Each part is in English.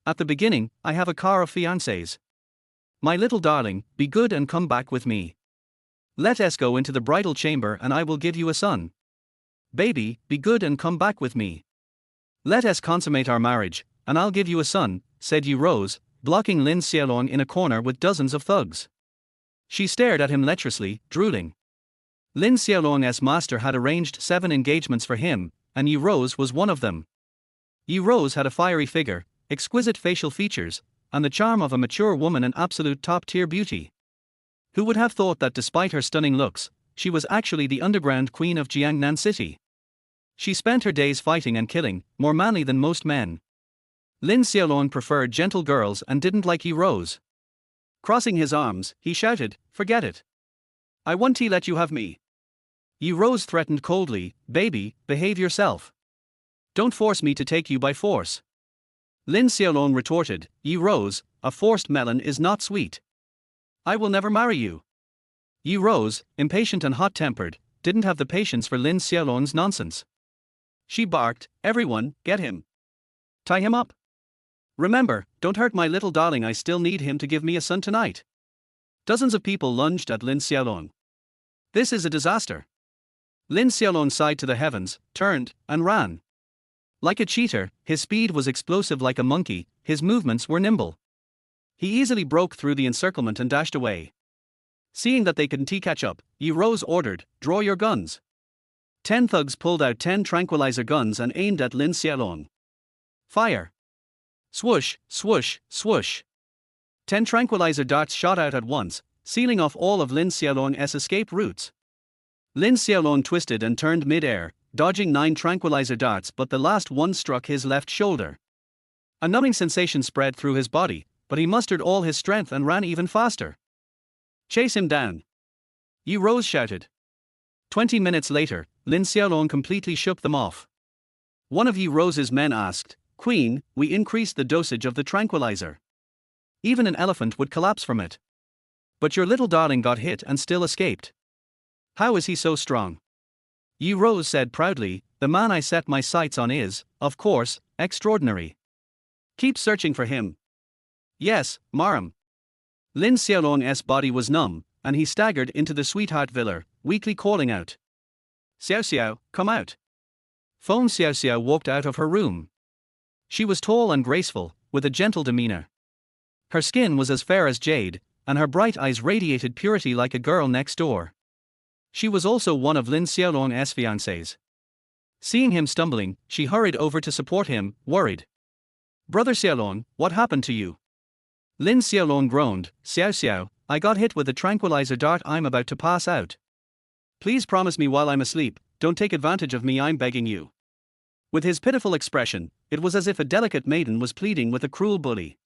At the beginning, I have a car of fiancés. My little darling, be good and come back with me. Let us go into the bridal chamber and I will give you a son. Baby, be good and come back with me. Let us consummate our marriage, and I'll give you a son, said Yi Rose, blocking Lin Xiaolong in a corner with dozens of thugs. She stared at him lecherously, drooling. Lin Xiaolong's master had arranged 7 engagements for him, and Yi Rose was one of them. Yi Rose had a fiery figure, exquisite facial features, and the charm of a mature woman, an absolute top-tier beauty. Who would have thought that despite her stunning looks, she was actually the underground queen of Jiangnan City? She spent her days fighting and killing, more manly than most men. Lin Xiaolong preferred gentle girls and didn't like Yi Rose. Crossing his arms, he shouted, "Forget it. I won't let you have me." Yi Rose threatened coldly, "Baby, behave yourself. Don't force me to take you by force." Lin Xiaolong retorted, "Yi Rose, a forced melon is not sweet. I will never marry you." Yi Rose, impatient and hot-tempered, didn't have the patience for Lin Xiaolong's nonsense. She barked, "Everyone, get him. Tie him up. Remember, don't hurt my little darling, I still need him to give me a son tonight." Dozens of people lunged at Lin Xiaolong. "This is a disaster." Lin Xiaolong sighed to the heavens, turned, and ran. Like a cheetah, his speed was explosive. Like a monkey, his movements were nimble. He easily broke through the encirclement and dashed away. Seeing that they couldn't catch up, Yi Rose ordered, "Draw your guns." 10 thugs pulled out 10 tranquilizer guns and aimed at Lin Xiaolong. Fire! Swoosh, swoosh, swoosh. 10 tranquilizer darts shot out at once, sealing off all of Lin Xiaolong's escape routes. Lin Xiaolong twisted and turned mid-air, dodging 9 tranquilizer darts, but the last one struck his left shoulder. A numbing sensation spread through his body, but he mustered all his strength and ran even faster. "Chase him down!" Yi Rose shouted. 20 minutes later, Lin Xiaolong completely shook them off. One of Yi Rose's men asked, "Queen, we increased the dosage of the tranquilizer. Even an elephant would collapse from it. But your little darling got hit and still escaped. How is he so strong?" Yi Rose said proudly, "The man I set my sights on is, of course, extraordinary. Keep searching for him." "Yes, Maram." Lin Xiaolong's body was numb, and he staggered into the sweetheart villa, weakly calling out, "Xiao Xiao, come out." Feng Xiao Xiao walked out of her room. She was tall and graceful, with a gentle demeanor. Her skin was as fair as jade, and her bright eyes radiated purity like a girl next door. She was also one of Lin Xiaolong's fiancées. Seeing him stumbling, she hurried over to support him, worried. "Brother Xiaolong, what happened to you?" Lin Xiaolong groaned, "Xiao Xiao, I got hit with a tranquilizer dart, I'm about to pass out. Please promise me while I'm asleep, don't take advantage of me, I'm begging you." With his pitiful expression, it was as if a delicate maiden was pleading with a cruel bully.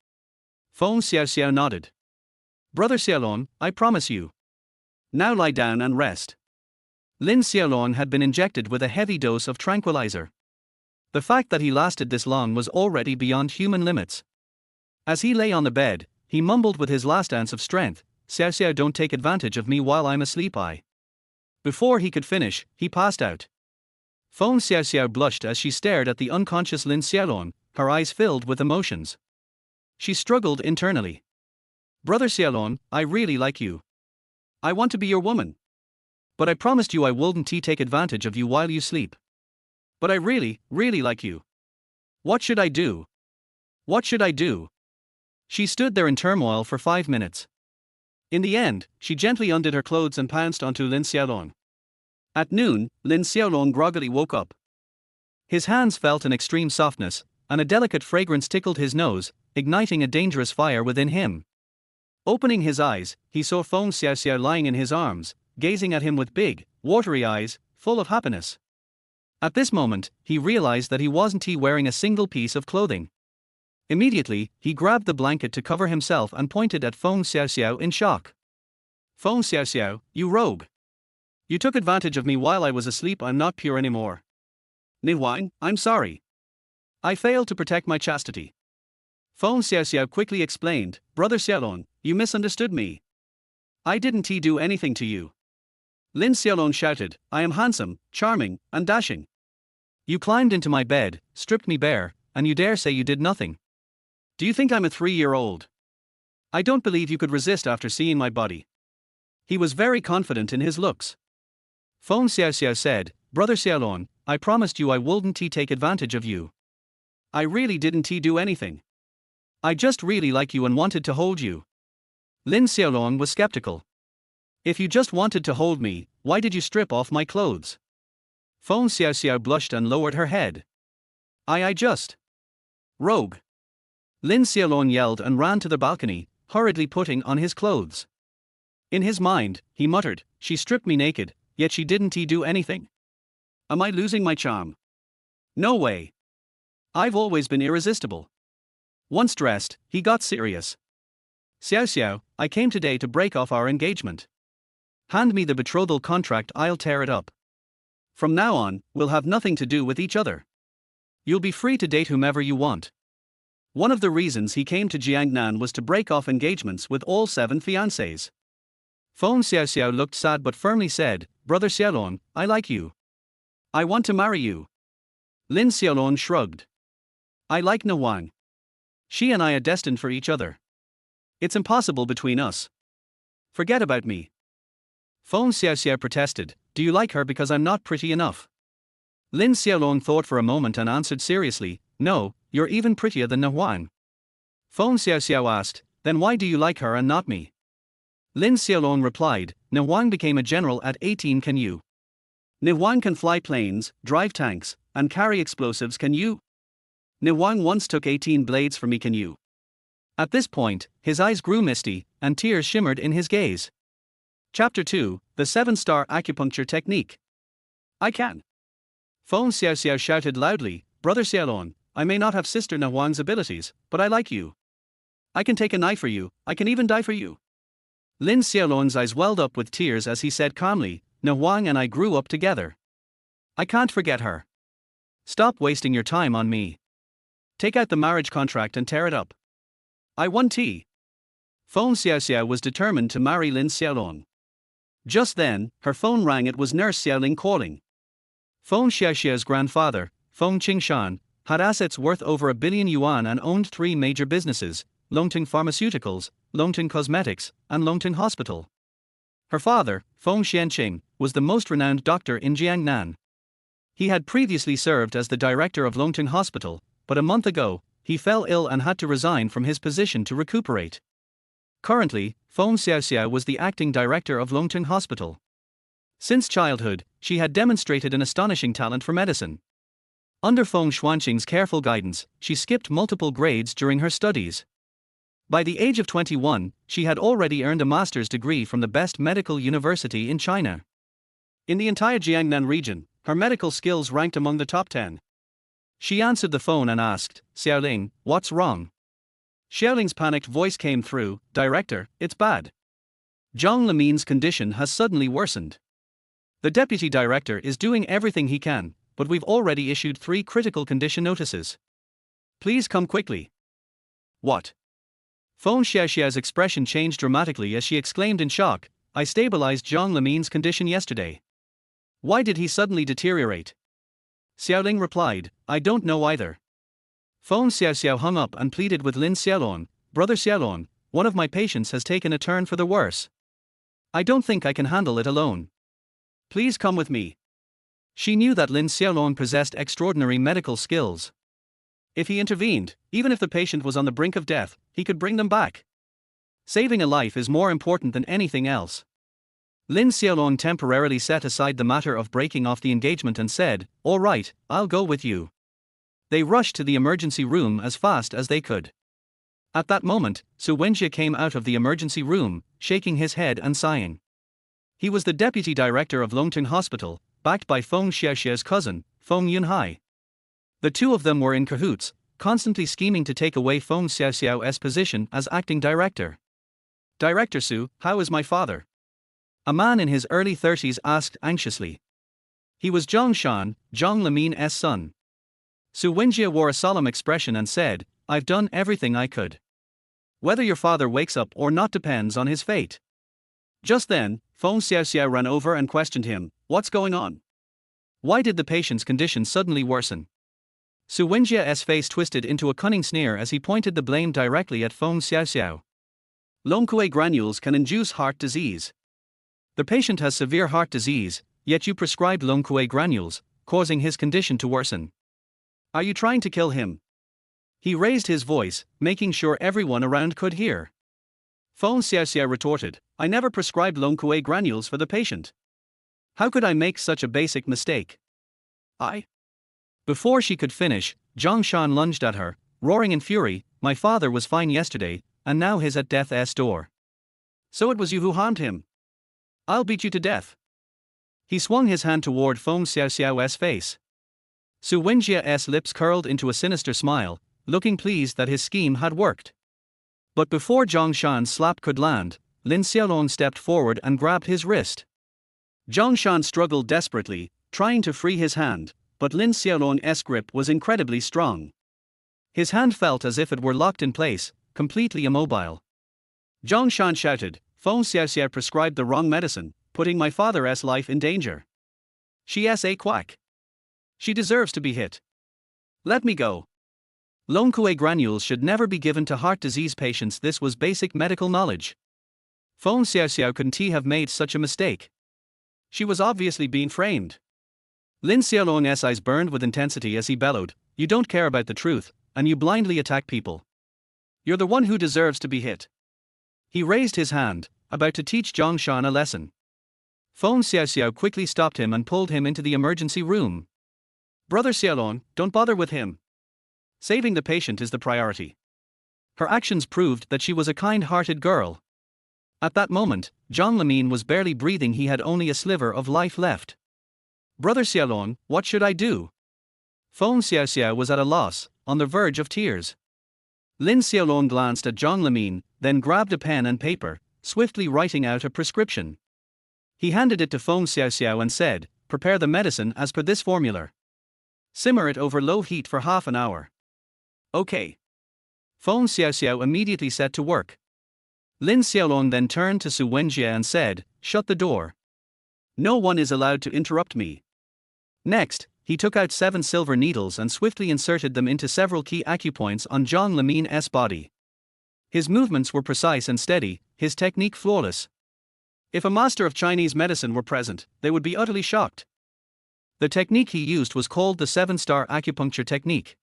Feng Xiao Xiao nodded. "Brother Xiaolong, I promise you. Now lie down and rest." Lin Xiaolong had been injected with a heavy dose of tranquilizer. The fact that he lasted this long was already beyond human limits. As he lay on the bed, he mumbled with his last ounce of strength, "Xiao Xiao, don't take advantage of me while I'm asleep, I." Before he could finish, he passed out. Feng Xiao Xiao blushed as she stared at the unconscious Lin Xiaolong, her eyes filled with emotions. She struggled internally. "Brother Xiaolong, I really like you. I want to be your woman. But I promised you I wouldn't take advantage of you while you sleep. But I really, really like you. What should I do? What should I do?" She stood there in turmoil for 5 minutes. In the end, she gently undid her clothes and pounced onto Lin Xiaolong. At noon, Lin Xiaolong groggily woke up. His hands felt an extreme softness, and a delicate fragrance tickled his nose, igniting a dangerous fire within him. Opening his eyes, he saw Feng Xiao Xiao lying in his arms, gazing at him with big, watery eyes, full of happiness. At this moment, he realized that he wasn't wearing a single piece of clothing. Immediately, he grabbed the blanket to cover himself and pointed at Feng Xiao Xiao in shock. "Feng Xiao Xiao, you rogue! You took advantage of me while I was asleep, I'm not pure anymore. Nihuang, I'm sorry. I failed to protect my chastity." Feng Xiao Xiao quickly explained, "Brother Xiaolong, you misunderstood me. I didn't do anything to you." Lin Xiaolong shouted, "I am handsome, charming, and dashing. You climbed into my bed, stripped me bare, and you dare say you did nothing. Do you think I'm a 3-year-old? I don't believe you could resist after seeing my body. He was very confident in his looks. Feng Xiaoxiao said, Brother Xiaolong, I promised you I wouldn't take advantage of you. I really didn't do anything. I just really like you and wanted to hold you. Lin Xiaolong was skeptical. If you just wanted to hold me, why did you strip off my clothes? Feng Xiaoxiao blushed and lowered her head. I just. Rogue. Lin Xiaolong yelled and ran to the balcony, hurriedly putting on his clothes. In his mind, he muttered, she stripped me naked, yet she didn't do anything. Am I losing my charm? No way. I've always been irresistible. Once dressed, he got serious. Xiao Xiao, I came today to break off our engagement. Hand me the betrothal contract, I'll tear it up. From now on, we'll have nothing to do with each other. You'll be free to date whomever you want. One of the reasons he came to Jiangnan was to break off engagements with all 7 fiancées. Feng Xiaoxiao looked sad but firmly said, Brother Xiaolong, I like you. I want to marry you. Lin Xiaolong shrugged. I like Na Wang. She and I are destined for each other. It's impossible between us. Forget about me. Feng Xiaoxiao protested, do you like her because I'm not pretty enough? Lin Xiaolong thought for a moment and answered seriously, no, you're even prettier than Na Wang. Feng Xiaoxiao asked, then why do you like her and not me? Lin Xiaolong replied, Na Wang became a general at 18, can you? Na Wang can fly planes, drive tanks, and carry explosives, can you? Na Wang once took 18 blades from me, can you? At this point, his eyes grew misty, and tears shimmered in his gaze. Chapter 2, The 7-Star Acupuncture Technique. I can. Feng Xiaoxiao shouted loudly, Brother Xiaolong, I may not have Sister Na Wang's abilities, but I like you. I can take a knife for you, I can even die for you. Lin Xiaolong's eyes welled up with tears as he said calmly, Na Wang and I grew up together. I can't forget her. Stop wasting your time on me. Take out the marriage contract and tear it up. I want tea. Feng Xiaoxiao was determined to marry Lin Xiaolong. Just then, her phone rang. It was Nurse Xiaoling calling. Feng Xiaoxiao's grandfather, Feng Qingshan, had assets worth over 1 billion yuan and owned 3 major businesses, Longting Pharmaceuticals, Longting Cosmetics, and Longting Hospital. Her father, Feng Xianqing, was the most renowned doctor in Jiangnan. He had previously served as the director of Longting Hospital, but a month ago, he fell ill and had to resign from his position to recuperate. Currently, Feng Xiaoxiao was the acting director of Longting Hospital. Since childhood, she had demonstrated an astonishing talent for medicine. Under Feng Xuanqing's careful guidance, she skipped multiple grades during her studies. By the age of 21, she had already earned a master's degree from the best medical university in China. In the entire Jiangnan region, her medical skills ranked among the top 10. She answered the phone and asked, Xiaoling, what's wrong? Xiaoling's panicked voice came through, Director, it's bad. Zhang Lemin's condition has suddenly worsened. The deputy director is doing everything he can, but we've already issued 3 critical condition notices. Please come quickly. What? Feng Xiaoxiao's expression changed dramatically as she exclaimed in shock, I stabilized Zhang Lemin's condition yesterday. Why did he suddenly deteriorate? Xiaoling replied, I don't know either. Feng Xiaoxiao hung up and pleaded with Lin Xiaolong, Brother Xiaolong, one of my patients has taken a turn for the worse. I don't think I can handle it alone. Please come with me. She knew that Lin Xiaolong possessed extraordinary medical skills. If he intervened, even if the patient was on the brink of death, he could bring them back. Saving a life is more important than anything else. Lin Xiaolong temporarily set aside the matter of breaking off the engagement and said, all right, I'll go with you. They rushed to the emergency room as fast as they could. At that moment, Su Wenjie came out of the emergency room, shaking his head and sighing. He was the deputy director of Longting Hospital, backed by Feng Xiaoxiao's cousin, Feng Yunhai. The two of them were in cahoots, constantly scheming to take away Feng Xiaoxiao's position as acting director. Director Su, how is my father? A man in his early 30s asked anxiously. He was Zhang Shan, Zhang Lemin's son. Su Wenjie wore a solemn expression and said, I've done everything I could. Whether your father wakes up or not depends on his fate. Just then, Feng Xiaoxiao ran over and questioned him, what's going on? Why did the patient's condition suddenly worsen? Su Wenjia's face twisted into a cunning sneer as he pointed the blame directly at Feng Xiaoxiao. Longkui granules can induce heart disease. The patient has severe heart disease, yet you prescribed Longkui granules, causing his condition to worsen. Are you trying to kill him? He raised his voice, making sure everyone around could hear. Feng Xiaoxiao retorted, I never prescribed Longkui granules for the patient. How could I make such a basic mistake? Before she could finish, Zhang Shan lunged at her, roaring in fury, my father was fine yesterday, and now he's at death's door. So it was you who harmed him. I'll beat you to death. He swung his hand toward Feng Xiaoxiao's face. Su Wenjia's lips curled into a sinister smile, looking pleased that his scheme had worked. But before Zhang Shan's slap could land, Lin Xiaolong stepped forward and grabbed his wrist. Zhang Shan struggled desperately, trying to free his hand, but Lin Xiaolong's grip was incredibly strong. His hand felt as if it were locked in place, completely immobile. Zhang Shan shouted, Feng Xiaoxiao prescribed the wrong medicine, putting my father's life in danger. She's a quack. She deserves to be hit. Let me go. Longkui granules should never be given to heart disease patients. This was basic medical knowledge. Feng Xiaoxiao couldn't have made such a mistake. She was obviously being framed. Lin Xiaolong's eyes burned with intensity as he bellowed, you don't care about the truth, and you blindly attack people. You're the one who deserves to be hit. He raised his hand, about to teach Zhang Shan a lesson. Feng Xiaoxiao quickly stopped him and pulled him into the emergency room. Brother Xiaolong, don't bother with him. Saving the patient is the priority. Her actions proved that she was a kind-hearted girl. At that moment, Zhang Limin was barely breathing. He had only a sliver of life left. Brother Xiaolong, what should I do? Feng Xiaoxiao was at a loss, on the verge of tears. Lin Xiaolong glanced at Zhang Limin, then grabbed a pen and paper, swiftly writing out a prescription. He handed it to Feng Xiaoxiao and said, prepare the medicine as per this formula. Simmer it over low heat for half an hour. Okay. Feng Xiaoxiao immediately set to work. Lin Xiaolong then turned to Su Wenjia and said, shut the door. No one is allowed to interrupt me. Next, he took out 7 silver needles and swiftly inserted them into several key acupoints on Zhang Limin's body. His movements were precise and steady, his technique flawless. If a master of Chinese medicine were present, they would be utterly shocked. The technique he used was called the 7-star acupuncture technique.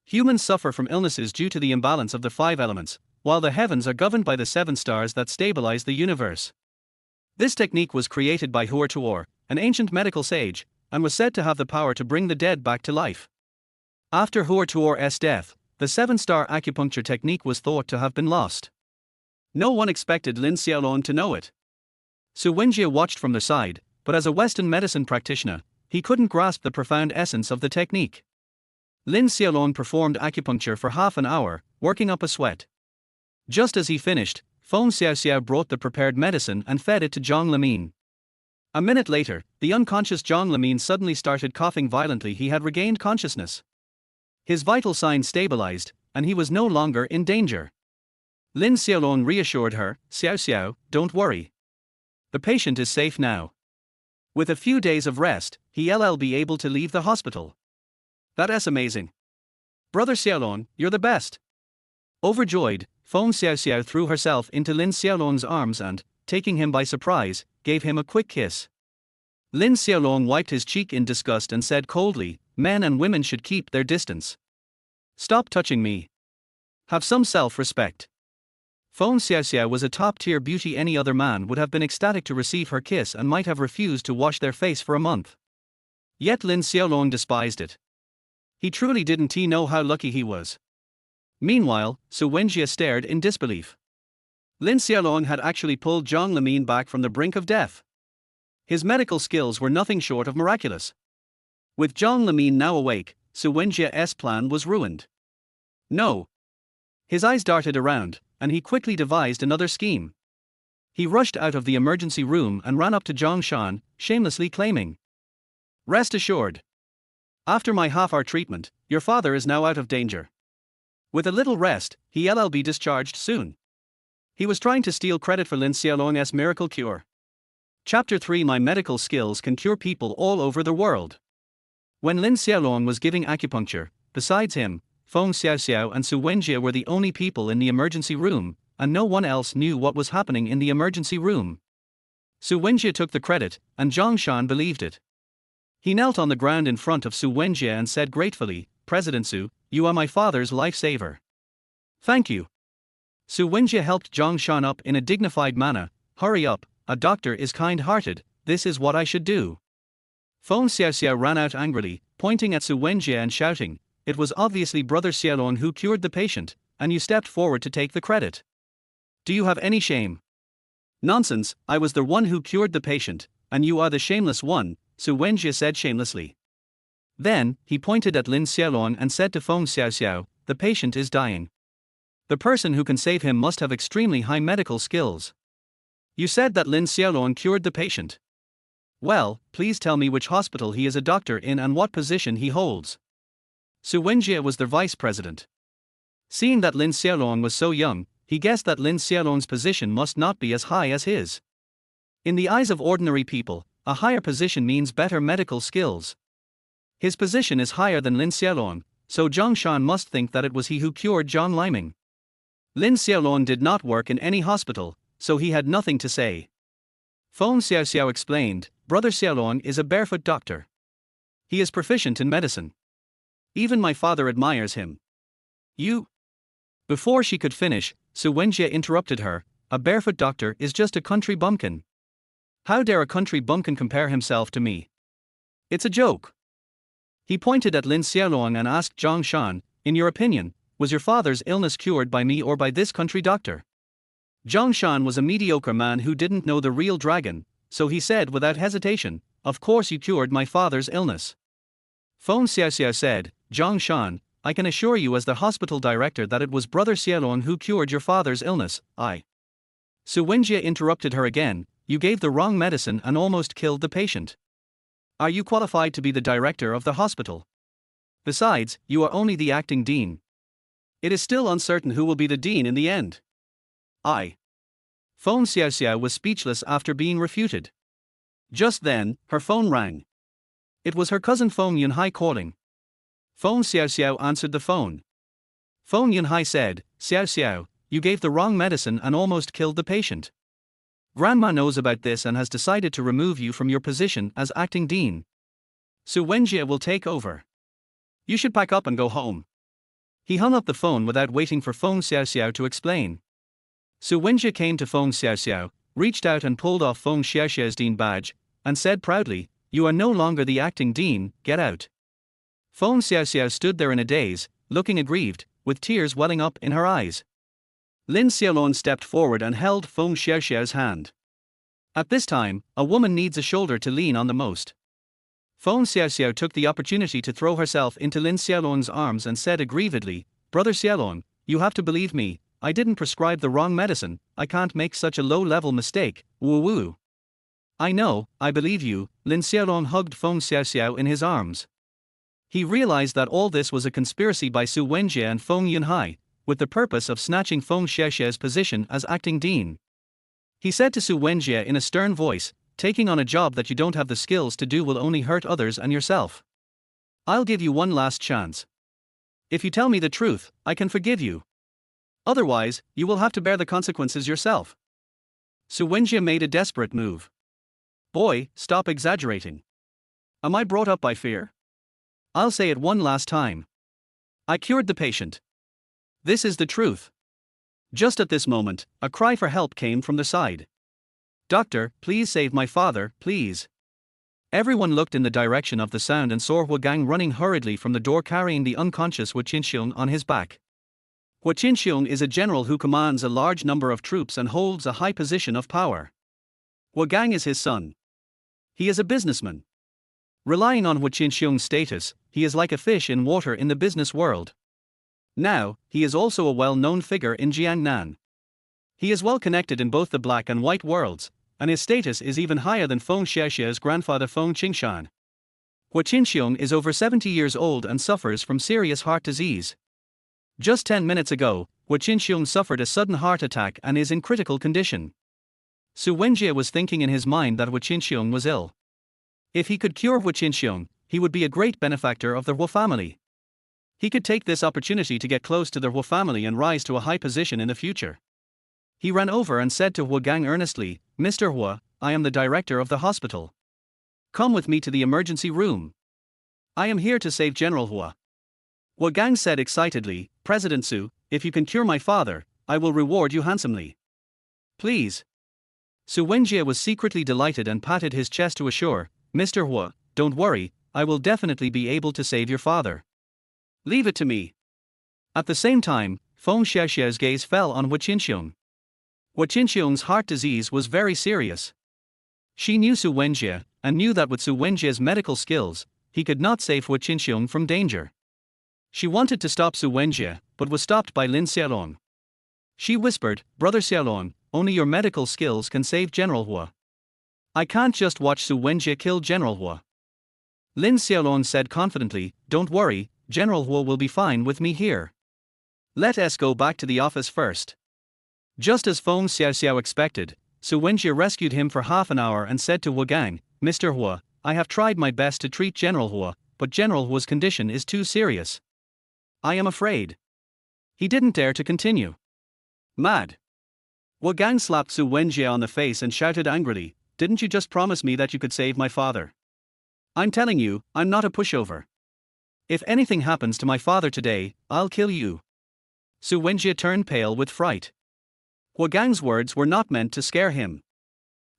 Humans suffer from illnesses due to the imbalance of the 5 elements, while the heavens are governed by the 7 stars that stabilize the universe. This technique was created by Hua Tuor, an ancient medical sage, and was said to have the power to bring the dead back to life. After Hua Tuor's death, the 7-star acupuncture technique was thought to have been lost. No one expected Lin Xiaolong to know it. Su Wenjia watched from the side, but as a Western medicine practitioner, he couldn't grasp the profound essence of the technique. Lin Xiaolong performed acupuncture for half an hour, working up a sweat. Just as he finished, Feng Xiaoxiao brought the prepared medicine and fed it to Zhang Limin. A minute later, the unconscious Zhang Limin suddenly started coughing violently. He had regained consciousness. His vital signs stabilized, and he was no longer in danger. Lin Xiaolong reassured her, Xiaoxiao, don't worry. The patient is safe now. With a few days of rest, he'll be able to leave the hospital. That's amazing. Brother Xiaolong, you're the best. Overjoyed, Feng Xiaoxiao threw herself into Lin Xiaolong's arms and, taking him by surprise, gave him a quick kiss. Lin Xiaolong wiped his cheek in disgust and said coldly, men and women should keep their distance. Stop touching me. Have some self-respect. Feng Xiaoxiao was a top-tier beauty. Any other man would have been ecstatic to receive her kiss and might have refused to wash their face for a month. Yet Lin Xiaolong despised it. He truly didn't know how lucky he was. Meanwhile, Su Wenjia stared in disbelief. Lin Xiaolong had actually pulled Zhang Limin back from the brink of death. His medical skills were nothing short of miraculous. With Zhang Limin now awake, Su Wenjia's plan was ruined. No. His eyes darted around, and he quickly devised another scheme. He rushed out of the emergency room and ran up to Zhang Shan, shamelessly claiming, rest assured. After my half-hour treatment, your father is now out of danger. With a little rest, he'll be discharged soon. He was trying to steal credit for Lin Xiaolong's miracle cure. Chapter 3 My medical skills can cure people all over the world. When Lin Xiaolong was giving acupuncture, Besides him, Feng Xiaoxiao and Su Wenjie were the only people in the emergency room, and no one else knew what was happening in the emergency room. Su Wenjie took the credit, and Zhang Shan believed it. He knelt on the ground in front of Su Wenjie and said gratefully, "President Su, you are my father's lifesaver." "Thank you." Su Wenjie helped Zhang Shan up in a dignified manner. "Hurry up, a doctor is kind-hearted, this is what I should do." Feng Xiaoxiao ran out angrily, pointing at Su Wenjie and shouting, "It was obviously Brother Xiaolong who cured the patient, and you stepped forward to take the credit. Do you have any shame?" "Nonsense, I was the one who cured the patient, and you are the shameless one," Su Wenjie said shamelessly. Then, he pointed at Lin Xiaolong and said to Feng Xiaoxiao, "The patient is dying. The person who can save him must have extremely high medical skills. You said that Lin Xiaolong cured the patient. Well, please tell me which hospital he is a doctor in and what position he holds." Su Wenjie was their vice president. Seeing that Lin Xiaolong was so young, he guessed that Lin Xiaolong's position must not be as high as his. In the eyes of ordinary people, a higher position means better medical skills. His position is higher than Lin Xiaolong, so Zhang Shan must think that it was he who cured Zhang Liming. Lin Xiaolong did not work in any hospital, so he had nothing to say. Feng Xiaoxiao explained, "Brother Xiaolong is a barefoot doctor. He is proficient in medicine. Even my father admires him." "You?" Before she could finish, Su Wenjie interrupted her, "A barefoot doctor is just a country bumpkin. How dare a country bumpkin compare himself to me? It's a joke." He pointed at Lin Xiaolong and asked Zhang Shan, "In your opinion, was your father's illness cured by me or by this country doctor?" Zhang Shan was a mediocre man who didn't know the real dragon, so he said without hesitation, "Of course you cured my father's illness." Feng Xiaoxiao said, "Zhang Shan, I can assure you as the hospital director that it was Brother Xiaolong who cured your father's illness." Su Wenjie interrupted her again, "You gave the wrong medicine and almost killed the patient. Are you qualified to be the director of the hospital? Besides, you are only the acting dean. It is still uncertain who will be the dean in the end." Feng Xiaoxiao was speechless after being refuted. Just then, her phone rang. It was her cousin Feng Yunhai calling. Feng Xiaoxiao answered the phone. Feng Yunhai said, "Xiaoxiao, you gave the wrong medicine and almost killed the patient. Grandma knows about this and has decided to remove you from your position as acting dean. Su Wenjie will take over. You should pack up and go home." He hung up the phone without waiting for Feng Xiaoxiao to explain. Su Wenjie came to Feng Xiaoxiao, reached out and pulled off Feng Xiaoxiao's dean badge, and said proudly, "You are no longer the acting dean, get out." Feng Xiaoxiao stood there in a daze, looking aggrieved, with tears welling up in her eyes. Lin Xiaolong stepped forward and held Feng Xiaoxiao's hand. At this time, a woman needs a shoulder to lean on the most. Feng Xiaoxiao took the opportunity to throw herself into Lin Xiaolong's arms and said aggrievedly, "Brother Xiaolong, you have to believe me, I didn't prescribe the wrong medicine, I can't make such a low-level mistake, woo woo." "I know, I believe you." Lin Xiaolong hugged Feng Xiaoxiao in his arms. He realized that all this was a conspiracy by Su Wenjie and Feng Yunhai, with the purpose of snatching Feng Xiaoxiao's position as acting dean. He said to Su Wenjie in a stern voice, "Taking on a job that you don't have the skills to do will only hurt others and yourself. I'll give you one last chance. If you tell me the truth, I can forgive you. Otherwise, you will have to bear the consequences yourself." Su Wenjie made a desperate move. "Boy, stop exaggerating. Am I brought up by fear? I'll say it one last time. I cured the patient. This is the truth." Just at this moment, a cry for help came from the side. "Doctor, please save my father, please." Everyone looked in the direction of the sound and saw Hua Gang running hurriedly from the door carrying the unconscious Hua Qinxiong on his back. Hua Qinxiong is a general who commands a large number of troops and holds a high position of power. Hua Gang is his son. He is a businessman. Relying on Hua Qinxiong's status, he is like a fish in water in the business world. Now, he is also a well-known figure in Jiangnan. He is well connected in both the black and white worlds, and his status is even higher than Feng Xiaoxiao's grandfather Feng Qingshan. Hua Qinxiong is over 70 years old and suffers from serious heart disease. Just 10 minutes ago, Hua Qinxiong suffered a sudden heart attack and is in critical condition. Su Wenjie was thinking in his mind that Hua Qinxiong was ill. If he could cure Hua Qinxiong, he would be a great benefactor of the Hua family. He could take this opportunity to get close to the Hua family and rise to a high position in the future. He ran over and said to Hua Gang earnestly, "Mr. Hua, I am the director of the hospital. Come with me to the emergency room. I am here to save General Hua." Hua Gang said excitedly, "President Su, if you can cure my father, I will reward you handsomely. Please." Su Wenjie was secretly delighted and patted his chest to assure, "Mr. Hua, don't worry, I will definitely be able to save your father. Leave it to me." At the same time, Feng Xiaoxiao's gaze fell on Hua Qinxiong. Hua Qinxiong's heart disease was very serious. She knew Su Wenjie, and knew that with Su Wenjie's medical skills, he could not save Hua Qinxiong from danger. She wanted to stop Su Wenjie, but was stopped by Lin Xiaolong. She whispered, "Brother Xiaolong, only your medical skills can save General Hua. I can't just watch Su Wenjie kill General Hua." Lin Xiaolong said confidently, "Don't worry, General Hua will be fine with me here. Let us go back to the office first." Just as Feng Xiaoxiao expected, Su Wenjie rescued him for half an hour and said to Hua Gang, "Mr. Hua, I have tried my best to treat General Hua, but General Hua's condition is too serious. I am afraid." He didn't dare to continue. Mad. Hua Gang slapped Su Wenjie on the face and shouted angrily, "Didn't you just promise me that you could save my father? I'm telling you, I'm not a pushover. If anything happens to my father today, I'll kill you." Su Wenjie turned pale with fright. Hua Gang's words were not meant to scare him.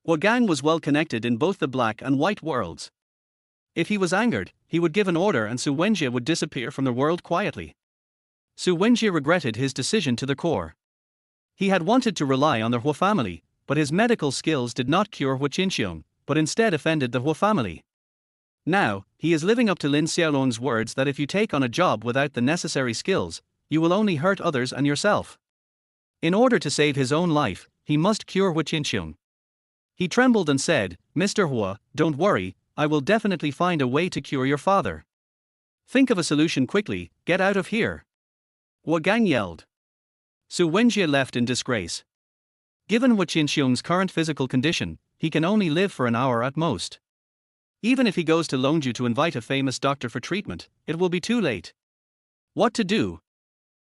Hua Gang was well connected in both the black and white worlds. If he was angered, he would give an order and Su Wenjie would disappear from the world quietly. Su Wenjie regretted his decision to the core. He had wanted to rely on the Hua family, but his medical skills did not cure Hua Qinxiong, but instead offended the Hua family. Now, he is living up to Lin Xiaolong's words that if you take on a job without the necessary skills, you will only hurt others and yourself. In order to save his own life, he must cure Hua Qinxiong. He trembled and said, "Mr. Hua, don't worry, I will definitely find a way to cure your father. Think of a solution quickly, get out of here." Hua Gang yelled. Su Wenjie left in disgrace. Given Hua Qinxiong's current physical condition, he can only live for an hour at most. Even if he goes to Longju to invite a famous doctor for treatment, it will be too late. What to do?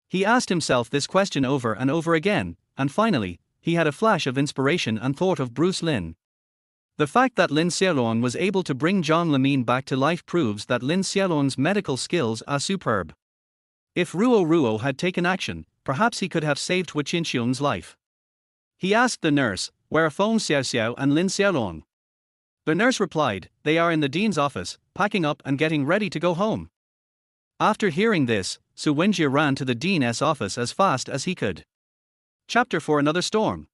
He asked himself this question over and over again, and finally, he had a flash of inspiration and thought of Bruce Lin. The fact that Lin Xiaolong was able to bring Zhang Lemine back to life proves that Lin Xiaolong's medical skills are superb. If Ruo had taken action, perhaps he could have saved Hua Qinxiong's life. He asked the nurse, "Where are Feng Xiaoxiao and Lin Xiaolong?" The nurse replied, "They are in the dean's office, packing up and getting ready to go home." After hearing this, Su Wenjie ran to the dean's office as fast as he could. Chapter for another storm.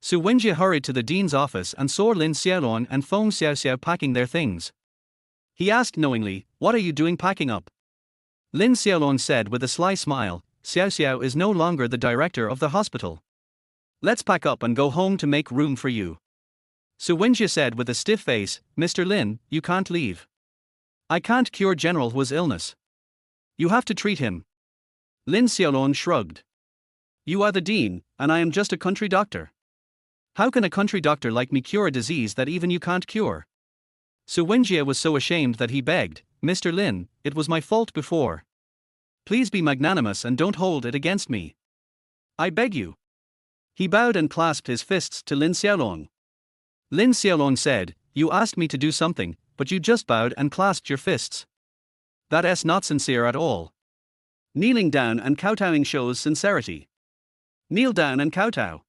Su Wenjie hurried to the dean's office and saw Lin Xiaolong and Feng Xiaoxiao packing their things. He asked knowingly, "What are you doing packing up?" Lin Xiaolong said with a sly smile, "Xiaoxiao is no longer the director of the hospital. Let's pack up and go home to make room for you." Su Wenjie said with a stiff face, "Mr. Lin, you can't leave. I can't cure General Hua's illness. You have to treat him." Lin Xiaolong shrugged. "You are the dean, and I am just a country doctor. How can a country doctor like me cure a disease that even you can't cure?" Su Wenjie was so ashamed that he begged, "Mr. Lin, it was my fault before. Please be magnanimous and don't hold it against me. I beg you." He bowed and clasped his fists to Lin Xiaolong. Lin Xiaolong said, "You asked me to do something, but you just bowed and clasped your fists. That's not sincere at all. Kneeling down and kowtowing shows sincerity. Kneel down and kowtow."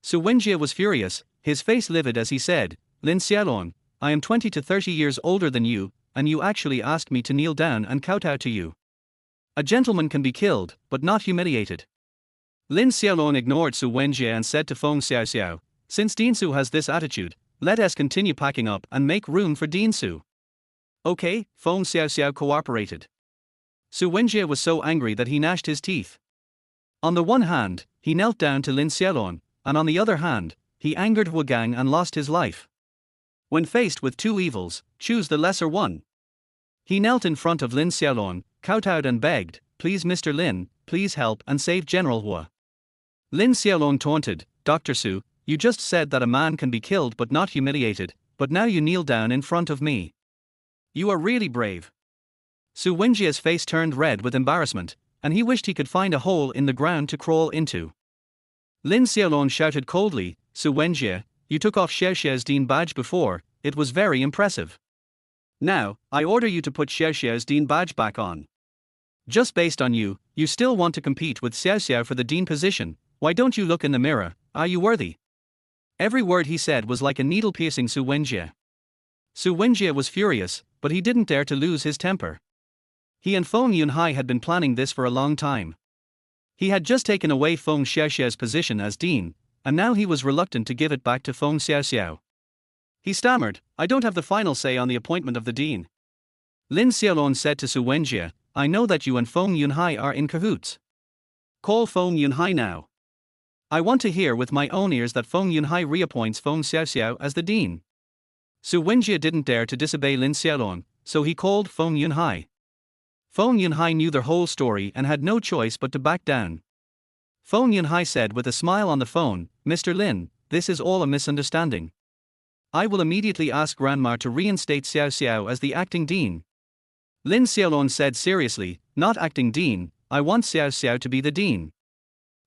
Su Wenjie was furious, his face livid as he said, "Lin Xiaolong, I am 20 to 30 years older than you, and you actually asked me to kneel down and kowtow to you. A gentleman can be killed, but not humiliated." Lin Xiaolong ignored Su Wenjie and said to Feng Xiaoxiao, "Since Dean Su has this attitude, let us continue packing up and make room for Dean Su." "Okay," Feng Xiaoxiao cooperated. Su Wenjie was so angry that he gnashed his teeth. On the one hand, he knelt down to Lin Xiaolong, and on the other hand, he angered Hua Gang and lost his life. When faced with two evils, choose the lesser one. He knelt in front of Lin Xiaolong, kowtowed and begged, "Please Mr. Lin, please help and save General Hua." Lin Xiaolong taunted, "Dr. Su, you just said that a man can be killed but not humiliated, but now you kneel down in front of me. You are really brave." Su Wenjie's face turned red with embarrassment, and he wished he could find a hole in the ground to crawl into. Lin Xiaolong shouted coldly, Su Wenjie, you took off Xiaoxiao's Dean badge before, it was very impressive. Now, I order you to put Xiaoxiao's Dean badge back on. Just based on you, you still want to compete with Xiaoxiao for the Dean position, why don't you look in the mirror, are you worthy? Every word he said was like a needle piercing Su Wenjie. Su Wenjie was furious, but he didn't dare to lose his temper. He and Feng Yunhai had been planning this for a long time. He had just taken away Feng Xiaoxiao's position as Dean, and now he was reluctant to give it back to Feng Xiaoxiao. He stammered, I don't have the final say on the appointment of the Dean. Lin Xiaolong said to Su Wenjie, I know that you and Feng Yunhai are in cahoots. Call Feng Yunhai now. I want to hear with my own ears that Feng Yunhai reappoints Feng Xiaoxiao as the Dean. Su Wenjie didn't dare to disobey Lin Xiaolong, so he called Feng Yunhai. Feng Yunhai knew their whole story and had no choice but to back down. Feng Yunhai said with a smile on the phone, Mr. Lin, this is all a misunderstanding. I will immediately ask Grandma to reinstate Xiao Xiao as the acting dean. Lin Xiaolong said seriously, not acting dean, I want Xiao Xiao to be the dean.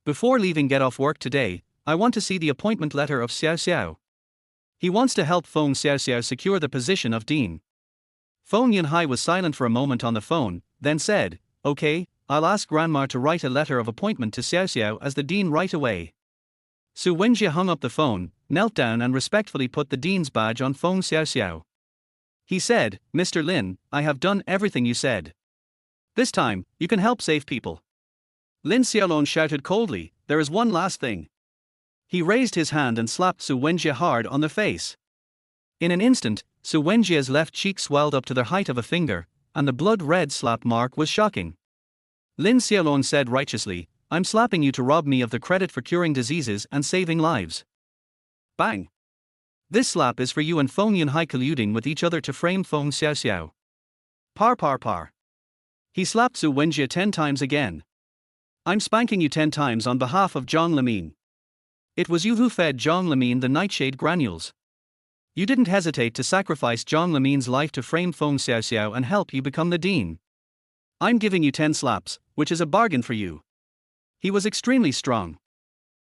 Before leaving get off work today, I want to see the appointment letter of Xiao Xiao. He wants to help Feng Xiao Xiao secure the position of dean. Feng Yunhai was silent for a moment on the phone, then said, okay, I'll ask Grandma to write a letter of appointment to Xiao Xiao as the dean right away. Su Wenjie hung up the phone, knelt down and respectfully put the dean's badge on Feng Xiao Xiao. He said, Mr. Lin, I have done everything you said. This time, you can help save people. Lin Xiaolong shouted coldly, there is one last thing. He raised his hand and slapped Su Wenjie hard on the face. In an instant, Su Wenjie's left cheek swelled up to the height of a finger, and the blood-red slap mark was shocking. Lin Xiaolong said righteously, I'm slapping you to rob me of the credit for curing diseases and saving lives. Bang! This slap is for you and Feng Yunhai colluding with each other to frame Feng Xiao Xiao. Par par par. He slapped Su Wenjie 10 times again. I'm spanking you 10 times on behalf of Zhang Lemin. It was you who fed Zhang Lemin the nightshade granules. You didn't hesitate to sacrifice Zhang Lemin's life to frame Feng Xiao Xiao and help you become the dean. I'm giving you 10 slaps, which is a bargain for you. He was extremely strong.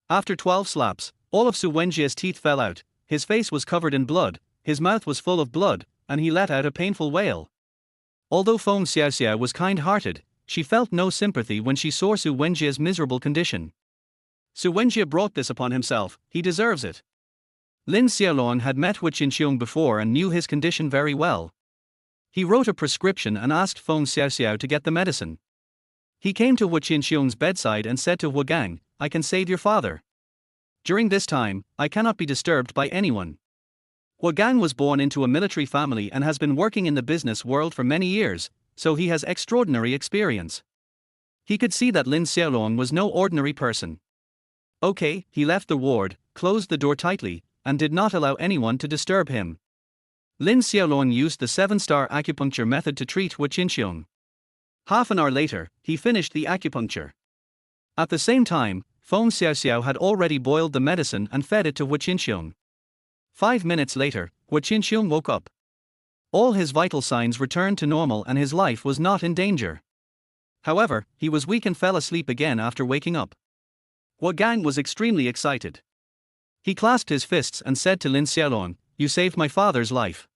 After 12 slaps, all of Su Wenjie's teeth fell out, his face was covered in blood, his mouth was full of blood, and he let out a painful wail. Although Feng Xiao Xiao was kind-hearted, she felt no sympathy when she saw Su Wenjie's miserable condition. Su Wenjie brought this upon himself, he deserves it. Lin Xiaolong had met Hu Qinxiong before and knew his condition very well. He wrote a prescription and asked Feng Xiao Xiao to get the medicine. He came to Hu Qinxiong's bedside and said to Hu Gang, I can save your father. During this time, I cannot be disturbed by anyone. Hu Gang was born into a military family and has been working in the business world for many years, so he has extraordinary experience. He could see that Lin Xiaolong was no ordinary person. Okay, he left the ward, closed the door tightly, and did not allow anyone to disturb him. Lin Xiaolong used the 7-star acupuncture method to treat Hu Qinxiong. Half an hour later, he finished the acupuncture. At the same time, Feng Xiao Xiao had already boiled the medicine and fed it to Hu Qinxiong. 5 minutes later, Hu Qinxiong woke up. All his vital signs returned to normal and his life was not in danger. However, he was weak and fell asleep again after waking up. Hu Gang was extremely excited. He clasped his fists and said to Lin Xiaolong, you saved my father's life.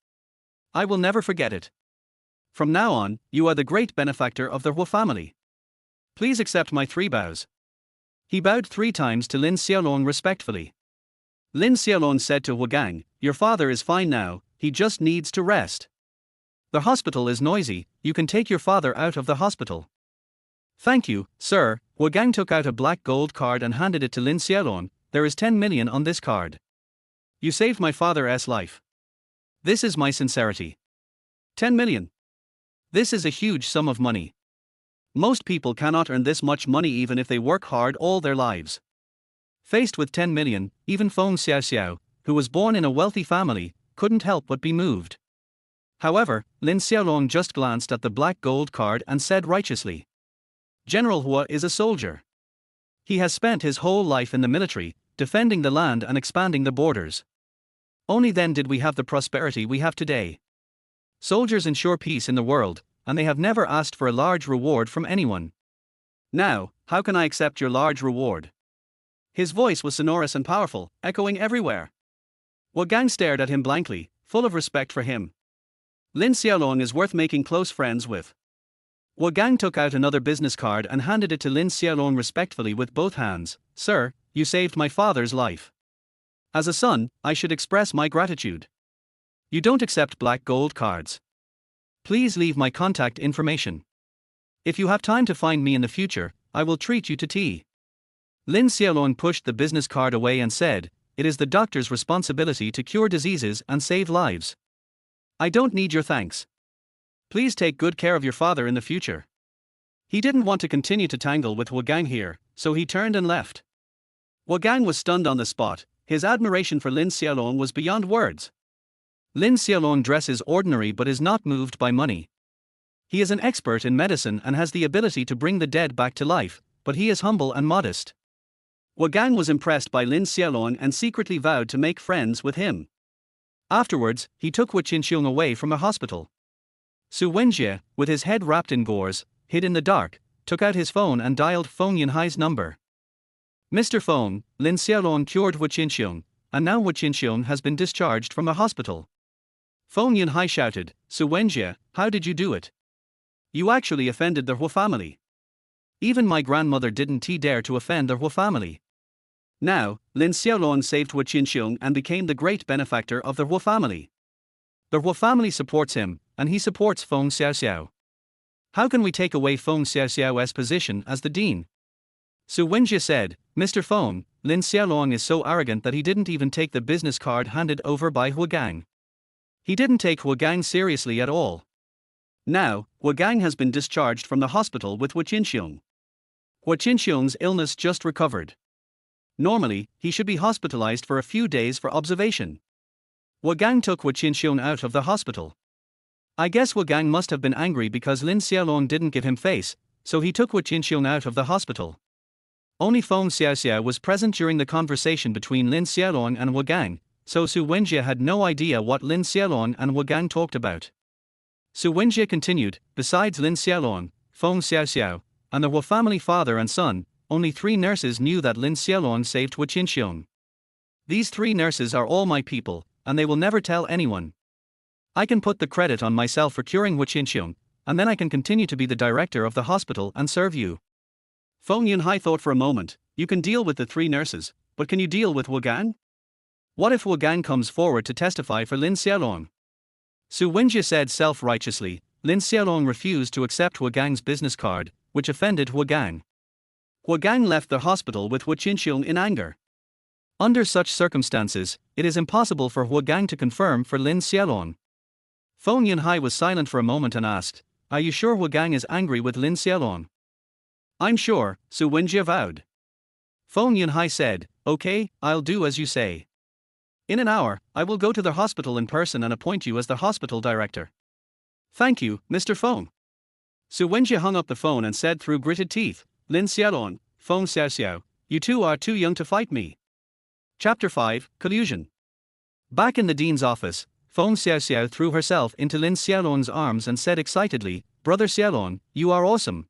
I will never forget it. From now on, you are the great benefactor of the Hu family. Please accept my 3 bows. He bowed 3 times to Lin Xiaolong respectfully. Lin Xiaolong said to Hu Gang, your father is fine now, he just needs to rest. The hospital is noisy, you can take your father out of the hospital. Thank you, sir. Hu Gang took out a black gold card and handed it to Lin Xiaolong, there is 10 million on this card. You saved my father's life. This is my sincerity. 10 million. This is a huge sum of money. Most people cannot earn this much money even if they work hard all their lives. Faced with 10 million, even Feng Xiao Xiao, who was born in a wealthy family, couldn't help but be moved. However, Lin Xiaolong just glanced at the black gold card and said righteously, General Hua is a soldier. He has spent his whole life in the military, defending the land and expanding the borders. Only then did we have the prosperity we have today. Soldiers ensure peace in the world, and they have never asked for a large reward from anyone. Now, how can I accept your large reward? His voice was sonorous and powerful, echoing everywhere. Gang stared at him blankly, full of respect for him. Lin Xiaolong is worth making close friends with. Gang took out another business card and handed it to Lin Xiaolong respectfully with both hands. Sir, you saved my father's life. As a son, I should express my gratitude. You don't accept black gold cards. Please leave my contact information. If you have time to find me in the future, I will treat you to tea. Lin Xiaolong pushed the business card away and said, it is the doctor's responsibility to cure diseases and save lives. I don't need your thanks. Please take good care of your father in the future. He didn't want to continue to tangle with Gang here, so he turned and left. Gang was stunned on the spot. His admiration for Lin Xiaolong was beyond words. Lin Xiaolong dresses ordinary but is not moved by money. He is an expert in medicine and has the ability to bring the dead back to life, but he is humble and modest. Gang was impressed by Lin Xiaolong and secretly vowed to make friends with him. Afterwards, he took Qianxiong away from a hospital. Su Wenjie, with his head wrapped in gauze, hid in the dark, took out his phone and dialed Feng Yunhai's number. Mr. Feng, Lin Xiaolong cured Qianxiong, and now Qianxiong has been discharged from a hospital. Feng Yunhai shouted, Su Wenjie, how did you do it? You actually offended the Hua family. Even my grandmother didn't dare to offend the Hua family. Now, Lin Xiaolong saved Qianxiong and became the great benefactor of the Hua family. The Hua family supports him, and he supports Feng Xiaoxiao. How can we take away Feng Xiaoxiao's position as the dean? Su Wenjie said, Mr. Feng, Lin Xiaolong is so arrogant that he didn't even take the business card handed over by Gang. He didn't take Gang seriously at all. Now, Gang has been discharged from the hospital with Qianxiong. Qianxiong's illness just recovered. Normally, he should be hospitalized for a few days for observation. Gang took Qianxiong out of the hospital. I guess Gang must have been angry because Lin Xiaolong didn't give him face, so he took Qianxiong out of the hospital. Only Feng Xiaoxiao was present during the conversation between Lin Xiaolong and Gang, so Su Wenjie had no idea what Lin Xiaolong and Gang talked about. Su Wenjie continued, besides Lin Xiaolong, Feng Xiaoxiao, and the Hua family father and son, only 3 nurses knew that Lin Xiaolong saved Qianxiong. These 3 nurses are all my people, and they will never tell anyone. I can put the credit on myself for curing Qianxiong, and then I can continue to be the director of the hospital and serve you. Feng Yunhai thought for a moment, you can deal with the 3 nurses, but can you deal with Gang? What if Gang comes forward to testify for Lin Xiaolong? Su Wenjie said self-righteously. Lin Xiaolong refused to accept Gang's business card, which offended Gang. Gang left the hospital with Qianxiong in anger. Under such circumstances, it is impossible for Gang to confirm for Lin Xiaolong. Feng Yunhai was silent for a moment and asked, are you sure Gang is angry with Lin Xiaolong? I'm sure, Su Wenjie vowed. Feng Yunhai said, okay, I'll do as you say. In an hour, I will go to the hospital in person and appoint you as the hospital director. Thank you, Mr. Feng. Su Wenjie hung up the phone and said through gritted teeth, Lin Xiaolong, Feng Xiaoxiao, you 2 are too young to fight me. Chapter 5, Collusion. Back in the dean's office, Feng Xiaoxiao threw herself into Lin Xiaolong's arms and said excitedly, Brother Xiaolong, you are awesome.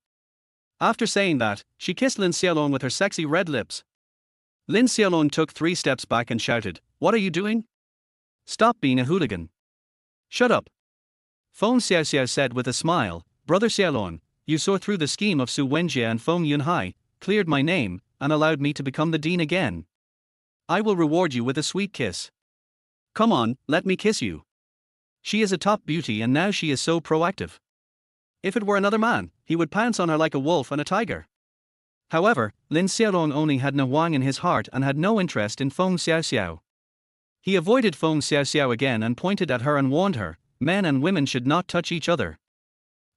After saying that, she kissed Lin Xiaolong with her sexy red lips. Lin Xiaolong took 3 steps back and shouted, what are you doing? Stop being a hooligan. Shut up. Feng Xiaoxiao said with a smile, Brother Xiaolong, you saw through the scheme of Su Wenjie and Feng Yunhai, cleared my name, and allowed me to become the dean again. I will reward you with a sweet kiss. Come on, let me kiss you. She is a top beauty and now she is so proactive. If it were another man, he would pounce on her like a wolf and a tiger. However, Lin Xiaolong only had Wang in his heart and had no interest in Feng Xiaoxiao. He avoided Feng Xiaoxiao again and pointed at her and warned her, men and women should not touch each other.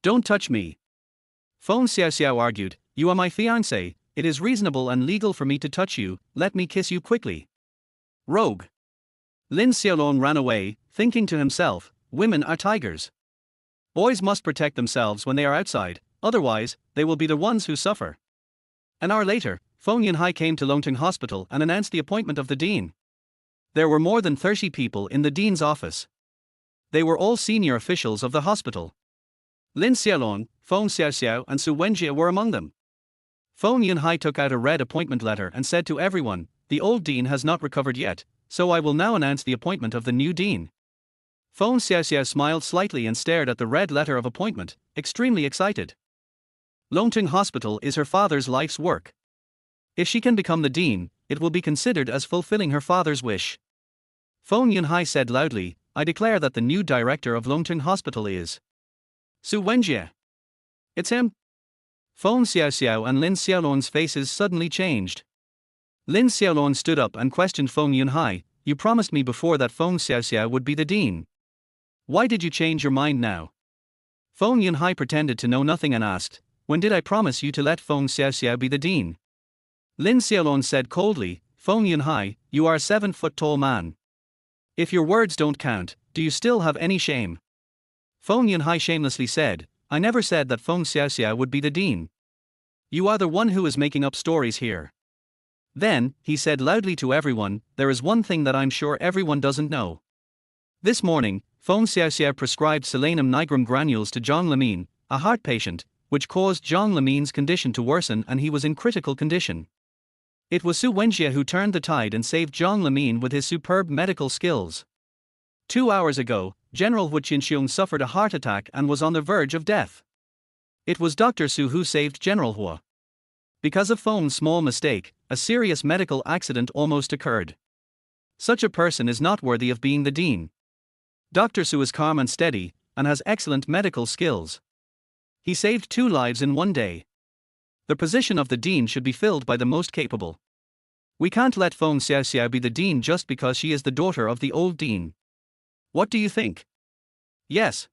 Don't touch me. Feng Xiaoxiao argued, you are my fiancée, it is reasonable and legal for me to touch you, let me kiss you quickly. Rogue. Lin Xiaolong ran away, thinking to himself, women are tigers. Boys must protect themselves when they are outside, otherwise, they will be the ones who suffer. An hour later, Feng Yunhai came to Longting Hospital and announced the appointment of the dean. There were more than 30 people in the dean's office. They were all senior officials of the hospital. Lin Xiaolong, Feng Xiaoxiao and Su Wenjie were among them. Feng Yunhai took out a red appointment letter and said to everyone, "The old dean has not recovered yet, so I will now announce the appointment of the new dean." Feng Xiaoxiao smiled slightly and stared at the red letter of appointment, extremely excited. Longting Hospital is her father's life's work. If she can become the dean, it will be considered as fulfilling her father's wish. Feng Yunhai said loudly, "I declare that the new director of Longting Hospital is Su Wenjie." "It's him?" Feng Xiaoxiao and Lin Xiaolong's faces suddenly changed. Lin Xiaolong stood up and questioned Feng Yunhai, "You promised me before that Feng Xiaoxiao would be the dean. Why did you change your mind now?" Feng Yunhai pretended to know nothing and asked, "When did I promise you to let Feng Xiaoxiao be the dean?" Lin Xiaolong said coldly, "Feng Yunhai, you are a 7-foot-tall man. If your words don't count, do you still have any shame?" Feng Yunhai shamelessly said, "I never said that Feng Xiaoxiao would be the dean. You are the one who is making up stories here." Then, he said loudly to everyone, "There is one thing that I'm sure everyone doesn't know. This morning, Feng Xiaoxiao prescribed selenum nigrum granules to Zhang Lemin, a heart patient, which caused Zhang Lemin's condition to worsen and he was in critical condition. It was Su Wenjie who turned the tide and saved Zhang Lemin with his superb medical skills. 2 hours ago, General Hu Qinxiong suffered a heart attack and was on the verge of death. It was Dr. Su who saved General Hu. Because of Feng's small mistake, a serious medical accident almost occurred. Such a person is not worthy of being the dean. Dr. Su is calm and steady, and has excellent medical skills. He saved 2 lives in 1 day. The position of the dean should be filled by the most capable. We can't let Feng Xiaoxiao be the dean just because she is the daughter of the old dean. What do you think?" "Yes."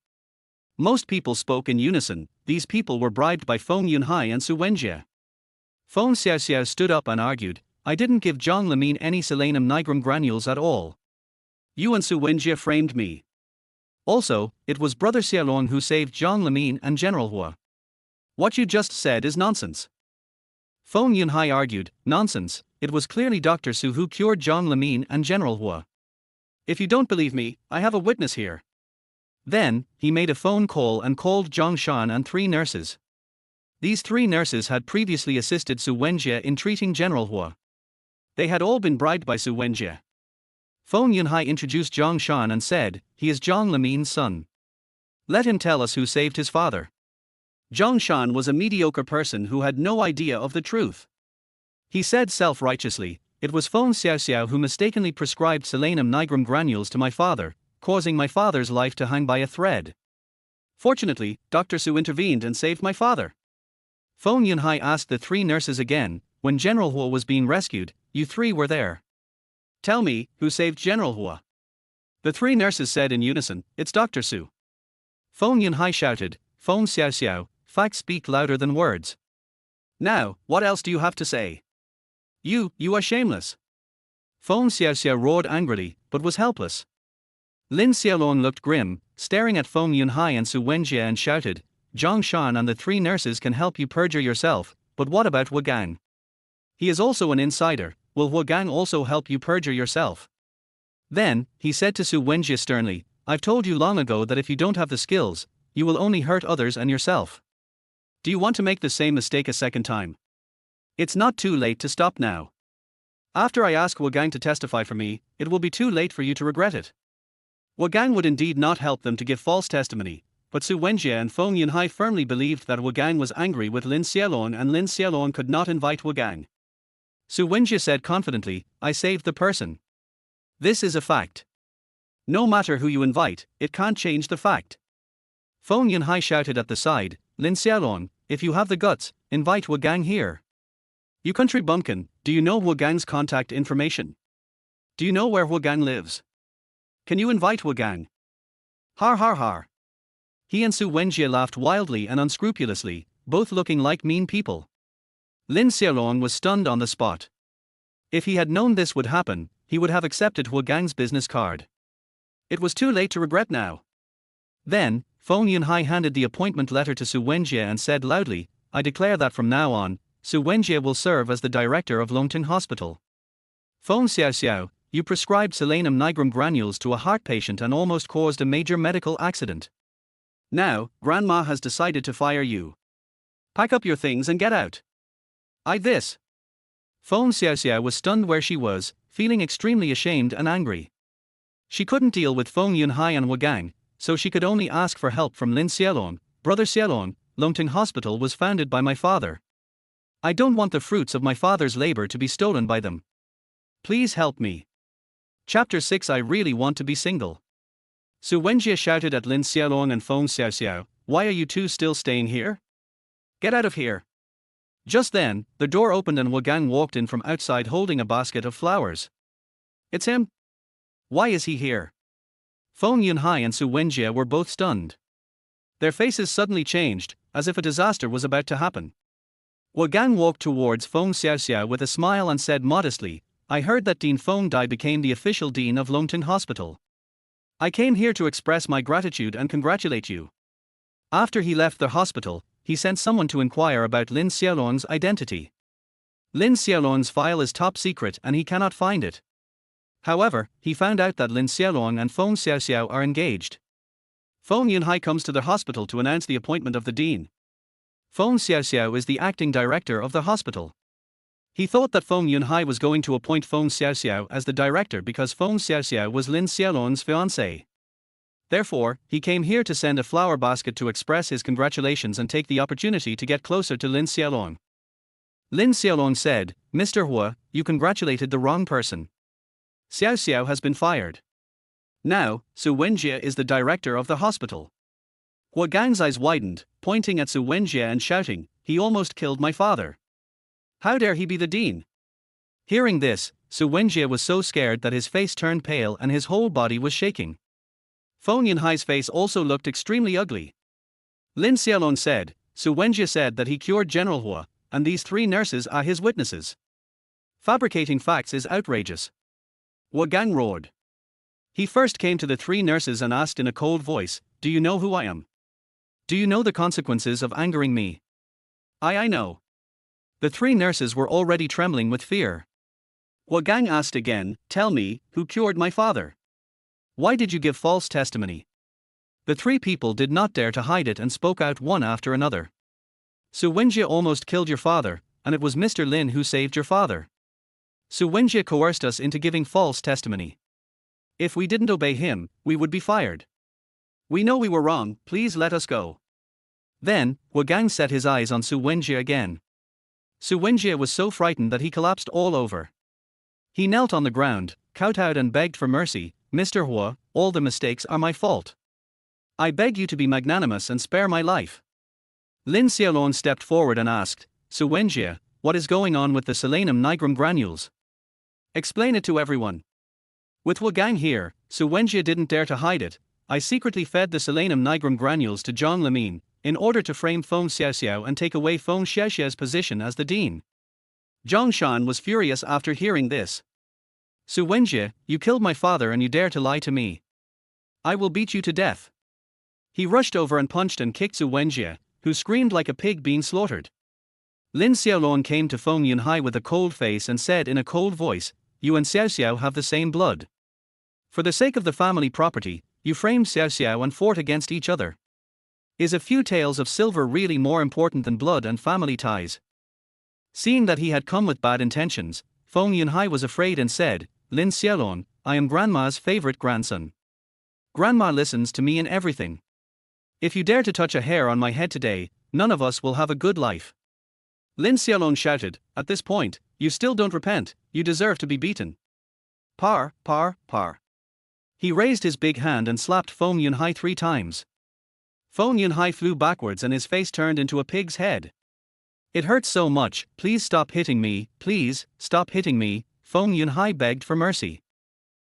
Most people spoke in unison. These people were bribed by Feng Yunhai and Su Wenjie. Feng Xiaoxiao stood up and argued, "I didn't give Zhang Lemin any selenum nigrum granules at all. You and Su Wenjie framed me. Also, it was Brother Xiaolong who saved Zhang Lemin and General Hu. What you just said is nonsense." Feng Yunhai argued, "Nonsense, it was clearly Dr. Su who cured Zhang Lemin and General Hu. If you don't believe me, I have a witness here." Then, he made a phone call and called Zhang Shan and 3 nurses. These 3 nurses had previously assisted Su Wenjie in treating General Hu. They had all been bribed by Su Wenjie. Feng Yunhai introduced Zhang Shan and said, "He is Zhang Lemin's son. Let him tell us who saved his father." Zhang Shan was a mediocre person who had no idea of the truth. He said self-righteously, "It was Feng Xiaoxiao who mistakenly prescribed selenum nigrum granules to my father, causing my father's life to hang by a thread. Fortunately, Dr. Su intervened and saved my father." Feng Yunhai asked the 3 nurses again, "When General Hu was being rescued, you 3 were there. Tell me, who saved General Hu?" The 3 nurses said in unison, "It's Dr. Su." Feng Yunhai shouted, "Feng Xiaoxiao, facts speak louder than words. Now, what else do you have to say? You are shameless." Feng Xiaoxiao roared angrily, but was helpless. Lin Xiaolong looked grim, staring at Feng Yunhai and Su Wenjie and shouted, "Zhang Shan and the 3 nurses can help you perjure yourself, but what about Wu Gang? He is also an insider. Will Wu Gang also help you perjure yourself?" Then, he said to Su Wenjie sternly, "I've told you long ago that if you don't have the skills, you will only hurt others and yourself. Do you want to make the same mistake a second time? It's not too late to stop now. After I ask Wu Gang to testify for me, it will be too late for you to regret it." Wu Gang would indeed not help them to give false testimony, but Su Wenjie and Feng Yunhai firmly believed that Wu Gang was angry with Lin Xiaolong and Lin Xiaolong could not invite Wu Gang. Su Wenjie said confidently, "I saved the person. This is a fact. No matter who you invite, it can't change the fact." Feng Yunhai shouted at the side, "Lin Xiaolong, if you have the guts, invite Wu Gang here. You country bumpkin, do you know Wu Gang's contact information? Do you know where Wu Gang lives? Can you invite Wu Gang?" Har har har. He and Su Wenjie laughed wildly and unscrupulously, both looking like mean people. Lin Xiaolong was stunned on the spot. If he had known this would happen, he would have accepted Wu Gang's business card. It was too late to regret now. Then, Feng Yunhai handed the appointment letter to Su Wenjie and said loudly, "I declare that from now on, Su Wenjie will serve as the director of Longting Hospital. Feng Xiaoxiao, you prescribed selenum nigrum granules to a heart patient and almost caused a major medical accident. Now, Grandma has decided to fire you. Pack up your things and get out. This. Feng Xiaoxiao was stunned where she was, feeling extremely ashamed and angry. She couldn't deal with Feng Yunhai and Wagang, so she could only ask for help from Lin Xiaolong. Brother Xiaolong, Longting Hospital was founded by my father. I don't want the fruits of my father's labor to be stolen by them. Please help me. Chapter 6. I really want to be single. Su Wenjie shouted at Lin Xiaolong and Feng Xiaoxiao, why are you two still staying here? Get out of here. Just then, the door opened and Wagang walked in from outside holding a basket of flowers. It's him? Why is he here? Feng Yunhai and Su Wenjie were both stunned. Their faces suddenly changed, as if a disaster was about to happen. Wagang walked towards Feng Xiaoxiao with a smile and said modestly, I heard that Dean Feng Dai became the official dean of Longting Hospital. I came here to express my gratitude and congratulate you. After he left the hospital, he sent someone to inquire about Lin Xiaolong's identity. Lin Xiaolong's file is top secret and he cannot find it. However, he found out that Lin Xiaolong and Feng Xiaoxiao are engaged. Feng Yunhai comes to the hospital to announce the appointment of the dean. Feng Xiaoxiao is the acting director of the hospital. He thought that Feng Yunhai was going to appoint Feng Xiaoxiao as the director because Feng Xiaoxiao was Lin Xiaolong's fiancée. Therefore, he came here to send a flower basket to express his congratulations and take the opportunity to get closer to Lin Xiaolong. Lin Xiaolong said, Mr. Hua, you congratulated the wrong person. Xiaoxiao has been fired. Now, Su Wenjie is the director of the hospital. Hua Gang's eyes widened, pointing at Su Wenjie and shouting, he almost killed my father. How dare he be the dean? Hearing this, Su Wenjie was so scared that his face turned pale and his whole body was shaking. Feng Yunhai's face also looked extremely ugly. Lin Xiaolong said, Su Wenjie said that he cured General Hua, and these 3 nurses are his witnesses. Fabricating facts is outrageous. Hua Gang roared. He first came to the 3 nurses and asked in a cold voice, do you know who I am? Do you know the consequences of angering me? I know. The 3 nurses were already trembling with fear. Hua Gang asked again, tell me, who cured my father? Why did you give false testimony? The 3 people did not dare to hide it and spoke out one after another. Su Wenjie almost killed your father, and it was Mr. Lin who saved your father. Su Wenjie coerced us into giving false testimony. If we didn't obey him, we would be fired. We know we were wrong, please let us go. Then, Hua Gang set his eyes on Su Wenjie again. Su Wenjie was so frightened that he collapsed all over. He knelt on the ground, kowtowed and begged for mercy, Mr. Hua, all the mistakes are my fault. I beg you to be magnanimous and spare my life. Lin Xiaolong stepped forward and asked, Su Wenjie, what is going on with the selenum nigrum granules? Explain it to everyone. With Hua Gang here, Su Wenjie didn't dare to hide it. I secretly fed the selenum nigrum granules to Zhang Limin, in order to frame Feng Xiaoxiao and take away Feng Xiaoxiao's position as the dean. Zhang Shan was furious after hearing this. Su Wenjie, you killed my father and you dare to lie to me. I will beat you to death. He rushed over and punched and kicked Su Wenjie, who screamed like a pig being slaughtered. Lin Xiaolong came to Feng Yunhai with a cold face and said in a cold voice, you and Xiaoxiao have the same blood. For the sake of the family property, you framed Xiaoxiao and fought against each other. Is a few taels of silver really more important than blood and family ties? Seeing that he had come with bad intentions, Feng Yunhai was afraid and said, Lin Xiaolong, I am Grandma's favorite grandson. Grandma listens to me in everything. If you dare to touch a hair on my head today, none of us will have a good life. Lin Xiaolong shouted, at this point, you still don't repent, you deserve to be beaten. Par. He raised his big hand and slapped Feng Yunhai 3 times. Feng Yunhai flew backwards and his face turned into a pig's head. It hurts so much, please stop hitting me, please, stop hitting me, Feng Yunhai begged for mercy.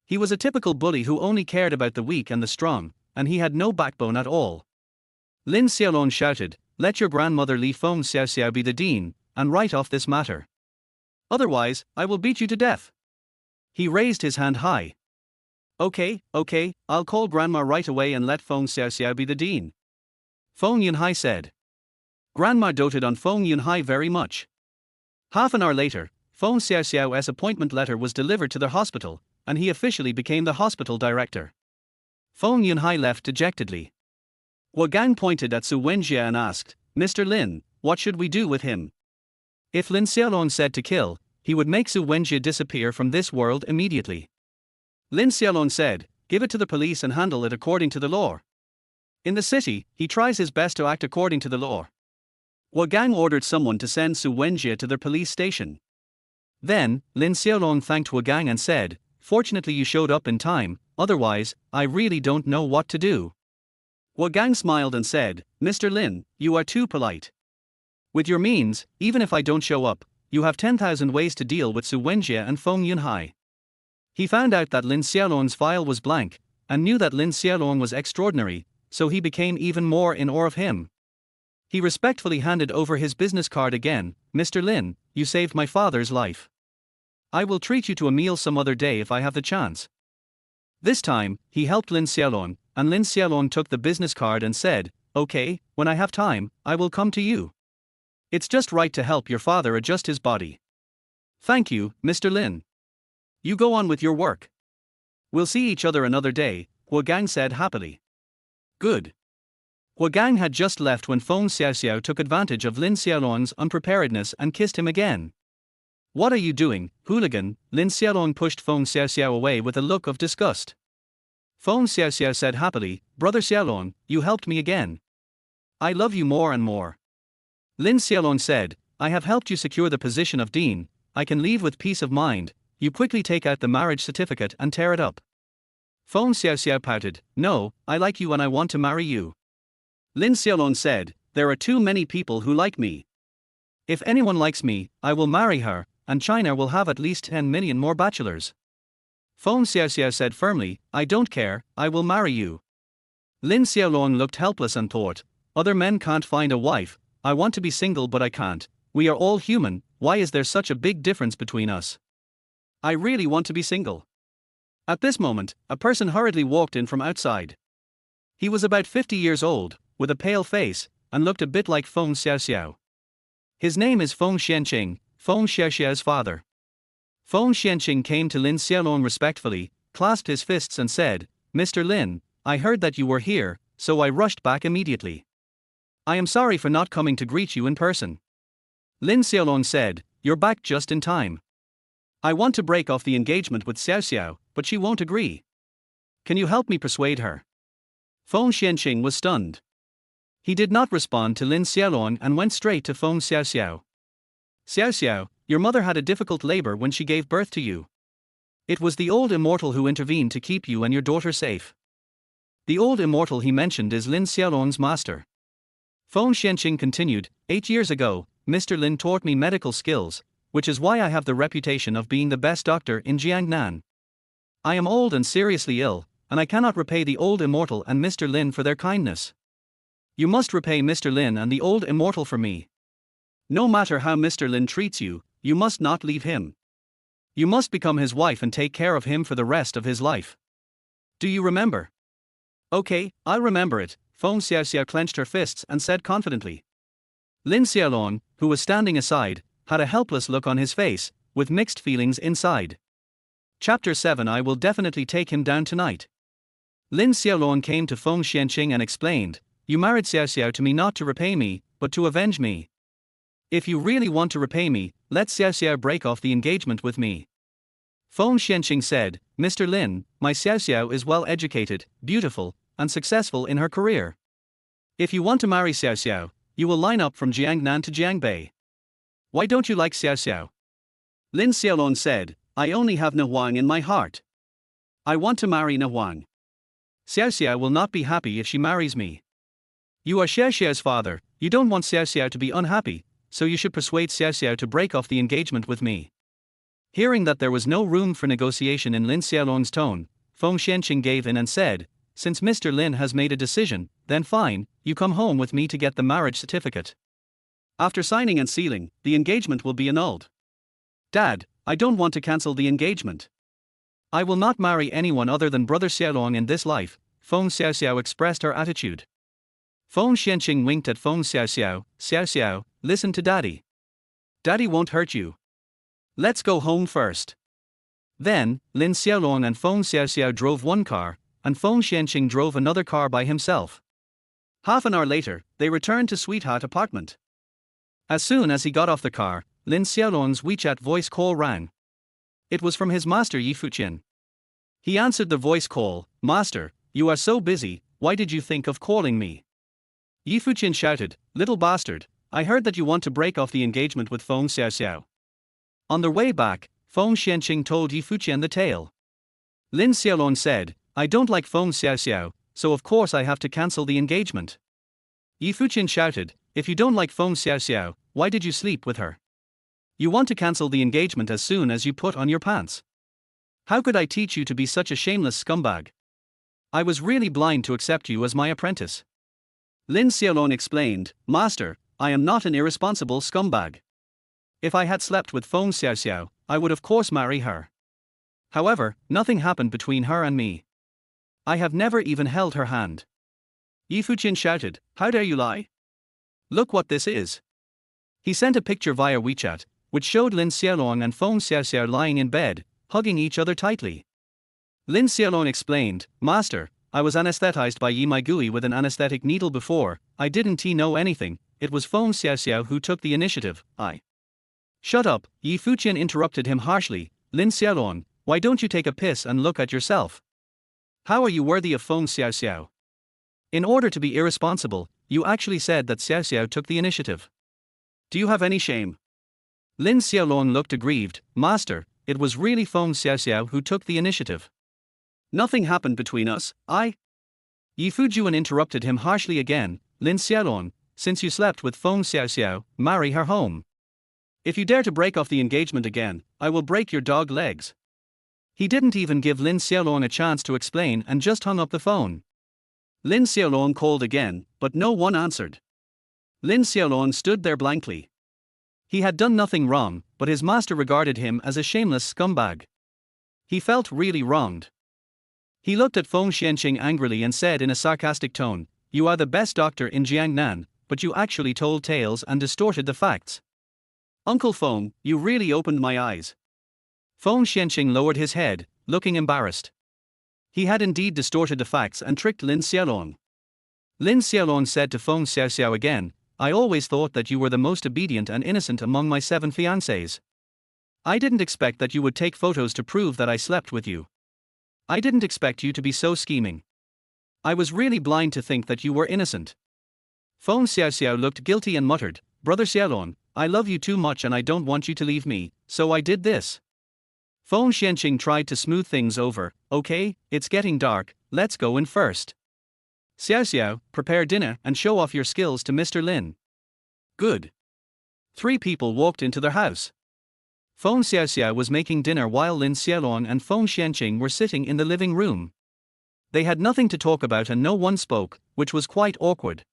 He was a typical bully who only cared about the weak and the strong, and he had no backbone at all. Lin Xiaolong shouted, let your grandmother Li Feng Xiaoxiao be the dean, and write off this matter. Otherwise, I will beat you to death. He raised his hand high. Okay, I'll call Grandma right away and let Feng Xiaoxiao be the dean. Feng Yunhai said. Grandma doted on Feng Yunhai very much. Half an hour later, Feng Xiaoxiao's appointment letter was delivered to the hospital, and he officially became the hospital director. Feng Yunhai left dejectedly. Gang pointed at Su Wenjie and asked, Mr. Lin, what should we do with him? If Lin Xiaolong said to kill, he would make Su Wenjie disappear from this world immediately. Lin Xiaolong said, give it to the police and handle it according to the law. In the city, he tries his best to act according to the law. Gang ordered someone to send Su Wenjie to their police station. Then, Lin Xiaolong thanked Gang and said, fortunately you showed up in time, otherwise, I really don't know what to do. Gang smiled and said, Mr. Lin, you are too polite. With your means, even if I don't show up, you have 10,000 ways to deal with Su Wenjie and Feng Yunhai. He found out that Lin Xiaolong's file was blank, and knew that Lin Xiaolong was extraordinary, so he became even more in awe of him. He respectfully handed over his business card again. Mr. Lin, you saved my father's life. I will treat you to a meal some other day if I have the chance. This time, he helped Lin Xiaolong, and Lin Xiaolong took the business card and said, okay, when I have time, I will come to you. It's just right to help your father adjust his body. Thank you, Mr. Lin. You go on with your work. We'll see each other another day, Gang said happily. Good. Gang had just left when Feng Xiaoxiao took advantage of Lin Xiaolong's unpreparedness and kissed him again. What are you doing, hooligan? Lin Xiaolong pushed Feng Xiaoxiao away with a look of disgust. Feng Xiaoxiao said happily, Brother Xiaolong, you helped me again. I love you more and more. Lin Xiaolong said, I have helped you secure the position of dean, I can leave with peace of mind. You quickly take out the marriage certificate and tear it up. Feng Xiaoxiao pouted, no, I like you and I want to marry you. Lin Xiaolong said, there are too many people who like me. If anyone likes me, I will marry her, and China will have at least 10 million more bachelors. Feng Xiaoxiao said firmly, I don't care, I will marry you. Lin Xiaolong looked helpless and thought, other men can't find a wife, I want to be single but I can't, we are all human, why is there such a big difference between us? I really want to be single. At this moment, a person hurriedly walked in from outside. He was about 50 years old, with a pale face, and looked a bit like Feng Xiaoxiao. His name is Feng Xianqing, Feng Xiaoxiao's father. Feng Xianqing came to Lin Xiaolong respectfully, clasped his fists and said, Mr. Lin, I heard that you were here, so I rushed back immediately. I am sorry for not coming to greet you in person. Lin Xiaolong said, you're back just in time. I want to break off the engagement with Xiaoxiao, but she won't agree. Can you help me persuade her? Feng Xianqing was stunned. He did not respond to Lin Xiaolong and went straight to Feng Xiaoxiao. Xiaoxiao, your mother had a difficult labor when she gave birth to you. It was the old immortal who intervened to keep you and your daughter safe. The old immortal he mentioned is Lin Xiaolong's master. Feng Xianqing continued, 8 years ago, Mr. Lin taught me medical skills, which is why I have the reputation of being the best doctor in Jiangnan. I am old and seriously ill, and I cannot repay the old immortal and Mr. Lin for their kindness. You must repay Mr. Lin and the old immortal for me. No matter how Mr. Lin treats you, you must not leave him. You must become his wife and take care of him for the rest of his life. Do you remember? Okay, I'll remember it, Feng Xiaoxiao clenched her fists and said confidently. Lin Xiaolong, who was standing aside, had a helpless look on his face, with mixed feelings inside. Chapter 7 I will definitely take him down tonight. Lin Xiaolong came to Feng Xianqing and explained, you married Xiaoxiao to me not to repay me, but to avenge me. If you really want to repay me, let Xiaoxiao break off the engagement with me. Feng Xianqing said, Mr. Lin, my Xiaoxiao is well educated, beautiful, and successful in her career. If you want to marry Xiaoxiao, you will line up from Jiangnan to Jiangbei. Why don't you like Xiaoxiao? Lin Xiaolong said, I only have Nahuang in my heart. I want to marry Nahuang. Xiaoxiao will not be happy if she marries me. You are Xiaoxiao's father, you don't want Xiaoxiao to be unhappy, so you should persuade Xiaoxiao to break off the engagement with me. Hearing that there was no room for negotiation in Lin Xiaolong's tone, Feng Xianqing gave in and said, since Mr. Lin has made a decision, then fine, you come home with me to get the marriage certificate. After signing and sealing, the engagement will be annulled. Dad, I don't want to cancel the engagement. I will not marry anyone other than Brother Xiaolong in this life, Feng Xiaoxiao expressed her attitude. Feng Xianqing winked at Feng Xiaoxiao, Xiaoxiao, listen to Daddy. Daddy won't hurt you. Let's go home first. Then, Lin Xiaolong and Feng Xiaoxiao drove one car, and Feng Xianqing drove another car by himself. Half an hour later, they returned to Sweetheart apartment. As soon as he got off the car, Lin Xiaolong's WeChat voice call rang. It was from his master Yi Fuqian. He answered the voice call. "Master, you are so busy, why did you think of calling me?" Yi Fuqian shouted, "Little bastard, I heard that you want to break off the engagement with Feng Xiaoxiao." On their way back, Feng Xianqing told Yi Fuqian the tale. Lin Xiaolong said, "I don't like Feng Xiaoxiao, so of course I have to cancel the engagement." Yi Fuqian shouted, "If you don't like Feng Xiaoxiao, why did you sleep with her? You want to cancel the engagement as soon as you put on your pants. How could I teach you to be such a shameless scumbag? I was really blind to accept you as my apprentice." Lin Xiaolong explained, "Master, I am not an irresponsible scumbag. If I had slept with Feng Xiaoxiao, I would of course marry her. However, nothing happened between her and me. I have never even held her hand." Yi Fuqian shouted, "How dare you lie? Look what this is." He sent a picture via WeChat, which showed Lin Xiaolong and Feng Xiaoxiao lying in bed, hugging each other tightly. Lin Xiaolong explained, "Master, I was anesthetized by Yi Maigui with an anesthetic needle before. I didn't know anything. It was Feng Xiaoxiao who took the initiative. I." "Shut up," Yi Fuqian interrupted him harshly. "Lin Xiaolong, why don't you take a piss and look at yourself? How are you worthy of Feng Xiaoxiao? In order to be irresponsible, you actually said that Xiaoxiao took the initiative. Do you have any shame?" Lin Xiaolong looked aggrieved. "Master, it was really Feng Xiaoxiao who took the initiative. Nothing happened between us, Yi Fujian interrupted him harshly again. "Lin Xiaolong, since you slept with Feng Xiaoxiao, marry her home. If you dare to break off the engagement again, I will break your dog legs." He didn't even give Lin Xiaolong a chance to explain and just hung up the phone. Lin Xiaolong called again, but no one answered. Lin Xiaolong stood there blankly. He had done nothing wrong, but his master regarded him as a shameless scumbag. He felt really wronged. He looked at Feng Xianqing angrily and said in a sarcastic tone, "You are the best doctor in Jiangnan, but you actually told tales and distorted the facts. Uncle Feng, you really opened my eyes." Feng Xianqing lowered his head, looking embarrassed. He had indeed distorted the facts and tricked Lin Xiaolong. Lin Xiaolong said to Feng Xiaoxiao again, "I always thought that you were the most obedient and innocent among my 7 fiancées. I didn't expect that you would take photos to prove that I slept with you. I didn't expect you to be so scheming. I was really blind to think that you were innocent." Feng Xiaoxiao looked guilty and muttered, "Brother Xiaolong, I love you too much and I don't want you to leave me, so I did this." Feng Xianqing tried to smooth things over. "Okay, it's getting dark, let's go in first. Xiaoxiao, prepare dinner and show off your skills to Mr. Lin." "Good." 3 people walked into their house. Feng Xiaoxiao was making dinner while Lin Xiaolong and Feng Xianqing were sitting in the living room. They had nothing to talk about and no one spoke, which was quite awkward.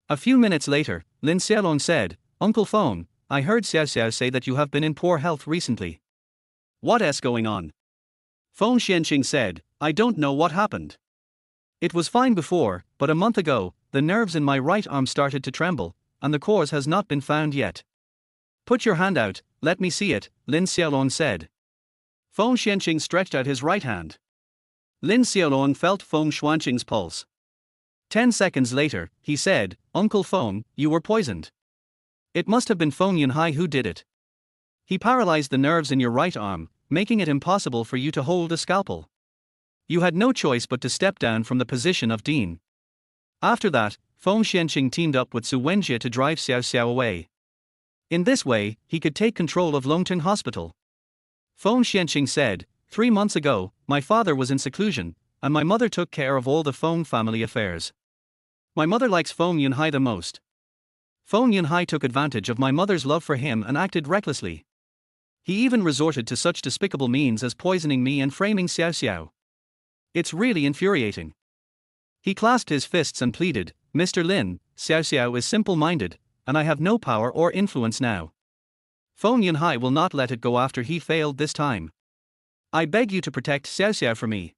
A few minutes later, Lin Xiaolong said, "Uncle Feng, I heard Xiaoxiao say that you have been in poor health recently. What's going on?" Feng Xianqing said, "I don't know what happened. It was fine before, but a month ago, the nerves in my right arm started to tremble, and the cause has not been found yet." "Put your hand out, let me see it," Lin Xiaolong said. Feng Xianqing stretched out his right hand. Lin Xiaolong felt Feng Xianqing's pulse. 10 seconds later, he said, "Uncle Feng, you were poisoned. It must have been Feng Yunhai who did it. He paralyzed the nerves in your right arm, making it impossible for you to hold a scalpel. You had no choice but to step down from the position of dean." After that, Feng Xianqing teamed up with Su Wenjie to drive Xiaoxiao away. In this way, he could take control of Longteng Hospital. Feng Xianqing said, 3 months ago, my father was in seclusion, and my mother took care of all the Feng family affairs. My mother likes Feng Yunhai the most. Feng Yunhai took advantage of my mother's love for him and acted recklessly. He even resorted to such despicable means as poisoning me and framing Xiaoxiao. It's really infuriating." He clasped his fists and pleaded, "Mr. Lin, Xiaoxiao is simple-minded, and I have no power or influence now. Feng Yunhai will not let it go after he failed this time. I beg you to protect Xiaoxiao for me."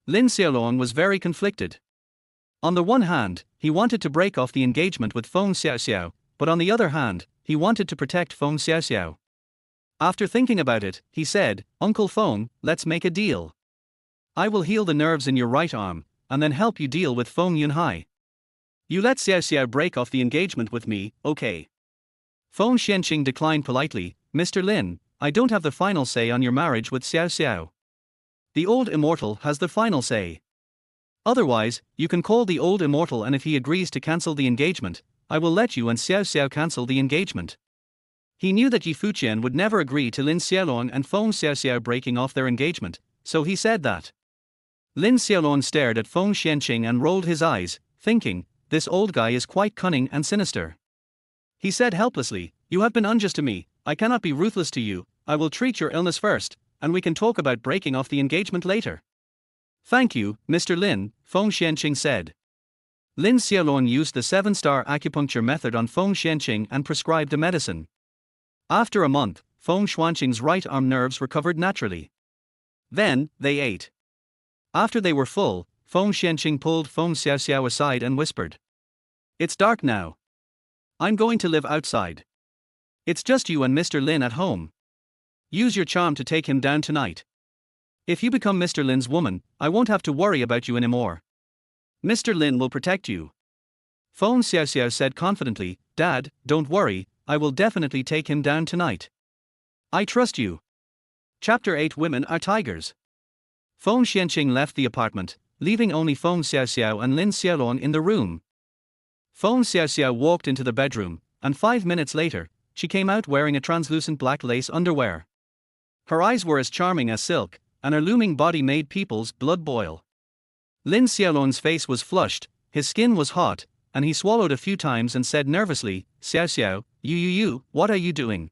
Lin Xiaolong was very conflicted. On the one hand, he wanted to break off the engagement with Feng Xiaoxiao, but on the other hand, he wanted to protect Feng Xiaoxiao. After thinking about it, he said, "Uncle Feng, let's make a deal. I will heal the nerves in your right arm, and then help you deal with Feng Yunhai. You let Xiao Xiao break off the engagement with me, okay? Feng Xianqing declined politely. Mr. Lin, I don't have the final say on your marriage with Xiao Xiao. The old immortal has the final say. Otherwise, you can call the old immortal, and if he agrees to cancel the engagement, I will let you and Xiao Xiao cancel the engagement. He knew that Yi Fuqian would never agree to Lin Xiaolong and Feng Xiaoxiao breaking off their engagement, so he said that. Lin Xiaolong stared at Feng Xianqing and rolled his eyes, thinking, this old guy is quite cunning and sinister. He said helplessly, you have been unjust to me, I cannot be ruthless to you, I will treat your illness first, and we can talk about breaking off the engagement later. Thank you, Mr. Lin, Feng Xianqing said. Lin Xiaolong used the 7-star acupuncture method on Feng Xianqing and prescribed a medicine. After a month, Feng Xianqing's right arm nerves recovered naturally. Then, they ate. After they were full, Feng Xianqing pulled Feng Xiaoxiao aside and whispered. It's dark now. I'm going to live outside. It's just you and Mr. Lin at home. Use your charm to take him down tonight. If you become Mr. Lin's woman, I won't have to worry about you anymore. Mr. Lin will protect you. Feng Xiaoxiao said confidently, Dad, don't worry, I will definitely take him down tonight. I trust you. Chapter 8 Women are Tigers. Feng Xianqing left the apartment, leaving only Feng Xiaoxiao and Lin Xiaolong in the room. Feng Xiaoxiao walked into the bedroom, and 5 minutes later, she came out wearing a translucent black lace underwear. Her eyes were as charming as silk, and her looming body made people's blood boil. Lin Xiaolong's face was flushed, his skin was hot, and he swallowed a few times and said nervously, Xiaoxiao, you, what are you doing?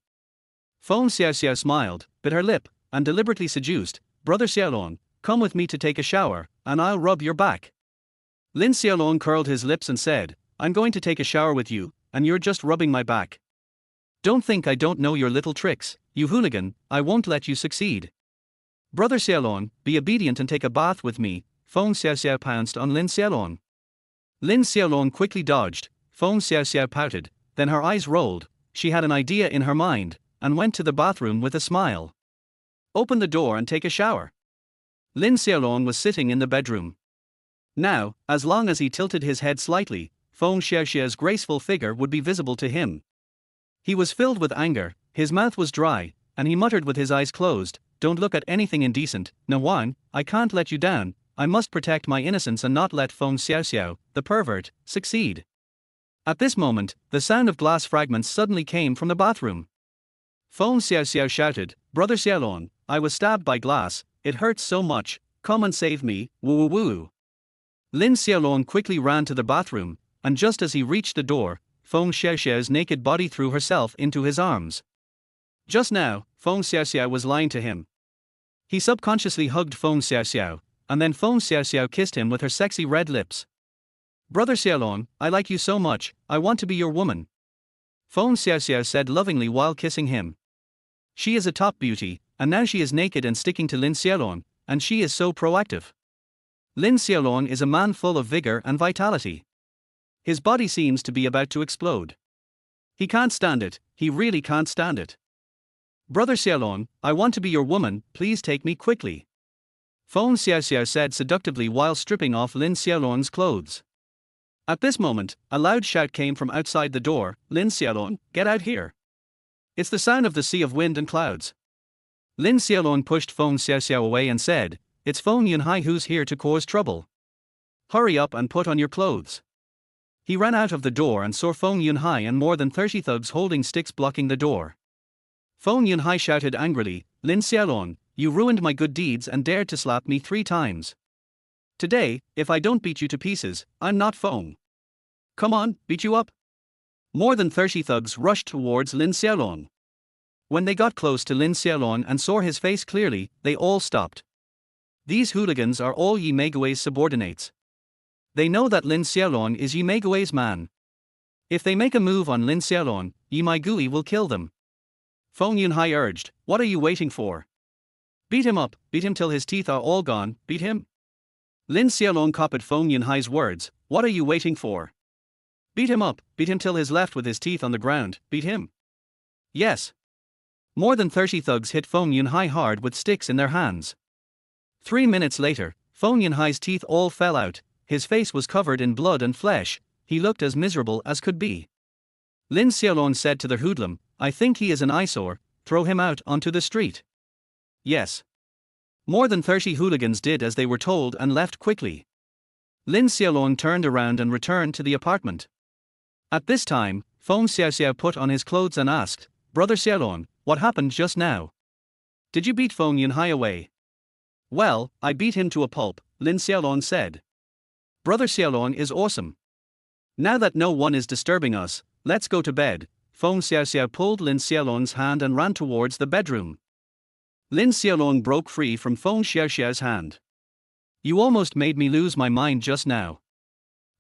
Feng Xiaoxiao smiled, bit her lip, and deliberately seduced, Brother Xiaolong, come with me to take a shower, and I'll rub your back. Lin Xiaolong curled his lips and said, I'm going to take a shower with you, and you're just rubbing my back. Don't think I don't know your little tricks, you hooligan, I won't let you succeed. Brother Xiaolong, be obedient and take a bath with me, Feng Xiaoxiao pounced on Lin Xiaolong. Lin Xiaolong quickly dodged, Feng Xiaoxiao pouted, then her eyes rolled, she had an idea in her mind, and went to the bathroom with a smile. Open the door and take a shower. Lin Xiaolong was sitting in the bedroom. Now, as long as he tilted his head slightly, Feng Xiaoxiao's graceful figure would be visible to him. He was filled with anger, his mouth was dry, and he muttered with his eyes closed, don't look at anything indecent, Nawan, I can't let you down, I must protect my innocence and not let Feng Xiaoxiao, the pervert, succeed. At this moment, the sound of glass fragments suddenly came from the bathroom. Feng Xiaoxiao shouted, Brother Xiaolong, I was stabbed by glass, it hurts so much, come and save me, woo woo woo. Lin Xiaolong quickly ran to the bathroom, and just as he reached the door, Feng Xiaoxiao's naked body threw herself into his arms. Just now, Feng Xiaoxiao was lying to him. He subconsciously hugged Feng Xiaoxiao, and then Feng Xiaoxiao kissed him with her sexy red lips. Brother Xiaolong, I like you so much, I want to be your woman. Feng Xiaoxiao said lovingly while kissing him. She is a top beauty, and now she is naked and sticking to Lin Xiaolong, and she is so proactive. Lin Xiaolong is a man full of vigor and vitality. His body seems to be about to explode. He can't stand it, he really can't stand it. Brother Xiaolong, I want to be your woman, please take me quickly. Feng Xiaoxiao said seductively while stripping off Lin Xiaolong's clothes. At this moment, a loud shout came from outside the door, Lin Xiaolong, get out here. It's the sound of the sea of wind and clouds. Lin Xiaolong pushed Feng Xiaoxiao away and said, it's Feng Yunhai who's here to cause trouble. Hurry up and put on your clothes. He ran out of the door and saw Feng Yunhai and more than 30 thugs holding sticks blocking the door. Feng Yunhai shouted angrily, Lin Xiaolong, you ruined my good deeds and dared to slap me 3 times. Today, if I don't beat you to pieces, I'm not Feng. Come on, beat you up. More than 30 thugs rushed towards Lin Xiaolong. When they got close to Lin Xiaolong and saw his face clearly, they all stopped. These hooligans are all Yi Meigui's subordinates. They know that Lin Xiaolong is Yi Meigui's man. If they make a move on Lin Xiaolong, Yi Meigui will kill them. Feng Yunhai urged, what are you waiting for? Beat him up, beat him till his teeth are all gone, beat him. Lin Xiaolong copied Feng Yunhai's words, what are you waiting for? Beat him up, beat him till he's left with his teeth on the ground, beat him. Yes. More than 30 thugs hit Feng Yunhai hard with sticks in their hands. 3 minutes later, Feng Yunhai's teeth all fell out, his face was covered in blood and flesh, he looked as miserable as could be. Lin Xiaolong said to the hoodlum, "I think he is an eyesore, throw him out onto the street." Yes. More than 30 hooligans did as they were told and left quickly. Lin Xiaolong turned around and returned to the apartment. At this time, Feng Xiaoxiao put on his clothes and asked, "Brother Xiaolong, what happened just now? Did you beat Feng Yunhai away?" "Well, I beat him to a pulp," Lin Xiaolong said. "Brother Xiaolong is awesome. Now that no one is disturbing us, let's go to bed." Feng Xiaoxiao pulled Lin Xiaolong's hand and ran towards the bedroom. Lin Xiaolong broke free from Feng Xiaoxiao's hand. "You almost made me lose my mind just now.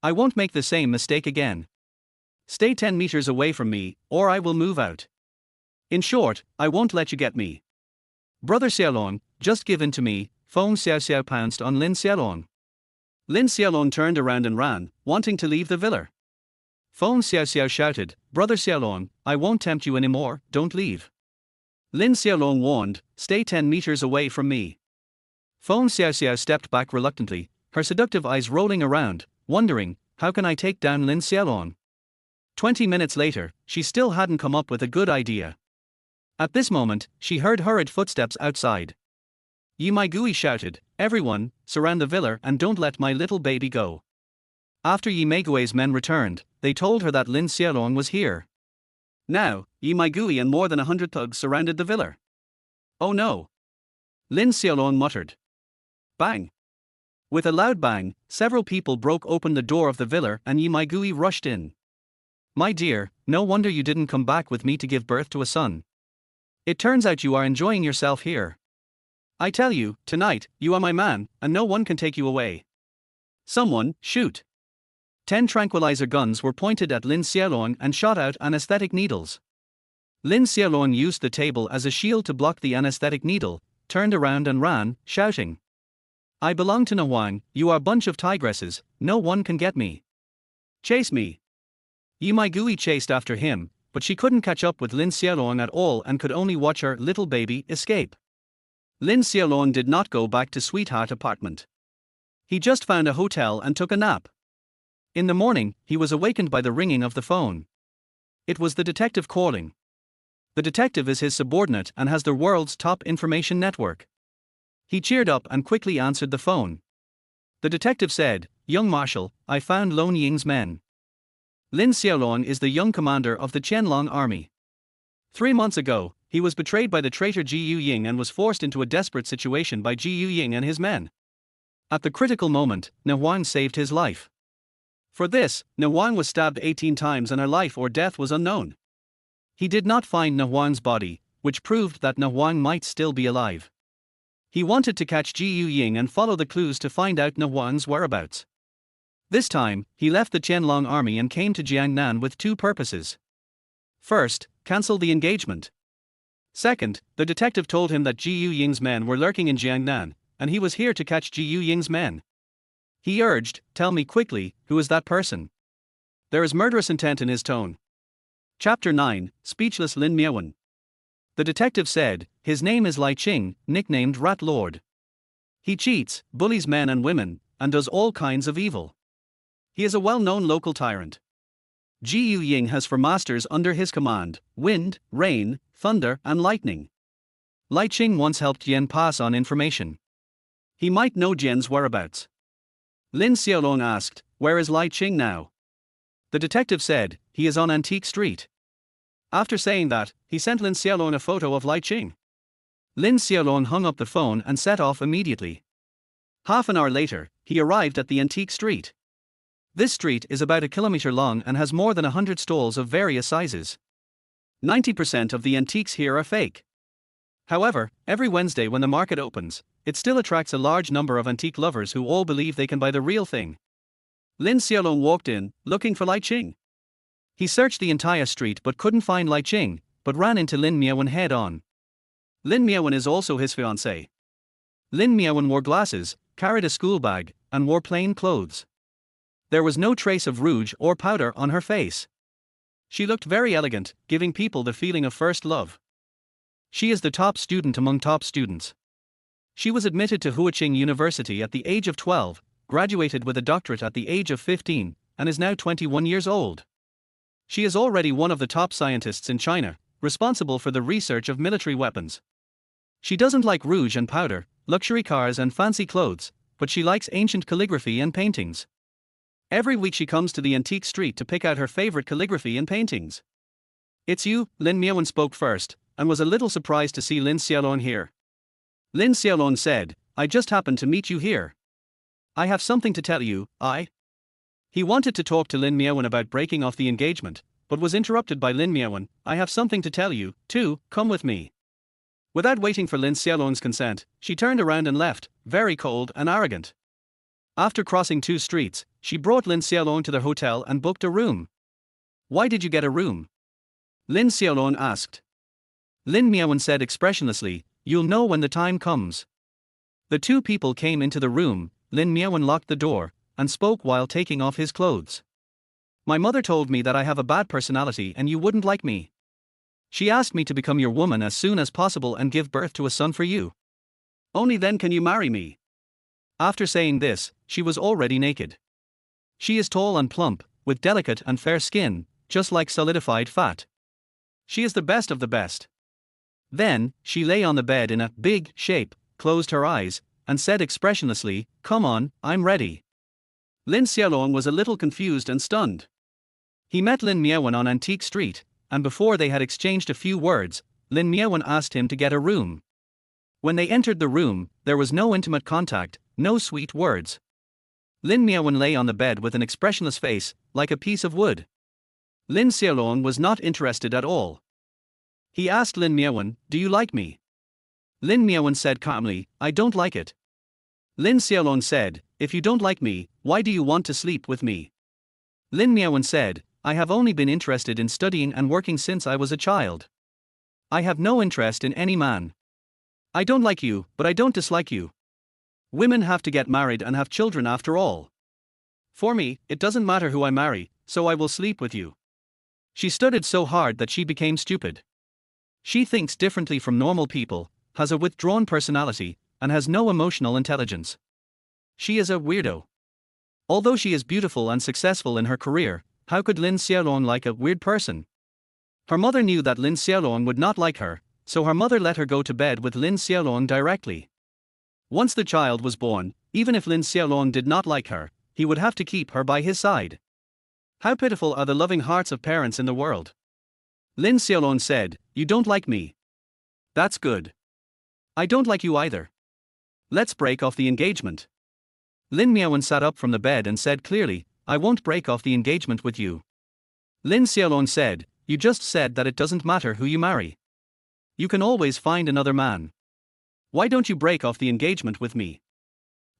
I won't make the same mistake again. Stay 10 meters away from me, or I will move out. In short, I won't let you get me. Brother Xiaolong, just give in to me." Feng Xiaoxiao pounced on Lin Xiaolong. Lin Xiaolong turned around and ran, wanting to leave the villa. Feng Xiaoxiao shouted, "Brother Xiaolong, I won't tempt you anymore, don't leave." Lin Xiaolong warned, "Stay 10 meters away from me." Feng Xiaoxiao stepped back reluctantly, her seductive eyes rolling around, wondering, how can I take down Lin Xiaolong? 20 minutes later, she still hadn't come up with a good idea. At this moment, she heard hurried footsteps outside. Yi Maigui shouted, "Everyone, surround the villa and don't let my little baby go." After Yi Maigui's men returned, they told her that Lin Xiaolong was here. Now, Yi Maigui and more than 100 thugs surrounded the villa. "Oh no!" Lin Xiaolong muttered. Bang! With a loud bang, several people broke open the door of the villa and Yi Maigui rushed in. "My dear, no wonder you didn't come back with me to give birth to a son. It turns out you are enjoying yourself here. I tell you, tonight, you are my man, and no one can take you away. Someone, shoot!" 10 tranquilizer guns were pointed at Lin Xiaolong and shot out anesthetic needles. Lin Xiaolong used the table as a shield to block the anesthetic needle, turned around and ran, shouting, "I belong to Nahuang, you are bunch of tigresses, no one can get me. Chase me." Yi Maigui chased after him, but she couldn't catch up with Lin Xiaolong at all and could only watch her little baby escape. Lin Xiaolong did not go back to sweetheart apartment. He just found a hotel and took a nap. In the morning, he was awakened by the ringing of the phone. It was the detective calling. The detective is his subordinate and has the world's top information network. He cheered up and quickly answered the phone. The detective said, "Young Marshal, I found Lon Ying's men. Lin Xiaolong is the young commander of the Qianlong army. 3 months ago, he was betrayed by the traitor Ji Yuying and was forced into a desperate situation by Ji Yuying and his men. At the critical moment, Nahuang saved his life. For this, Nahuang was stabbed 18 times and her life or death was unknown. He did not find Nahuang's body, which proved that Nahuang might still be alive. He wanted to catch Ji Yuying and follow the clues to find out Nahuang's whereabouts. This time, he left the Qianlong army and came to Jiangnan with 2 purposes. First, cancel the engagement. Second, the detective told him that Ji Yuying's men were lurking in Jiangnan, and he was here to catch Ji Yuying's men. He urged, "Tell me quickly, who is that person?" There is murderous intent in his tone. Chapter 9, Speechless Lin Miaowen. The detective said, "His name is Lai Qing, nicknamed Rat Lord. He cheats, bullies men and women, and does all kinds of evil. He is a well-known local tyrant. Ji Yuying has for masters under his command, wind, rain, thunder and lightning. Lai Qing once helped Jian pass on information. He might know Jian's whereabouts." Lin Xiaolong asked, "Where is Lai Qing now?" The detective said, "He is on Antique Street." After saying that, he sent Lin Xiaolong a photo of Lai Qing. Lin Xiaolong hung up the phone and set off immediately. Half an hour later, he arrived at the Antique Street. This street is about a kilometer long and has more than 100 stalls of various sizes. 90% of the antiques here are fake. However, every Wednesday when the market opens, it still attracts a large number of antique lovers who all believe they can buy the real thing. Lin Xiaolong walked in, looking for Lai Qing. He searched the entire street but couldn't find Lai Qing, but ran into Lin Miaowen head on. Lin Miaowen is also his fiancée. Lin Miaowen wore glasses, carried a school bag, and wore plain clothes. There was no trace of rouge or powder on her face. She looked very elegant, giving people the feeling of first love. She is the top student among top students. She was admitted to Huaqing University at the age of 12, graduated with a doctorate at the age of 15, and is now 21 years old. She is already one of the top scientists in China, responsible for the research of military weapons. She doesn't like rouge and powder, luxury cars and fancy clothes, but she likes ancient calligraphy and paintings. Every week she comes to the antique street to pick out her favorite calligraphy and paintings. "It's you," Lin Xiaolong spoke first, and was a little surprised to see Lin Xiaolong here. Lin Xiaolong said, "I just happened to meet you here. I have something to tell you." He wanted to talk to Lin Xiaolong about breaking off the engagement, but was interrupted by Lin Xiaolong. "I have something to tell you, too, come with me." Without waiting for Lin Xiaolong's consent, she turned around and left, very cold and arrogant. After crossing 2 streets, she brought Lin Xiaolong to their hotel and booked a room. "Why did you get a room?" Lin Xiaolong asked. Lin Xiaolong said expressionlessly, "You'll know when the time comes." The two people came into the room. Lin Xiaolong locked the door and spoke while taking off his clothes. "My mother told me that I have a bad personality and you wouldn't like me. She asked me to become your woman as soon as possible and give birth to a son for you. Only then can you marry me." After saying this, she was already naked. She is tall and plump, with delicate and fair skin, just like solidified fat. She is the best of the best. Then, she lay on the bed in a big shape, closed her eyes, and said expressionlessly, "Come on, I'm ready." Lin Xiaolong was a little confused and stunned. He met Lin Xiaolong on Antique Street, and before they had exchanged a few words, Lin Xiaolong asked him to get a room. When they entered the room, there was no intimate contact, no sweet words. Lin Xiaolong lay on the bed with an expressionless face, like a piece of wood. Lin Xiaolong was not interested at all. He asked Lin Xiaolong, "Do you like me?" Lin Xiaolong said calmly, "I don't like it." Lin Xiaolong said, "If you don't like me, why do you want to sleep with me?" Lin Xiaolong said, "I have only been interested in studying and working since I was a child. I have no interest in any man. I don't like you, but I don't dislike you. Women have to get married and have children after all. For me, it doesn't matter who I marry, so I will sleep with you." She studied so hard that she became stupid. She thinks differently from normal people, has a withdrawn personality, and has no emotional intelligence. She is a weirdo. Although she is beautiful and successful in her career, how could Lin Xiaolong like a weird person? Her mother knew that Lin Xiaolong would not like her, so her mother let her go to bed with Lin Xiaolong directly. Once the child was born, even if Lin Xiaolong did not like her, he would have to keep her by his side. How pitiful are the loving hearts of parents in the world. Lin Xiaolong said, "You don't like me. That's good. I don't like you either. Let's break off the engagement." Lin Xiaolong sat up from the bed and said clearly, "I won't break off the engagement with you." Lin Xiaolong said, "You just said that it doesn't matter who you marry. You can always find another man. Why don't you break off the engagement with me?"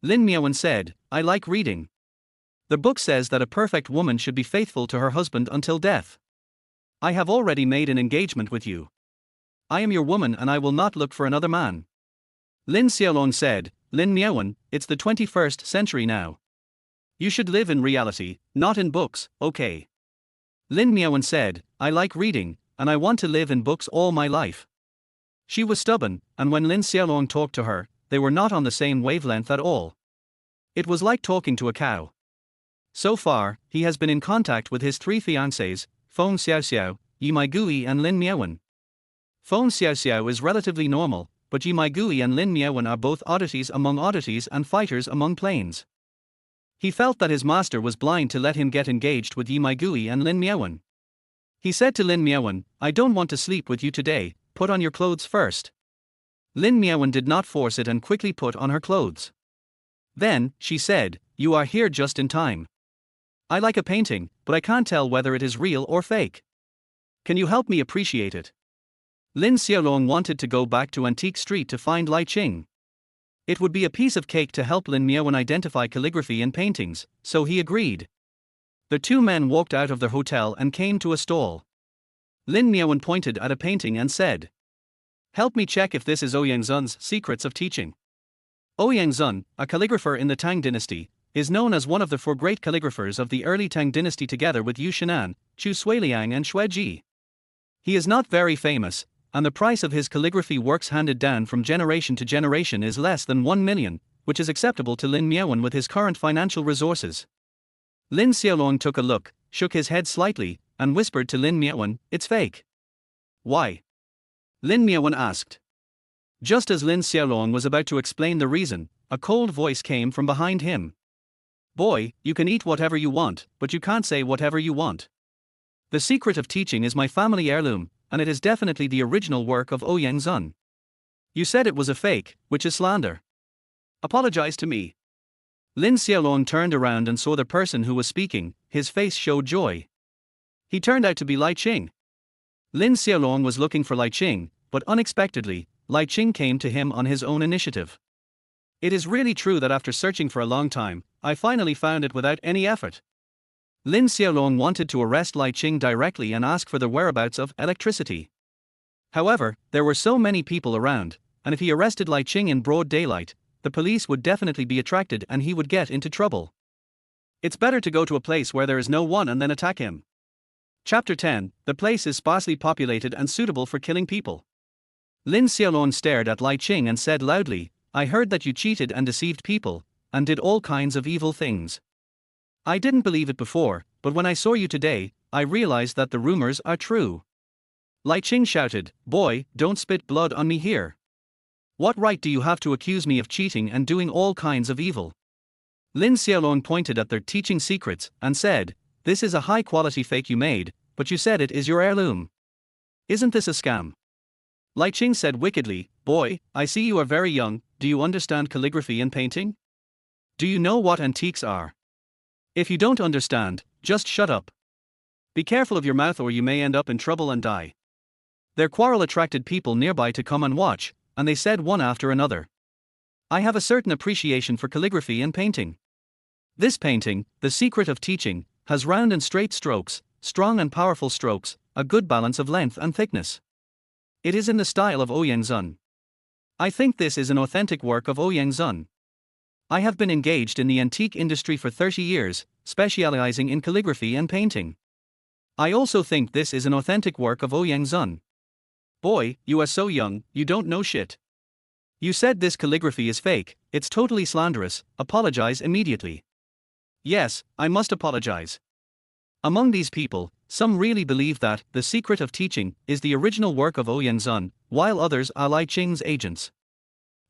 Lin Xiaolong said, "I like reading. The book says that a perfect woman should be faithful to her husband until death. I have already made an engagement with you. I am your woman and I will not look for another man." Lin Xiaolong said, "Lin Xiaolong, it's the 21st century now. You should live in reality, not in books, okay?" Lin Xiaolong said, "I like reading, and I want to live in books all my life." She was stubborn, and when Lin Xiaolong talked to her, they were not on the same wavelength at all. It was like talking to a cow. So far, he has been in contact with his 3 fiancées, Feng Xiaoxiao, Yi Maigui and Lin Xiaolong. Feng Xiaoxiao is relatively normal, but Yi Maigui and Lin Xiaolong are both oddities among oddities and fighters among planes. He felt that his master was blind to let him get engaged with Yi Maigui and Lin Xiaolong. He said to Lin Xiaolong, "I don't want to sleep with you today, put on your clothes first." Lin Xiaolong did not force it and quickly put on her clothes. Then, she said, "You are here just in time. I like a painting, but I can't tell whether it is real or fake. Can you help me appreciate it?" Lin Xiaolong wanted to go back to Antique Street to find Lai Qing. It would be a piece of cake to help Lin Xiaolong identify calligraphy and paintings, so he agreed. The two men walked out of the hotel and came to a stall. Lin Xiaolong pointed at a painting and said, "Help me check if this is Ouyangzun's Secrets of Teaching." Ouyangzun, a calligrapher in the Tang dynasty, is known as one of the 4 great calligraphers of the early Tang dynasty together with Yu Shinan, Chu Suiliang and Xue Ji. He is not very famous, and the price of his calligraphy works handed down from generation to generation is less than 1 million, which is acceptable to Lin Xiaolong with his current financial resources. Lin Xiaolong took a look, shook his head slightly, and whispered to Lin Miaowen, "It's fake." "Why?" Lin Miaowen asked. Just as Lin Xiaolong was about to explain the reason, a cold voice came from behind him. "Boy, you can eat whatever you want, but you can't say whatever you want. The secret of teaching is my family heirloom, and it is definitely the original work of Ouyang Zun. You said it was a fake, which is slander. Apologize to me." Lin Xiaolong turned around and saw the person who was speaking. His face showed joy. He turned out to be Lai Qing. Lin Xiaolong was looking for Lai Qing, but unexpectedly, Lai Qing came to him on his own initiative. "It is really true that after searching for a long time, I finally found it without any effort." Lin Xiaolong wanted to arrest Lai Qing directly and ask for the whereabouts of electricity. However, there were so many people around, and if he arrested Lai Qing in broad daylight, the police would definitely be attracted and he would get into trouble. It's better to go to a place where there is no one and then attack him. Chapter 10. The place is sparsely populated and suitable for killing people. Lin Xiaolong stared at Lai Qing and said loudly, "I heard that you cheated and deceived people, and did all kinds of evil things. I didn't believe it before, but when I saw you today, I realized that the rumors are true." Lai Qing shouted, "Boy, don't spit blood on me here. What right do you have to accuse me of cheating and doing all kinds of evil?" Lin Xiaolong pointed at their teaching secrets and said, "This is a high-quality fake you made, but you said it is your heirloom. Isn't this a scam?" Lai Qing said wickedly, "Boy, I see you are very young. Do you understand calligraphy and painting? Do you know what antiques are? If you don't understand, just shut up. Be careful of your mouth or you may end up in trouble and die." Their quarrel attracted people nearby to come and watch, and they said one after another, "I have a certain appreciation for calligraphy and painting. This painting, the secret of teaching, has round and straight strokes, strong and powerful strokes, a good balance of length and thickness. It is in the style of Ouyang Zun. I think this is an authentic work of Ouyang Zun. I have been engaged in the antique industry for 30 years, specializing in calligraphy and painting. I also think this is an authentic work of Ouyang Zun." "Boy, you are so young, you don't know shit. You said this calligraphy is fake, it's totally slanderous, apologize immediately." "Yes, I must apologize." Among these people, some really believe that the secret of teaching is the original work of Ouyang Zun, while others are Lai Qing's agents.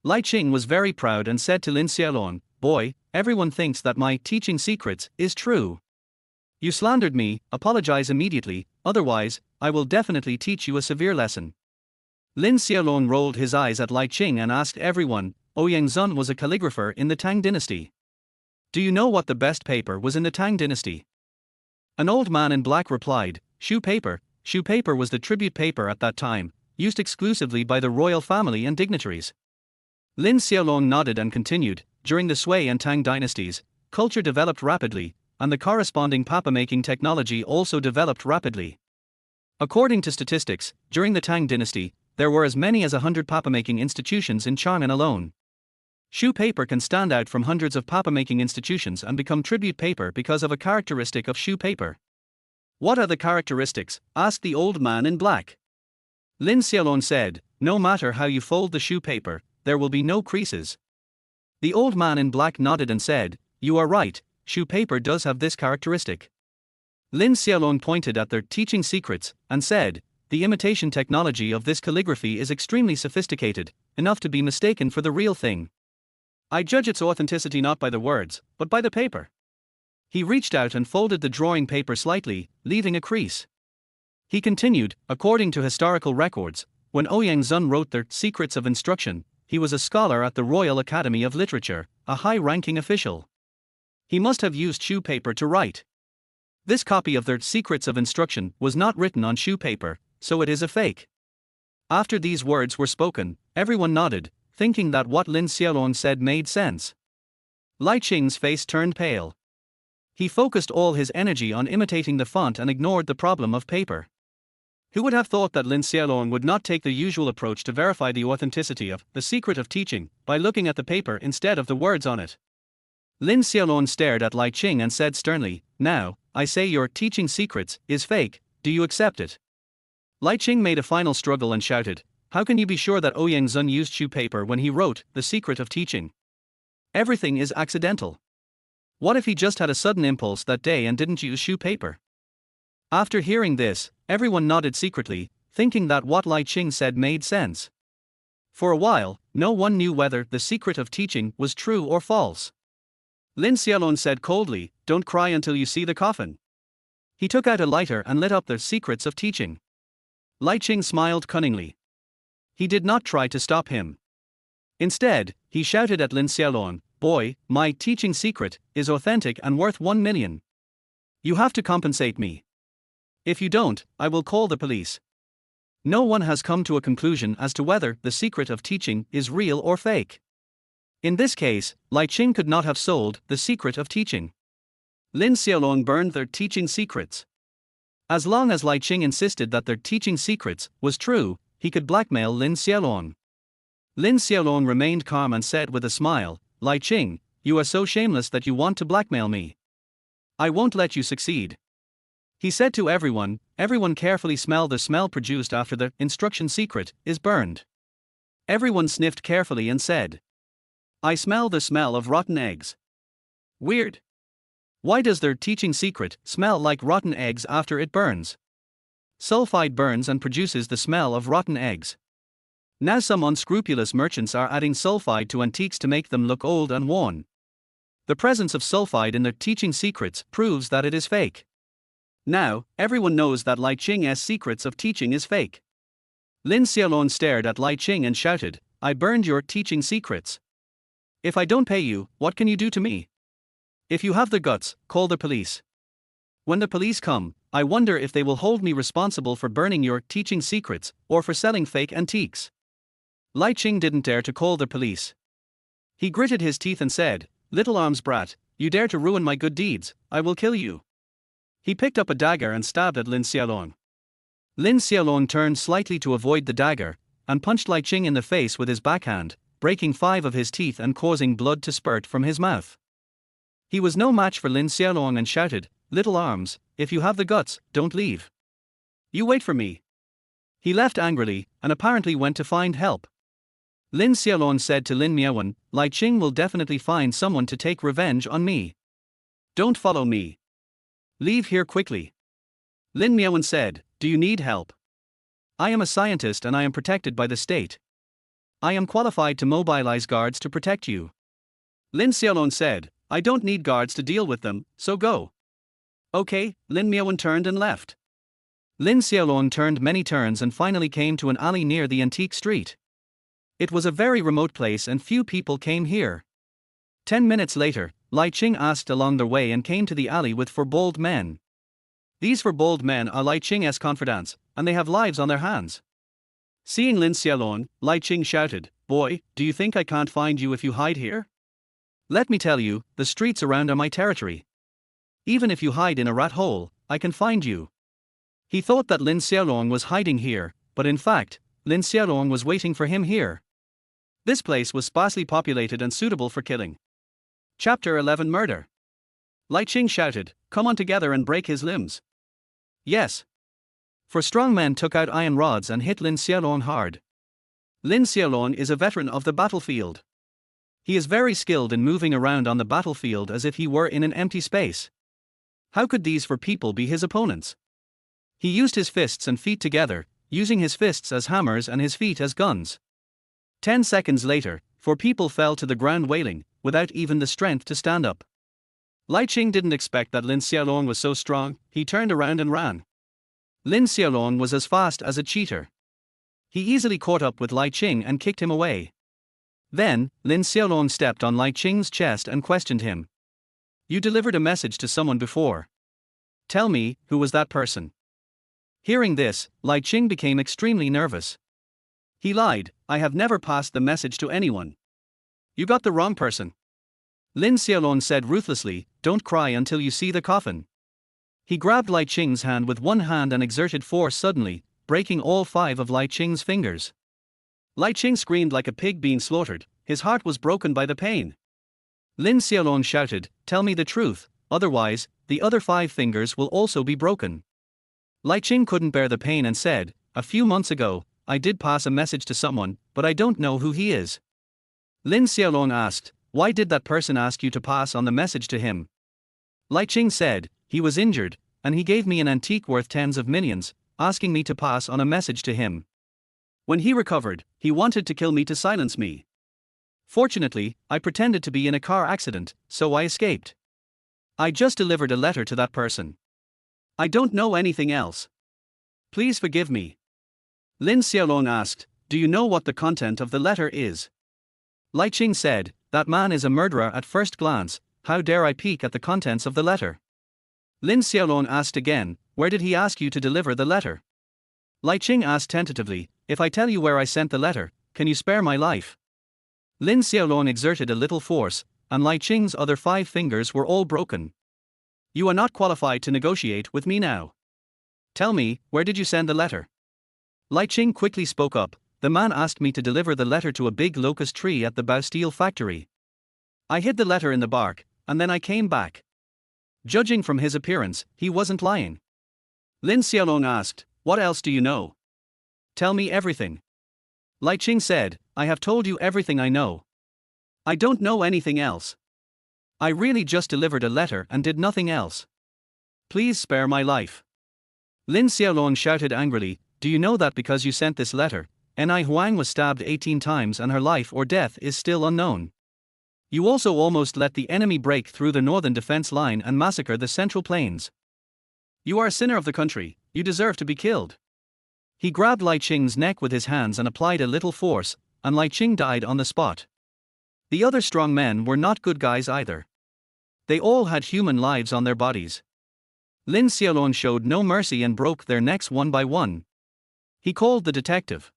Lai Qing was very proud and said to Lin Xiaolong, "Boy, everyone thinks that my teaching secrets is true. You slandered me, apologize immediately, otherwise, I will definitely teach you a severe lesson." Lin Xiaolong rolled his eyes at Lai Qing and asked everyone, "Ouyang Zun was a calligrapher in the Tang dynasty. Do you know what the best paper was in the Tang dynasty?" An old man in black replied, "Shoe paper." Shoe paper was the tribute paper at that time, used exclusively by the royal family and dignitaries. Lin Xiaolong nodded and continued, "During the Sui and Tang dynasties, culture developed rapidly, and the corresponding paper-making technology also developed rapidly. According to statistics, during the Tang dynasty, there were as many as 100 paper-making institutions in Chang'an alone. Shoe paper can stand out from hundreds of paper-making institutions and become tribute paper because of a characteristic of shoe paper." "What are the characteristics?" asked the old man in black. Lin Xiaolong said, "No matter how you fold the shoe paper, there will be no creases." The old man in black nodded and said, "You are right, shoe paper does have this characteristic." Lin Xiaolong pointed at their teaching secrets and said, "The imitation technology of this calligraphy is extremely sophisticated, enough to be mistaken for the real thing. I judge its authenticity not by the words, but by the paper." He reached out and folded the drawing paper slightly, leaving a crease. He continued, "According to historical records, when Ouyang Zun wrote their Secrets of Instruction, he was a scholar at the Royal Academy of Literature, a high-ranking official. He must have used shoe paper to write. This copy of their Secrets of Instruction was not written on shoe paper, so it is a fake." After these words were spoken, everyone nodded, thinking that what Lin Xiaolong said made sense. Lai Qing's face turned pale. He focused all his energy on imitating the font and ignored the problem of paper. Who would have thought that Lin Xiaolong would not take the usual approach to verify the authenticity of the secret of teaching by looking at the paper instead of the words on it? Lin Xiaolong stared at Lai Qing and said sternly, "Now, I say your teaching secrets is fake, do you accept it?" Lai Qing made a final struggle and shouted, "How can you be sure that Ouyang Zun used shoe paper when he wrote The Secret of Teaching? Everything is accidental. What if he just had a sudden impulse that day and didn't use shoe paper? After hearing this, everyone nodded secretly, thinking that what Lai Ching said made sense. For a while, no one knew whether the secret of teaching was true or false. Lin Xiaolong said coldly, "Don't cry until you see the coffin." He took out a lighter and lit up the secrets of teaching. Lai Ching smiled cunningly. He did not try to stop him. Instead, he shouted at Lin Xiaolong, "Boy, my teaching secret is authentic and worth 1 million. You have to compensate me. If you don't, I will call the police." No one has come to a conclusion as to whether the secret of teaching is real or fake. In this case, Lai Ching could not have sold the secret of teaching. Lin Xiaolong burned their teaching secrets. As long as Lai Ching insisted that their teaching secrets was true, he could blackmail Lin Xiaolong. Lin Xiaolong remained calm and said with a smile, "Lai Ching, you are so shameless that you want to blackmail me. I won't let you succeed." He said to everyone, "Everyone carefully smell the smell produced after the instruction secret is burned." Everyone sniffed carefully and said, "I smell the smell of rotten eggs." Weird. Why does their teaching secret smell like rotten eggs after it burns? Sulfide burns and produces the smell of rotten eggs. Now some unscrupulous merchants are adding sulfide to antiques to make them look old and worn. The presence of sulfide in their teaching secrets proves that it is fake. Now, everyone knows that Lai Ching's secrets of teaching is fake. Lin Xiaolong stared at Lai Ching and shouted, "I burned your teaching secrets. If I don't pay you, what can you do to me? If you have the guts, call the police. When the police come, I wonder if they will hold me responsible for burning your teaching secrets or for selling fake antiques." Lai Ching didn't dare to call the police. He gritted his teeth and said, "Little arms brat, you dare to ruin my good deeds, I will kill you." He picked up a dagger and stabbed at Lin Xiaolong. Lin Xiaolong turned slightly to avoid the dagger, and punched Lai Ching in the face with his backhand, breaking 5 of his teeth and causing blood to spurt from his mouth. He was no match for Lin Xiaolong and shouted, "Little arms, if you have the guts, don't leave. You wait for me." He left angrily, and apparently went to find help. Lin Xiaolong said to Lin Miaowen, "Lai Ching will definitely find someone to take revenge on me. Don't follow me. Leave here quickly." Lin Miaowen said, "Do you need help? I am a scientist and I am protected by the state. I am qualified to mobilize guards to protect you." Lin Xiaolong said, "I don't need guards to deal with them, so go." "Okay." Lin Miaowen turned and left. Lin Xiaolong turned many turns and finally came to an alley near the antique street. It was a very remote place and few people came here. 10 minutes later, Lai Ching asked along their way and came to the alley with 4 bold men. These 4 bold men are Lai Ching's confidants, and they have lives on their hands. Seeing Lin Xiaolong, Lai Ching shouted, "Boy, do you think I can't find you if you hide here? Let me tell you, the streets around are my territory. Even if you hide in a rat hole, I can find you." He thought that Lin Xiaolong was hiding here, but in fact, Lin Xiaolong was waiting for him here. This place was sparsely populated and suitable for killing. Chapter 11 Murder. Lai Ching shouted, "Come on together and break his limbs." Yes. 4 strong men took out iron rods and hit Lin Xiaolong hard. Lin Xiaolong is a veteran of the battlefield. He is very skilled in moving around on the battlefield as if he were in an empty space. How could these 4 people be his opponents? He used his fists and feet together, using his fists as hammers and his feet as guns. 10 seconds later, 4 people fell to the ground wailing, without even the strength to stand up. Lai Ching didn't expect that Lin Xiaolong was so strong. He turned around and ran. Lin Xiaolong was as fast as a cheetah. He easily caught up with Lai Ching and kicked him away. Then, Lin Xiaolong stepped on Lai Ching's chest and questioned him. "You delivered a message to someone before. Tell me, who was that person?" Hearing this, Lai Ching became extremely nervous. He lied, "I have never passed the message to anyone." "You got the wrong person." Lin Xiaolong said ruthlessly, "Don't cry until you see the coffin." He grabbed Lai Ching's hand with one hand and exerted force suddenly, breaking all 5 of Lai Ching's fingers. Lai Ching screamed like a pig being slaughtered. His heart was broken by the pain. Lin Xiaolong shouted, "Tell me the truth, otherwise, the other 5 fingers will also be broken." Lai Ching couldn't bear the pain and said, "A few months ago, I did pass a message to someone, but I don't know who he is." Lin Xiaolong asked, Why did that person ask you to pass on the message to him? Lai Ching said, he was injured, and he gave me an antique worth tens of millions, asking me to pass on a message to him. When he recovered, he wanted to kill me to silence me. Fortunately, I pretended to be in a car accident, so I escaped. I just delivered a letter to that person. I don't know anything else. Please forgive me. Lin Xiaolong asked, do you know what the content of the letter is? Lai Ching said, that man is a murderer at first glance, how dare I peek at the contents of the letter? Lin Xiaolong asked again, where did he ask you to deliver the letter? Lai Ching asked tentatively, if I tell you where I sent the letter, can you spare my life? Lin Xiaolong exerted a little force, and Lai Ching's other 5 fingers were all broken. You are not qualified to negotiate with me now. Tell me, where did you send the letter? Lai Ching quickly spoke up, the man asked me to deliver the letter to a big locust tree at the Baosteel factory. I hid the letter in the bark, and then I came back. Judging from his appearance, he wasn't lying. Lin Xiaolong asked, what else do you know? Tell me everything. Lai Ching said, I have told you everything I know. I don't know anything else. I really just delivered a letter and did nothing else. Please spare my life. Lin Xiaolong shouted angrily, do you know that because you sent this letter, Ni Huang was stabbed 18 times and her life or death is still unknown? You also almost let the enemy break through the northern defense line and massacre the central plains. You are a sinner of the country, you deserve to be killed. He grabbed Lai Ching's neck with his hands and applied a little force, and Lai Ching died on the spot. The other strong men were not good guys either. They all had human lives on their bodies. Lin Xiaolong showed no mercy and broke their necks one by one. He called the detective.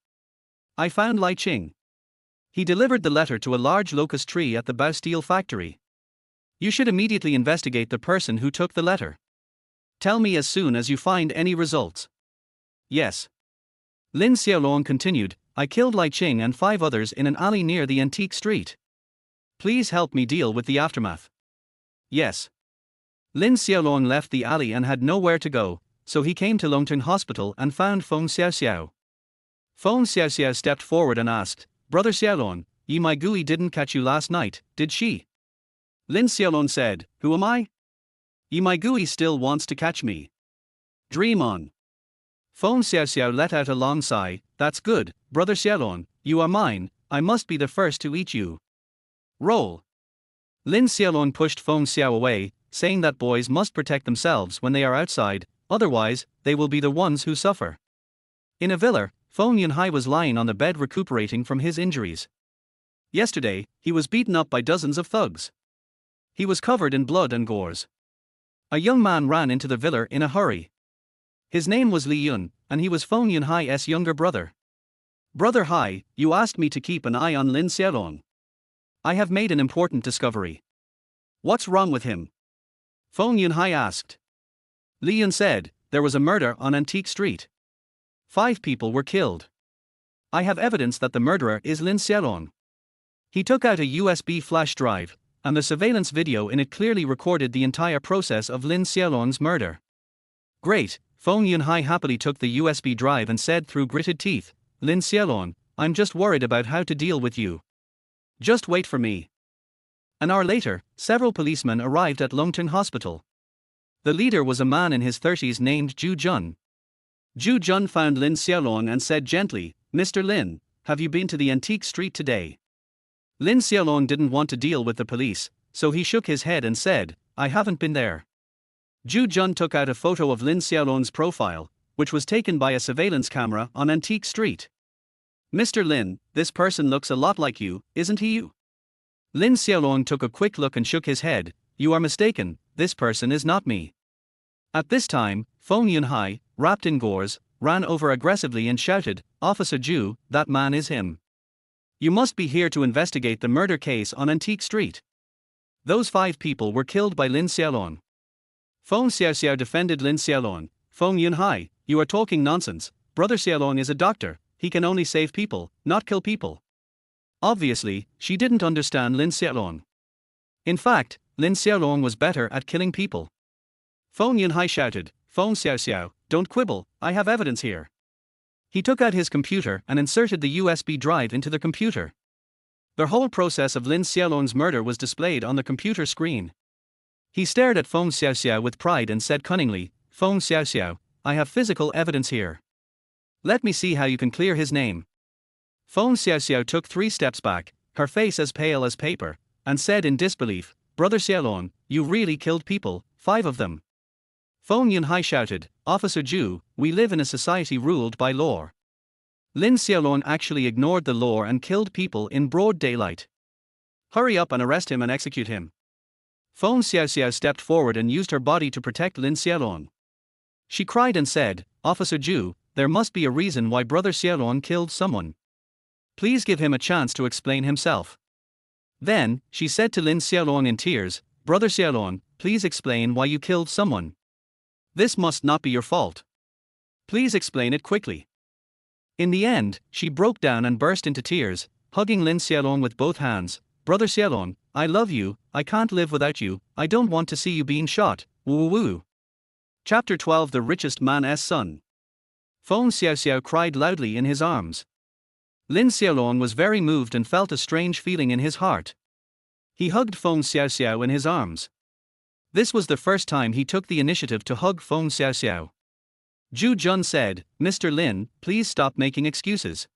I found Lai Ching. He delivered the letter to a large locust tree at the Baosteel factory. You should immediately investigate the person who took the letter. Tell me as soon as you find any results. Yes. Lin Xiaolong continued, I killed Lai Ching and 5 others in an alley near the antique street. Please help me deal with the aftermath. Yes. Lin Xiaolong left the alley and had nowhere to go, so he came to Longteng Hospital and found Feng Xiaoxiao. Feng Xiaoxiao stepped forward and asked, Brother Xiaolong, Yi Mai Gui didn't catch you last night, did she? Lin Xiaolong said, who am I? Yi Mai Gui still wants to catch me. Dream on. Feng Xiaoxiao let out a long sigh, that's good, Brother Xiaolong, you are mine, I must be the first to eat you. Roll. Lin Xiaolong pushed Feng Xiao away, saying that boys must protect themselves when they are outside, otherwise, they will be the ones who suffer. In a villa, Feng Yunhai was lying on the bed recuperating from his injuries. Yesterday, he was beaten up by dozens of thugs. He was covered in blood and gores. A young man ran into the villa in a hurry. His name was Li Yun, and he was Feng Yunhai's younger brother. Brother Hai, you asked me to keep an eye on Lin Xiaolong. I have made an important discovery. What's wrong with him? Feng Yunhai asked. Li Yun said, there was a murder on Antique Street. 5 people were killed. I have evidence that the murderer is Lin Xiaolong. He took out a USB flash drive, and the surveillance video in it clearly recorded the entire process of Lin Xiaolong's murder. Great, Feng Yunhai happily took the USB drive and said through gritted teeth, Lin Xiaolong, I'm just worried about how to deal with you. Just wait for me. An hour later, several policemen arrived at Longteng Hospital. The leader was a man in his 30s named Zhu Jun. Zhu Jun found Lin Xiaolong and said gently, Mr. Lin, have you been to the Antique Street today? Lin Xiaolong didn't want to deal with the police, so he shook his head and said, I haven't been there. Zhu Jun took out a photo of Lin Xiaolong's profile, which was taken by a surveillance camera on Antique Street. Mr. Lin, this person looks a lot like you, isn't he you? Lin Xiaolong took a quick look and shook his head, you are mistaken, this person is not me. At this time, Feng Yunhai, wrapped in gauze, ran over aggressively and shouted, Officer Zhu, that man is him. You must be here to investigate the murder case on Antique Street. Those 5 people were killed by Lin Xiaolong. Feng Xiaoxiao defended Lin Xiaolong, Feng Yunhai, you are talking nonsense, Brother Xiaolong is a doctor, he can only save people, not kill people. Obviously, she didn't understand Lin Xiaolong. In fact, Lin Xiaolong was better at killing people. Feng Yunhai shouted, Feng Xiaoxiao, don't quibble, I have evidence here. He took out his computer and inserted the USB drive into the computer. The whole process of Lin Xiaolong's murder was displayed on the computer screen. He stared at Feng Xiaoxiao with pride and said cunningly, "Feng Xiaoxiao, I have physical evidence here. Let me see how you can clear his name." Feng Xiaoxiao took 3 steps back, her face as pale as paper, and said in disbelief, "Brother Xiaolong, you really killed people, 5 of them." Feng Yunhai shouted, "Officer Zhu, we live in a society ruled by law. Lin Xiaolong actually ignored the law and killed people in broad daylight. Hurry up and arrest him and execute him." Feng Xiaoxiao stepped forward and used her body to protect Lin Xiaolong. She cried and said, "Officer Zhu, there must be a reason why Brother Xiaolong killed someone. Please give him a chance to explain himself." Then, she said to Lin Xiaolong in tears, "Brother Xiaolong, please explain why you killed someone. This must not be your fault. Please explain it quickly." In the end, she broke down and burst into tears, hugging Lin Xiaolong with both hands. "Brother Xiaolong, I love you, I can't live without you, I don't want to see you being shot, woo woo." Chapter 12 The Richest Man's Son. Feng Xiaoxiao cried loudly in his arms. Lin Xiaolong was very moved and felt a strange feeling in his heart. He hugged Feng Xiaoxiao in his arms. This was the first time he took the initiative to hug Feng Xiaoxiao. Zhu Jun said, "Mr. Lin, please stop making excuses.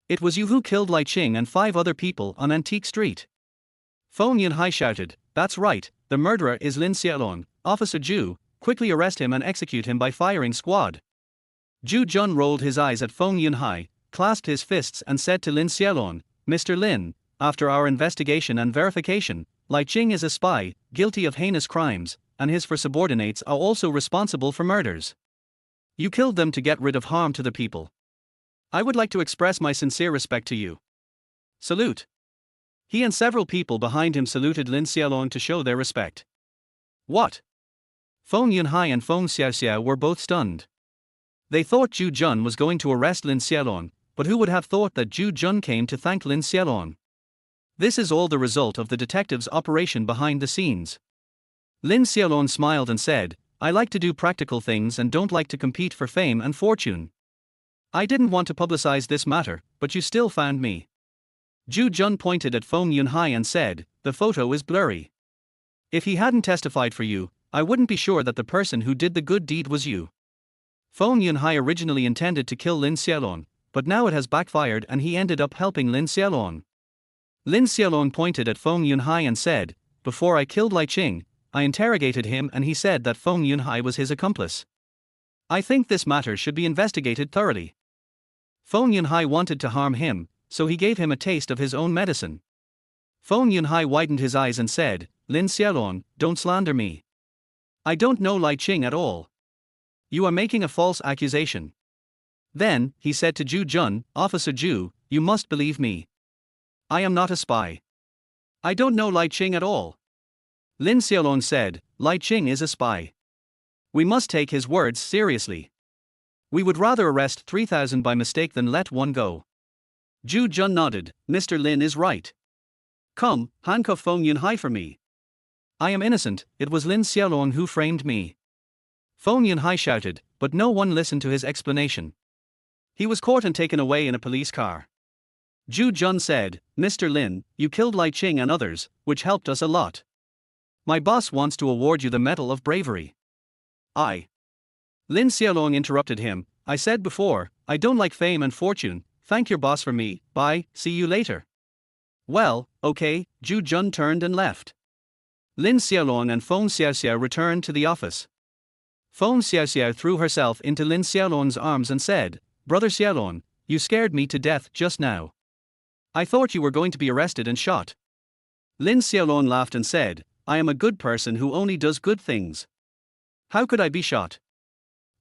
It was you who killed Lai Qing and 5 other people on Antique Street." Feng Yunhai shouted, "That's right, the murderer is Lin Xiaolong. Officer Zhu, quickly arrest him and execute him by firing squad." Zhu Jun rolled his eyes at Feng Yunhai, clasped his fists and said to Lin Xiaolong, "Mr. Lin, after our investigation and verification, Lai Qing is a spy, guilty of heinous crimes, and his 4 subordinates are also responsible for murders. You killed them to get rid of harm to the people. I would like to express my sincere respect to you. Salute." He and several people behind him saluted Lin Xiaolong to show their respect. What? Feng Yunhai and Feng Xiaoxiao were both stunned. They thought Zhu Jun was going to arrest Lin Xiaolong, but who would have thought that Zhu Jun came to thank Lin Xiaolong? This is all the result of the detective's operation behind the scenes. Lin Xiaolong smiled and said, "I like to do practical things and don't like to compete for fame and fortune. I didn't want to publicize this matter, but you still found me." Zhu Jun pointed at Feng Yunhai and said, "The photo is blurry. If he hadn't testified for you, I wouldn't be sure that the person who did the good deed was you." Feng Yunhai originally intended to kill Lin Xiaolong, but now it has backfired and he ended up helping Lin Xiaolong. Lin Xiaolong pointed at Feng Yunhai and said, "Before I killed Lai Qing, I interrogated him and he said that Feng Yunhai was his accomplice. I think this matter should be investigated thoroughly. Feng Yunhai wanted to harm him, so he gave him a taste of his own medicine." Feng Yunhai widened his eyes and said, "Lin Xiaolong, don't slander me. I don't know Lai Qing at all. You are making a false accusation." Then, he said to Zhu Jun, "Officer Zhu, you must believe me. I am not a spy. I don't know Lai Qing at all." Lin Xiaolong said, "Lai Qing is a spy. We must take his words seriously. We would rather arrest 3,000 by mistake than let one go." Zhu Jun nodded, "Mr. Lin is right. Come, handcuff Feng Yunhai for me. I am innocent, it was Lin Xiaolong who framed me." Feng Yunhai shouted, but no one listened to his explanation. He was caught and taken away in a police car. Zhu Jun said, "Mr. Lin, you killed Lai Qing and others, which helped us a lot. My boss wants to award you the Medal of Bravery." Lin Xiaolong interrupted him, "I said before, I don't like fame and fortune, thank your boss for me, bye, see you later." "Well, okay," Zhu Jun turned and left. Lin Xiaolong and Feng Xiaoxiao returned to the office. Feng Xiaoxiao threw herself into Lin Xiaolong's arms and said, "Brother Xiaolong, you scared me to death just now. I thought you were going to be arrested and shot." Lin Xiaolong laughed and said, "I am a good person who only does good things. How could I be shot?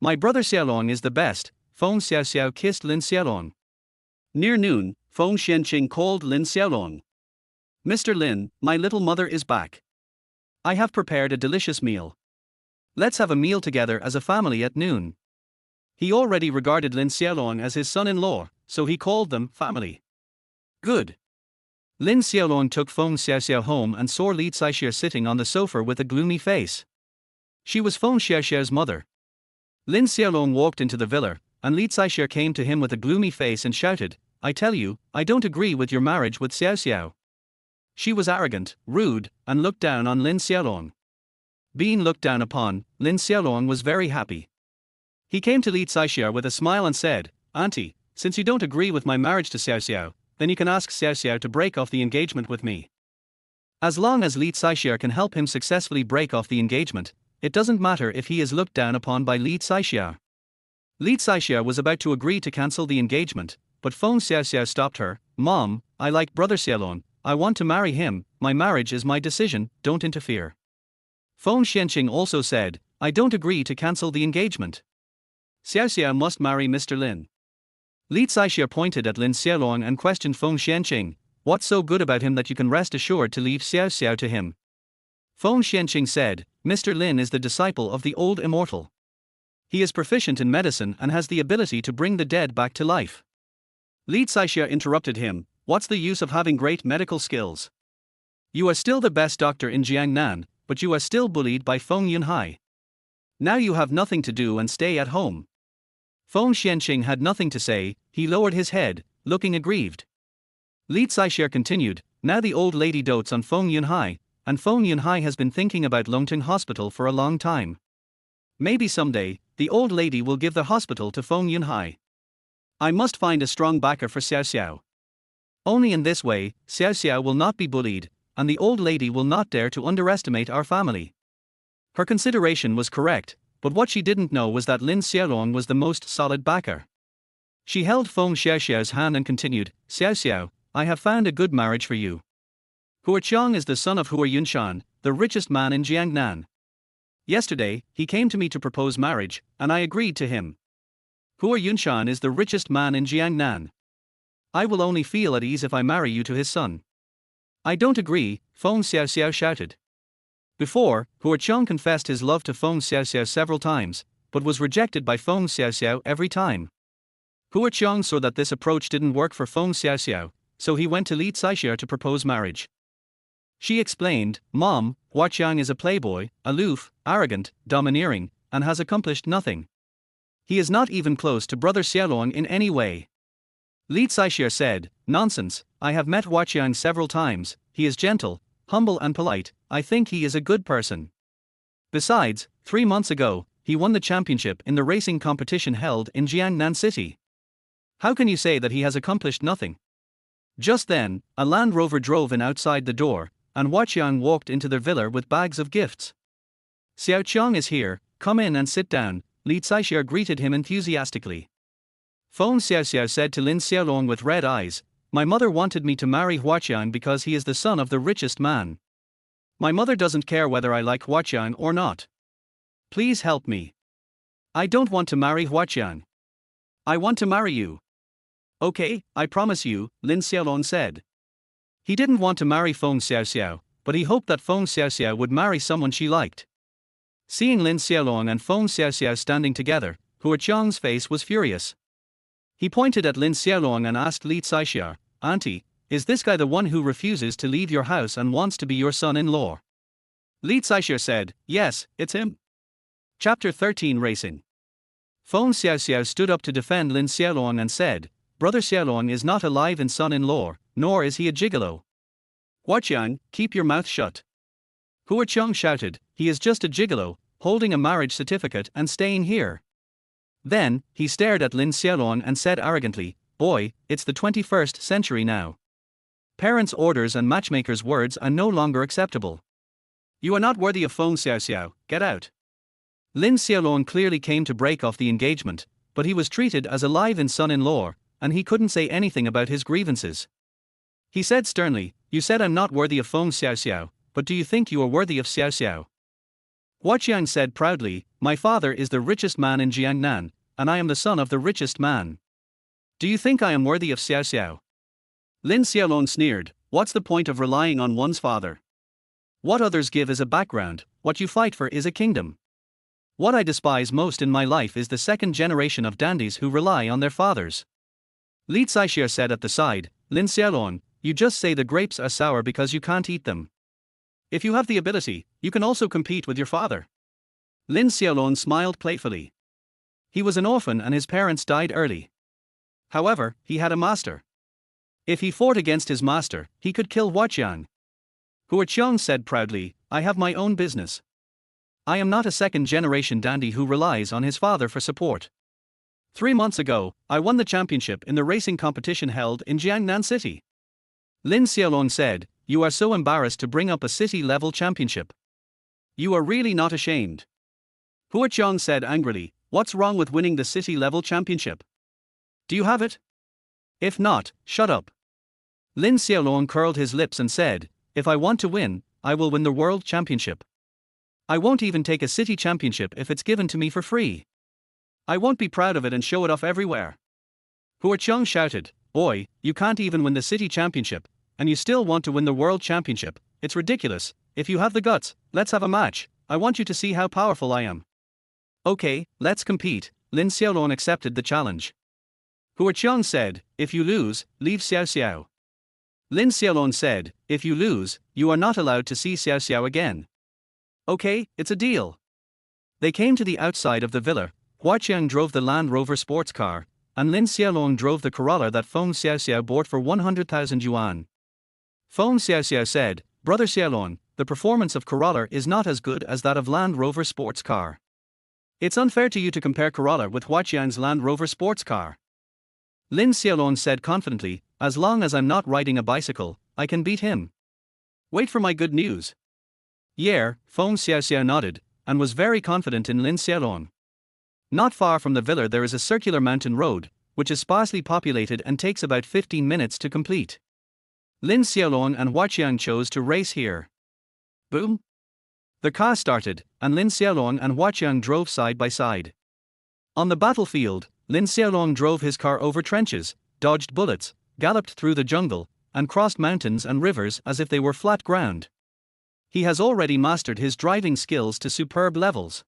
My brother Xiaolong is the best." Feng Xiaoxiao kissed Lin Xiaolong. Near noon, Feng Xianqing called Lin Xiaolong. "Mr. Lin, my little mother is back. I have prepared a delicious meal. Let's have a meal together as a family at noon." He already regarded Lin Xiaolong as his son-in-law, so he called them family. Good. Lin Xiaolong took Feng Xiaoxiao home and saw Li Caixia sitting on the sofa with a gloomy face. She was Feng Xiaoxiao's mother. Lin Xiaolong walked into the villa, and Li Caixia came to him with a gloomy face and shouted, I tell you, I don't agree with your marriage with Xiao Xiao. She was arrogant, rude, and looked down on Lin Xiaolong. Being looked down upon, Lin Xiaolong was very happy. He came to Li Xiaoxiao with a smile and said, Auntie, since you don't agree with my marriage to Xiao Xiao, then you can ask Xiao Xiao to break off the engagement with me. As long as Li Xiaoxiao can help him successfully break off the engagement, it doesn't matter if he is looked down upon by Li Xiaoxiao. Li Xiaoxiao was about to agree to cancel the engagement, but Feng Xiaoxiao stopped her. Mom, I like brother Xiaolong, I want to marry him, my marriage is my decision, don't interfere. Feng Xianqing also said, I don't agree to cancel the engagement. Xiao Xiao must marry Mr. Lin. Li Xiaoxiao pointed at Lin Xiaolong and questioned Feng Xianqing, what's so good about him that you can rest assured to leave Xiao Xiao to him? Feng Xianqing said, Mr. Lin is the disciple of the old immortal. He is proficient in medicine and has the ability to bring the dead back to life. Li Xiaoxiao interrupted him, what's the use of having great medical skills? You are still the best doctor in Jiangnan, but you are still bullied by Feng Yunhai. Now you have nothing to do and stay at home. Feng Xianqing had nothing to say, he lowered his head, looking aggrieved. Li Xiaoxiao continued, now the old lady dotes on Feng Yunhai, and Feng Yunhai has been thinking about Longting Hospital for a long time. Maybe someday, the old lady will give the hospital to Feng Yunhai. I must find a strong backer for Xiao Xiao. Only in this way, Xiao Xiao will not be bullied, and the old lady will not dare to underestimate our family. Her consideration was correct, but what she didn't know was that Lin Xiaolong was the most solid backer. She held Feng Xiaoxiao's hand and continued, Xiao Xiao, I have found a good marriage for you. Hua Qiang is the son of Hua Yunshan, the richest man in Jiangnan. Yesterday, he came to me to propose marriage, and I agreed to him. Hua Yunshan is the richest man in Jiangnan. I will only feel at ease if I marry you to his son. I don't agree, Feng Xiaoxiao shouted. Before, Hua Qiang confessed his love to Feng Xiaoxiao several times, but was rejected by Feng Xiaoxiao every time. Hua Qiang saw that this approach didn't work for Feng Xiaoxiao, so he went to Li Xiaoxiao to propose marriage. She explained, Mom, Hua Qiang is a playboy, aloof, arrogant, domineering, and has accomplished nothing. He is not even close to brother Xiaolong in any way. Li Xiaoxiao said, nonsense, I have met Hua Qiang several times, he is gentle, humble and polite, I think he is a good person. Besides, 3 months ago, he won the championship in the racing competition held in Jiangnan City. How can you say that he has accomplished nothing? Just then, a Land Rover drove in outside the door, and Hua Qiang walked into their villa with bags of gifts. Xiao Qiang is here, come in and sit down, Li Xiaoxiao greeted him enthusiastically. Feng Xiaoxiao said to Lin Xiaolong with red eyes, my mother wanted me to marry Hua Qiang because he is the son of the richest man. My mother doesn't care whether I like Hua Qiang or not. Please help me. I don't want to marry Hua Qiang. I want to marry you. Okay, I promise you, Lin Xiaolong said. He didn't want to marry Feng Xiaoxiao, but he hoped that Feng Xiaoxiao would marry someone she liked. Seeing Lin Xiaolong and Feng Xiaoxiao standing together, Hua Qiang's face was furious. He pointed at Lin Xiaolong and asked Li Xiaoxiao, Auntie, is this guy the one who refuses to leave your house and wants to be your son-in-law? Li Xiaoxiao said, yes, it's him. Chapter 13 Racing. Feng Xiaoxiao stood up to defend Lin Xiaolong and said, Brother Xiaolong is not a live-in son-in-law, nor is he a gigolo. Hua Qiang, keep your mouth shut. Hua Qiang shouted, he is just a gigolo, holding a marriage certificate and staying here. Then, he stared at Lin Xiaolong and said arrogantly, boy, it's the 21st century now. Parents' orders and matchmakers' words are no longer acceptable. You are not worthy of Feng Xiaoxiao, get out. Lin Xiaolong clearly came to break off the engagement, but he was treated as a live-in son-in-law, and he couldn't say anything about his grievances. He said sternly, you said I'm not worthy of Feng Xiaoxiao, but do you think you are worthy of Xiao Xiao? Hua Qiang said proudly, my father is the richest man in Jiangnan, and I am the son of the richest man. Do you think I am worthy of Xiao Xiao? Lin Xiaolong sneered, what's the point of relying on one's father? What others give is a background, what you fight for is a kingdom. What I despise most in my life is the second generation of dandies who rely on their fathers. Li Xiaoxiao said at the side, Lin Xiaolong, you just say the grapes are sour because you can't eat them. If you have the ability, you can also compete with your father. Lin Xiaolong smiled playfully. He was an orphan and his parents died early. However, he had a master. If he fought against his master, he could kill Huaqiang. Huaqiang said proudly, I have my own business. I am not a second-generation dandy who relies on his father for support. 3 months ago, I won the championship in the racing competition held in Jiangnan City. Lin Xiaolong said, you are so embarrassed to bring up a city-level championship. You are really not ashamed. Huaqiang said angrily, what's wrong with winning the city-level championship? Do you have it? If not, shut up. Lin Xiaolong curled his lips and said, if I want to win, I will win the world championship. I won't even take a city championship if it's given to me for free. I won't be proud of it and show it off everywhere. Huaqiang shouted, boy, you can't even win the city championship, and you still want to win the world championship. It's ridiculous. If you have the guts, let's have a match. I want you to see how powerful I am. Okay, let's compete. Lin Xiaolong accepted the challenge. Huaqiang said, if you lose, leave Xiao Xiao. Lin Xiaolong said, if you lose, you are not allowed to see Xiao Xiao again. Okay, it's a deal. They came to the outside of the villa. Huaqiang drove the Land Rover sports car, and Lin Xiaolong drove the Corolla that Feng Xiao Xiao bought for 100,000 yuan. Feng Xiao Xiao said, Brother Xiaolong, the performance of Corolla is not as good as that of Land Rover sports car. It's unfair to you to compare Corolla with Huaqiang's Land Rover sports car. Lin Xiaolong said confidently, as long as I'm not riding a bicycle, I can beat him. Wait for my good news. Yeah, Feng Xiao Xiao nodded, and was very confident in Lin Xiaolong. Not far from the villa there is a circular mountain road, which is sparsely populated and takes about 15 minutes to complete. Lin Xiaolong and Huaqiang chose to race here. Boom! The car started, and Lin Xiaolong and Huaqiang drove side by side. On the battlefield, Lin Xiaolong drove his car over trenches, dodged bullets, galloped through the jungle, and crossed mountains and rivers as if they were flat ground. He has already mastered his driving skills to superb levels.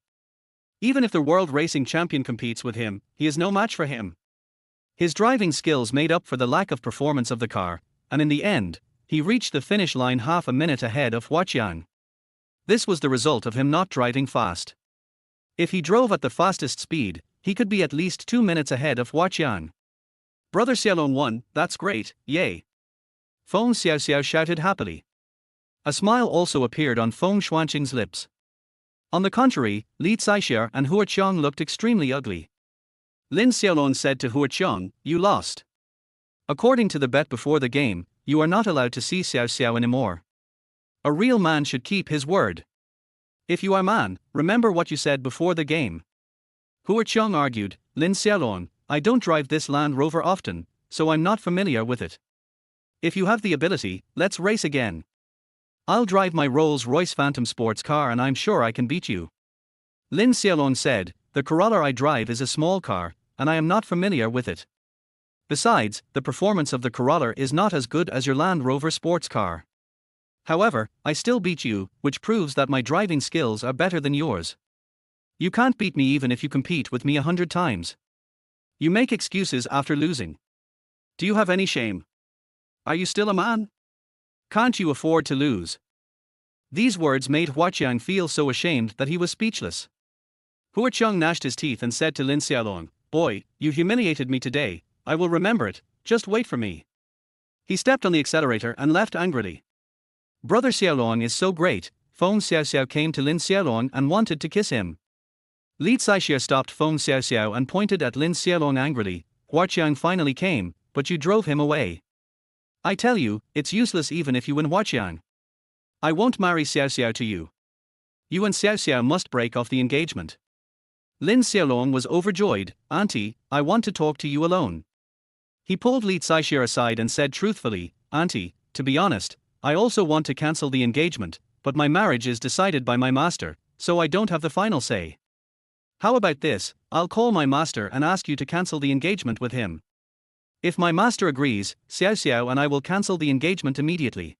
Even if the world racing champion competes with him, he is no match for him. His driving skills made up for the lack of performance of the car, and in the end, he reached the finish line half a minute ahead of Huaqiang. This was the result of him not driving fast. If he drove at the fastest speed, he could be at least 2 minutes ahead of Huaqiang. Brother Xiaolong won, that's great, yay! Feng Xiao Xiao shouted happily. A smile also appeared on Feng Xuanqing's lips. On the contrary, Li Caixia and Huaqiang looked extremely ugly. Lin Xiaolong said to Huaqiang, you lost. According to the bet before the game, you are not allowed to see Xiao Xiao anymore. A real man should keep his word. If you are man, remember what you said before the game. Huaqiang argued, Lin Xiaolong, I don't drive this Land Rover often, so I'm not familiar with it. If you have the ability, let's race again. I'll drive my Rolls-Royce Phantom sports car and I'm sure I can beat you. Lin Xiaolong said, the Corolla I drive is a small car, and I am not familiar with it. Besides, the performance of the Corolla is not as good as your Land Rover sports car. However, I still beat you, which proves that my driving skills are better than yours. You can't beat me even if you compete with me 100 times. You make excuses after losing. Do you have any shame? Are you still a man? Can't you afford to lose? These words made Huaqiang feel so ashamed that he was speechless. Huaqiang gnashed his teeth and said to Lin Xiaolong, boy, you humiliated me today, I will remember it, just wait for me. He stepped on the accelerator and left angrily. Brother Xiaolong is so great. Feng Xiao Xiao came to Lin Xiaolong and wanted to kiss him. Li Caixia stopped Feng Xiao Xiao and pointed at Lin Xiaolong angrily. Huaqiang finally came, but you drove him away. I tell you, it's useless even if you win, Huaqiang. I won't marry Xiao Xiao to you. You and Xiao Xiao must break off the engagement. Lin Xiaolong was overjoyed. Auntie, I want to talk to you alone. He pulled Li Caixia aside and said truthfully, Auntie, to be honest, I also want to cancel the engagement, but my marriage is decided by my master, so I don't have the final say. How about this, I'll call my master and ask you to cancel the engagement with him. If my master agrees, Xiao Xiao and I will cancel the engagement immediately.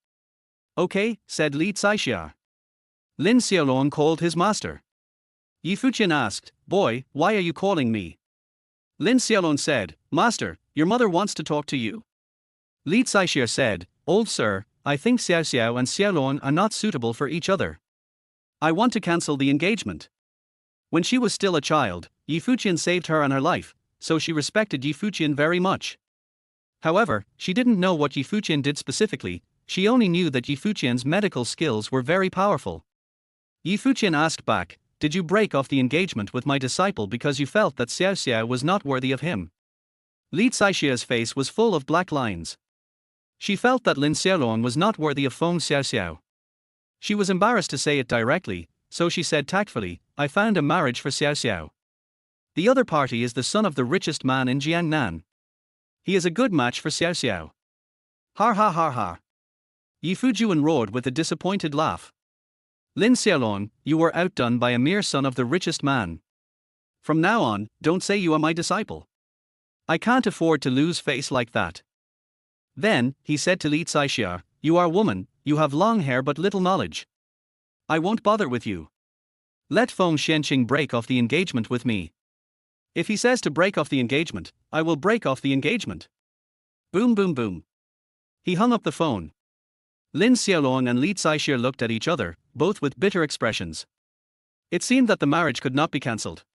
Okay, said Li Caixia. Lin Xiaolong called his master. Yi Fuqian asked, boy, why are you calling me? Lin Xiaolong said, Master, your mother wants to talk to you. Li Caixia said, Old sir, I think Xiao Xiao and Xiaolong are not suitable for each other. I want to cancel the engagement. When she was still a child, Yi Fuqian saved her and her life, so she respected Yi Fuqian very much. However, she didn't know what Yi Fuqian did specifically, she only knew that Yi Fuqian's medical skills were very powerful. Yi Fuqian asked back, "Did you break off the engagement with my disciple because you felt that Xiao Xiao was not worthy of him?" Li Xiaoxia's face was full of black lines. She felt that Lin Xiaolong was not worthy of Feng Xiao Xiao. She was embarrassed to say it directly, so she said tactfully, "I found a marriage for Xiao Xiao. The other party is the son of the richest man in Jiangnan. He is a good match for Xiao Xiao." Har ha har ha. Yi Fujian roared with a disappointed laugh. "Lin Xiaolong, you were outdone by a mere son of the richest man. From now on, don't say you are my disciple. I can't afford to lose face like that." Then, he said to Li Xiaoxia, "You are a woman, you have long hair but little knowledge. I won't bother with you. Let Feng Xianqing break off the engagement with me. If he says to break off the engagement, I will break off the engagement." Boom boom boom. He hung up the phone. Lin Xiaolong and Li Xiaoxia looked at each other, both with bitter expressions. It seemed that the marriage could not be cancelled.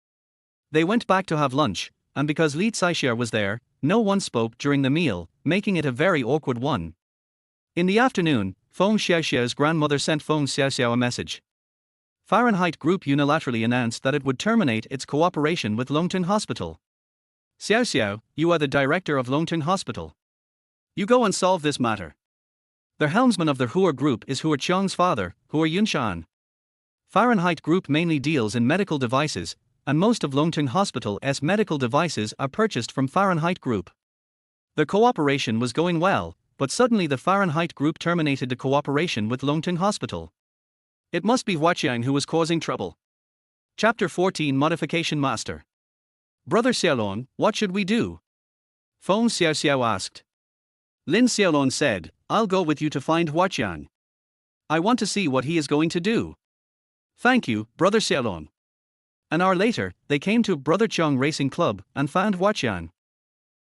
They went back to have lunch, and because Li Xiaoxia was there, no one spoke during the meal, making it a very awkward one. In the afternoon, Feng Xiaoxia's grandmother sent Feng Xiaoxiao a message. Fahrenheit Group unilaterally announced that it would terminate its cooperation with Longtan Hospital. "Xiao Xiao, you are the director of Longtan Hospital. You go and solve this matter. The helmsman of the Hua Group is Hua Chong's father, Hua Yunshan. Fahrenheit Group mainly deals in medical devices, and most of Longtan Hospital's medical devices are purchased from Fahrenheit Group." The cooperation was going well, but suddenly the Fahrenheit Group terminated the cooperation with Longtan Hospital. It must be Huaqiang who was causing trouble. Chapter 14 Modification Master. "Brother Xiaolong, what should we do?" Feng Xiaoxiao asked. Lin Xiaolong said, "I'll go with you to find Huaqiang. I want to see what he is going to do." "Thank you, Brother Xiaolong." An hour later, they came to Brother Chong Racing Club and found Huaqiang.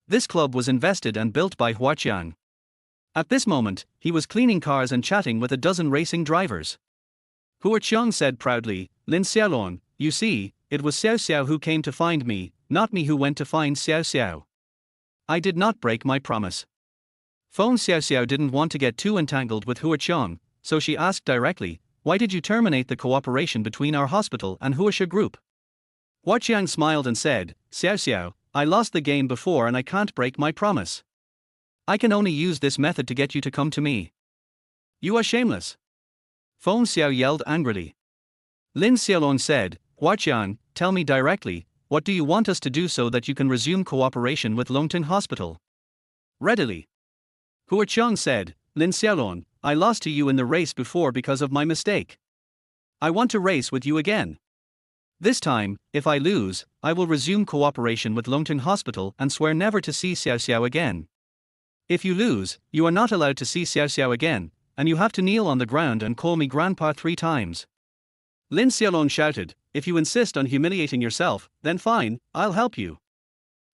This club was invested and built by Huaqiang. At this moment, he was cleaning cars and chatting with a dozen racing drivers. Hua Qiang said proudly, "Lin Xiaolong, you see, it was Xiao Xiao who came to find me, not me who went to find Xiao Xiao. I did not break my promise." Feng Xiaoxiao didn't want to get too entangled with Hua Qiang, so she asked directly, "Why did you terminate the cooperation between our hospital and Huaxia Group?" Hua Qiang smiled and said, "Xiao Xiao, I lost the game before and I can't break my promise. I can only use this method to get you to come to me." "You are shameless." Feng Xiao yelled angrily. Lin Xiaolong said, "Huaqiang, tell me directly, what do you want us to do so that you can resume cooperation with Longtan Hospital?" "Readily." Hua Qiang said, "Lin Xiaolong, I lost to you in the race before because of my mistake. I want to race with you again. This time, if I lose, I will resume cooperation with Longtan Hospital and swear never to see Xiao Xiao again. If you lose, you are not allowed to see Xiao Xiao again, and you have to kneel on the ground and call me Grandpa 3 times. Lin Xiaolong shouted, "If you insist on humiliating yourself, then fine, I'll help you."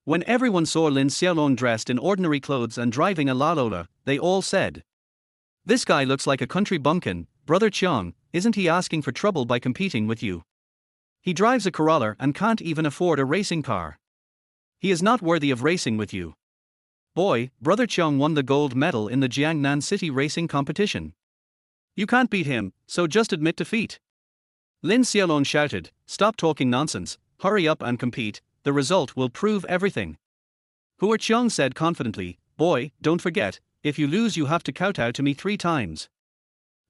When everyone saw Lin Xiaolong dressed in ordinary clothes and driving a Lalola, they all said, "This guy looks like a country bumpkin, Brother Qiang, isn't he asking for trouble by competing with you? He drives a Corolla and can't even afford a racing car. He is not worthy of racing with you. Boy, Brother Qiang won the gold medal in the Jiangnan City racing competition. You can't beat him, so just admit defeat." Lin Xiaolong shouted, "Stop talking nonsense, hurry up and compete, the result will prove everything." Hua Qiang said confidently, "Boy, don't forget, if you lose you have to kowtow to me 3 times.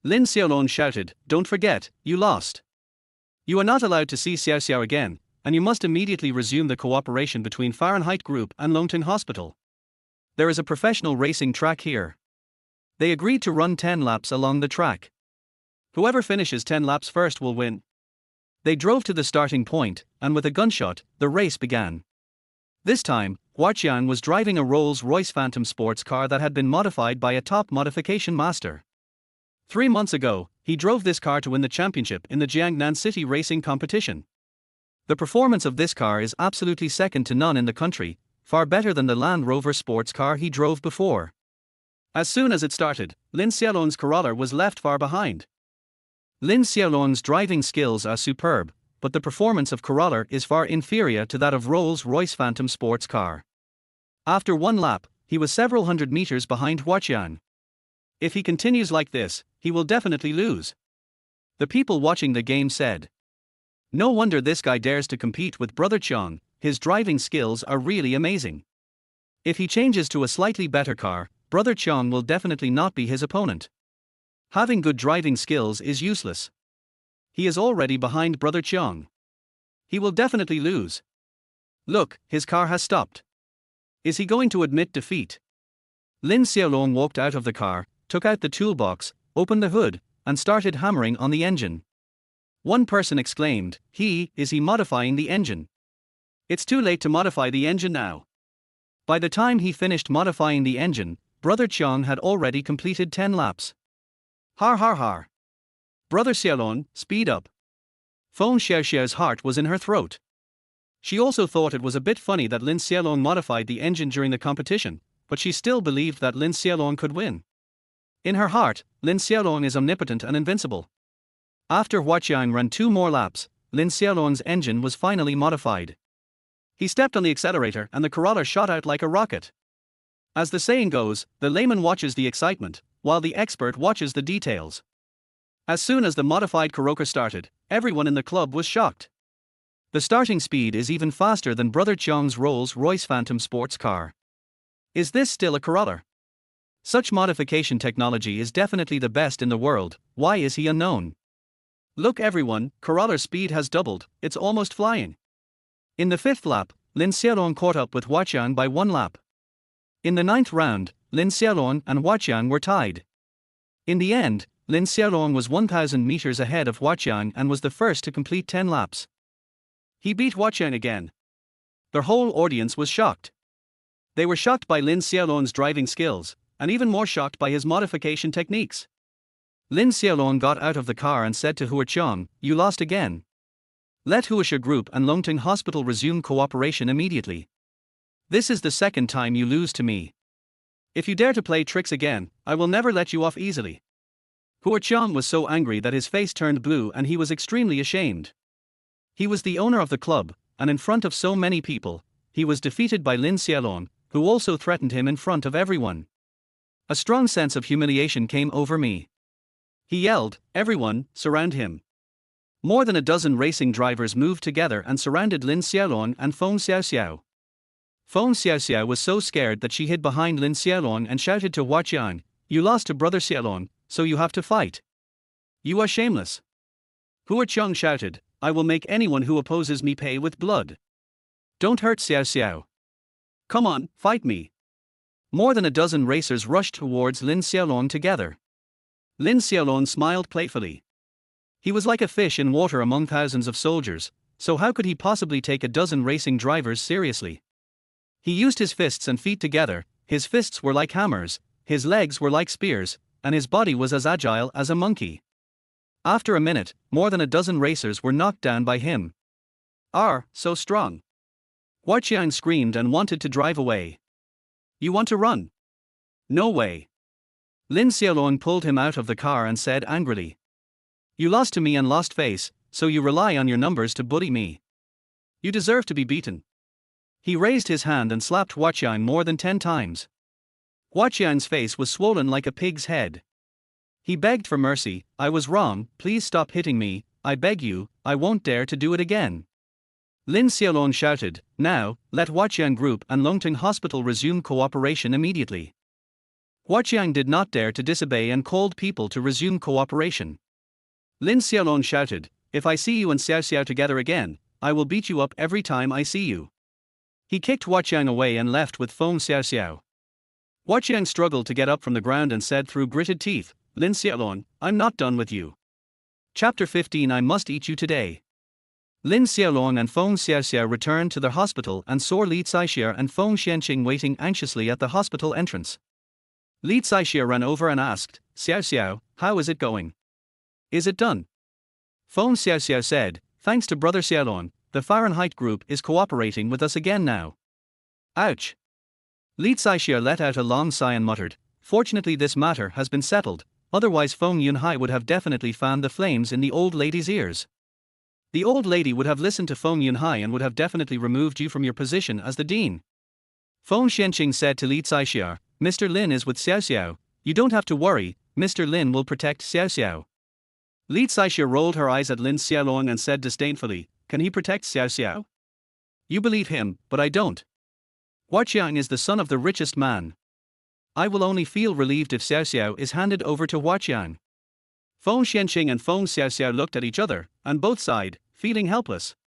Lin Xiaolong shouted, "Don't forget, you lost. You are not allowed to see Xiao Xiao again, and you must immediately resume the cooperation between Fahrenheit Group and Longtan Hospital. There is a professional racing track here." They agreed to run 10 laps along the track. Whoever finishes 10 laps first will win. They drove to the starting point, and with a gunshot, the race began. This time, Huaqiang was driving a Rolls-Royce Phantom sports car that had been modified by a top modification master. 3 months ago, he drove this car to win the championship in the Jiangnan City racing competition. The performance of this car is absolutely second to none in the country, far better than the Land Rover sports car he drove before. As soon as it started, Lin Xiaolong's Corolla was left far behind. Lin Xiaolong's driving skills are superb, but the performance of Corolla is far inferior to that of Rolls-Royce Phantom sports car. After 1 lap, he was several hundred meters behind Huaqiang. If he continues like this, he will definitely lose. The people watching the game said. No wonder this guy dares to compete with Brother Chong, his driving skills are really amazing. If he changes to a slightly better car, Brother Chong will definitely not be his opponent. Having good driving skills is useless. He is already behind Brother Chong. He will definitely lose. Look, his car has stopped. Is he going to admit defeat? Lin Xiaolong walked out of the car, took out the toolbox, opened the hood, and started hammering on the engine. One person exclaimed, Is he modifying the engine? It's too late to modify the engine now. By the time he finished modifying the engine, Brother Chong had already completed 10 laps. Har har har. Brother Xiaolong, speed up. Feng Xiaoxiao's heart was in her throat. She also thought it was a bit funny that Lin Xiaolong modified the engine during the competition, but she still believed that Lin Xiaolong could win. In her heart, Lin Xiaolong is omnipotent and invincible. After Huaqiang ran 2 more laps, Lin Xiaolong's engine was finally modified. He stepped on the accelerator and the corolla shot out like a rocket. As the saying goes, the layman watches the excitement, while the expert watches the details. As soon as the modified corolla started, everyone in the club was shocked. The starting speed is even faster than Brother Chong's Rolls-Royce Phantom sports car. Is this still a corolla? Such modification technology is definitely the best in the world. Why is he unknown? Look everyone, corolla's speed has doubled, it's almost flying. In the 5th lap, Lin Xiaolong caught up with Huaqiang by 1 lap. In the 9th round, Lin Xiaolong and Huaqiang were tied. In the end, Lin Xiaolong was 1,000 meters ahead of Huaqiang and was the first to complete 10 laps. He beat Huaqiang again. The whole audience was shocked. They were shocked by Lin Xiaolong's driving skills, and even more shocked by his modification techniques. Lin Xiaolong got out of the car and said to Huaqiang, You lost again. Let Huaxia Group and Longting Hospital resume cooperation immediately. This is the 2nd time you lose to me. If you dare to play tricks again, I will never let you off easily. Huaqiang was so angry that his face turned blue and he was extremely ashamed. He was the owner of the club, and in front of so many people, he was defeated by Lin Xiaolong, who also threatened him in front of everyone. A strong sense of humiliation came over me. He yelled, Everyone, surround him. More than a dozen racing drivers moved together and surrounded Lin Xiaolong and Feng Xiaoxiao. Feng Xiaoxiao was so scared that she hid behind Lin Xiaolong and shouted to Huaqiang, You lost to Brother Xiaolong, so you have to fight. You are shameless. Huaqiang shouted, I will make anyone who opposes me pay with blood. Don't hurt Xiaoxiao. Come on, fight me. More than a dozen racers rushed towards Lin Xiaolong together. Lin Xiaolong smiled playfully. He was like a fish in water among thousands of soldiers, so how could he possibly take a dozen racing drivers seriously? He used his fists and feet together, his fists were like hammers, his legs were like spears, and his body was as agile as a monkey. After a minute, more than a dozen racers were knocked down by him. So strong. Huaqiang screamed and wanted to drive away. You want to run? No way. Lin Xiaolong pulled him out of the car and said angrily. You lost to me and lost face, so you rely on your numbers to bully me. You deserve to be beaten. He raised his hand and slapped Huaqiang more than 10 times. Huaqiang's face was swollen like a pig's head. He begged for mercy, I was wrong, please stop hitting me, I beg you, I won't dare to do it again. Lin Xiaolong shouted, Now, let Huaqiang Group and Longting Hospital resume cooperation immediately. Huaqiang did not dare to disobey and called people to resume cooperation. Lin Xiaolong shouted, If I see you and Xiaoxiao together again, I will beat you up every time I see you. He kicked Huaqiang away and left with Feng Xiaoxiao. Huaqiang struggled to get up from the ground and said through gritted teeth, Lin Xiaolong, I'm not done with you. Chapter 15 I must eat you today. Lin Xiaolong and Feng Xiaoxiao returned to their hospital and saw Li Caixia and Feng Xianqing waiting anxiously at the hospital entrance. Li Caixia ran over and asked, Xiaoxiao, how is it going? Is it done? Feng Xiaoxiao said, Thanks to Brother Xiaolong, the Fahrenheit group is cooperating with us again now. Ouch. Li Caixia let out a long sigh and muttered, Fortunately this matter has been settled, otherwise Feng Yunhai would have definitely fanned the flames in the old lady's ears. The old lady would have listened to Feng Yunhai and would have definitely removed you from your position as the dean. Feng Xianqing said to Li Xiaolong, Mr. Lin is with Xiao Xiao. You don't have to worry, Mr. Lin will protect Xiao Xiao. Li Xiaolong rolled her eyes at Lin Xiaolong and said disdainfully, can he protect Xiao Xiao? You believe him, but I don't. Huaqiang is the son of the richest man. I will only feel relieved if Xiao Xiao is handed over to Huaqiang. Feng Xianqing and Feng Xiao Xiao looked at each other, and both sighed, feeling helpless.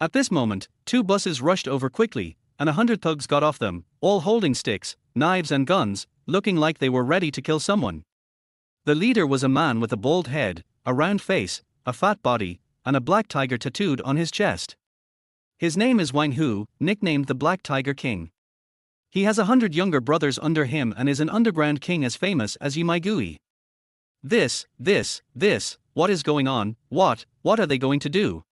At this moment, 2 buses rushed over quickly, and 100 thugs got off them, all holding sticks, knives and guns, looking like they were ready to kill someone. The leader was a man with a bald head, a round face, a fat body, and a black tiger tattooed on his chest. His name is Wang Hu, nicknamed the Black Tiger King. He has 100 younger brothers under him and is an underground king as famous as Yimai. This, what is going on, what are they going to do?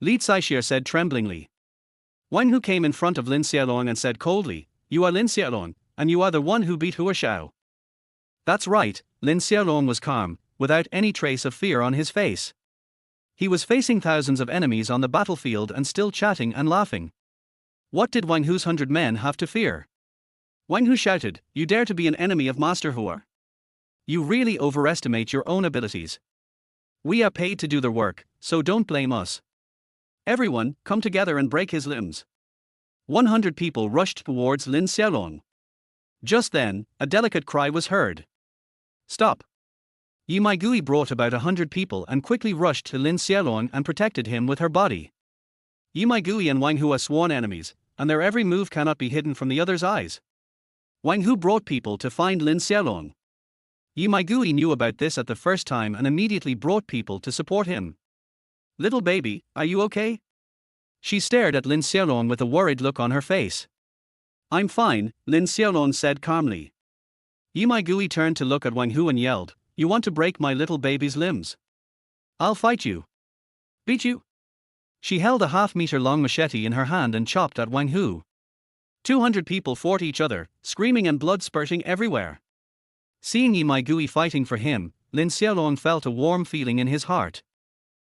Li Xiaolong said tremblingly. Wang Hu came in front of Lin Xiaolong and said coldly, you are Lin Xiaolong, and you are the one who beat Hua Xiao. That's right, Lin Xiaolong was calm, without any trace of fear on his face. He was facing thousands of enemies on the battlefield and still chatting and laughing. What did Wang Hu's 100 men have to fear? Wang Hu shouted, you dare to be an enemy of Master Hua? You really overestimate your own abilities. We are paid to do the work, so don't blame us. Everyone, come together and break his limbs. 100 people rushed towards Lin Xiaolong. Just then, a delicate cry was heard. Stop! Yimai brought about 100 people and quickly rushed to Lin Xiaolong and protected him with her body. Yimai and Wang Hu are sworn enemies, and their every move cannot be hidden from the other's eyes. Wang Hu brought people to find Lin Xiaolong. Yimai knew about this at the first time and immediately brought people to support him. Little baby, are you okay? She stared at Lin Xiaolong with a worried look on her face. I'm fine, Lin Xiaolong said calmly. Yimai turned to look at Wang Hu and yelled, you want to break my little baby's limbs? I'll fight you. Beat you? She held a half-meter long machete in her hand and chopped at Wang Hu. 200 people fought each other, screaming and blood spurting everywhere. Seeing Yimai fighting for him, Lin Xiaolong felt a warm feeling in his heart.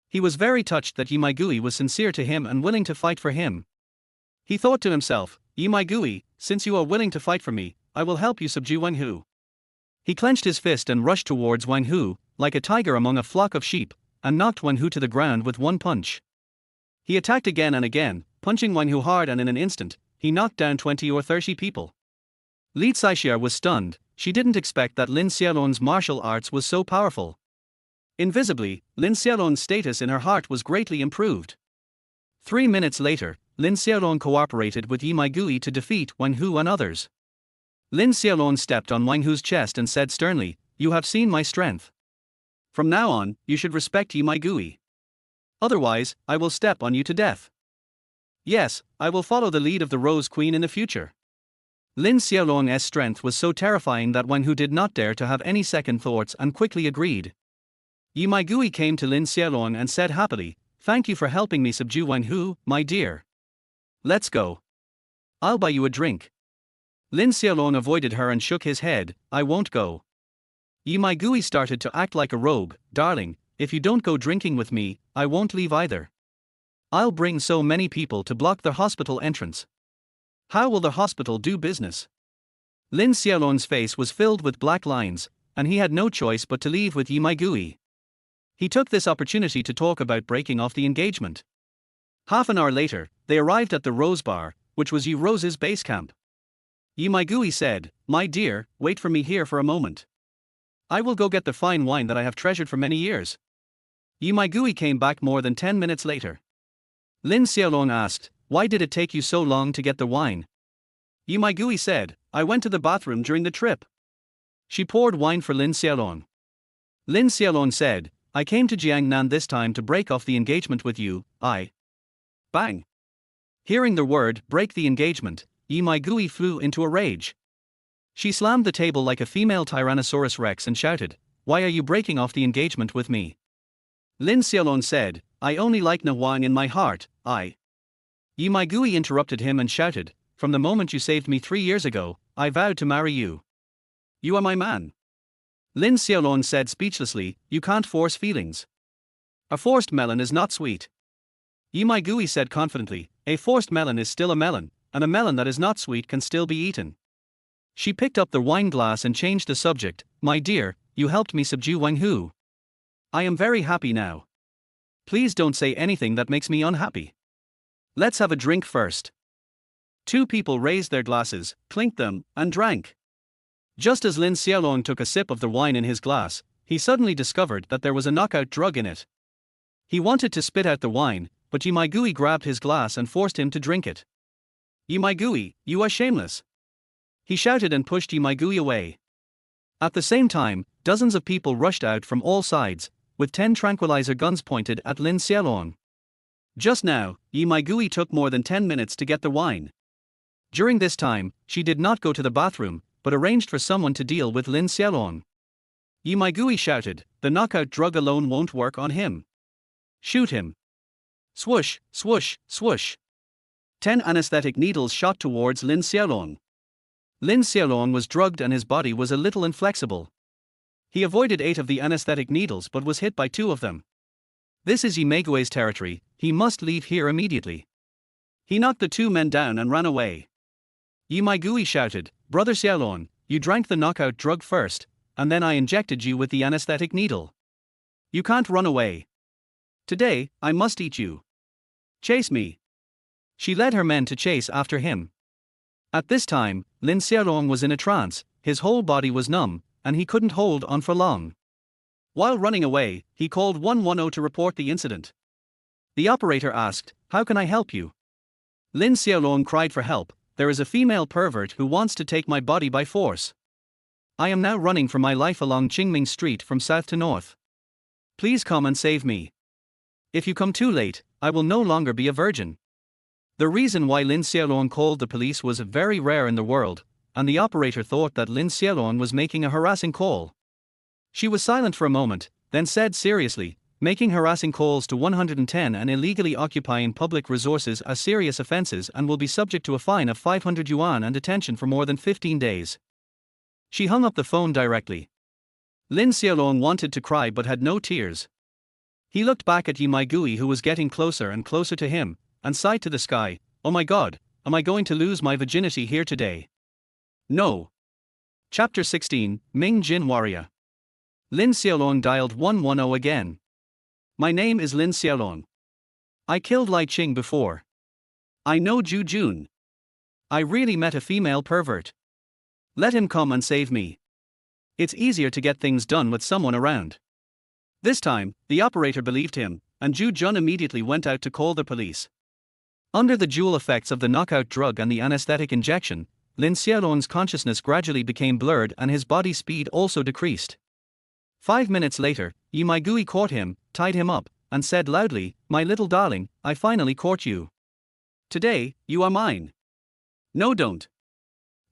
He was very touched that Yimai was sincere to him and willing to fight for him. He thought to himself, Yimai, since you are willing to fight for me, I will help you subdue Wang Hu. He clenched his fist and rushed towards Wang Hu, like a tiger among a flock of sheep, and knocked Wang Hu to the ground with one punch. He attacked again and again, punching Wang Hu hard, and in an instant, he knocked down 20 or 30 people. Li Xiaolong was stunned. She didn't expect that Lin Xiaolong's martial arts was so powerful. Invisibly, Lin Xiaolong's status in her heart was greatly improved. 3 minutes later, Lin Xiaolong cooperated with Yimai to defeat Wang Hu and others. Lin Xiaolong stepped on Wang Hu's chest and said sternly, you have seen my strength. From now on, you should respect Yimai. Otherwise, I will step on you to death. Yes, I will follow the lead of the Rose Queen in the future. Lin Xiaolong's strength was so terrifying that Wang Hu did not dare to have any second thoughts and quickly agreed. Yimai came to Lin Xiaolong and said happily, thank you for helping me subdue Wang Hu, my dear. Let's go. I'll buy you a drink. Lin Xiaolong avoided her and shook his head, I won't go. Yimai started to act like a rogue, darling, if you don't go drinking with me, I won't leave either. I'll bring so many people to block the hospital entrance. How will the hospital do business? Lin Xiaolong's face was filled with black lines, and he had no choice but to leave with Yimai. He took this opportunity to talk about breaking off the engagement. Half an hour later, they arrived at the Rose Bar, which was Yi Rose's base camp. Yimai said, my dear, wait for me here for a moment. I will go get the fine wine that I have treasured for many years. Yimai came back more than 10 minutes later. Lin Xiaolong asked, why did it take you so long to get the wine? Yimai said, I went to the bathroom during the trip. She poured wine for Lin Xiaolong. Lin Xiaolong said, I came to Jiangnan this time to break off the engagement with you, Bang! Hearing the word, break the engagement, Yimai flew into a rage. She slammed the table like a female Tyrannosaurus Rex and shouted, why are you breaking off the engagement with me? Lin Xiaolong said, I only like Nahuang in my heart, Yimai interrupted him and shouted, from the moment you saved me 3 years ago, I vowed to marry you. You are my man. Lin Xiaolong said speechlessly, you can't force feelings. A forced melon is not sweet. Yimai said confidently, a forced melon is still a melon, and a melon that is not sweet can still be eaten. She picked up the wine glass and changed the subject. My dear, you helped me subdue Wang Hu. I am very happy now. Please don't say anything that makes me unhappy. Let's have a drink first. Two people raised their glasses, clinked them, and drank. Just as Lin Xiaolong took a sip of the wine in his glass, he suddenly discovered that there was a knockout drug in it. He wanted to spit out the wine, but Yi Maigui grabbed his glass and forced him to drink it. Yi Maigui, you are shameless! He shouted and pushed Yi Maigui away. At the same time, dozens of people rushed out from all sides, with 10 tranquilizer guns pointed at Lin Xiaolong. Just now, Yi Maigui took more than 10 minutes to get the wine. During this time, she did not go to the bathroom, but arranged for someone to deal with Lin Xiaolong. Yi Maigui shouted, the knockout drug alone won't work on him. Shoot him. Swoosh, swoosh, swoosh. 10 anesthetic needles shot towards Lin Xiaolong. Lin Xiaolong was drugged and his body was a little inflexible. He avoided 8 of the anesthetic needles but was hit by 2 of them. This is Yi Maigui's territory, he must leave here immediately. He knocked the 2 men down and ran away. Yi Maigui shouted, Brother Xiaolong, you drank the knockout drug first, and then I injected you with the anesthetic needle. You can't run away. Today, I must eat you. Chase me. She led her men to chase after him. At this time, Lin Xiaolong was in a trance, his whole body was numb, and he couldn't hold on for long. While running away, he called 110 to report the incident. The operator asked, How can I help you? Lin Xiaolong cried for help, There is a female pervert who wants to take my body by force. I am now running for my life along Qingming Street from south to north. Please come and save me. If you come too late, I will no longer be a virgin. The reason why Lin Xiaolong called the police was very rare in the world, and the operator thought that Lin Xiaolong was making a harassing call. She was silent for a moment, then said seriously, making harassing calls to 110 and illegally occupying public resources are serious offenses and will be subject to a fine of 500 yuan and detention for more than 15 days. She hung up the phone directly. Lin Xiaolong wanted to cry but had no tears. He looked back at Yi Maigui who was getting closer and closer to him, and sighed to the sky, Oh my God, am I going to lose my virginity here today? No. Chapter 16, Ming Jin Warrior. Lin Xiaolong dialed 110 again. My name is Lin Xiaolong. I killed Lai Qing before. I know Zhu Jun. I really met a female pervert. Let him come and save me. It's easier to get things done with someone around. This time, the operator believed him, and Zhu Jun immediately went out to call the police. Under the dual effects of the knockout drug and the anesthetic injection, Lin Xiaolong's consciousness gradually became blurred and his body speed also decreased. 5 minutes later, Yi Maigui caught him, tied him up, and said loudly, My little darling, I finally caught you. Today, you are mine. No, don't.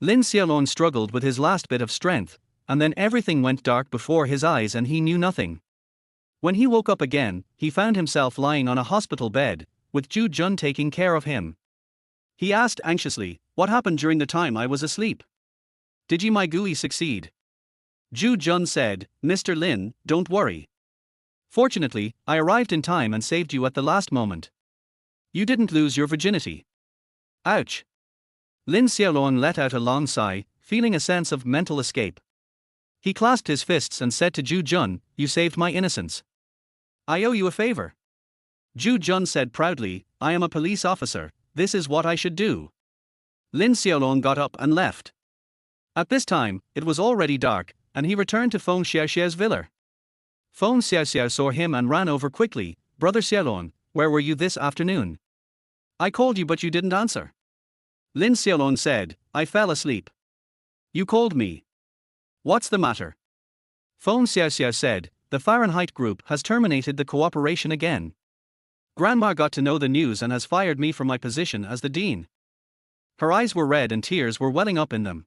Lin Xiaolong struggled with his last bit of strength, and then everything went dark before his eyes and he knew nothing. When he woke up again, he found himself lying on a hospital bed, with Zhu Jun taking care of him. He asked anxiously, What happened during the time I was asleep? Did Yi Maigui succeed? Zhu Jun said, Mr. Lin, don't worry. Fortunately, I arrived in time and saved you at the last moment. You didn't lose your virginity. Ouch. Lin Xiaolong let out a long sigh, feeling a sense of mental escape. He clasped his fists and said to Zhu Jun, You saved my innocence. I owe you a favor. Zhu Jun said proudly, I am a police officer, this is what I should do. Lin Xiaolong got up and left. At this time, it was already dark, and he returned to Feng Xiaoxiao's villa. Feng Xiaoxiao saw him and ran over quickly, Brother Xiaolong, where were you this afternoon? I called you but you didn't answer. Lin Xiaolong said, I fell asleep. You called me. What's the matter? Feng Xiaoxiao said, the Fahrenheit group has terminated the cooperation again. Grandma got to know the news and has fired me from my position as the dean. Her eyes were red and tears were welling up in them.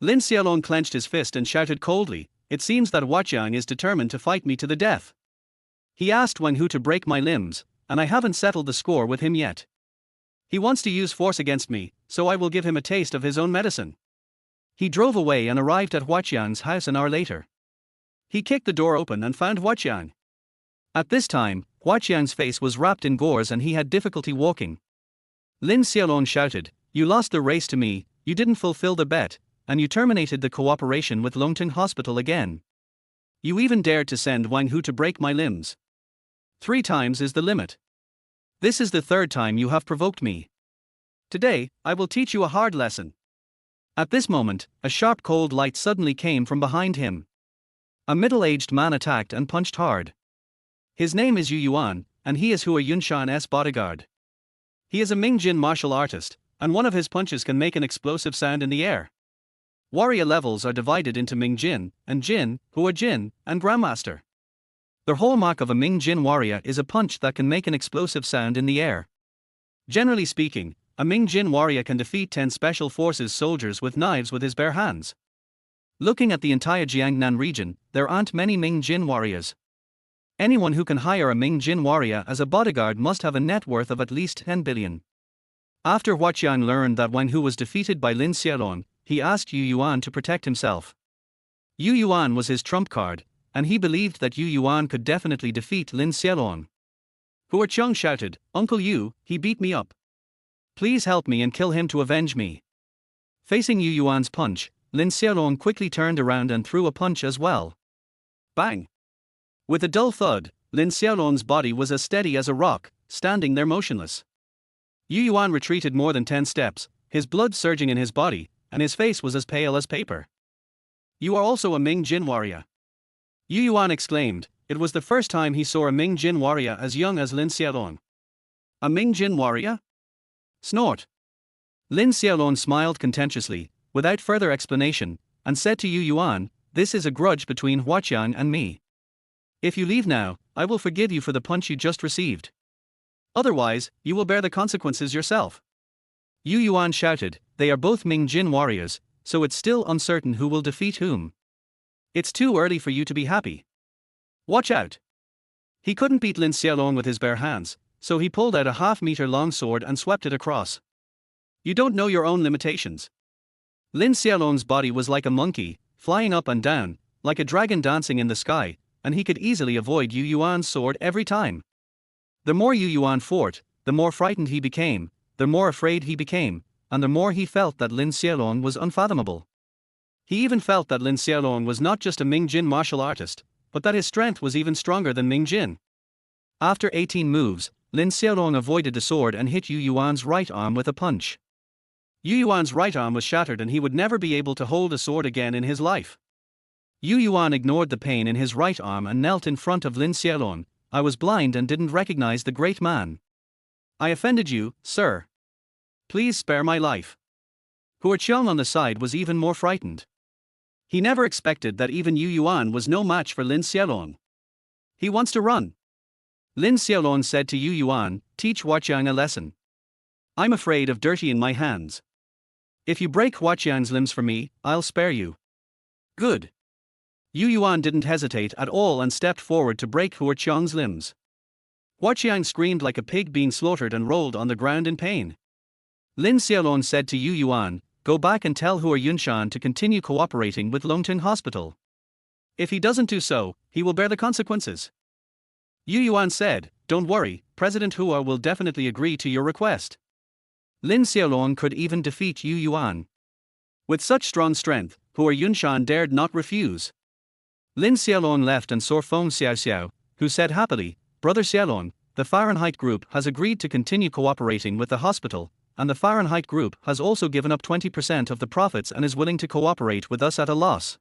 Lin Xiaolong clenched his fist and shouted coldly, It seems that Huaqiang is determined to fight me to the death. He asked Wang Hu to break my limbs, and I haven't settled the score with him yet. He wants to use force against me, so I will give him a taste of his own medicine. He drove away and arrived at Huaqiang's house an hour later. He kicked the door open and found Huaqiang. At this time, Huaqiang's face was wrapped in gauze and he had difficulty walking. Lin Xiaolong shouted, You lost the race to me, you didn't fulfill the bet, and you terminated the cooperation with Longting Hospital again. You even dared to send Wang Hu to break my limbs. 3 times is the limit. This is the 3rd time you have provoked me. Today, I will teach you a hard lesson. At this moment, a sharp cold light suddenly came from behind him. A middle-aged man attacked and punched hard. His name is Yu Yuan, and he is Hua Yunshan's bodyguard. He is a Ming Jin martial artist, and one of his punches can make an explosive sound in the air. Warrior levels are divided into Ming Jin, and Jin, Hua Jin, and Grandmaster. The hallmark of a Ming Jin warrior is a punch that can make an explosive sound in the air. Generally speaking, a Ming Jin warrior can defeat 10 special forces soldiers with knives with his bare hands. Looking at the entire Jiangnan region, there aren't many Ming Jin warriors. Anyone who can hire a Ming Jin warrior as a bodyguard must have a net worth of at least 10 billion. After Huaqiang learned that Wang Hu was defeated by Lin Xiaolong, he asked Yu Yuan to protect himself. Yu Yuan was his trump card, and he believed that Yu Yuan could definitely defeat Lin Xiaolong. Hua Qiang shouted, "Uncle Yu, he beat me up. Please help me and kill him to avenge me." Facing Yu Yuan's punch, Lin Xiaolong quickly turned around and threw a punch as well. Bang! With a dull thud, Lin Xiaolong's body was as steady as a rock, standing there motionless. Yu Yuan retreated more than 10 steps, his blood surging in his body, and his face was as pale as paper. "You are also a Ming Jin warrior?" Yu Yuan exclaimed. It was the first time he saw a Ming Jin warrior as young as Lin Xiaolong. "A Ming Jin warrior?" Snort. Lin Xiaolong smiled contemptuously, without further explanation, and said to Yu Yuan, "This is a grudge between Huaqiang and me. If you leave now, I will forgive you for the punch you just received. Otherwise, you will bear the consequences yourself." Yu Yuan shouted, "They are both Ming Jin warriors, so it's still uncertain who will defeat whom. It's too early for you to be happy. Watch out." He couldn't beat Lin Xiaolong with his bare hands, so he pulled out a half-meter long sword and swept it across. "You don't know your own limitations." Lin Xiaolong's body was like a monkey, flying up and down, like a dragon dancing in the sky, and he could easily avoid Yu Yuan's sword every time. The more Yu Yuan fought, the more frightened he became, the more afraid he became, and the more he felt that Lin Xiaolong was unfathomable. He even felt that Lin Xiaolong was not just a Ming Jin martial artist, but that his strength was even stronger than Ming Jin. After 18 moves, Lin Xiaolong avoided the sword and hit Yu Yuan's right arm with a punch. Yu Yuan's right arm was shattered and he would never be able to hold a sword again in his life. Yu Yuan ignored the pain in his right arm and knelt in front of Lin Xiaolong. "I was blind and didn't recognize the great man. I offended you, sir. Please spare my life." Hua Qiang on the side was even more frightened. He never expected that even Yu Yuan was no match for Lin Xiaolong. "He wants to run." Lin Xiaolong said to Yu Yuan, "Teach Huaqiang a lesson. I'm afraid of dirtying my hands. If you break Huaqiang's limbs for me, I'll spare you." "Good." Yu Yuan didn't hesitate at all and stepped forward to break Hua Qiang's limbs. Huaqiang screamed like a pig being slaughtered and rolled on the ground in pain. Lin Xiaolong said to Yu Yuan, "Go back and tell Hua Yunshan to continue cooperating with Longting Hospital. If he doesn't do so, he will bear the consequences." Yu Yuan said, "Don't worry, President Hua will definitely agree to your request." Lin Xiaolong could even defeat Yu Yuan. With such strong strength, Hua Yunshan dared not refuse. Lin Xiaolong left and saw Feng Xiaoxiao, who said happily, "Brother Xiaolong, the Fahrenheit Group has agreed to continue cooperating with the hospital, and the Fahrenheit Group has also given up 20% of the profits and is willing to cooperate with us at a loss."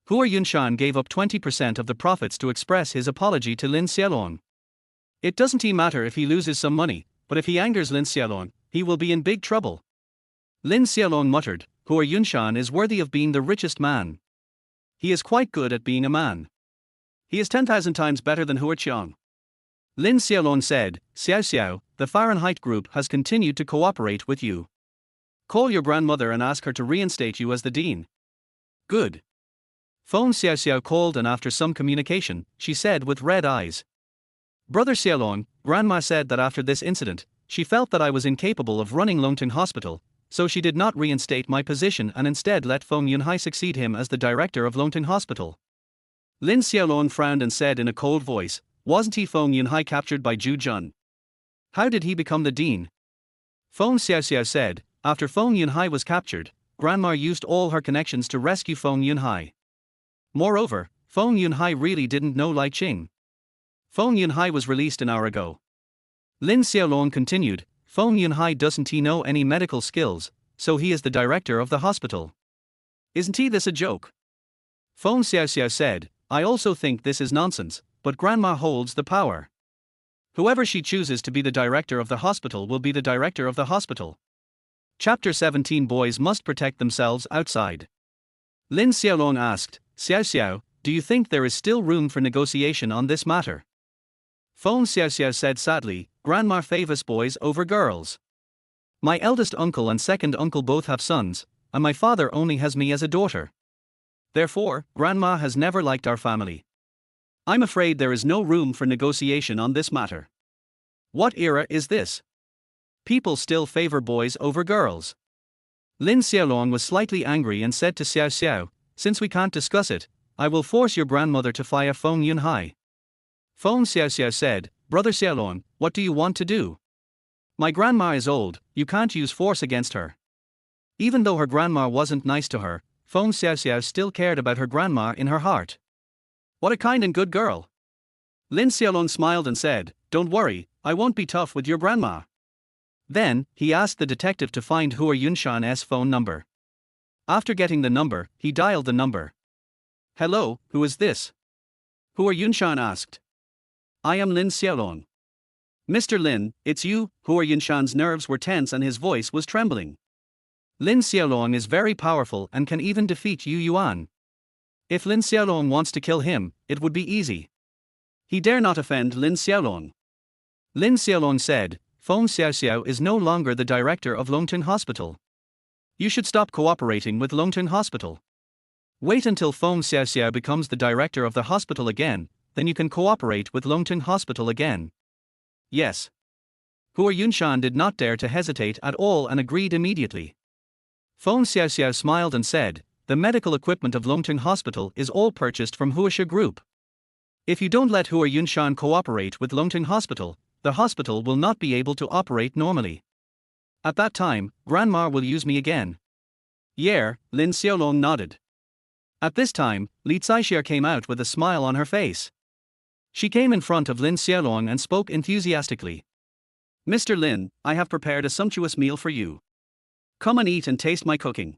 Hua Yunshan gave up 20% of the profits to express his apology to Lin Xiaolong. It doesn't matter if he loses some money, but if he angers Lin Xiaolong, he will be in big trouble. Lin Xiaolong muttered, "Hua Yunshan is worthy of being the richest man. He is quite good at being a man. He is 10,000 times better than Hua Qiang." Lin Xiaolong said, "Xiao Xiao, the Fahrenheit Group has continued to cooperate with you. Call your grandmother and ask her to reinstate you as the dean." "Good." Feng Xiaoxiao called and after some communication, she said with red eyes, "Brother Xiaolong, Grandma said that after this incident, she felt that I was incapable of running Longting Hospital, so she did not reinstate my position and instead let Feng Yunhai succeed him as the director of Longting Hospital." Lin Xiaolong frowned and said in a cold voice, "Wasn't he Feng Yunhai captured by Zhu Jun? How did he become the dean?" Feng Xiaoxiao said, after Feng Yunhai was captured, Grandma used all her connections to rescue Feng Yunhai. Moreover, Feng Yunhai really didn't know Lai Qing. Feng Yunhai was released an hour ago. Lin Xiaolong continued, Feng Yunhai doesn't he know any medical skills, so he is the director of the hospital. Isn't he this a joke? Feng Xiaoxiao said, I also think this is nonsense, but Grandma holds the power. Whoever she chooses to be the director of the hospital will be the director of the hospital. Chapter 17 Boys must protect themselves outside. Lin Xiaolong asked, Xiaoxiao, do you think there is still room for negotiation on this matter? Feng Xiaoxiao said sadly, Grandma favors boys over girls. My eldest uncle and second uncle both have sons, and my father only has me as a daughter. Therefore, Grandma has never liked our family. I'm afraid there is no room for negotiation on this matter. What era is this? People still favor boys over girls. Lin Xiaolong was slightly angry and said to Xiaoxiao, since we can't discuss it, I will force your grandmother to fire Feng Yunhai. Feng Xiaoxiao said, Brother Xiaolong, what do you want to do? My grandma is old, you can't use force against her. Even though her grandma wasn't nice to her, Feng Xiaoxiao still cared about her grandma in her heart. What a kind and good girl. Lin Xiaolong smiled and said, Don't worry, I won't be tough with your grandma. Then, he asked the detective to find Hua Yunshan's phone number. After getting the number, he dialed the number. Hello, who is this? Hua Yunshan asked. I am Lin Xiaolong. Mr. Lin, it's you. Hua Yunshan's nerves were tense and his voice was trembling. Lin Xiaolong is very powerful and can even defeat Yu Yuan. If Lin Xiaolong wants to kill him, it would be easy. He dare not offend Lin Xiaolong. Lin Xiaolong said, Feng Xiaoxiao is no longer the director of Longting Hospital. You should stop cooperating with Longting Hospital. Wait until Feng Xiaoxiao becomes the director of the hospital again, then you can cooperate with Longting Hospital again. Yes. Hua Yunshan did not dare to hesitate at all and agreed immediately. Feng Xiaoxiao smiled and said, the medical equipment of Longting Hospital is all purchased from Huasha Group. If you don't let Hua Yunshan cooperate with Longting Hospital, the hospital will not be able to operate normally. At that time, Grandma will use me again. Yeah, Lin Xiaolong nodded. At this time, Li Caixia came out with a smile on her face. She came in front of Lin Xiaolong and spoke enthusiastically. Mr. Lin, I have prepared a sumptuous meal for you. Come and eat and taste my cooking.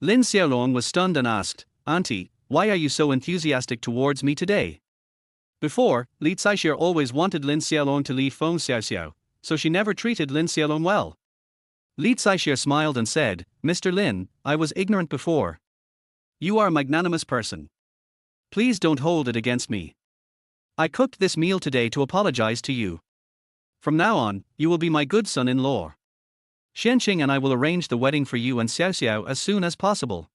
Lin Xiaolong was stunned and asked, Auntie, why are you so enthusiastic towards me today? Before, Li Caixia always wanted Lin Xiaolong to leave Feng Xiaoxiao, so she never treated Lin Xiaolong well. Li Caixia smiled and said, Mr. Lin, I was ignorant before. You are a magnanimous person. Please don't hold it against me. I cooked this meal today to apologize to you. From now on, you will be my good son-in-law. Xianqing and I will arrange the wedding for you and Xiaoxiao as soon as possible.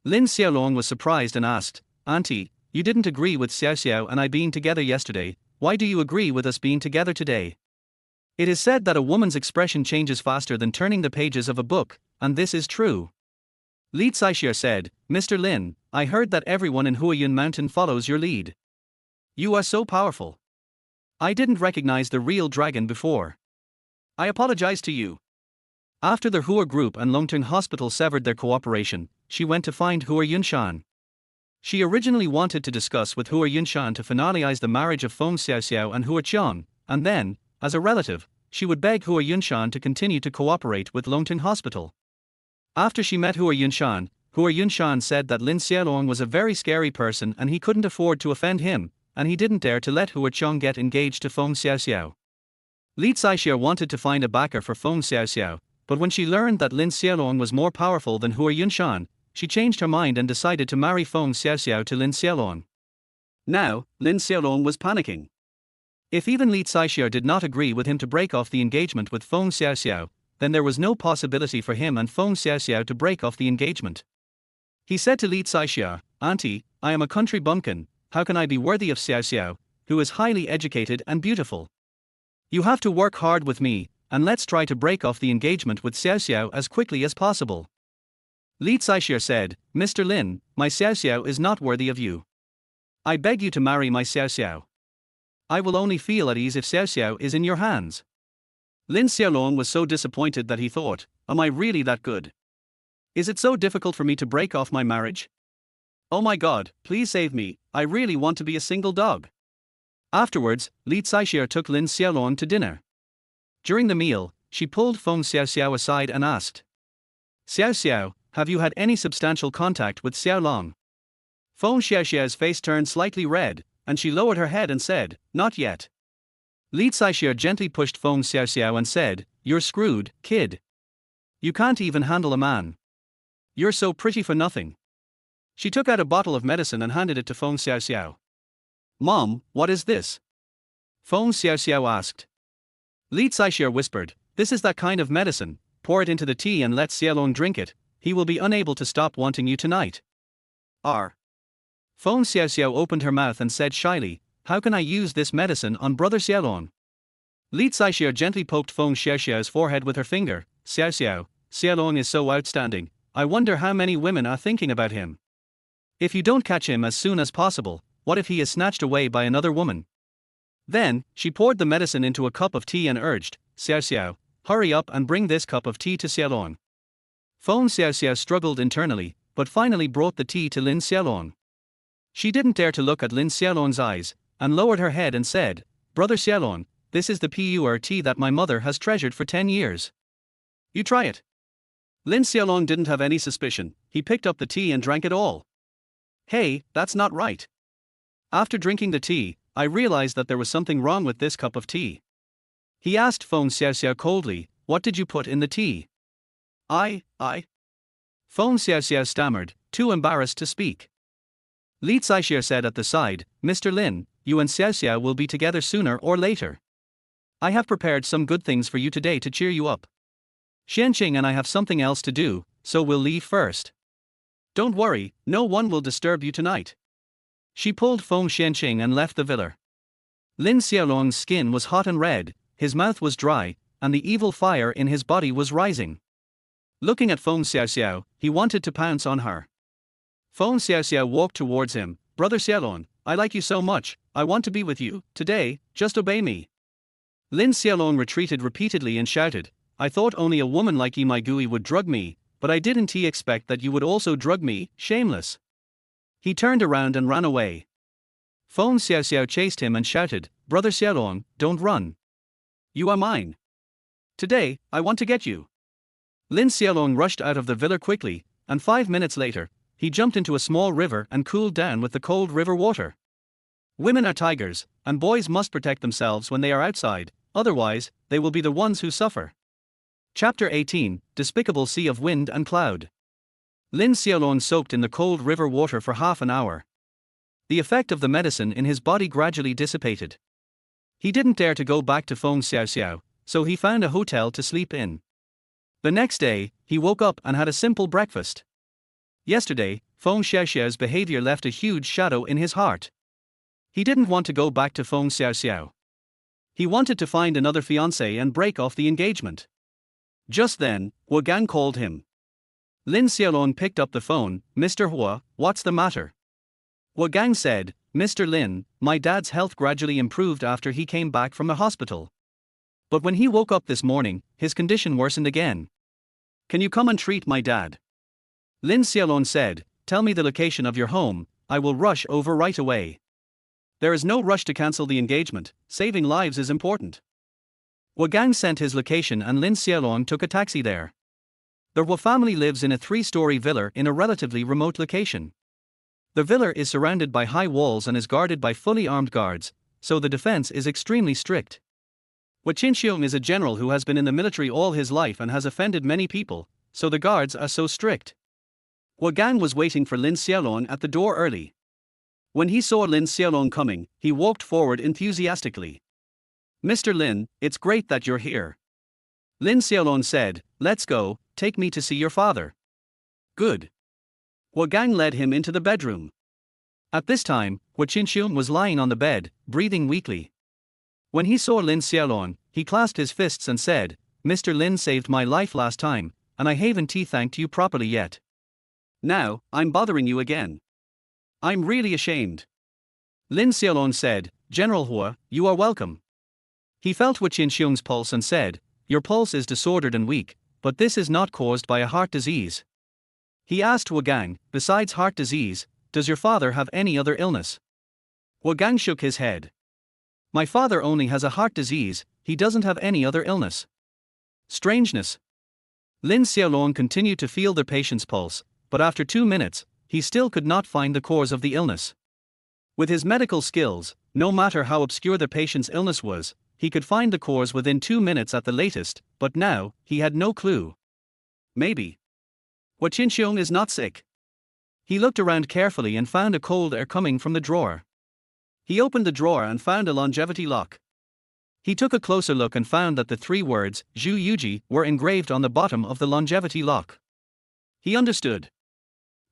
Lin Xiaolong was surprised and asked, Auntie, you didn't agree with Xiaoxiao and I being together yesterday, why do you agree with us being together today? It is said that a woman's expression changes faster than turning the pages of a book, and this is true. Li Caixia said, Mr. Lin, I heard that everyone in Huayun Mountain follows your lead. You are so powerful. I didn't recognize the real dragon before. I apologize to you. After the Hua Group and Longting Hospital severed their cooperation, she went to find Hua Yunshan. She originally wanted to discuss with Hua Yunshan to finalize the marriage of Feng Xiaoxiao and Hua Qian, and then, as a relative, she would beg Hua Yunshan to continue to cooperate with Longting Hospital. After she met Hua Yunshan said that Lin Xiaolong was a very scary person and he couldn't afford to offend him, and he didn't dare to let Hua Qian get engaged to Feng Xiaoxiao. Li Caixia wanted to find a backer for Feng Xiaoxiao, but when she learned that Lin Xiaolong was more powerful than Hua Yunshan, she changed her mind and decided to marry Feng Xiaoxiao to Lin Xiaolong. Now, Lin Xiaolong was panicking. If even Li Caixia did not agree with him to break off the engagement with Feng Xiaoxiao, then there was no possibility for him and Feng Xiaoxiao to break off the engagement. He said to Li Caixia, Auntie, I am a country bumpkin, how can I be worthy of Xiaoxiao, who is highly educated and beautiful? You have to work hard with me, and let's try to break off the engagement with Xiaoxiao as quickly as possible. Li Caixia said, Mr. Lin, my Xiaoxiao is not worthy of you. I beg you to marry my Xiaoxiao. I will only feel at ease if Xiaoxiao is in your hands. Lin Xiaolong was so disappointed that he thought, am I really that good? Is it so difficult for me to break off my marriage? Oh my god, please save me, I really want to be a single dog. Afterwards, Li Xiaoxiao took Lin Xiaolong to dinner. During the meal, she pulled Feng Xiaoxiao aside and asked, Xiaoxiao, have you had any substantial contact with Xiaolong? Feng Xiaoxiao's face turned slightly red, and she lowered her head and said, not yet. Li Xiaoxiao gently pushed Feng Xiaoxiao and said, you're screwed, kid. You can't even handle a man. You're so pretty for nothing. She took out a bottle of medicine and handed it to Feng Xiaoxiao. Mom, what is this? Feng Xiaoxiao asked. Li Xiaoxiao whispered, this is that kind of medicine, pour it into the tea and let Xiaolong drink it, he will be unable to stop wanting you tonight. R. Feng Xiaoxiao opened her mouth and said shyly, how can I use this medicine on brother Xiaolong? Li Xiaoxiao gently poked Feng Xiaoxiao's forehead with her finger. Xiaoxiao, Xiaolong is so outstanding, I wonder how many women are thinking about him. If you don't catch him as soon as possible, what if he is snatched away by another woman? Then, she poured the medicine into a cup of tea and urged, Xiaoxiao, hurry up and bring this cup of tea to Xiaolong. Feng Xiaoxiao struggled internally, but finally brought the tea to Lin Xiaolong. She didn't dare to look at Lin Xiaolong's eyes, and lowered her head and said, brother Xiaolong, this is the pure tea that my mother has treasured for 10 years. You try it. Lin Xiaolong didn't have any suspicion, he picked up the tea and drank it all. Hey, that's not right. After drinking the tea, I realized that there was something wrong with this cup of tea. He asked Feng Xiaoxiao coldly, what did you put in the tea? I. Feng Xiaoxiao stammered, too embarrassed to speak. Li Xiaoxiao said at the side, Mr. Lin, you and Xiaoxiao will be together sooner or later. I have prepared some good things for you today to cheer you up. Xianqing and I have something else to do, so we'll leave first. Don't worry, no one will disturb you tonight. She pulled Feng Xianqing and left the villa. Lin Xiaolong's skin was hot and red, his mouth was dry, and the evil fire in his body was rising. Looking at Feng Xiaoxiao, he wanted to pounce on her. Feng Xiaoxiao walked towards him, brother Xiaolong, I like you so much, I want to be with you, today, just obey me. Lin Xiaolong retreated repeatedly and shouted, I thought only a woman like Yi Gui would drug me, but I didn't expect that you would also drug me, shameless. He turned around and ran away. Feng Xiaoxiao chased him and shouted, brother Xiaolong, don't run. You are mine. Today, I want to get you. Lin Xiaolong rushed out of the villa quickly, and 5 minutes later, he jumped into a small river and cooled down with the cold river water. Women are tigers, and boys must protect themselves when they are outside, otherwise, they will be the ones who suffer. Chapter 18, Despicable Sea of Wind and Cloud. Lin Xiaolong soaked in the cold river water for half an hour. The effect of the medicine in his body gradually dissipated. He didn't dare to go back to Feng Xiaoxiao, so he found a hotel to sleep in. The next day, he woke up and had a simple breakfast. Yesterday, Feng Xiaoxiao's behavior left a huge shadow in his heart. He didn't want to go back to Feng Xiaoxiao. He wanted to find another fiancée and break off the engagement. Just then, Hua Gang called him. Lin Xiaolong picked up the phone. Mr. Hua, what's the matter? Hua Gang said, Mr. Lin, my dad's health gradually improved after he came back from the hospital. But when he woke up this morning, his condition worsened again. Can you come and treat my dad? Lin Xiaolong said, tell me the location of your home, I will rush over right away. There is no rush to cancel the engagement, saving lives is important. Hua Gang sent his location and Lin Xiaolong took a taxi there. The Hua family lives in a 3-story villa in a relatively remote location. The villa is surrounded by high walls and is guarded by fully armed guards, so the defense is extremely strict. Hua Qinxiong is a general who has been in the military all his life and has offended many people, so the guards are so strict. Hua Gang was waiting for Lin Xiaolong at the door early. When he saw Lin Xiaolong coming, he walked forward enthusiastically. Mr. Lin, it's great that you're here. Lin Xiaolong said, let's go, take me to see your father. Good. Hua Gang led him into the bedroom. At this time, Hua Qinxiong was lying on the bed, breathing weakly. When he saw Lin Xiaolong, he clasped his fists and said, Mr. Lin saved my life last time, and I haven't thanked you properly yet. Now, I'm bothering you again. I'm really ashamed. Lin Xiaolong said, General Hua, you are welcome. He felt Hua Qinxiong's pulse and said, your pulse is disordered and weak, but this is not caused by a heart disease. He asked Wagang, besides heart disease, does your father have any other illness? Wagang shook his head. My father only has a heart disease, he doesn't have any other illness. Strangeness. Lin Xiaolong continued to feel the patient's pulse, but after 2 minutes, he still could not find the cause of the illness. With his medical skills, no matter how obscure the patient's illness was, he could find the cause within 2 minutes at the latest, but now, he had no clue. Maybe Qianxiong is not sick. He looked around carefully and found a cold air coming from the drawer. He opened the drawer and found a longevity lock. He took a closer look and found that the 3 words, Zhu Yuji, were engraved on the bottom of the longevity lock. He understood.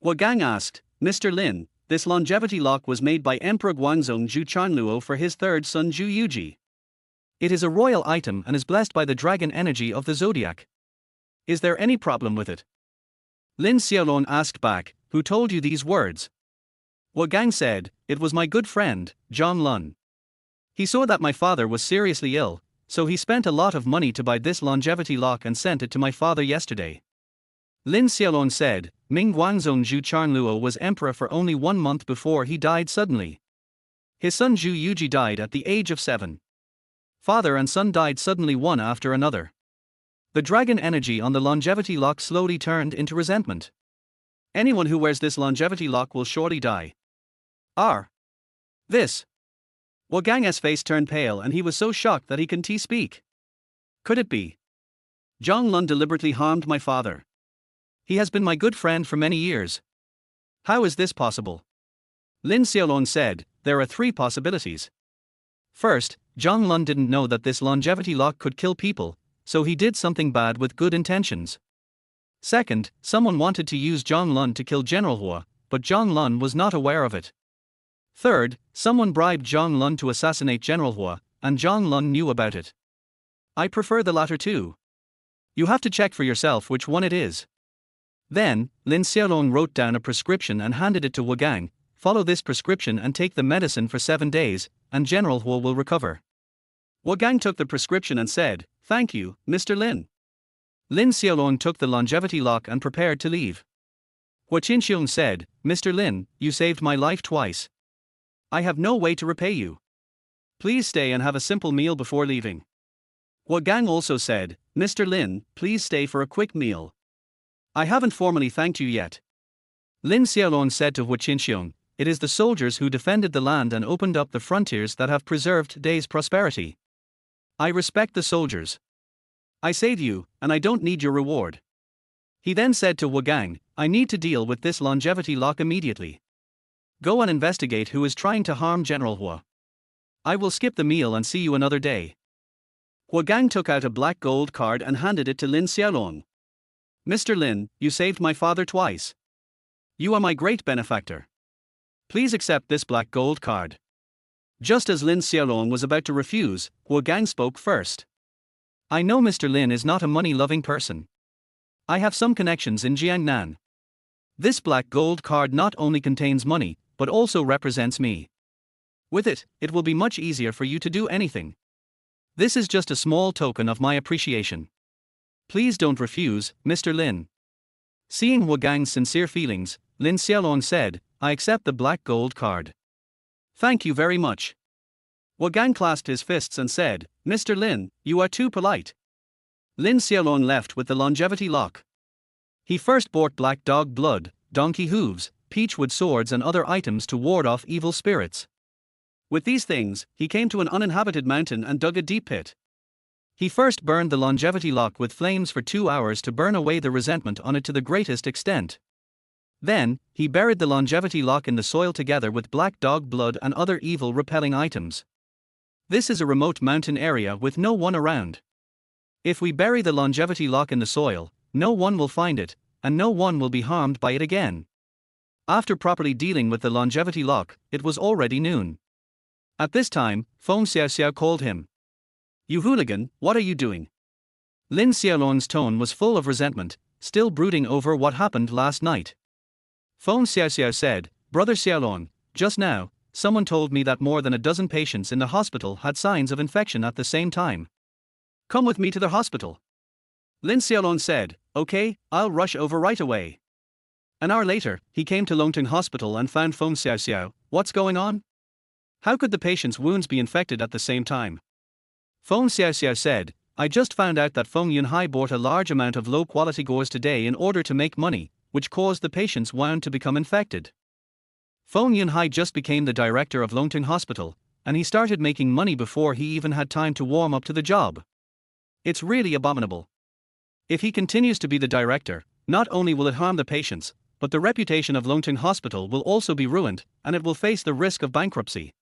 Wagang asked, Mr. Lin, this longevity lock was made by Emperor Guangzong Zhu Chanluo for his 3rd son Zhu Yuji. It is a royal item and is blessed by the dragon energy of the zodiac. Is there any problem with it? Lin Xiaolong asked back, who told you these words? Wagang said, it was my good friend, John Lun. He saw that my father was seriously ill, so he spent a lot of money to buy this longevity lock and sent it to my father yesterday. Lin Xiaolong said, Ming Guangzong Zhu Chanluo was emperor for only 1 month before he died suddenly. His son Zhu Yuji died at the age of 7. Father and son died suddenly one after another. The dragon energy on the longevity lock slowly turned into resentment. Anyone who wears this longevity lock will surely die. This. Wagang's face turned pale and he was so shocked that he couldn't speak. Could it be? Zhang Lun deliberately harmed my father. He has been my good friend for many years. How is this possible? Lin Xiaolong said, there are 3 possibilities. First, Zhang Lun didn't know that this longevity lock could kill people, so he did something bad with good intentions. Second, someone wanted to use Zhang Lun to kill General Hua, but Zhang Lun was not aware of it. Third, someone bribed Zhang Lun to assassinate General Hua, and Zhang Lun knew about it. I prefer the latter 2. You have to check for yourself which one it is. Then, Lin Xiaolong wrote down a prescription and handed it to Wagang. Follow this prescription and take the medicine for 7 days, and General Hua will recover. Wagang took the prescription and said, thank you, Mr. Lin. Lin Xiaolong took the longevity lock and prepared to leave. Qianxiong said, Mr. Lin, you saved my life twice. I have no way to repay you. Please stay and have a simple meal before leaving. Wagang also said, Mr. Lin, please stay for a quick meal. I haven't formally thanked you yet. Lin Xiaolong said to Qianxiong, it is the soldiers who defended the land and opened up the frontiers that have preserved today's prosperity. I respect the soldiers. I saved you, and I don't need your reward. He then said to Wagang, I need to deal with this longevity lock immediately. Go and investigate who is trying to harm General Hua. I will skip the meal and see you another day. Wagang took out a black gold card and handed it to Lin Xiaolong. Mr. Lin, you saved my father twice. You are my great benefactor. Please accept this black gold card. Just as Lin Xiaolong was about to refuse, Wagang spoke first. I know Mr. Lin is not a money-loving person. I have some connections in Jiangnan. This black gold card not only contains money, but also represents me. With it, it will be much easier for you to do anything. This is just a small token of my appreciation. Please don't refuse, Mr. Lin. Seeing Wagang's sincere feelings, Lin Xiaolong said, I accept the black gold card. Thank you very much. Wagang clasped his fists and said, Mr. Lin, you are too polite. Lin Xiaolong left with the longevity lock. He first bought black dog blood, donkey hooves, peachwood swords and other items to ward off evil spirits. With these things, he came to an uninhabited mountain and dug a deep pit. He first burned the longevity lock with flames for 2 hours to burn away the resentment on it to the greatest extent. Then, he buried the longevity lock in the soil together with black dog blood and other evil-repelling items. This is a remote mountain area with no one around. If we bury the longevity lock in the soil, no one will find it, and no one will be harmed by it again. After properly dealing with the longevity lock, it was already noon. At this time, Feng Xiaoxiao called him. You hooligan, what are you doing? Lin Xiaolong's tone was full of resentment, still brooding over what happened last night. Feng Xiaoxiao said, Brother Xiaolong, just now, someone told me that more than a dozen patients in the hospital had signs of infection at the same time. Come with me to the hospital. Lin Xiaolong said, okay, I'll rush over right away. An hour later, he came to Longting Hospital and found Feng Xiaoxiao. What's going on? How could the patient's wounds be infected at the same time? Feng Xiaoxiao said, I just found out that Feng Yunhai bought a large amount of low-quality gauze today in order to make money, which caused the patient's wound to become infected. Feng Yunhai just became the director of Longting Hospital, and he started making money before he even had time to warm up to the job. It's really abominable. If he continues to be the director, not only will it harm the patients, but the reputation of Longting Hospital will also be ruined, and it will face the risk of bankruptcy.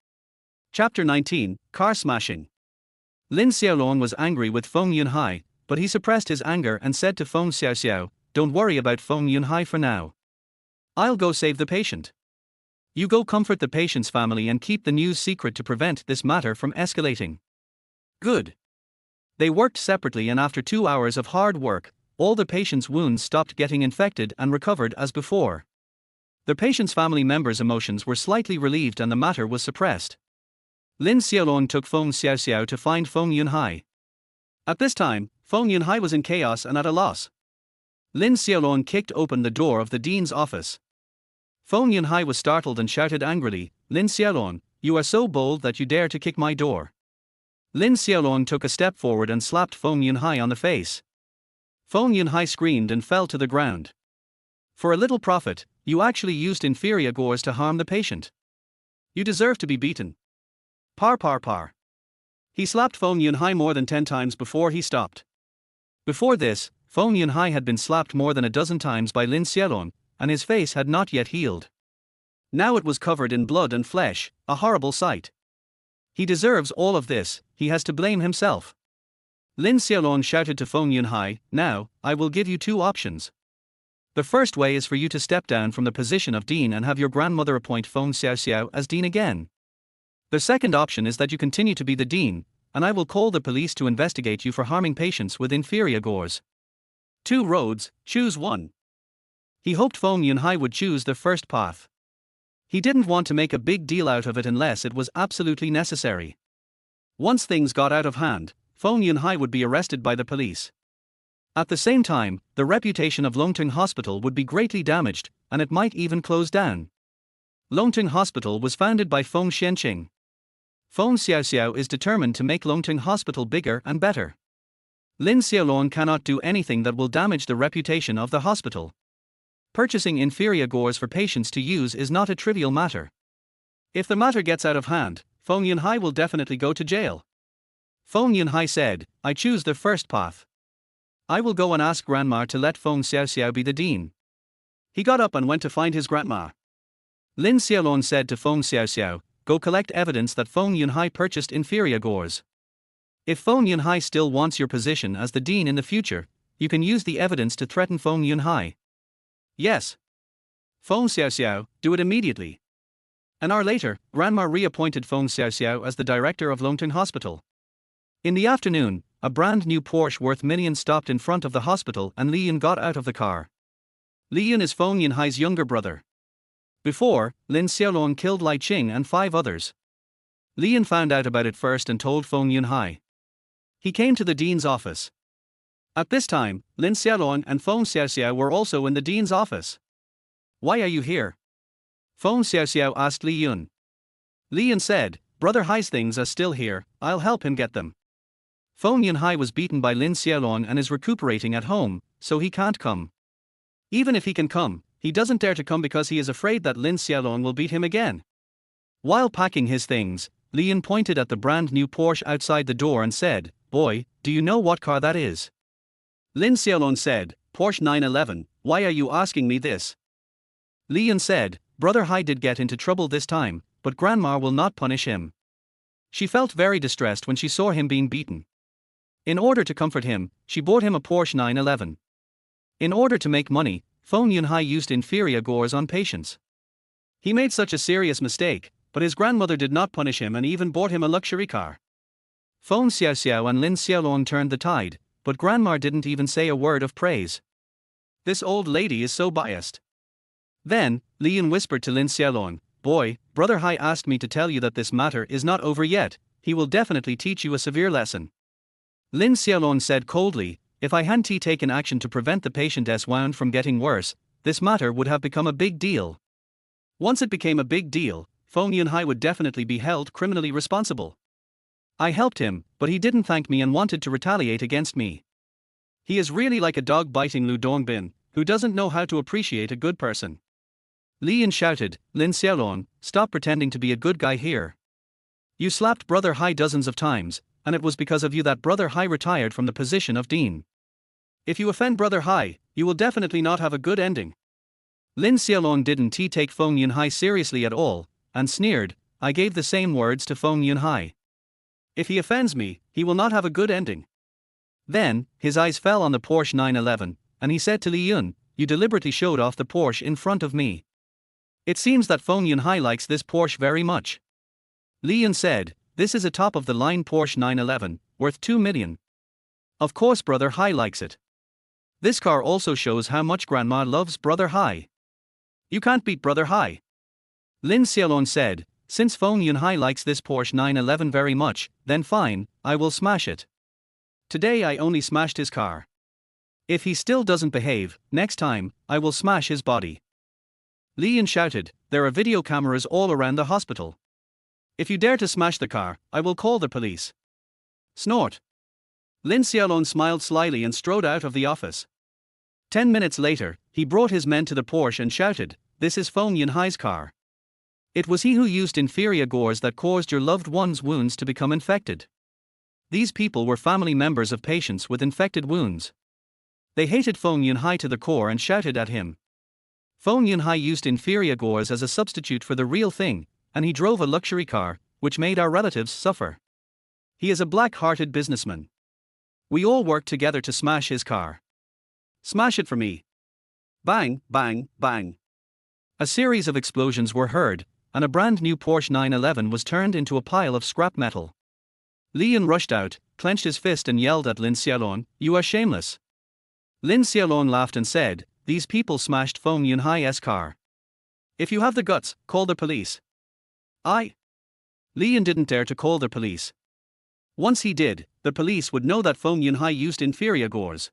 Chapter 19, Car Smashing. Lin Xiaolong was angry with Feng Yunhai, but he suppressed his anger and said to Feng Xiaoxiao, don't worry about Feng Yunhai for now. I'll go save the patient. You go comfort the patient's family and keep the news secret to prevent this matter from escalating. Good. They worked separately, and after 2 hours of hard work, all the patient's wounds stopped getting infected and recovered as before. The patient's family members' emotions were slightly relieved and the matter was suppressed. Lin Xiaolong took Feng Xiaoxiao to find Feng Yunhai. At this time, Feng Yunhai was in chaos and at a loss. Lin Xiaolong kicked open the door of the dean's office. Feng Yunhai was startled and shouted angrily, Lin Xiaolong, you are so bold that you dare to kick my door. Lin Xiaolong took a step forward and slapped Feng Yunhai on the face. Feng Yunhai screamed and fell to the ground. For a little profit, you actually used inferior gauze to harm the patient. You deserve to be beaten. Par par par. He slapped Feng Yunhai more than 10 times before he stopped. Before this, Feng Yunhai had been slapped more than a dozen times by Lin Xiaolong, and his face had not yet healed. Now it was covered in blood and flesh, a horrible sight. He deserves all of this, he has to blame himself. Lin Xiaolong shouted to Feng Yunhai, now, I will give you 2 options. The first way is for you to step down from the position of dean and have your grandmother appoint Feng Xiaoxiao as dean again. The second option is that you continue to be the dean, and I will call the police to investigate you for harming patients with inferior gauze. 2 roads, choose one. He hoped Feng Yunhai would choose the first path. He didn't want to make a big deal out of it unless it was absolutely necessary. Once things got out of hand, Feng Yunhai would be arrested by the police. At the same time, the reputation of Longting Hospital would be greatly damaged, and it might even close down. Longting Hospital was founded by Feng Xianqing. Feng Xiaoxiao is determined to make Longting Hospital bigger and better. Lin Xiaolong cannot do anything that will damage the reputation of the hospital. Purchasing inferior gauze for patients to use is not a trivial matter. If the matter gets out of hand, Feng Yunhai will definitely go to jail. Feng Yunhai said, I choose the first path. I will go and ask Grandma to let Feng Xiaoxiao be the dean. He got up and went to find his grandma. Lin Xiaolong said to Feng Xiaoxiao, go collect evidence that Feng Yunhai purchased inferior gauze. If Feng Yunhai still wants your position as the dean in the future, you can use the evidence to threaten Feng Yunhai. Yes. Feng Xiaoxiao, do it immediately. An hour later, Grandma reappointed Feng Xiaoxiao as the director of Longting Hospital. In the afternoon, a brand new Porsche worth millions stopped in front of the hospital and Li Yun got out of the car. Li Yun is Feng Yunhai's younger brother. Before, Lin Xiaolong killed Lai Qing and 5 others. Li Yun found out about it first and told Feng Yunhai. He came to the dean's office. At this time, Lin Xiaolong and Feng Xiaoxiao were also in the dean's office. Why are you here? Feng Xiaoxiao asked Li Yun. Li Yun said, Brother Hai's things are still here, I'll help him get them. Feng Yunhai was beaten by Lin Xiaolong and is recuperating at home, so he can't come. Even if he can come, he doesn't dare to come because he is afraid that Lin Xiaolong will beat him again. While packing his things, Li Yun pointed at the brand new Porsche outside the door and said, Boy, do you know what car that is? Lin Xiaolong said, Porsche 911, why are you asking me this? Li Yun said, Brother Hai did get into trouble this time, but Grandma will not punish him. She felt very distressed when she saw him being beaten. In order to comfort him, she bought him a Porsche 911. In order to make money, Feng Yunhai used inferior gauze on patients. He made such a serious mistake, but his grandmother did not punish him and even bought him a luxury car. Feng Xiaoxiao and Lin Xiaolong turned the tide, but Grandma didn't even say a word of praise. This old lady is so biased. Then, Li Yun whispered to Lin Xiaolong, Boy, Brother Hai asked me to tell you that this matter is not over yet, he will definitely teach you a severe lesson. Lin Xiaolong said coldly, if I hadn't taken action to prevent the patient's wound from getting worse, this matter would have become a big deal. Once it became a big deal, Feng Yunhai would definitely be held criminally responsible. I helped him, but he didn't thank me and wanted to retaliate against me. He is really like a dog biting Lu Dongbin, who doesn't know how to appreciate a good person. Li Yin shouted, Lin Xiaolong, stop pretending to be a good guy here. You slapped Brother Hai dozens of times, and it was because of you that Brother Hai retired from the position of dean. If you offend Brother Hai, you will definitely not have a good ending. Lin Xiaolong didn't take Feng Yunhai seriously at all, and sneered, I gave the same words to Feng Yunhai. If he offends me, he will not have a good ending. Then, his eyes fell on the Porsche 911, and he said to Li Yun, you deliberately showed off the Porsche in front of me. It seems that Feng Yunhai likes this Porsche very much. Li Yun said, this is a top-of-the-line Porsche 911, worth 2 million. Of course Brother Hai likes it. This car also shows how much Grandma loves Brother Hai. You can't beat Brother Hai. Lin Xiaolong said, since Feng Yunhai likes this Porsche 911 very much, then fine, I will smash it. Today I only smashed his car. If he still doesn't behave, next time, I will smash his body. Li Yin shouted, there are video cameras all around the hospital. If you dare to smash the car, I will call the police. Snort. Lin Xiaolong smiled slyly and strode out of the office. 10 minutes later, he brought his men to the Porsche and shouted, this is Feng Yunhai's car. It was he who used inferior gauze that caused your loved one's wounds to become infected. These people were family members of patients with infected wounds. They hated Feng Yunhai to the core and shouted at him. Feng Yunhai used inferior gauze as a substitute for the real thing, and he drove a luxury car, which made our relatives suffer. He is a black-hearted businessman. We all worked together to smash his car. Smash it for me. Bang, bang, bang. A series of explosions were heard, and a brand new Porsche 911 was turned into a pile of scrap metal. Li Yin rushed out, clenched his fist and yelled at Lin Xiaolong, you are shameless. Lin Xiaolong laughed and said, these people smashed Feng Yunhai's car. If you have the guts, call the police. Li Yin didn't dare to call the police. Once he did, the police would know that Feng Yunhai used inferior gauze.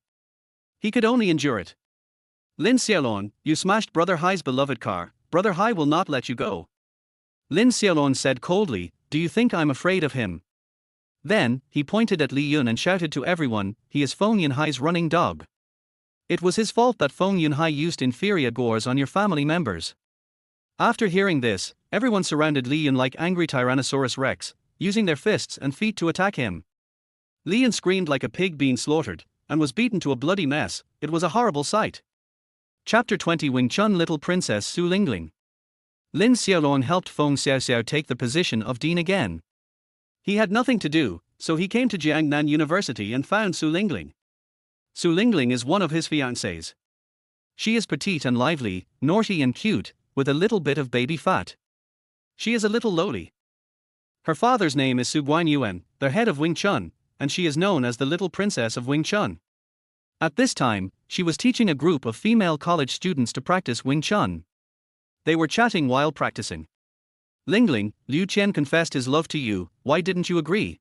He could only endure it. Lin Xiaolong, you smashed Brother Hai's beloved car, Brother Hai will not let you go. Lin Xiaolong said coldly, do you think I'm afraid of him? Then, he pointed at Li Yun and shouted to everyone, he is Feng Yunhai's running dog. It was his fault that Feng Yunhai used inferior gauze on your family members. After hearing this, everyone surrounded Li Yun like angry Tyrannosaurus Rex, using their fists and feet to attack him. Li Yun screamed like a pig being slaughtered, and was beaten to a bloody mess. It was a horrible sight. Chapter 20 Wing Chun Little Princess Su Lingling. Lin Xiaolong helped Feng Xiaoxiao take the position of dean again. He had nothing to do, so he came to Jiangnan University and found Su Lingling. Su Lingling is one of his fiancées. She is petite and lively, naughty and cute, with a little bit of baby fat. She is a little lowly. Her father's name is Su Guanyuan, the head of Wing Chun, and she is known as the Little Princess of Wing Chun. At this time, she was teaching a group of female college students to practice Wing Chun. They were chatting while practicing. Lingling, Liu Qian confessed his love to you, why didn't you agree?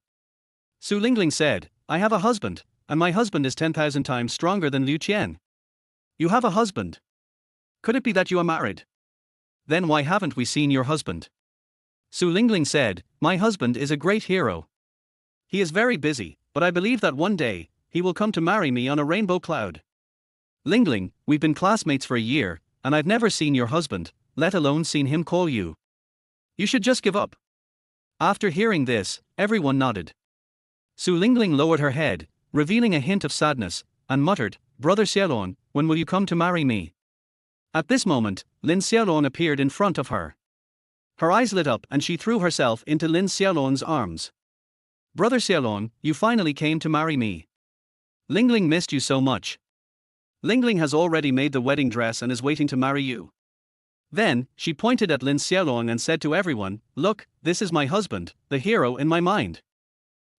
Su Lingling said, I have a husband, and my husband is 10,000 times stronger than Liu Qian. You have a husband. Could it be that you are married? Then why haven't we seen your husband? Su Lingling said, my husband is a great hero. He is very busy, but I believe that one day, he will come to marry me on a rainbow cloud. Lingling, we've been classmates for a year, and I've never seen your husband, let alone seen him call you. You should just give up. After hearing this, everyone nodded. Su Lingling lowered her head, revealing a hint of sadness, and muttered, Brother Xiaolong, when will you come to marry me? At this moment, Lin Xiaolong appeared in front of her. Her eyes lit up and she threw herself into Lin Xiaolong's arms. Brother Xiaolong, you finally came to marry me. Lingling missed you so much. Lingling has already made the wedding dress and is waiting to marry you. Then, she pointed at Lin Xiaolong and said to everyone, look, this is my husband, the hero in my mind.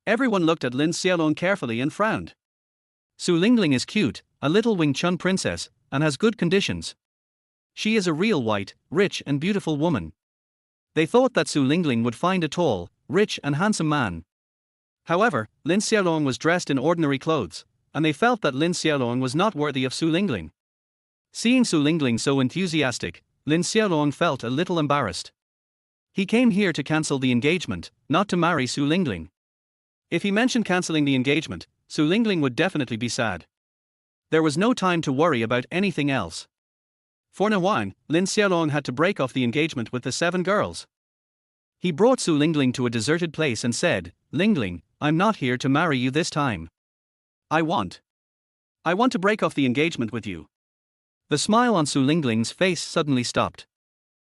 Everyone looked at Lin Xiaolong carefully and frowned. Su Lingling is cute, a little Wing Chun princess, and has good conditions. She is a real white, rich and beautiful woman. They thought that Su Lingling would find a tall, rich and handsome man. However, Lin Xiaolong was dressed in ordinary clothes, and they felt that Lin Xiaolong was not worthy of Su Lingling. Seeing Su Lingling so enthusiastic, Lin Xiaolong felt a little embarrassed. He came here to cancel the engagement, not to marry Su Lingling. If he mentioned cancelling the engagement, Su Lingling would definitely be sad. There was no time to worry about anything else. For a while, Lin Xiaolong had to break off the engagement with the 7 girls. He brought Su Lingling to a deserted place and said, "Lingling, I'm not here to marry you this time. I want to break off the engagement with you." The smile on Su Lingling's face suddenly stopped.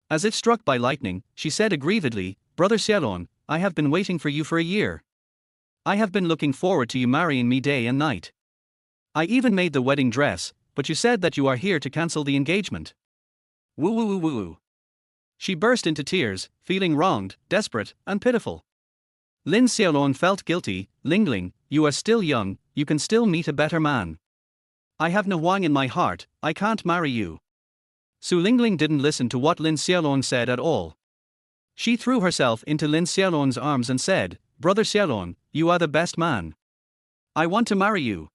As if struck by lightning, she said aggrievedly, "Brother Xiaolong, I have been waiting for you for a year. I have been looking forward to you marrying me day and night. I even made the wedding dress, but you said that you are here to cancel the engagement." Woo woo woo woo woo. She burst into tears, feeling wronged, desperate, and pitiful. Lin Xiaolong felt guilty. "Lingling, you are still young, you can still meet a better man. I have no wang in my heart, I can't marry you." Su Lingling didn't listen to what Lin Xiaolong said at all. She threw herself into Lin Xiaolong's arms and said, "Brother Xiaolong, you are the best man. I want to marry you.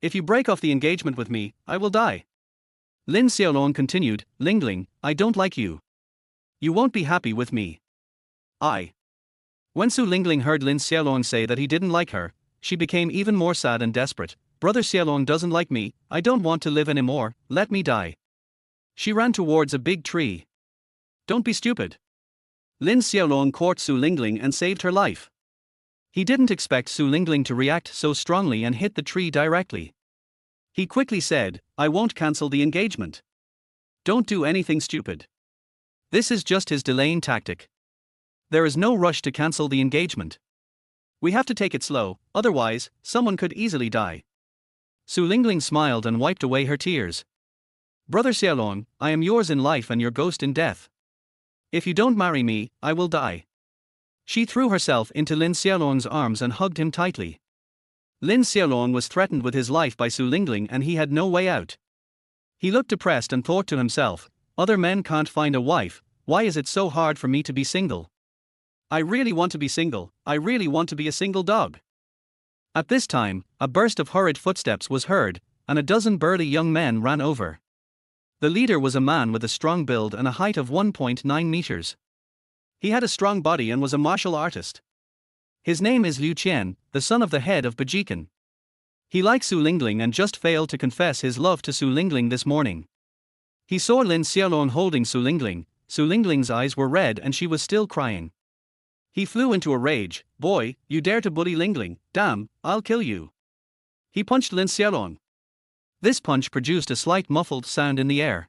If you break off the engagement with me, I will die." Lin Xiaolong continued, "Lingling, I don't like you. You won't be happy with me. When Su Lingling heard Lin Xiaolong say that he didn't like her, she became even more sad and desperate. "Brother Xiaolong doesn't like me, I don't want to live anymore, let me die." She ran towards a big tree. "Don't be stupid." Lin Xiaolong caught Su Lingling and saved her life. He didn't expect Su Lingling to react so strongly and hit the tree directly. He quickly said, "I won't cancel the engagement. Don't do anything stupid. This is just his delaying tactic. There is no rush to cancel the engagement. We have to take it slow, otherwise, someone could easily die." Su Lingling smiled and wiped away her tears. "Brother Xiaolong, I am yours in life and your ghost in death. If you don't marry me, I will die." She threw herself into Lin Xiaolong's arms and hugged him tightly. Lin Xiaolong was threatened with his life by Su Lingling and he had no way out. He looked depressed and thought to himself, "Other men can't find a wife, why is it so hard for me to be single? I really want to be single, I really want to be a single dog." At this time, a burst of hurried footsteps was heard, and a dozen burly young men ran over. The leader was a man with a strong build and a height of 1.9 meters. He had a strong body and was a martial artist. His name is Liu Qian, the son of the head of Bajikan. He liked Su Lingling and just failed to confess his love to Su Lingling this morning. He saw Lin Xiaolong holding Su Lingling. Su Lingling's eyes were red and she was still crying. He flew into a rage. "Boy, you dare to bully Lingling, damn, I'll kill you." He punched Lin Xiaolong. This punch produced a slight muffled sound in the air.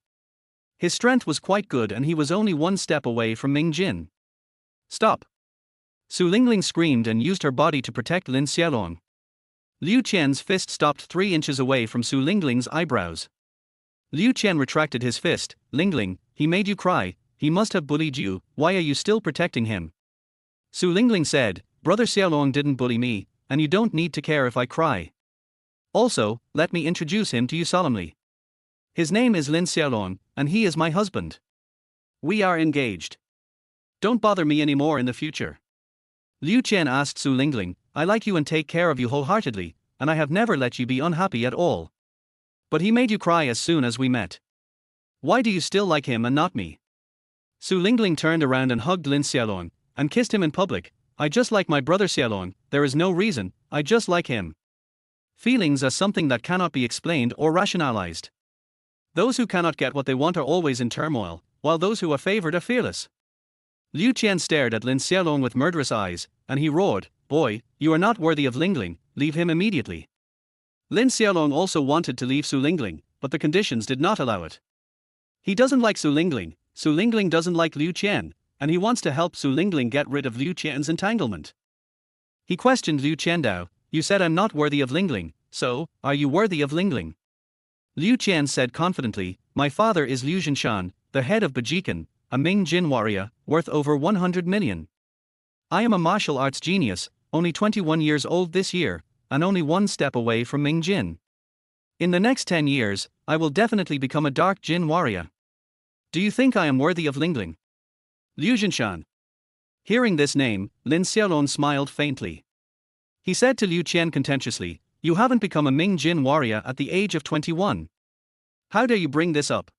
His strength was quite good and he was only one step away from Ming Jin. "Stop!" Su Lingling screamed and used her body to protect Lin Xiaolong. Liu Qian's fist stopped 3 inches away from Su Lingling's eyebrows. Liu Qian retracted his fist. "Lingling, he made you cry, he must have bullied you, why are you still protecting him?" Su Lingling said, "Brother Xiaolong didn't bully me, and you don't need to care if I cry. Also, let me introduce him to you solemnly. His name is Lin Xiaolong, and he is my husband. We are engaged. Don't bother me anymore in the future." Liu Qian asked Su Lingling, "I like you and take care of you wholeheartedly, and I have never let you be unhappy at all. But he made you cry as soon as we met. Why do you still like him and not me?" Su Lingling turned around and hugged Lin Xiaolong, and kissed him in public. "I just like my brother Xiaolong, there is no reason, I just like him." Feelings are something that cannot be explained or rationalized. Those who cannot get what they want are always in turmoil, while those who are favored are fearless. Liu Qian stared at Lin Xiaolong with murderous eyes, and he roared, "Boy, you are not worthy of Lingling, leave him immediately." Lin Xiaolong also wanted to leave Su Lingling, but the conditions did not allow it. He doesn't like Su Lingling doesn't like Liu Qian, and he wants to help Su Lingling get rid of Liu Qian's entanglement. He questioned Liu Qiandao, "You said I'm not worthy of Lingling, so, are you worthy of Lingling?" Liu Qian said confidently, "My father is Liu Zhinshan, the head of Bajikan, a Ming Jin warrior, worth over 100 million. I am a martial arts genius, only 21 years old this year, and only one step away from Ming Jin. In the next 10 years, I will definitely become a dark Jin warrior. Do you think I am worthy of Lingling?" Liu Zhinshan. Hearing this name, Lin Xiaolong smiled faintly. He said to Liu Qian contentiously, "You haven't become a Ming Jin warrior at the age of 21. How dare you bring this up?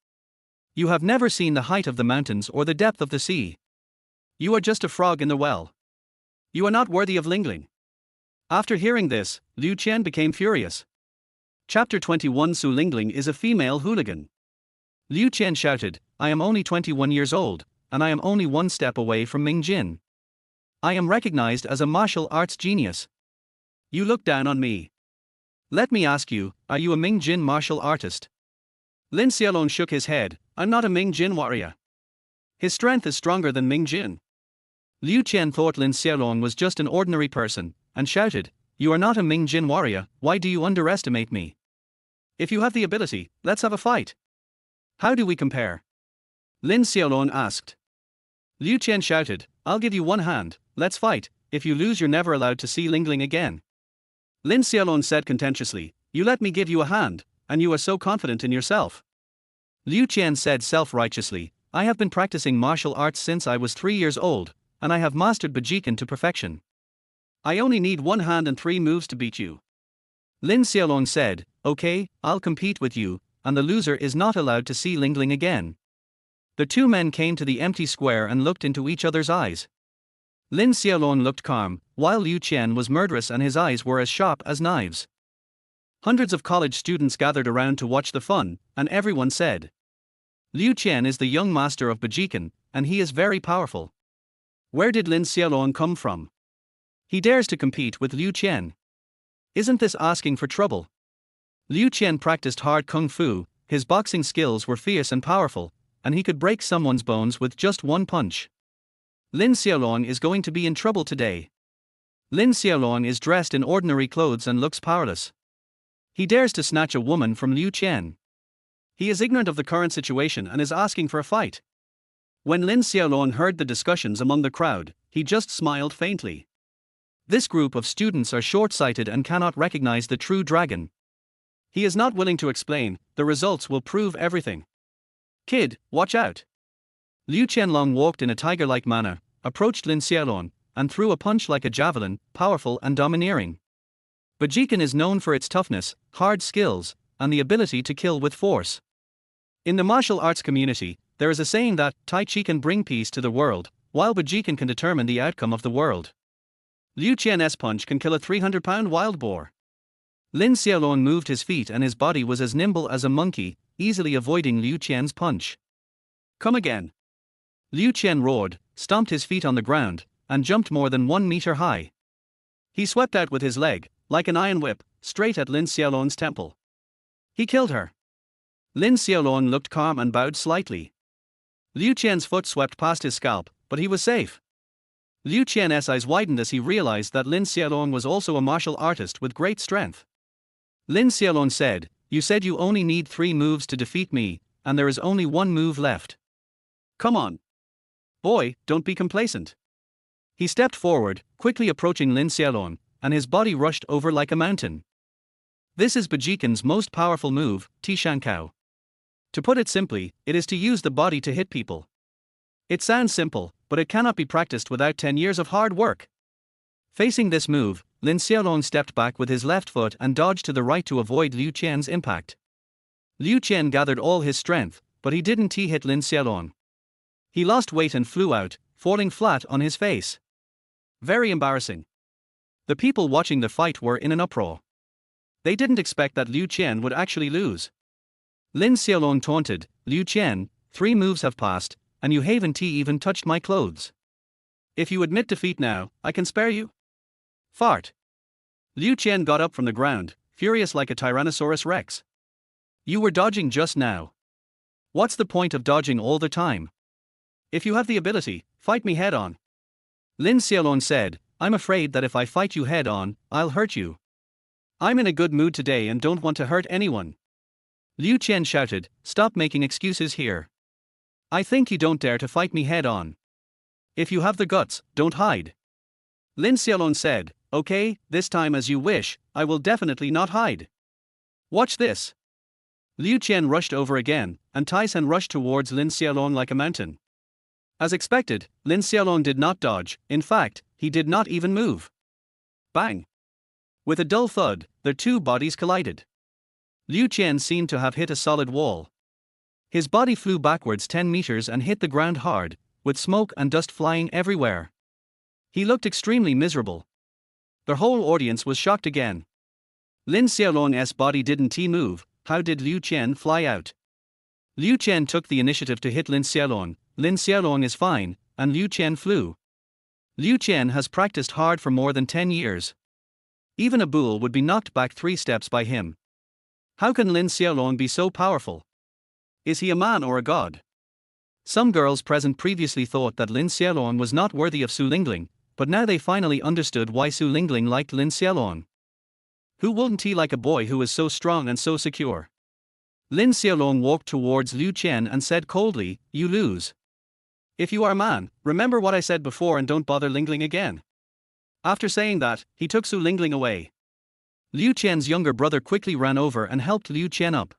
You have never seen the height of the mountains or the depth of the sea. You are just a frog in the well. You are not worthy of Lingling." After hearing this, Liu Qian became furious. Chapter 21 Su Lingling is a female hooligan. Liu Qian shouted, "I am only 21 years old, and I am only one step away from Ming Jin. I am recognized as a martial arts genius. You look down on me. Let me ask you, are you a Ming Jin martial artist?" Lin Xiaolong shook his head, "I'm not a Ming Jin warrior. His strength is stronger than Ming Jin." Liu Qian thought Lin Xiaolong was just an ordinary person, and shouted, "You are not a Ming Jin warrior, why do you underestimate me? If you have the ability, let's have a fight." "How do we compare?" Lin Xiaolong asked. Liu Qian shouted, "I'll give you one hand, let's fight. If you lose you're never allowed to see Lingling again." Lin Xiaolong said contentiously, "You let me give you a hand, and you are so confident in yourself." Liu Qian said self-righteously, "I have been practicing martial arts since I was 3 years old, and I have mastered Bajikan to perfection. I only need one hand and 3 moves to beat you." Lin Xiaolong said, "Okay, I'll compete with you, and the loser is not allowed to see Lingling again." The two men came to the empty square and looked into each other's eyes. Lin Xiaolong looked calm, while Liu Qian was murderous and his eyes were as sharp as knives. Hundreds of college students gathered around to watch the fun, and everyone said, "Liu Qian is the young master of Bajikan, and he is very powerful. Where did Lin Xiaolong come from? He dares to compete with Liu Qian. Isn't this asking for trouble?" Liu Qian practiced hard kung fu, his boxing skills were fierce and powerful, and he could break someone's bones with just one punch. Lin Xiaolong is going to be in trouble today. Lin Xiaolong is dressed in ordinary clothes and looks powerless. He dares to snatch a woman from Liu Qian. He is ignorant of the current situation and is asking for a fight. When Lin Xiaolong heard the discussions among the crowd, he just smiled faintly. This group of students are short-sighted and cannot recognize the true dragon. He is not willing to explain, the results will prove everything. "Kid, watch out." Liu Qianlong walked in a tiger-like manner, approached Lin Xiaolong, and threw a punch like a javelin, powerful and domineering. Bajikan is known for its toughness, hard skills, and the ability to kill with force. In the martial arts community, there is a saying that Tai Chi can bring peace to the world, while Bajikan can determine the outcome of the world. Liu Qian's punch can kill a 300-pound wild boar. Lin Xiaolong moved his feet and his body was as nimble as a monkey, easily avoiding Liu Qian's punch. "Come again." Liu Qian roared, stomped his feet on the ground, and jumped more than 1 meter high. He swept out with his leg, like an iron whip, straight at Lin Xiaolong's temple. He killed her. Lin Xiaolong looked calm and bowed slightly. Liu Qian's foot swept past his scalp, but he was safe. Liu Qian's eyes widened as he realized that Lin Xiaolong was also a martial artist with great strength. Lin Xiaolong said, "You said you only need 3 moves to defeat me, and there is only 1 move left. Come on. Boy, don't be complacent." He stepped forward, quickly approaching Lin Xiaolong, and his body rushed over like a mountain. This is Bajikan's most powerful move, Tishankao. To put it simply, it is to use the body to hit people. It sounds simple, but it cannot be practiced without 10 years of hard work. Facing this move, Lin Xiaolong stepped back with his left foot and dodged to the right to avoid Liu Qian's impact. Liu Qian gathered all his strength, but he didn't hit Lin Xiaolong. He lost weight and flew out, falling flat on his face. Very embarrassing. The people watching the fight were in an uproar. They didn't expect that Liu Qian would actually lose. Lin Xiaolong taunted, "Liu Qian, 3 moves have passed, and you haven't even touched my clothes. If you admit defeat now, I can spare you." Fart. Liu Qian got up from the ground, furious like a Tyrannosaurus Rex. "You were dodging just now. What's the point of dodging all the time? If you have the ability, fight me head on." Lin Xiaolong said, "I'm afraid that if I fight you head on, I'll hurt you. I'm in a good mood today and don't want to hurt anyone." Liu Qian shouted, "Stop making excuses here. I think you don't dare to fight me head on. If you have the guts, don't hide." Lin Xiaolong said, "Okay, this time as you wish, I will definitely not hide. Watch this." Liu Qian rushed over again, and Tyson rushed towards Lin Xiaolong like a mountain. As expected, Lin Xiaolong did not dodge, in fact, he did not even move. Bang! With a dull thud, their two bodies collided. Liu Qian seemed to have hit a solid wall. His body flew backwards 10 meters and hit the ground hard, with smoke and dust flying everywhere. He looked extremely miserable. The whole audience was shocked again. Lin Xiaolong's body didn't move. How did Liu Qian fly out? Liu Qian took the initiative to hit Lin Xiaolong. Lin Xiaolong is fine, and Liu Qian flew. Liu Qian has practiced hard for more than 10 years. Even a bull would be knocked back 3 steps by him. How can Lin Xiaolong be so powerful? Is he a man or a god? Some girls present previously thought that Lin Xiaolong was not worthy of Su Lingling, but now they finally understood why Su Lingling liked Lin Xiaolong. Who wouldn't he like a boy who is so strong and so secure? Lin Xiaolong walked towards Liu Qian and said coldly, "You lose. If you are a man, remember what I said before and don't bother Lingling again." After saying that, he took Su Lingling away. Liu Qian's younger brother quickly ran over and helped Liu Qian up.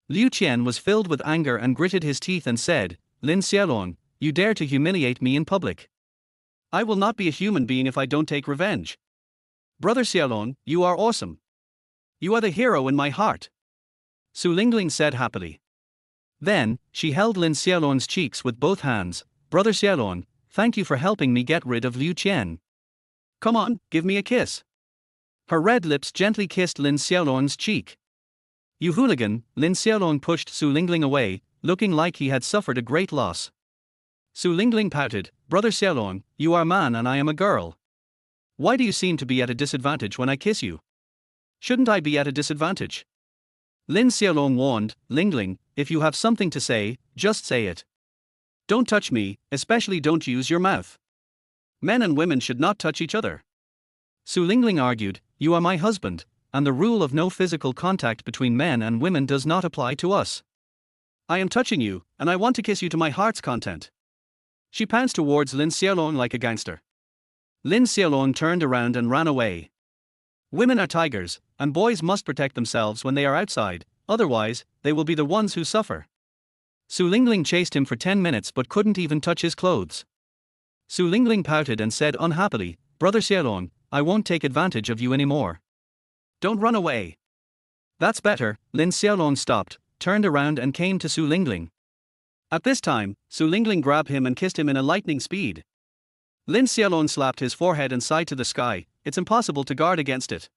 Liu Qian was filled with anger and gritted his teeth and said, "Lin Xiaolong, you dare to humiliate me in public. I will not be a human being if I don't take revenge. Brother Xiaolong, you are awesome. You are the hero in my heart." Su Lingling said happily. Then, she held Lin Xiaolong's cheeks with both hands. "Brother Xiaolong, thank you for helping me get rid of Liu Qian. Come on, give me a kiss." Her red lips gently kissed Lin Xiaolong's cheek. "You hooligan," Lin Xiaolong pushed Su Lingling away, looking like he had suffered a great loss. Su Lingling pouted, "Brother Xiaolong, you are a man and I am a girl. Why do you seem to be at a disadvantage when I kiss you? Shouldn't I be at a disadvantage?" Lin Xiaolong warned, "Lingling, if you have something to say, just say it. Don't touch me, especially don't use your mouth. Men and women should not touch each other." Su Lingling argued, "You are my husband, and the rule of no physical contact between men and women does not apply to us. I am touching you, and I want to kiss you to my heart's content." She pounced towards Lin Xiaolong like a gangster. Lin Xiaolong turned around and ran away. Women are tigers, and boys must protect themselves when they are outside, otherwise, they will be the ones who suffer. Su Lingling chased him for 10 minutes but couldn't even touch his clothes. Su Lingling pouted and said unhappily, "Brother Xiaolong, I won't take advantage of you anymore. Don't run away." "That's better." Lin Xiaolong stopped, turned around and came to Su Lingling. At this time, Su Lingling grabbed him and kissed him in a lightning speed. Lin Xiaolong slapped his forehead and sighed to the sky, "It's impossible to guard against it."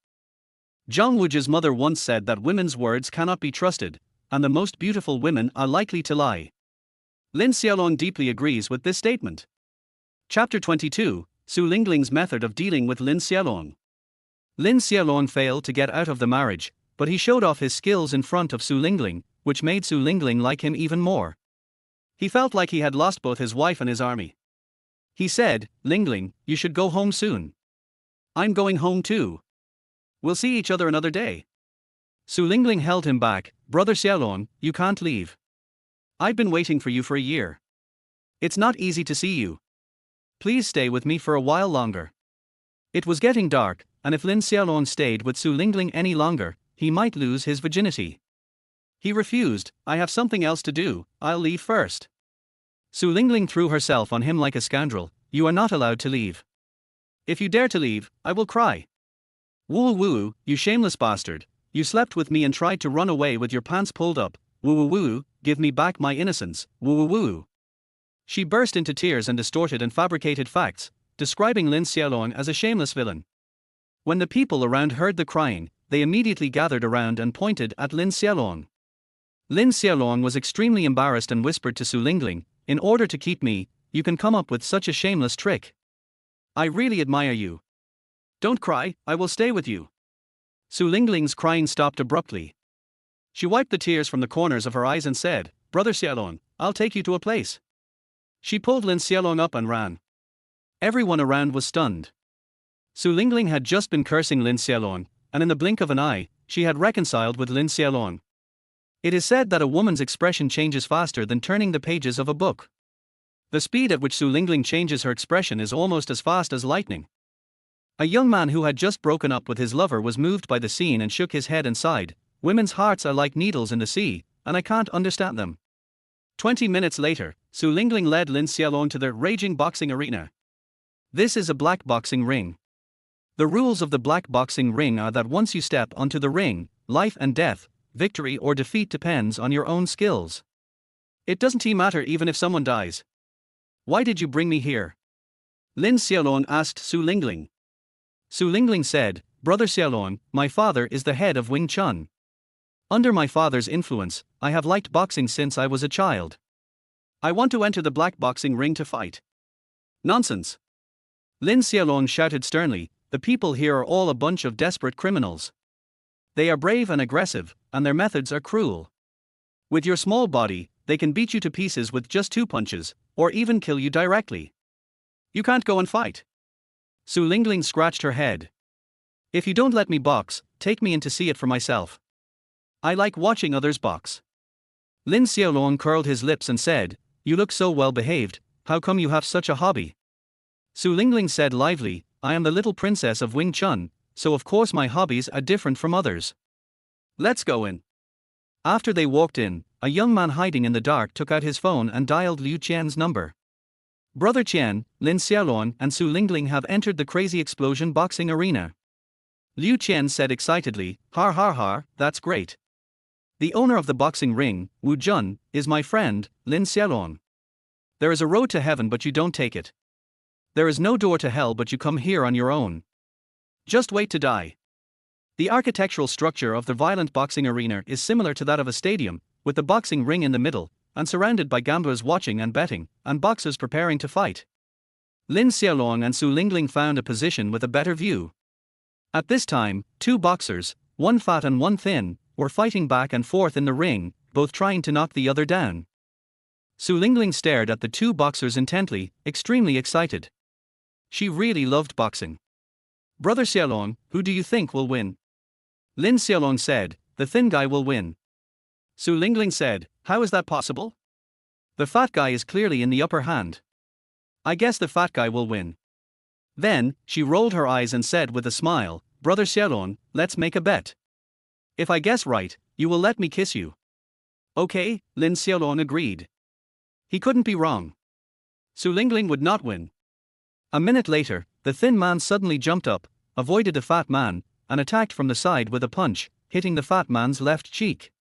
Zhang Wuji's mother once said that women's words cannot be trusted, and the most beautiful women are likely to lie. Lin Xiaolong deeply agrees with this statement. Chapter 22, Su Lingling's method of dealing with Lin Xiaolong. Lin Xiaolong failed to get out of the marriage, but he showed off his skills in front of Su Lingling, which made Su Lingling like him even more. He felt like he had lost both his wife and his army. He said, "Lingling, you should go home soon." "I'm going home too. We'll see each other another day." Su Lingling held him back, "Brother Xiaolong, you can't leave. I've been waiting for you for a year. It's not easy to see you. Please stay with me for a while longer." It was getting dark, and if Lin Xiaolong stayed with Su Lingling any longer, he might lose his virginity. He refused, "I have something else to do, I'll leave first." Su Lingling threw herself on him like a scoundrel, "You are not allowed to leave. If you dare to leave, I will cry. Woo woo, you shameless bastard, you slept with me and tried to run away with your pants pulled up, woo woo woo, give me back my innocence, woo woo woo." She burst into tears and distorted and fabricated facts, describing Lin Xiaolong as a shameless villain. When the people around heard the crying, they immediately gathered around and pointed at Lin Xiaolong. Lin Xiaolong was extremely embarrassed and whispered to Su Lingling, "In order to keep me, you can come up with such a shameless trick. I really admire you. Don't cry, I will stay with you." Su Lingling's crying stopped abruptly. She wiped the tears from the corners of her eyes and said, "Brother Xiaolong, I'll take you to a place." She pulled Lin Xiaolong up and ran. Everyone around was stunned. Su Lingling had just been cursing Lin Xiaolong, and in the blink of an eye, she had reconciled with Lin Xiaolong. It is said that a woman's expression changes faster than turning the pages of a book. The speed at which Su Lingling changes her expression is almost as fast as lightning. A young man who had just broken up with his lover was moved by the scene and shook his head and sighed, "Women's hearts are like needles in the sea, and I can't understand them." 20 minutes later, Su Lingling led Lin Xiaolong to the raging boxing arena. This is a black boxing ring. The rules of the black boxing ring are that once you step onto the ring, life and death, victory or defeat depends on your own skills. It doesn't matter even if someone dies. Why did you bring me here? Lin Xiaolong asked Su Lingling. Su Lingling said, Brother Xiaolong, my father is the head of Wing Chun. Under my father's influence, I have liked boxing since I was a child. I want to enter the black boxing ring to fight. Nonsense! Lin Xiaolong shouted sternly, the people here are all a bunch of desperate criminals. They are brave and aggressive, and their methods are cruel. With your small body, they can beat you to pieces with just 2 punches, or even kill you directly. You can't go and fight. Su Lingling scratched her head. If you don't let me box, take me in to see it for myself. I like watching others box. Lin Xiaolong curled his lips and said, you look so well behaved, how come you have such a hobby? Su Lingling said lively, I am the little princess of Wing Chun, so of course my hobbies are different from others. Let's go in. After they walked in, a young man hiding in the dark took out his phone and dialed Liu Qian's number. Brother Qian, Lin Xiaolong and Su Lingling have entered the crazy explosion boxing arena. Liu Qian said excitedly, har har har, that's great. The owner of the boxing ring, Wu Jun, is my friend, Lin Xiaolong. There is a road to heaven but you don't take it. There is no door to hell but you come here on your own. Just wait to die. The architectural structure of the violent boxing arena is similar to that of a stadium, with the boxing ring in the middle, and surrounded by gamblers watching and betting, and boxers preparing to fight. Lin Xiaolong and Su Lingling found a position with a better view. At this time, 2 boxers, one fat and one thin, were fighting back and forth in the ring, both trying to knock the other down. Su Lingling stared at the 2 boxers intently, extremely excited. She really loved boxing. Brother Xiaolong, who do you think will win? Lin Xiaolong said, the thin guy will win. Su Lingling said, how is that possible? The fat guy is clearly in the upper hand. I guess the fat guy will win. Then, she rolled her eyes and said with a smile, Brother Xiaolong, let's make a bet. If I guess right, you will let me kiss you. Okay, Lin Xiaolong agreed. He couldn't be wrong. Su Lingling would not win. A minute later, the thin man suddenly jumped up, avoided the fat man, and attacked from the side with a punch, hitting the fat man's left cheek.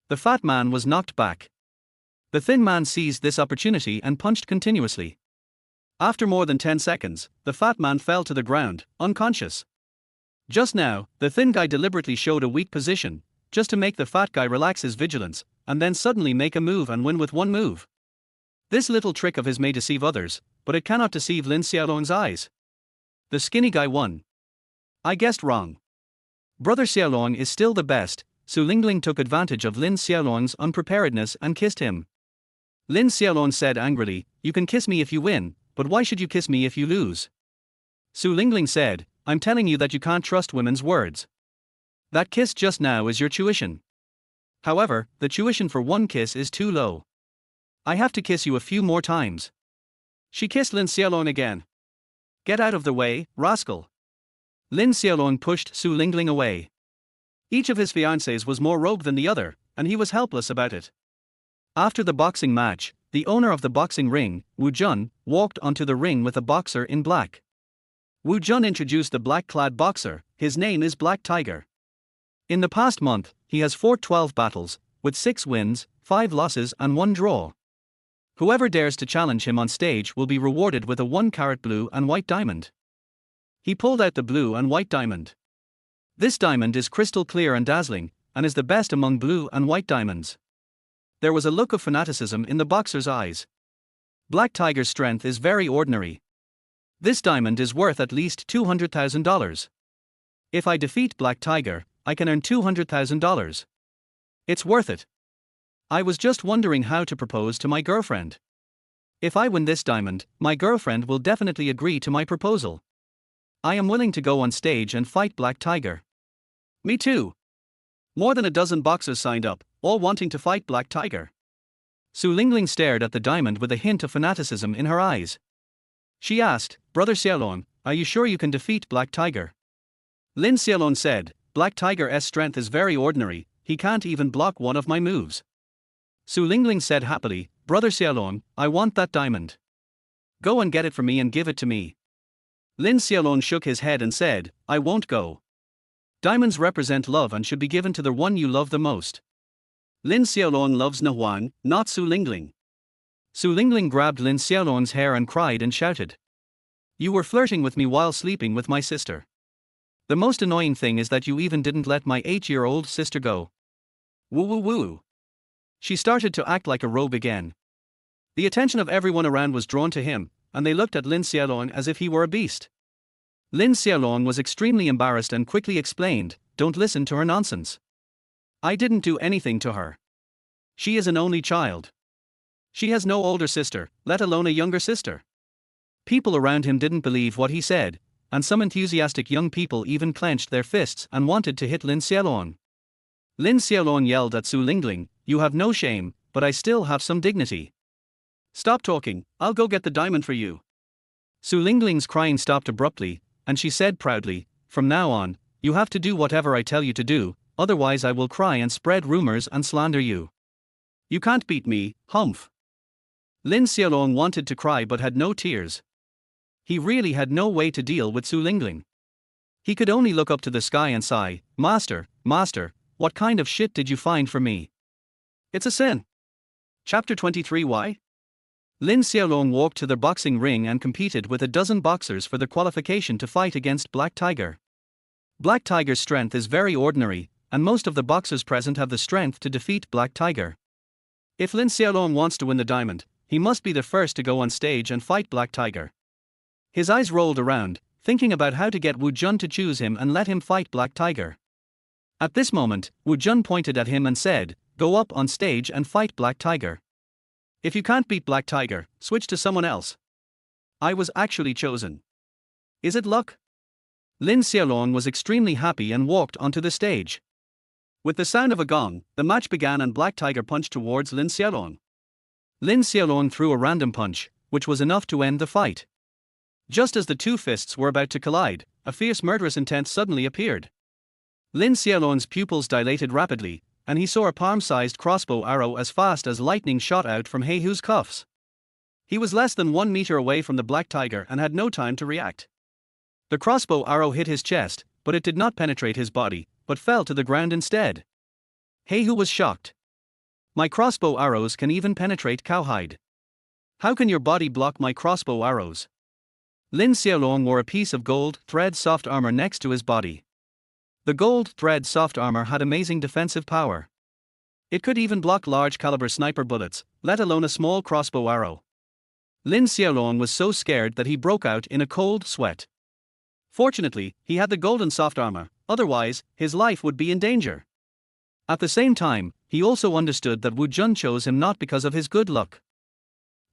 The fat man was knocked back. The thin man seized this opportunity and punched continuously. After more than 10 seconds, the fat man fell to the ground, unconscious. Just now, the thin guy deliberately showed a weak position, just to make the fat guy relax his vigilance, and then suddenly make a move and win with one move. This little trick of his may deceive others, but it cannot deceive Lin Xiaolong's eyes. The skinny guy won. I guessed wrong. Brother Xiaolong is still the best. Su Lingling took advantage of Lin Xiaolong's unpreparedness and kissed him. Lin Xiaolong said angrily, you can kiss me if you win, but why should you kiss me if you lose? Su Lingling said, I'm telling you that you can't trust women's words. That kiss just now is your tuition. However, the tuition for one kiss is too low. I have to kiss you a few more times. She kissed Lin Xiaolong again. Get out of the way, rascal. Lin Xiaolong pushed Su Lingling away. Each of his fiancées was more rogue than the other, and he was helpless about it. After the boxing match, the owner of the boxing ring, Wu Jun, walked onto the ring with a boxer in black. Wu Jun introduced the black-clad boxer. His name is Black Tiger. In the past month, he has fought 12 battles, with 6 wins, 5 losses and 1 draw. Whoever dares to challenge him on stage will be rewarded with a 1-carat blue and white diamond. He pulled out the blue and white diamond. This diamond is crystal clear and dazzling, and is the best among blue and white diamonds. There was a look of fanaticism in the boxer's eyes. Black Tiger's strength is very ordinary. This diamond is worth at least $200,000. If I defeat Black Tiger, I can earn $200,000. It's worth it. I was just wondering how to propose to my girlfriend. If I win this diamond, my girlfriend will definitely agree to my proposal. I am willing to go on stage and fight Black Tiger. Me too. More than a dozen boxers signed up, all wanting to fight Black Tiger. Su Lingling stared at the diamond with a hint of fanaticism in her eyes. She asked, Brother Xiaolong, are you sure you can defeat Black Tiger? Lin Xiaolong said, Black Tiger's strength is very ordinary, he can't even block one of my moves. Su Lingling said happily, Brother Xiaolong, I want that diamond. Go and get it for me and give it to me. Lin Xiaolong shook his head and said, I won't go. Diamonds represent love and should be given to the one you love the most. Lin Xiaolong loves Nahuan, not Su Lingling. Su Lingling grabbed Lin Xiaolong's hair and cried and shouted. You were flirting with me while sleeping with my sister. The most annoying thing is that you even didn't let my 8-year-old sister go. Woo woo woo. She started to act like a rogue again. The attention of everyone around was drawn to him, and they looked at Lin Xiaolong as if he were a beast. Lin Xiaolong was extremely embarrassed and quickly explained, don't listen to her nonsense. I didn't do anything to her. She is an only child. She has no older sister, let alone a younger sister. People around him didn't believe what he said, and some enthusiastic young people even clenched their fists and wanted to hit Lin Xiaolong. Lin Xiaolong yelled at Su Lingling, you have no shame, but I still have some dignity. Stop talking, I'll go get the diamond for you. Su Lingling's crying stopped abruptly, and she said proudly, from now on, you have to do whatever I tell you to do, otherwise I will cry and spread rumors and slander you. You can't beat me, humph. Lin Xiaolong wanted to cry but had no tears. He really had no way to deal with Su Lingling. He could only look up to the sky and sigh, Master, Master, what kind of shit did you find for me? It's a sin. Chapter 23 Why? Lin Xiaolong walked to the boxing ring and competed with a dozen boxers for the qualification to fight against Black Tiger. Black Tiger's strength is very ordinary, and most of the boxers present have the strength to defeat Black Tiger. If Lin Xiaolong wants to win the diamond, he must be the first to go on stage and fight Black Tiger. His eyes rolled around, thinking about how to get Wu Jun to choose him and let him fight Black Tiger. At this moment, Wu Jun pointed at him and said, go up on stage and fight Black Tiger. If you can't beat Black Tiger, switch to someone else. I was actually chosen. Is it luck? Lin Xiaolong was extremely happy and walked onto the stage. With the sound of a gong, the match began and Black Tiger punched towards Lin Xiaolong. Lin Xiaolong threw a random punch, which was enough to end the fight. Just as the two fists were about to collide, a fierce murderous intent suddenly appeared. Lin Xiaolong's pupils dilated rapidly, and he saw a palm-sized crossbow arrow as fast as lightning shot out from Heihu's cuffs. He was less than 1 meter away from the Black Tiger and had no time to react. The crossbow arrow hit his chest, but it did not penetrate his body, but fell to the ground instead. Heihu was shocked. My crossbow arrows can even penetrate cowhide. How can your body block my crossbow arrows? Lin Xiaolong wore a piece of gold thread soft armor next to his body. The gold thread soft armor had amazing defensive power. It could even block large caliber sniper bullets, let alone a small crossbow arrow. Lin Xiaolong was so scared that he broke out in a cold sweat. Fortunately, he had the golden soft armor, otherwise, his life would be in danger. At the same time, he also understood that Wu Jun chose him not because of his good luck.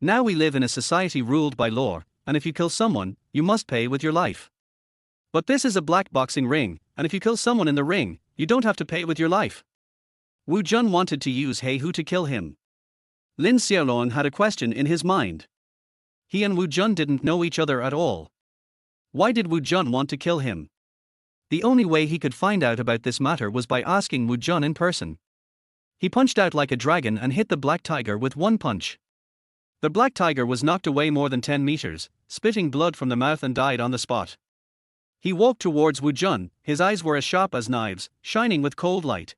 Now we live in a society ruled by law, and if you kill someone, you must pay with your life. But this is a black boxing ring, and if you kill someone in the ring, you don't have to pay with your life. Wu Jun wanted to use Heihu to kill him. Lin Xiaolong had a question in his mind. He and Wu Jun didn't know each other at all. Why did Wu Jun want to kill him? The only way he could find out about this matter was by asking Wu Jun in person. He punched out like a dragon and hit the Black Tiger with one punch. The Black Tiger was knocked away more than 10 meters, spitting blood from the mouth and died on the spot. He walked towards Wu Jun, his eyes were as sharp as knives, shining with cold light.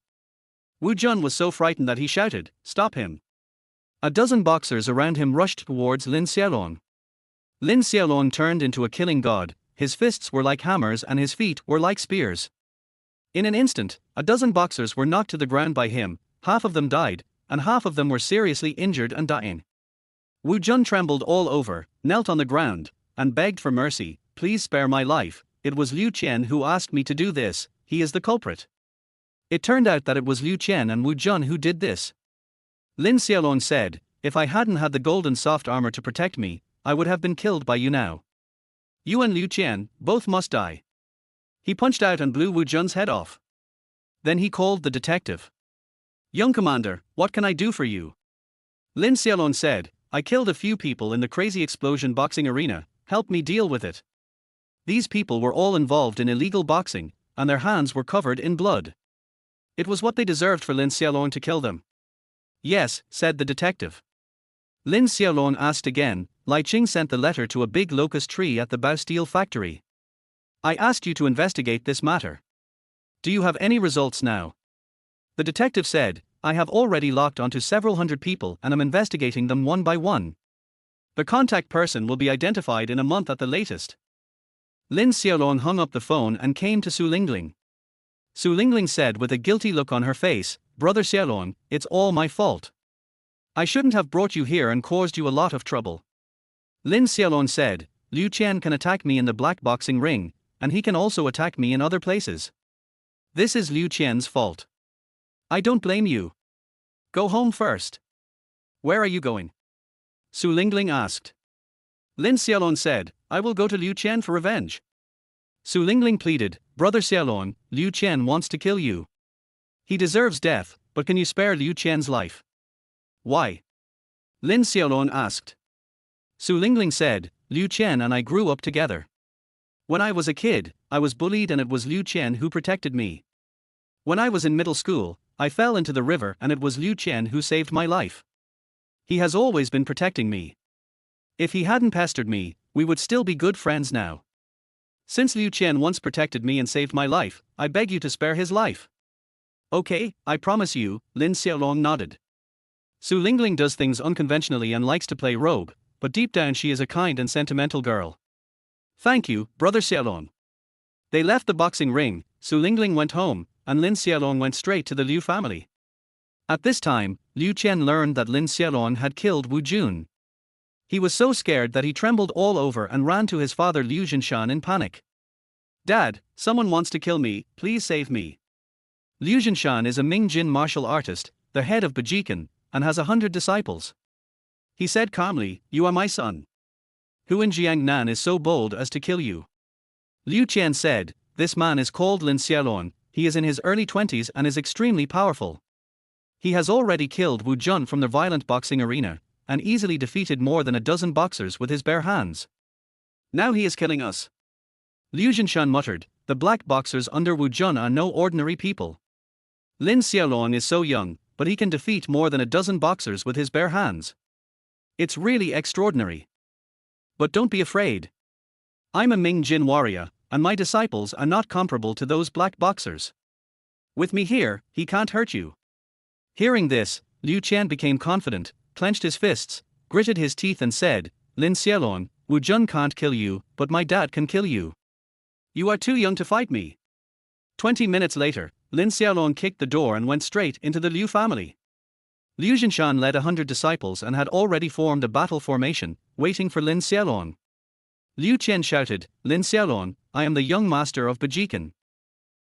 Wu Jun was so frightened that he shouted, "Stop him!" A dozen boxers around him rushed towards Lin Xiaolong. Lin Xiaolong turned into a killing god, his fists were like hammers and his feet were like spears. In an instant, a dozen boxers were knocked to the ground by him, half of them died, and half of them were seriously injured and dying. Wu Jun trembled all over, knelt on the ground, and begged for mercy, "Please spare my life, it was Liu Qian who asked me to do this, he is the culprit." It turned out that it was Liu Qian and Wu Jun who did this. Lin Xiaolong said, "If I hadn't had the golden soft armor to protect me, I would have been killed by you now. You and Liu Qian, both must die." He punched out and blew Wu Jun's head off. Then he called the detective. "Young commander, what can I do for you?" Lin Xiaolong said, "I killed a few people in the crazy explosion boxing arena, help me deal with it." These people were all involved in illegal boxing, and their hands were covered in blood. It was what they deserved for Lin Xiaolong to kill them. "Yes," said the detective. Lin Xiaolong asked again, Li Qing sent the letter to a big locust tree at the Bao Steel factory. I asked you to investigate this matter. Do you have any results now? The detective said, I have already locked onto several hundred people and am investigating them one by one. The contact person will be identified in a month at the latest. Lin Xiaolong hung up the phone and came to Su Lingling. Su Lingling said with a guilty look on her face, Brother Xiaolong, it's all my fault. I shouldn't have brought you here and caused you a lot of trouble. Lin Xiaolong said, Liu Qian can attack me in the black boxing ring, and he can also attack me in other places. This is Liu Qian's fault. I don't blame you. Go home first. Where are you going? Su Lingling asked. Lin Xiaolong said, I will go to Liu Qian for revenge. Su Lingling pleaded, Brother Xiaolong, Liu Qian wants to kill you. He deserves death, but can you spare Liu Qian's life? Why? Lin Xiaolong asked. Su Lingling said, Liu Qian and I grew up together. When I was a kid, I was bullied and it was Liu Qian who protected me. When I was in middle school, I fell into the river and it was Liu Qian who saved my life. He has always been protecting me. If he hadn't pestered me, we would still be good friends now. Since Liu Qian once protected me and saved my life, I beg you to spare his life. Okay, I promise you, Lin Xiaolong nodded. Su Lingling does things unconventionally and likes to play rogue, but deep down she is a kind and sentimental girl. Thank you, Brother Xiaolong. They left the boxing ring, Su Lingling went home, and Lin Xiaolong went straight to the Liu family. At this time, Liu Qian learned that Lin Xiaolong had killed Wu Jun. He was so scared that he trembled all over and ran to his father Liu Jinshan in panic. Dad, someone wants to kill me, please save me. Liu Jinshan is a Ming Jin martial artist, the head of Bajikan, and has 100 disciples. He said calmly, You are my son. Who in Jiangnan is so bold as to kill you? Liu Qian said, This man is called Lin Xiaolong, he is in his early 20s and is extremely powerful. He has already killed Wu Jun from the violent boxing arena, and easily defeated more than a dozen boxers with his bare hands. Now he is killing us. Liu Jinshan muttered, The black boxers under Wu Jun are no ordinary people. Lin Xiaolong is so young, but he can defeat more than a dozen boxers with his bare hands. It's really extraordinary. But don't be afraid. I'm a Ming Jin warrior, and my disciples are not comparable to those black boxers. With me here, he can't hurt you. Hearing this, Liu Qian became confident, clenched his fists, gritted his teeth and said, Lin Xiaolong, Wu Jun can't kill you, but my dad can kill you. You are too young to fight me. 20 minutes later, Lin Xiaolong kicked the door and went straight into the Liu family. Liu Jinshan led 100 disciples and had already formed a battle formation, waiting for Lin Xiaolong. Liu Qian shouted, Lin Xiaolong, I am the young master of Bajikan.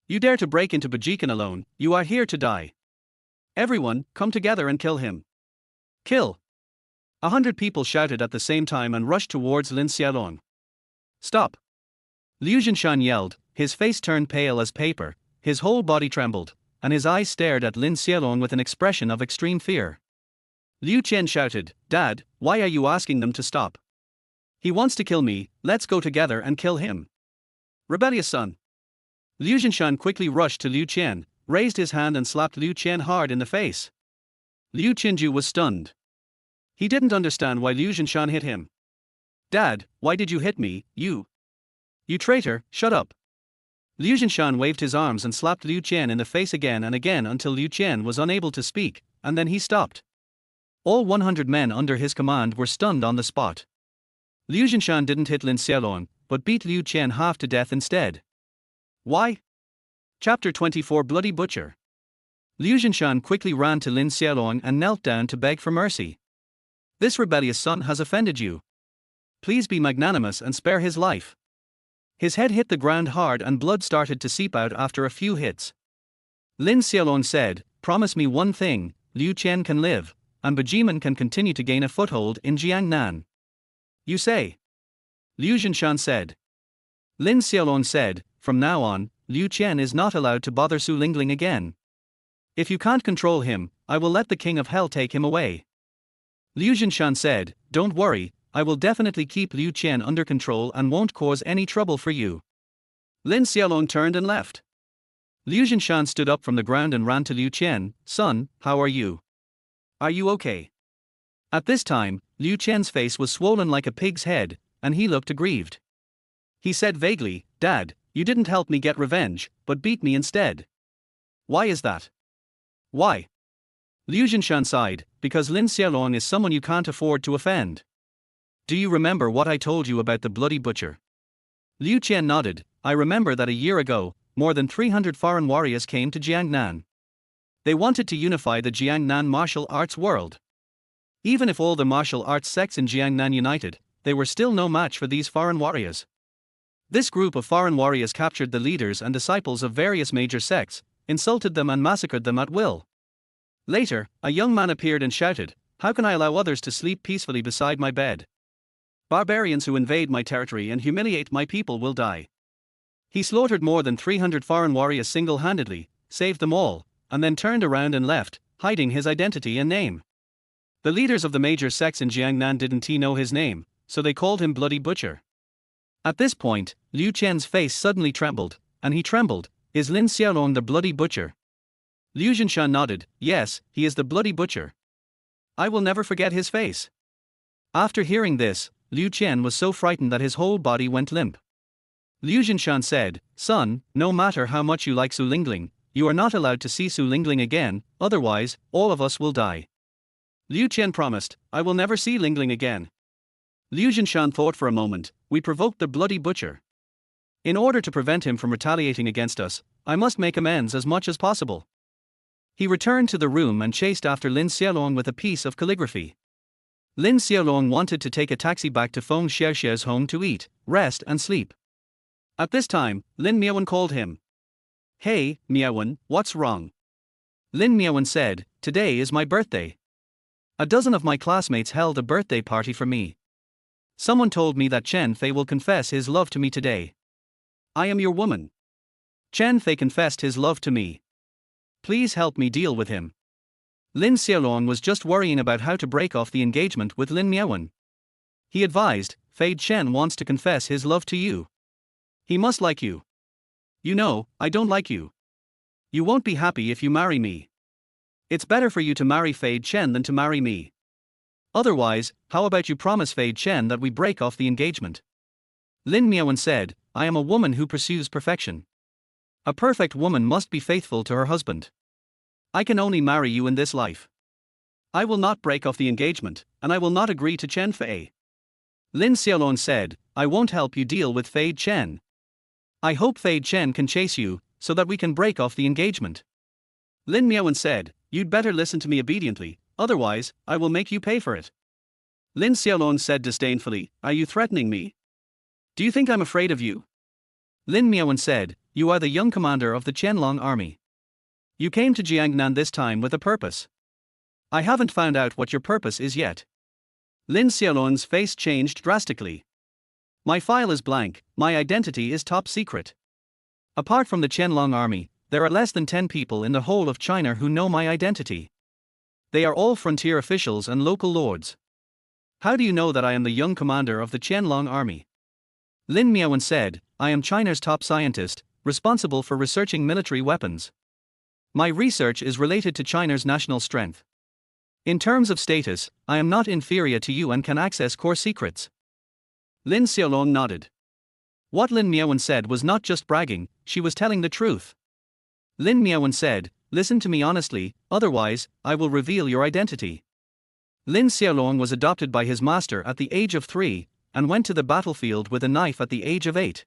You dare to break into Bajikan alone, you are here to die. Everyone, come together and kill him. Kill! 100 people shouted at the same time and rushed towards Lin Xiaolong. Stop! Liu Jinshan yelled, his face turned pale as paper, his whole body trembled, and his eyes stared at Lin Xiaolong with an expression of extreme fear. Liu Qian shouted, Dad, why are you asking them to stop? He wants to kill me, let's go together and kill him. Rebellious son. Liu Jinshan quickly rushed to Liu Qian, raised his hand and slapped Liu Qian hard in the face. Liu Qinju was stunned. He didn't understand why Liu Jinshan hit him. Dad, why did you hit me, you? You traitor, shut up. Liu Jinshan waved his arms and slapped Liu Qian in the face again and again until Liu Qian was unable to speak, and then he stopped. All 100 men under his command were stunned on the spot. Liu Jinshan didn't hit Lin Xiaolong, but beat Liu Qian half to death instead. Why? Chapter 24 Bloody Butcher. Liu Jinshan quickly ran to Lin Xiaolong and knelt down to beg for mercy. This rebellious son has offended you. Please be magnanimous and spare his life. His head hit the ground hard and blood started to seep out after a few hits. Lin Xiaolong said, Promise me one thing, Liu Qian can live, and Bajiman can continue to gain a foothold in Jiangnan. You say? Liu Jinshan said. Lin Xiaolong said, From now on, Liu Qian is not allowed to bother Su Lingling again. If you can't control him, I will let the King of Hell take him away. Liu Jinshan said, Don't worry, I will definitely keep Liu Qian under control and won't cause any trouble for you. Lin Xiaolong turned and left. Liu Jinshan stood up from the ground and ran to Liu Qian, Son, how are you? Are you okay? At this time, Liu Chen's face was swollen like a pig's head, and he looked aggrieved. He said vaguely, "Dad, you didn't help me get revenge, but beat me instead. Why is that?" "Why?" Liu Jinshan sighed, "Because Lin Xiaolong is someone you can't afford to offend. Do you remember what I told you about the bloody butcher?" Liu Chen nodded. "I remember that a year ago, more than 300 foreign warriors came to Jiangnan. They wanted to unify the Jiangnan martial arts world. Even if all the martial arts sects in Jiangnan united, they were still no match for these foreign warriors. This group of foreign warriors captured the leaders and disciples of various major sects, insulted them and massacred them at will. Later, a young man appeared and shouted, 'How can I allow others to sleep peacefully beside my bed? Barbarians who invade my territory and humiliate my people will die.' He slaughtered more than 300 foreign warriors single-handedly, saved them all, and then turned around and left, hiding his identity and name. The leaders of the major sects in Jiangnan didn't know his name, so they called him Bloody Butcher." At this point, Liu Chen's face suddenly trembled, and he trembled. "Is Lin Xiaolong the Bloody Butcher?" Liu Jinshan nodded. "Yes, he is the Bloody Butcher. I will never forget his face." After hearing this, Liu Chen was so frightened that his whole body went limp. Liu Jinshan said, "Son, no matter how much you like Su Lingling, you are not allowed to see Su Lingling again, otherwise, all of us will die." Liu Chen promised, "I will never see Lingling again." Liu Jinshan thought for a moment. "We provoked the Bloody Butcher. In order to prevent him from retaliating against us, I must make amends as much as possible." He returned to the room and chased after Lin Xiaolong with a piece of calligraphy. Lin Xiaolong wanted to take a taxi back to Feng Xiaoxia's home to eat, rest and sleep. At this time, Lin Miaowen called him. "Hey, Miaowen, what's wrong?" Lin Miaowen said, "Today is my birthday. A dozen of my classmates held a birthday party for me. Someone told me that Chen Fei will confess his love to me today. I am your woman. Chen Fei confessed his love to me. Please help me deal with him." Lin Xiaolong was just worrying about how to break off the engagement with Lin Miaowen. He advised, "Fei Chen wants to confess his love to you. He must like you. You know, I don't like you. You won't be happy if you marry me. It's better for you to marry Fei Chen than to marry me. Otherwise, how about you promise Fei Chen that we break off the engagement?" Lin Miaowen said, "I am a woman who pursues perfection. A perfect woman must be faithful to her husband. I can only marry you in this life. I will not break off the engagement, and I will not agree to Chen Fei." Lin Xiaolong said, "I won't help you deal with Fei Chen. I hope Fei Chen can chase you, so that we can break off the engagement." Lin Miaowen said, "You'd better listen to me obediently, otherwise, I will make you pay for it." Lin Xiaolong said disdainfully, "Are you threatening me? Do you think I'm afraid of you?" Lin Miaowen said, "You are the young commander of the Qianlong army. You came to Jiangnan this time with a purpose. I haven't found out what your purpose is yet." Lin Xiaolong's face changed drastically. "My file is blank, my identity is top secret. Apart from the Qianlong army, there are less than 10 people in the whole of China who know my identity. They are all frontier officials and local lords. How do you know that I am the young commander of the Qianlong army?" Lin Miaowen said, "I am China's top scientist, responsible for researching military weapons. My research is related to China's national strength. In terms of status, I am not inferior to you and can access core secrets." Lin Xiaolong nodded. What Lin Miaowen said was not just bragging, she was telling the truth. Lin Miaowen said, "Listen to me honestly, otherwise, I will reveal your identity." Lin Xiaolong was adopted by his master at the age of 3, and went to the battlefield with a knife at the age of 8.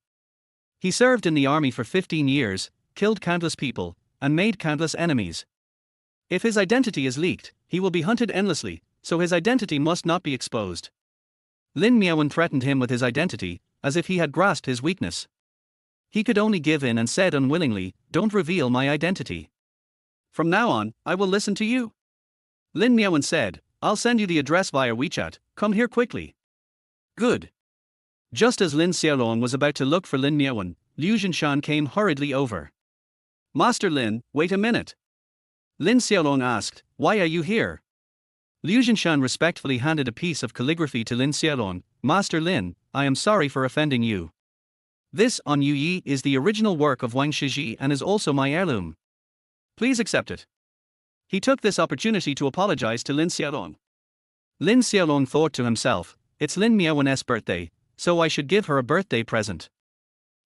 He served in the army for 15 years, killed countless people, and made countless enemies. If his identity is leaked, he will be hunted endlessly, so his identity must not be exposed. Lin Miaowen threatened him with his identity, as if he had grasped his weakness. He could only give in and said unwillingly, "Don't reveal my identity. From now on, I will listen to you." Lin Miaowen said, "I'll send you the address via WeChat, come here quickly." "Good." Just as Lin Xiaolong was about to look for Lin Miaowen, Liu Jinshan came hurriedly over. "Master Lin, wait a minute." Lin Xiaolong asked, "Why are you here?" Liu Jinshan respectfully handed a piece of calligraphy to Lin Xiaolong. "Master Lin, I am sorry for offending you. This on Yu Yi is the original work of Wang Shiji and is also my heirloom. Please accept it." He took this opportunity to apologize to Lin Xiaolong. Lin Xiaolong thought to himself, it's Lin Miaowen's birthday, so I should give her a birthday present.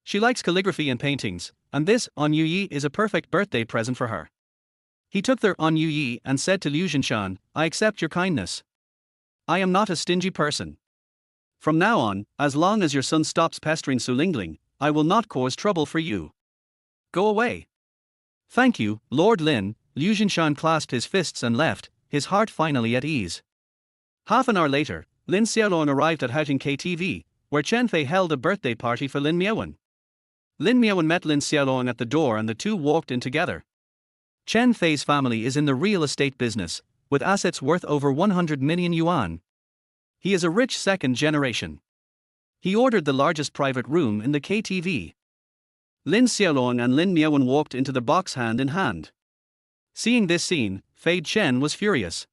She likes calligraphy and paintings, and this, on Yu Yi, is a perfect birthday present for her. He took their on Yu Yi and said to Liu Jinshan, I accept your kindness. I am not a stingy person. From now on, as long as your son stops pestering Su Lingling, I will not cause trouble for you. Go away. Thank you, Lord Lin. Liu Jinshan clasped his fists and left, his heart finally at ease. Half an hour later, Lin Xiaolong arrived at Houting KTV, where Chen Fei held a birthday party for Lin Miaowen. Lin Miaowen met Lin Xiaolong at the door and the two walked in together. Chen Fei's family is in the real estate business, with assets worth over 100 million yuan. He is a rich second generation. He ordered the largest private room in the KTV. Lin Xiaolong and Lin Miaowen walked into the box hand in hand. Seeing this scene, Fei Chen was furious.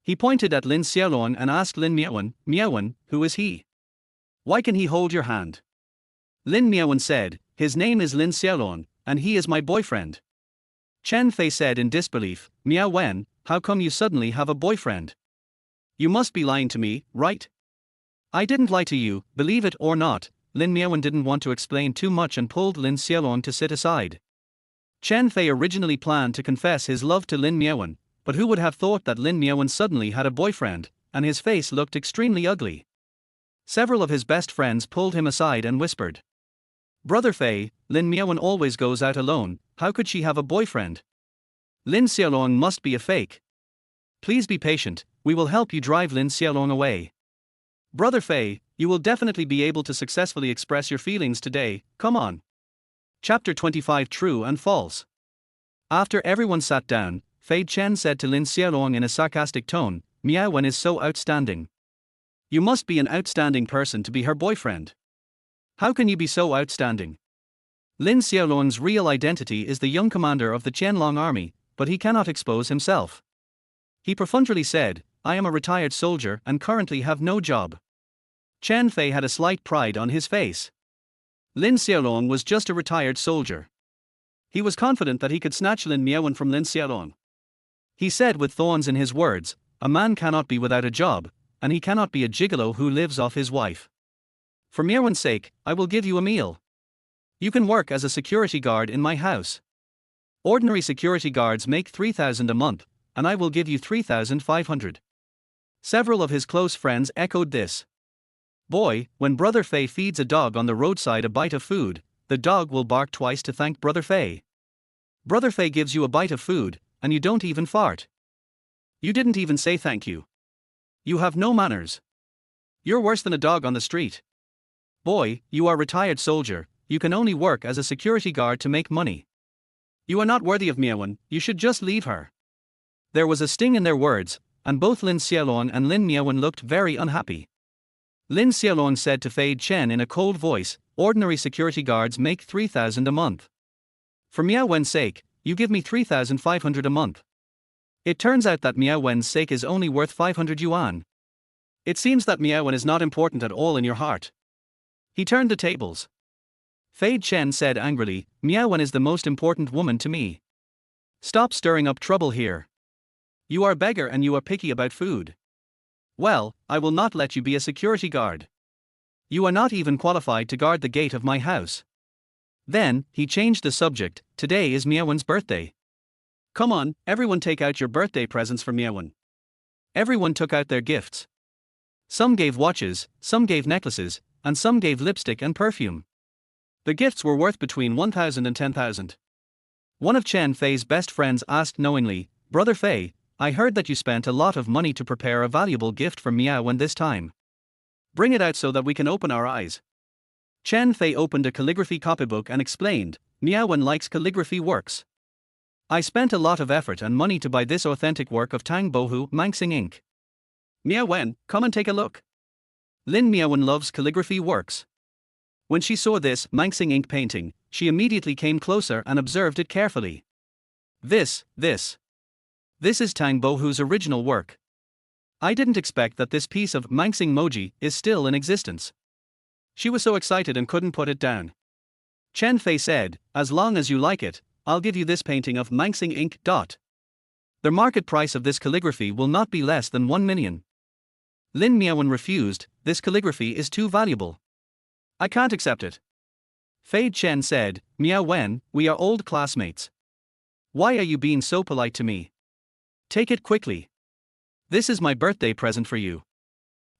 He pointed at Lin Xiaolong and asked Lin Miaowen, Miaowen, who is he? Why can he hold your hand? Lin Miaowen said, his name is Lin Xiaolong, and he is my boyfriend. Chen Fei said in disbelief, Miaowen, how come you suddenly have a boyfriend? You must be lying to me, right? I didn't lie to you, believe it or not. Lin Miaowen didn't want to explain too much and pulled Lin Xiaolong to sit aside. Chen Fei originally planned to confess his love to Lin Miaowen, but who would have thought that Lin Miaowen suddenly had a boyfriend, and his face looked extremely ugly. Several of his best friends pulled him aside and whispered. Brother Fei, Lin Miaowen always goes out alone, how could she have a boyfriend? Lin Xiaolong must be a fake. Please be patient, we will help you drive Lin Xiaolong away. Brother Fei, you will definitely be able to successfully express your feelings today, come on. Chapter 25 True and False. After everyone sat down, Fei Chen said to Lin Xiaolong in a sarcastic tone, Miaowen is so outstanding. You must be an outstanding person to be her boyfriend. How can you be so outstanding? Lin Xiaolong's real identity is the young commander of the Qianlong army, but he cannot expose himself. He profundly said, I am a retired soldier and currently have no job. Chen Fei had a slight pride on his face. Lin Xiaolong was just a retired soldier. He was confident that he could snatch Lin Miaowen from Lin Xiaolong. He said with thorns in his words, a man cannot be without a job, and he cannot be a gigolo who lives off his wife. For Miaowen's sake, I will give you a meal. You can work as a security guard in my house. Ordinary security guards make 3,000 a month, and I will give you 3,500. Several of his close friends echoed this. Boy, when Brother Fei feeds a dog on the roadside a bite of food, the dog will bark twice to thank Brother Fei. Brother Fei gives you a bite of food, and you don't even fart. You didn't even say thank you. You have no manners. You're worse than a dog on the street. Boy, you are a retired soldier, you can only work as a security guard to make money. You are not worthy of Miaowen, you should just leave her. There was a sting in their words, and both Lin Xiaolong and Lin Miaowen looked very unhappy. Lin Xiaolong said to Fei Chen in a cold voice, ordinary security guards make 3,000 a month. For Miaowen's sake, you give me 3,500 a month. It turns out that Miaowen's sake is only worth 500 yuan. It seems that Miaowen is not important at all in your heart. He turned the tables. Fei Chen said angrily, Miaowen is the most important woman to me. Stop stirring up trouble here. You are a beggar and you are picky about food. Well, I will not let you be a security guard. You are not even qualified to guard the gate of my house. Then, he changed the subject, today is Miaowen's birthday. Come on, everyone take out your birthday presents for Miaowen. Everyone took out their gifts. Some gave watches, some gave necklaces, and some gave lipstick and perfume. The gifts were worth between 1,000 and 10,000. One of Chen Fei's best friends asked knowingly, Brother Fei, I heard that you spent a lot of money to prepare a valuable gift for Miaowen this time. Bring it out so that we can open our eyes. Chen Fei opened a calligraphy copybook and explained, Miaowen likes calligraphy works. I spent a lot of effort and money to buy this authentic work of Tang Bohu Manxing ink. Miaowen, come and take a look. Lin Miaowen loves calligraphy works. When she saw this Manxing ink painting, she immediately came closer and observed it carefully. This is Tang Bohu's original work. I didn't expect that this piece of Manxing moji is still in existence. She was so excited and couldn't put it down. Chen Fei said, as long as you like it, I'll give you this painting of Manxing ink. The market price of this calligraphy will not be less than 1 million. Lin Xiaolong refused, this calligraphy is too valuable. I can't accept it. Fei Chen said, Miao Wen, we are old classmates. Why are you being so polite to me? Take it quickly. This is my birthday present for you.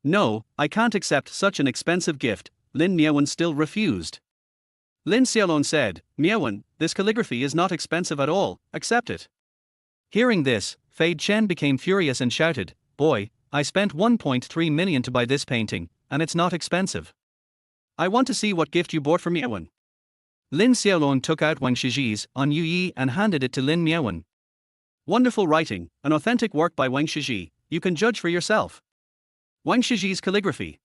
No, I can't accept such an expensive gift, Lin Xiaolong still refused. Lin Xiaolong said, Miaowen, this calligraphy is not expensive at all, accept it. Hearing this, Fei Chen became furious and shouted, Boy, I spent 1.3 million to buy this painting, and it's not expensive. I want to see what gift you bought for Miaowen. Lin Xiaolong took out Wang Shiji's On Yi and handed it to Lin Miaowen. Wonderful writing, an authentic work by Wang Shiji, you can judge for yourself. Wang Shiji's calligraphy.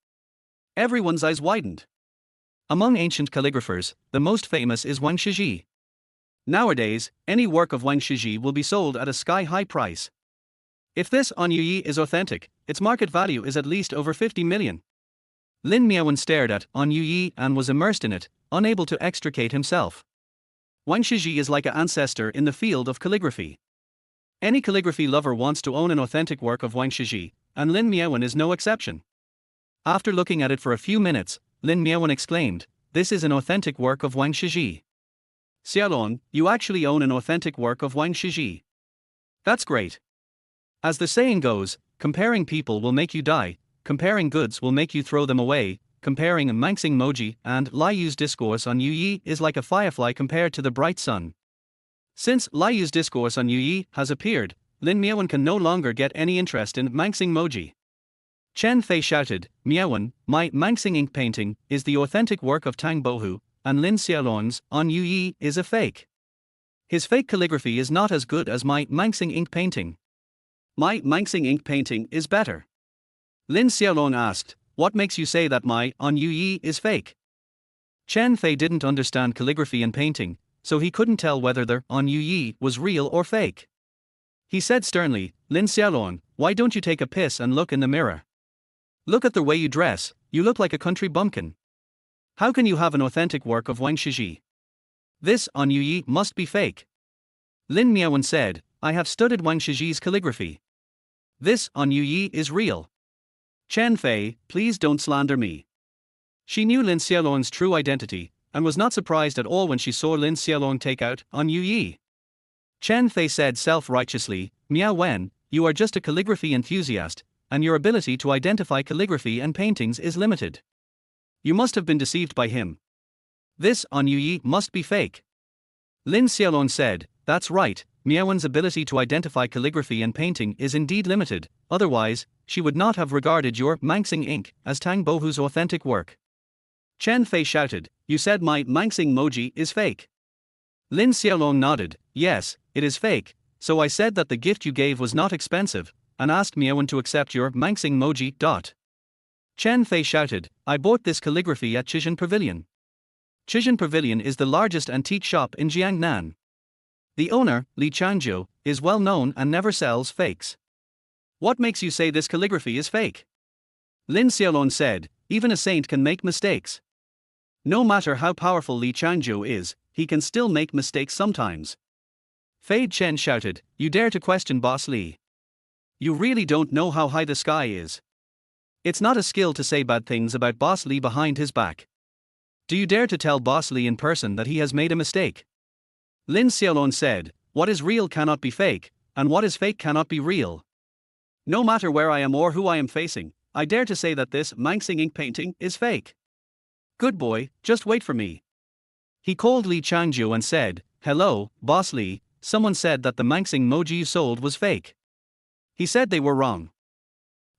Everyone's eyes widened. Among ancient calligraphers, the most famous is Wang Shiji. Nowadays, any work of Wang Shiji will be sold at a sky-high price. If this On Yi is authentic, its market value is at least over 50 million. Lin Miaowen stared at On Yi and was immersed in it, unable to extricate himself. Wang Shiji is like an ancestor in the field of calligraphy. Any calligraphy lover wants to own an authentic work of Wang Shiji, and Lin Miaowen is no exception. After looking at it for a few minutes, Lin Miaowen exclaimed, This is an authentic work of Wang Shiji. Xiaolong, you actually own an authentic work of Wang Shiji. That's great. As the saying goes, comparing people will make you die, comparing goods will make you throw them away, comparing Manxing Moji and Liu's discourse on Yi is like a firefly compared to the bright sun. Since Liu's discourse on Yi has appeared, Lin Miaowen can no longer get any interest in Manxing Moji. Chen Fei shouted, Miaowen, my Manxing ink painting is the authentic work of Tang Bohu, and Lin Xiaolong's On Yi is a fake. His fake calligraphy is not as good as my Manxing ink painting. My Manxing ink painting is better. Lin Xiaolong asked, What makes you say that my On Yi is fake? Chen Fei didn't understand calligraphy and painting, so he couldn't tell whether the On Yi was real or fake. He said sternly, Lin Xiaolong, why don't you take a piss and look in the mirror? Look at the way you dress, you look like a country bumpkin. How can you have an authentic work of Wang Shiji? This On Yi must be fake. Lin Miaowen said, I have studied Wang Shiji's calligraphy. This On Yi is real. Chen Fei, please don't slander me. She knew Lin Xiaolong's true identity, and was not surprised at all when she saw Lin Xiaolong take out On Yi. Chen Fei said self-righteously, Miao Wen, you are just a calligraphy enthusiast, and your ability to identify calligraphy and paintings is limited. You must have been deceived by him. This On Yi must be fake. Lin Xiaolong said, That's right, Miaowen's ability to identify calligraphy and painting is indeed limited, otherwise, she would not have regarded your Manxing ink as Tang Bohu's authentic work. Chen Fei shouted, You said my Manxing Moji is fake. Lin Xiaolong nodded, Yes, it is fake, so I said that the gift you gave was not expensive, and asked Miaowen to accept your Manxing Moji. Chen Fei shouted, I bought this calligraphy at Chixian Pavilion. Chixian Pavilion is the largest antique shop in Jiangnan. The owner, Li Changzhou, is well known and never sells fakes. What makes you say this calligraphy is fake? Lin Xiaolong said, Even a saint can make mistakes. No matter how powerful Li Changzhou is, he can still make mistakes sometimes. Fei Chen shouted, You dare to question Boss Li? You really don't know how high the sky is. It's not a skill to say bad things about Boss Li behind his back. Do you dare to tell Boss Li in person that he has made a mistake? Lin Xiaolong said, What is real cannot be fake, and what is fake cannot be real. No matter where I am or who I am facing, I dare to say that this Manxing ink painting is fake. Good boy, just wait for me. He called Li Changzhou and said, Hello, Boss Li, someone said that the Manxing Moji you sold was fake. He said they were wrong.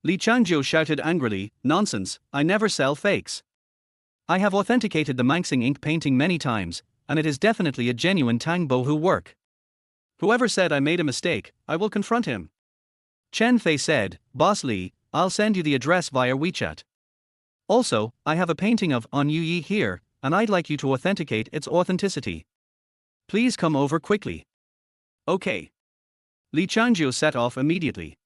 Li Changzhou shouted angrily, Nonsense, I never sell fakes. I have authenticated the Manxing ink painting many times, and it is definitely a genuine Tang Bohu work. Whoever said I made a mistake, I will confront him. Chen Fei said, Boss Li, I'll send you the address via WeChat. Also, I have a painting of On Yi here, and I'd like you to authenticate its authenticity. Please come over quickly. Okay. Li Changzhou set off immediately.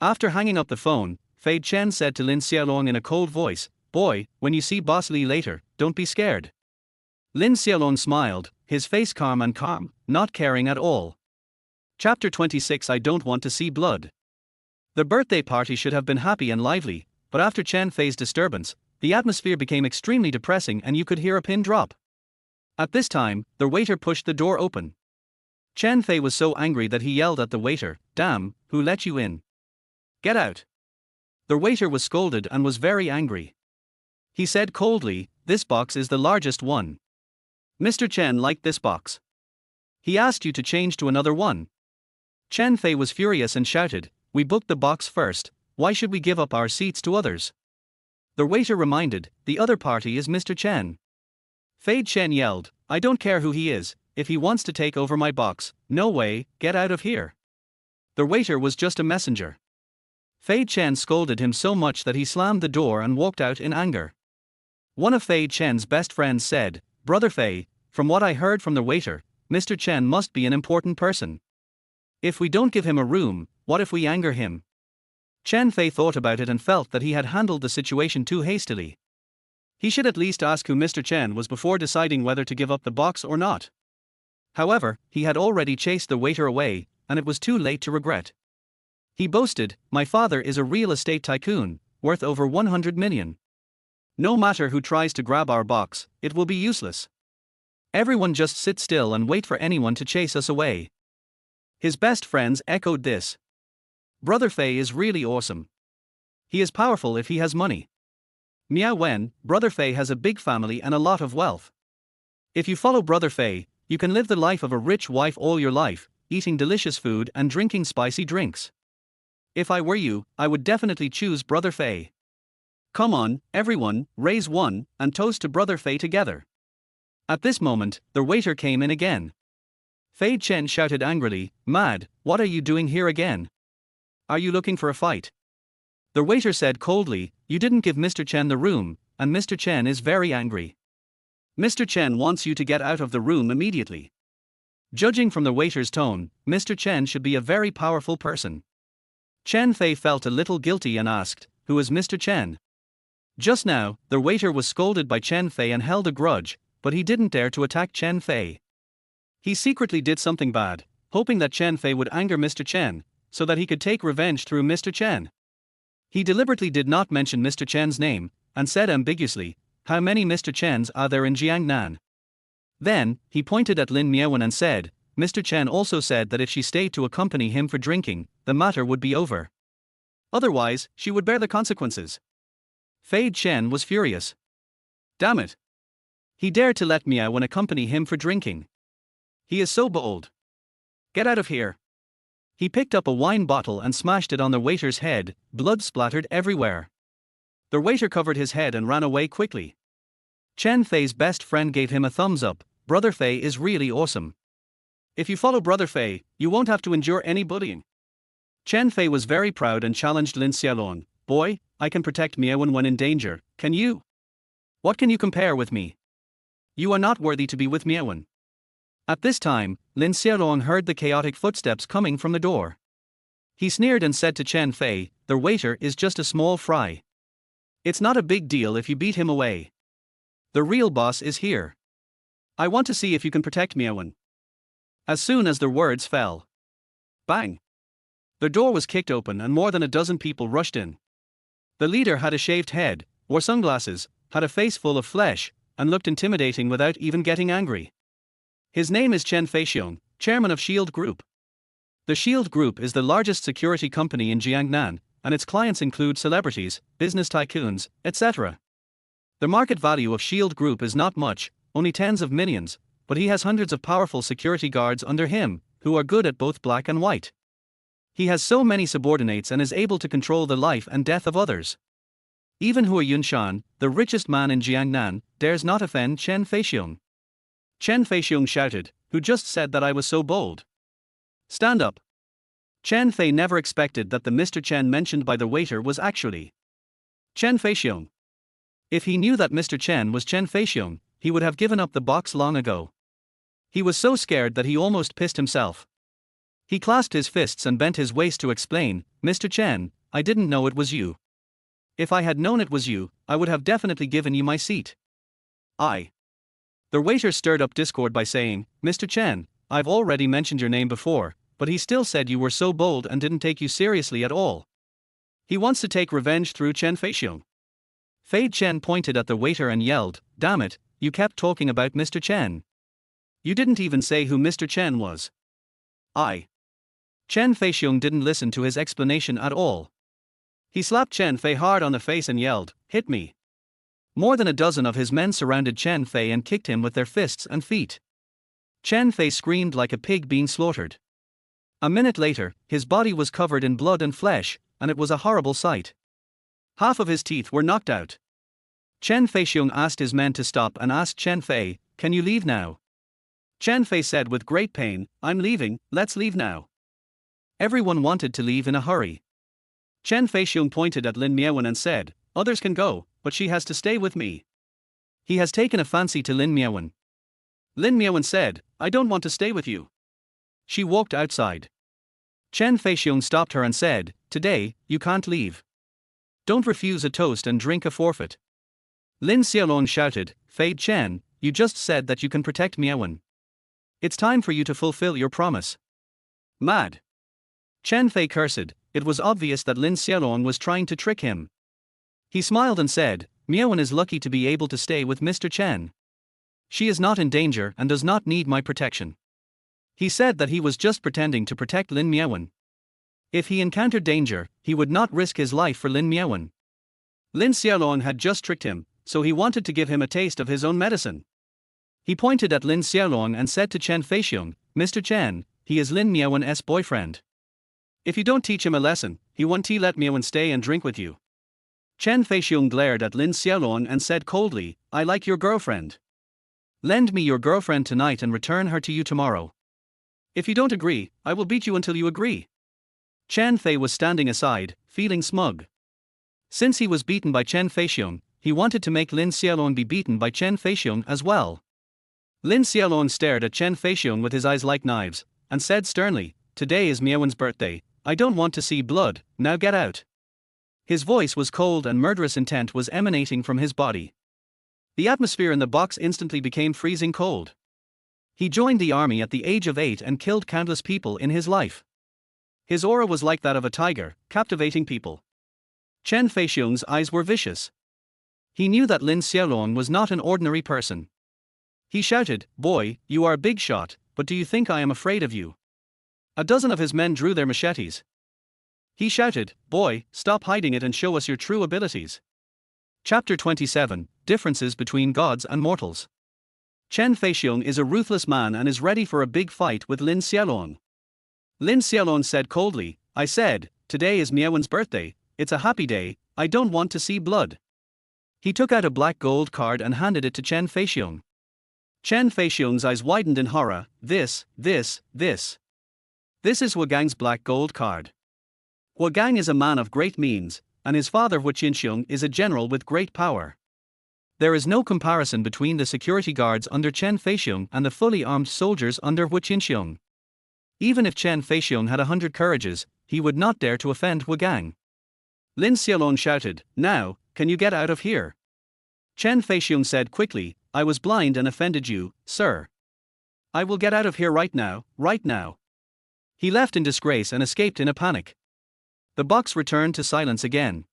After hanging up the phone, Fei Chen said to Lin Xiaolong in a cold voice, Boy, when you see Boss Li later, don't be scared. Lin Xiaolong smiled, his face calm, not caring at all. Chapter 26 I don't want to see blood. The birthday party should have been happy and lively, but after Chen Fei's disturbance, the atmosphere became extremely depressing and you could hear a pin drop. At this time, the waiter pushed the door open. Chen Fei was so angry that he yelled at the waiter, "Damn, who let you in? Get out." The waiter was scolded and was very angry. He said coldly, "This box is the largest one. Mr. Chen liked this box. He asked you to change to another one." Chen Fei was furious and shouted, "We booked the box first, why should we give up our seats to others?" The waiter reminded, "The other party is Mr. Chen." Fei Chen yelled, "I don't care who he is, if he wants to take over my box, no way, get out of here." The waiter was just a messenger. Fei Chen scolded him so much that he slammed the door and walked out in anger. One of Fei Chen's best friends said, "Brother Fei, from what I heard from the waiter, Mr. Chen must be an important person. If we don't give him a room, what if we anger him?" Chen Fei thought about it and felt that he had handled the situation too hastily. He should at least ask who Mr. Chen was before deciding whether to give up the box or not. However, he had already chased the waiter away, and it was too late to regret. He boasted, "My father is a real estate tycoon, worth over 100 million. No matter who tries to grab our box, it will be useless. Everyone just sit still and wait for anyone to chase us away." His best friends echoed this. Brother Fei is really awesome. He is powerful if he has money. Miao Wen, Brother Fei has a big family and a lot of wealth. If you follow Brother Fei, you can live the life of a rich wife all your life, eating delicious food and drinking spicy drinks. If I were you, I would definitely choose Brother Fei. Come on, everyone, raise one, and toast to Brother Fei together. At this moment, the waiter came in again. Fei Chen shouted angrily, "Mad, what are you doing here again? Are you looking for a fight?" The waiter said coldly, "You didn't give Mr. Chen the room, and Mr. Chen is very angry. Mr. Chen wants you to get out of the room immediately." Judging from the waiter's tone, Mr. Chen should be a very powerful person. Chen Fei felt a little guilty and asked, "Who is Mr. Chen?" Just now, the waiter was scolded by Chen Fei and held a grudge, but he didn't dare to attack Chen Fei. He secretly did something bad, hoping that Chen Fei would anger Mr. Chen, so that he could take revenge through Mr. Chen. He deliberately did not mention Mr. Chen's name, and said ambiguously, "How many Mr. Chens are there in Jiangnan?" Then, he pointed at Lin Xiaolong and said, "Mr. Chen also said that if she stayed to accompany him for drinking, the matter would be over. Otherwise, she would bear the consequences." Fei Chen was furious. Damn it! He dared to let Miao Wen accompany him for drinking. He is so bold. Get out of here. He picked up a wine bottle and smashed it on the waiter's head, blood splattered everywhere. The waiter covered his head and ran away quickly. Chen Fei's best friend gave him a thumbs up, "Brother Fei is really awesome. If you follow Brother Fei, you won't have to endure any bullying." Chen Fei was very proud and challenged Lin Xiaolong, "Boy, I can protect Miao Wen when in danger, can you? What can you compare with me? You are not worthy to be with Miao Wen." At this time, Lin Xiaolong heard the chaotic footsteps coming from the door. He sneered and said to Chen Fei, "The waiter is just a small fry. It's not a big deal if you beat him away. The real boss is here. I want to see if you can protect Miao Wen." As soon as the words fell, bang! The door was kicked open and more than a dozen people rushed in. The leader had a shaved head, wore sunglasses, had a face full of flesh, and looked intimidating without even getting angry. His name is Chen Feixiong, chairman of Shield Group. The Shield Group is the largest security company in Jiangnan, and its clients include celebrities, business tycoons, etc. The market value of Shield Group is not much, only tens of millions, but he has hundreds of powerful security guards under him, who are good at both black and white. He has so many subordinates and is able to control the life and death of others. Even Hua Yunshan, the richest man in Jiangnan, dares not offend Chen Feixiong. Chen Feixiong shouted, "Who just said that I was so bold? Stand up." Chen Fei never expected that the Mr. Chen mentioned by the waiter was actually Chen Feixiong. If he knew that Mr. Chen was Chen Feixiong, he would have given up the box long ago. He was so scared that he almost pissed himself. He clasped his fists and bent his waist to explain, "Mr. Chen, I didn't know it was you. If I had known it was you, I would have definitely given you my seat." The waiter stirred up discord by saying, "Mr. Chen, I've already mentioned your name before, but he still said you were so bold and didn't take you seriously at all. He wants to take revenge through Chen Feixiong. Fei Chen pointed at the waiter and yelled, "Damn it, you kept talking about Mr. Chen. You didn't even say who Mr. Chen was." Chen Feixiong didn't listen to his explanation at all. He slapped Chen Fei hard on the face and yelled, "Hit me." More than a dozen of his men surrounded Chen Fei and kicked him with their fists and feet. Chen Fei screamed like a pig being slaughtered. A minute later, his body was covered in blood and flesh, and it was a horrible sight. Half of his teeth were knocked out. Chen Feixiong asked his men to stop and asked Chen Fei, "Can you leave now?" Chen Fei said with great pain, "I'm leaving, let's leave now." Everyone wanted to leave in a hurry. Chen Feixiong pointed at Lin Miaowen and said, "Others can go, but she has to stay with me." He has taken a fancy to Lin Miaowen. Lin Miaowen said, "I don't want to stay with you." She walked outside. Chen Feixiong stopped her and said, "Today, you can't leave. Don't refuse a toast and drink a forfeit." Lin Xiaolong shouted, "Fei Chen, you just said that you can protect Miaowen. It's time for you to fulfill your promise." Mad. Chen Fei cursed. It was obvious that Lin Xiaolong was trying to trick him. He smiled and said, "Miaowen is lucky to be able to stay with Mr. Chen. She is not in danger and does not need my protection." He said that he was just pretending to protect Lin Miaowen. If he encountered danger, he would not risk his life for Lin Miaowen. Lin Xiaolong had just tricked him, so he wanted to give him a taste of his own medicine. He pointed at Lin Xiaolong and said to Chen Feixiong, "Mr. Chen, he is Lin Miaowen's boyfriend. If you don't teach him a lesson, he won't let Miaowen stay and drink with you." Chen Feixiong glared at Lin Xiaolong and said coldly, "I like your girlfriend. Lend me your girlfriend tonight and return her to you tomorrow. If you don't agree, I will beat you until you agree." Chen Fei was standing aside, feeling smug. Since he was beaten by Chen Feixiong, he wanted to make Lin Xiaolong be beaten by Chen Feixiong as well. Lin Xiaolong stared at Chen Feixiong with his eyes like knives, and said sternly, "Today is Miaowen's birthday, I don't want to see blood, now get out." His voice was cold and murderous intent was emanating from his body. The atmosphere in the box instantly became freezing cold. He joined the army at the age of 8 and killed countless people in his life. His aura was like that of a tiger, captivating people. Chen Feixiong's eyes were vicious. He knew that Lin Xiaolong was not an ordinary person. He shouted, "Boy, you are a big shot, but do you think I am afraid of you?" A dozen of his men drew their machetes. He shouted, "Boy, stop hiding it and show us your true abilities." Chapter 27, Differences Between Gods and Mortals. Chen Feixiong is a ruthless man and is ready for a big fight with Lin Xiaolong. Lin Xiaolong said coldly, "I said, today is Miaowen's birthday, it's a happy day, I don't want to see blood." He took out a black gold card and handed it to Chen Feixiong. Chen Feixiong's eyes widened in horror. This is Hua Gang's black gold card. Hua Gang is a man of great means, and his father Hua Qinxiong is a general with great power. There is no comparison between the security guards under Chen Feixiong and the fully armed soldiers under Hua Qinxiong. Even if Chen Feixiong had 100 courages, he would not dare to offend Hua Gang. Lin Xiaolong shouted, "Now, can you get out of here?" Chen Feixiong said quickly, "I was blind and offended you, sir. I will get out of here right now, right now." He left in disgrace and escaped in a panic. The box returned to silence again.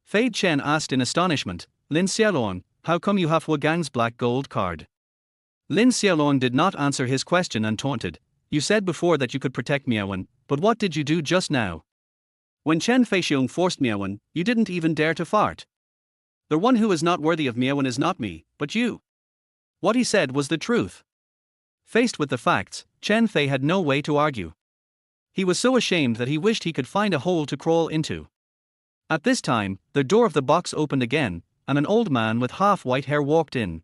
Fei Chen asked in astonishment, "Lin Xiaolong, how come you have Hua Gang's black gold card?" Lin Xiaolong did not answer his question and taunted, "You said before that you could protect Miaowen, but what did you do just now? When Chen Feixiong forced Miaowen, you didn't even dare to fart. The one who is not worthy of Miaowen is not me, but you." What he said was the truth. Faced with the facts, Chen Fei had no way to argue. He was so ashamed that he wished he could find a hole to crawl into. At this time, the door of the box opened again, and an old man with half-white hair walked in.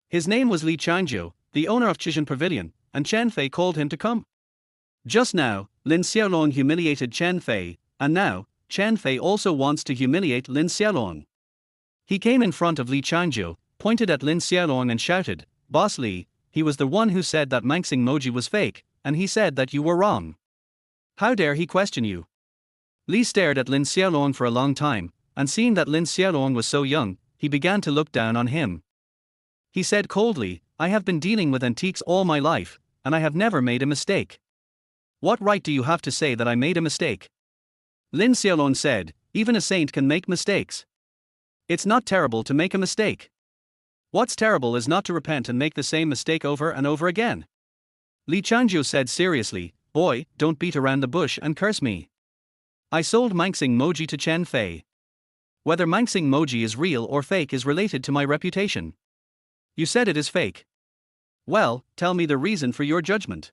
His name was Li Qianjiu, the owner of Qishan Pavilion, and Chen Fei called him to come. Just now, Lin Xiaolong humiliated Chen Fei, and now, Chen Fei also wants to humiliate Lin Xiaolong. He came in front of Li Qianjiu, pointed at Lin Xiaolong and shouted, "Boss Li, he was the one who said that Manxing Moji was fake, and he said that you were wrong. How dare he question you?" Li stared at Lin Xiaolong for a long time, and seeing that Lin Xiaolong was so young, he began to look down on him. He said coldly, "I have been dealing with antiques all my life, and I have never made a mistake. What right do you have to say that I made a mistake?" Lin Xiaolong said, Even a saint can make mistakes. It's not terrible to make a mistake. What's terrible is not to repent and make the same mistake over and over again. Li Changzhou said seriously, "Boy, don't beat around the bush and curse me. I sold Manxing Moji to Chen Fei. Whether Manxing Moji is real or fake is related to my reputation. You said it is fake. Well, tell me the reason for your judgment.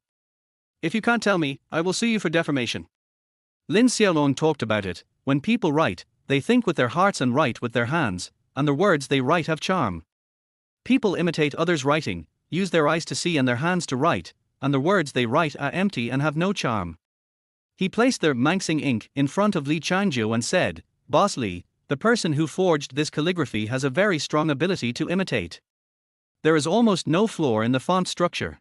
If you can't tell me, I will sue you for defamation." Lin Xiaolong talked about it. When people write, they think with their hearts and write with their hands, and the words they write have charm. People imitate others' writing, use their eyes to see and their hands to write, and the words they write are empty and have no charm. He placed the Manxing ink in front of Li Changzhou and said, "Boss Li, the person who forged this calligraphy has a very strong ability to imitate. There is almost no flaw in the font structure.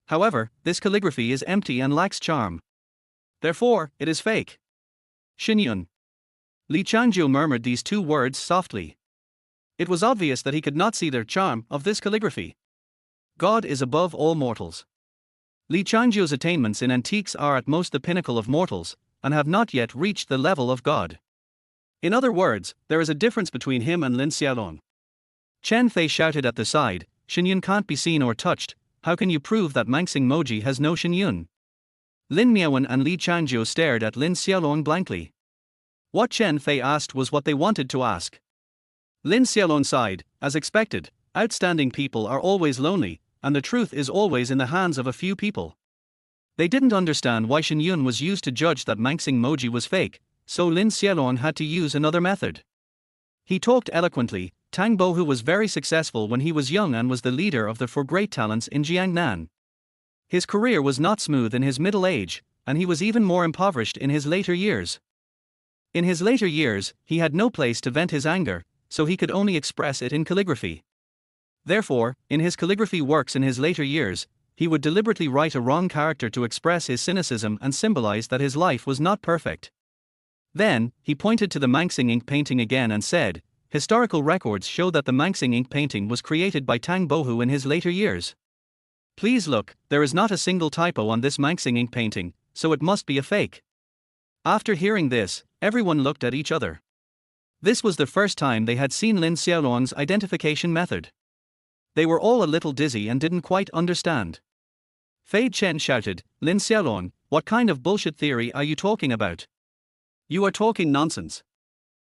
However, this calligraphy is empty and lacks charm. Therefore, it is fake." Xinyun. Li Changzhou murmured these two words softly. It was obvious that he could not see the charm of this calligraphy. God is above all mortals. Li Changzhou's attainments in antiques are at most the pinnacle of mortals, and have not yet reached the level of God. In other words, there is a difference between him and Lin Xiaolong. Chen Fei shouted at the side, "Xinyun can't be seen or touched, how can you prove that Manxing Moji has no Xinyun?" Lin Miaowen and Li Changzhou stared at Lin Xiaolong blankly. What Chen Fei asked was what they wanted to ask. Lin Xiaolong sighed, as expected, outstanding people are always lonely, and the truth is always in the hands of a few people. They didn't understand why Xinyun was used to judge that Manxing Moji was fake, so Lin Xiaolong had to use another method. He talked eloquently. Tang Bohu was very successful when he was young and was the leader of the four great talents in Jiangnan. His career was not smooth in his middle age, and he was even more impoverished in his later years. In his later years, he had no place to vent his anger, so he could only express it in calligraphy. Therefore, in his calligraphy works in his later years, he would deliberately write a wrong character to express his cynicism and symbolize that his life was not perfect. Then, he pointed to the Manxing ink painting again and said, "Historical records show that the Manxing ink painting was created by Tang Bohu in his later years. Please look, there is not a single typo on this Manxing ink painting, so it must be a fake." After hearing this, everyone looked at each other. This was the first time they had seen Lin Xiaolong's identification method. They were all a little dizzy and didn't quite understand. Fei Chen shouted, "Lin Xiaolong, what kind of bullshit theory are you talking about? You are talking nonsense."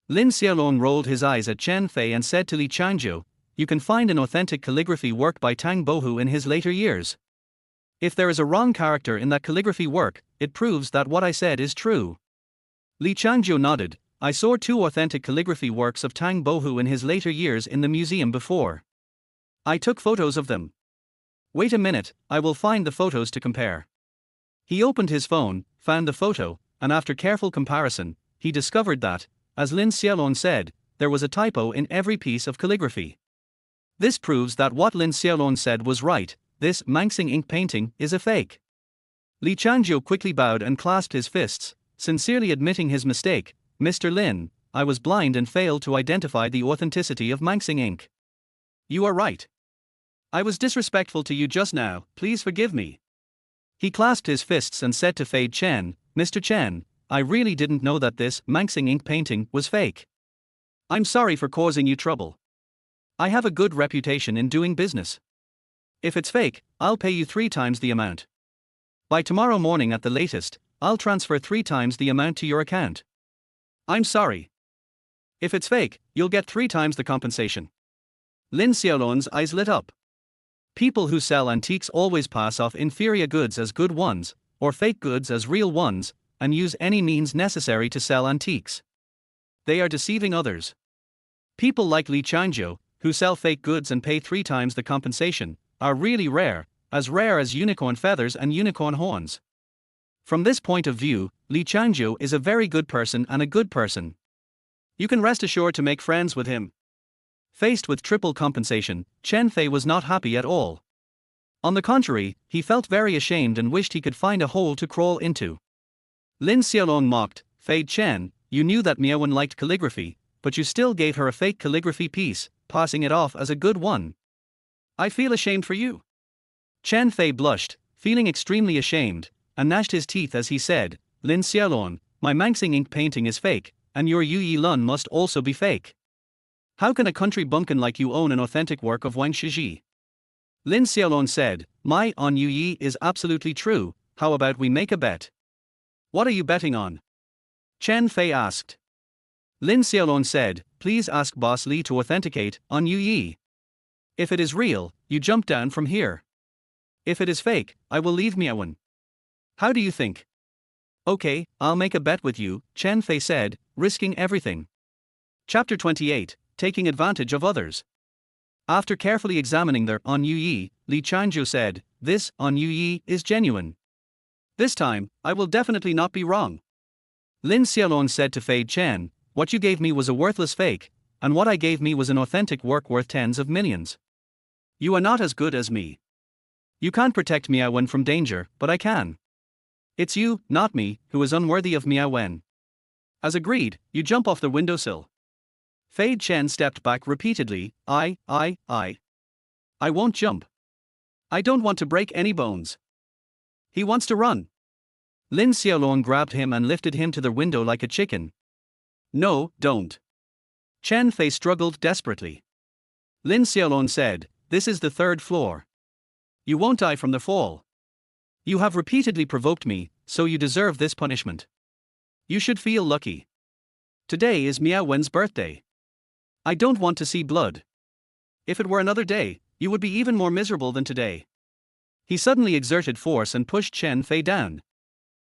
Lin Xiaolong rolled his eyes at Chen Fei and said to Li Changzhou, "You can find an authentic calligraphy work by Tang Bohu in his later years. If there is a wrong character in that calligraphy work, it proves that what I said is true." Li Changzhou nodded, "I saw 2 authentic calligraphy works of Tang Bohu in his later years in the museum before. I took photos of them. Wait a minute, I will find the photos to compare." He opened his phone, found the photo, and after careful comparison, he discovered that, as Lin Xiaolong said, there was a typo in every piece of calligraphy. This proves that what Lin Xiaolong said was right, this Manxing ink painting is a fake. Li Changzhou quickly bowed and clasped his fists, sincerely admitting his mistake. "Mr. Lin, I was blind and failed to identify the authenticity of Manxing ink. You are right. I was disrespectful to you just now, please forgive me." He clasped his fists and said to Fei Chen, "Mr. Chen, I really didn't know that this Manxing ink painting was fake. I'm sorry for causing you trouble. I have a good reputation in doing business. If it's fake, I'll pay you 3 times the amount. By tomorrow morning at the latest, I'll transfer 3 times the amount to your account. I'm sorry. If it's fake, you'll get 3 times the compensation." Lin Xiaolong's eyes lit up. People who sell antiques always pass off inferior goods as good ones, or fake goods as real ones, and use any means necessary to sell antiques. They are deceiving others. People like Li Changzhou, who sell fake goods and pay 3 times the compensation, are really rare as unicorn feathers and unicorn horns. From this point of view, Li Changzhou is a very good person and a good person. You can rest assured to make friends with him. Faced with triple compensation, Chen Fei was not happy at all. On the contrary, he felt very ashamed and wished he could find a hole to crawl into. Lin Xiaolong mocked, "Fei Chen, you knew that Miaowen liked calligraphy, but you still gave her a fake calligraphy piece, passing it off as a good one. I feel ashamed for you." Chen Fei blushed, feeling extremely ashamed, and gnashed his teeth as he said, "Lin Xiaolong, my Manxing ink painting is fake, and your Yu Lun must also be fake. How can a country bumpkin like you own an authentic work of Wang Shiji? Lin Xiaolong said, my on Yu is absolutely true, how about we make a bet? What are you betting on? Chen Fei asked. Lin Xiaolong said, please ask Boss Li to authenticate on Yu. If it is real, you jump down from here. If it is fake, I will leave Miaowen. How do you think? Okay, I'll make a bet with you, Chen Fei said, risking everything. Chapter 28, Taking Advantage of Others. After carefully examining their on Yu, Li Changzhou said, this on Yu is genuine. This time, I will definitely not be wrong. Lin Xiaolong said to Fei Chen, what you gave me was a worthless fake, and what I gave me was an authentic work worth tens of millions. You are not as good as me. You can't protect Miaowen from danger, but I can. It's you, not me, who is unworthy of Miaowen. As agreed, you jump off the windowsill. Fei Chen stepped back repeatedly, I won't jump. I don't want to break any bones. He wants to run. Lin Xiaolong grabbed him and lifted him to the window like a chicken. No, don't. Chen Fei struggled desperately. Lin Xiaolong said, this is the 3rd floor. You won't die from the fall. You have repeatedly provoked me, so you deserve this punishment. You should feel lucky. Today is Miaowen's birthday. I don't want to see blood. If it were another day, you would be even more miserable than today. He suddenly exerted force and pushed Chen Fei down.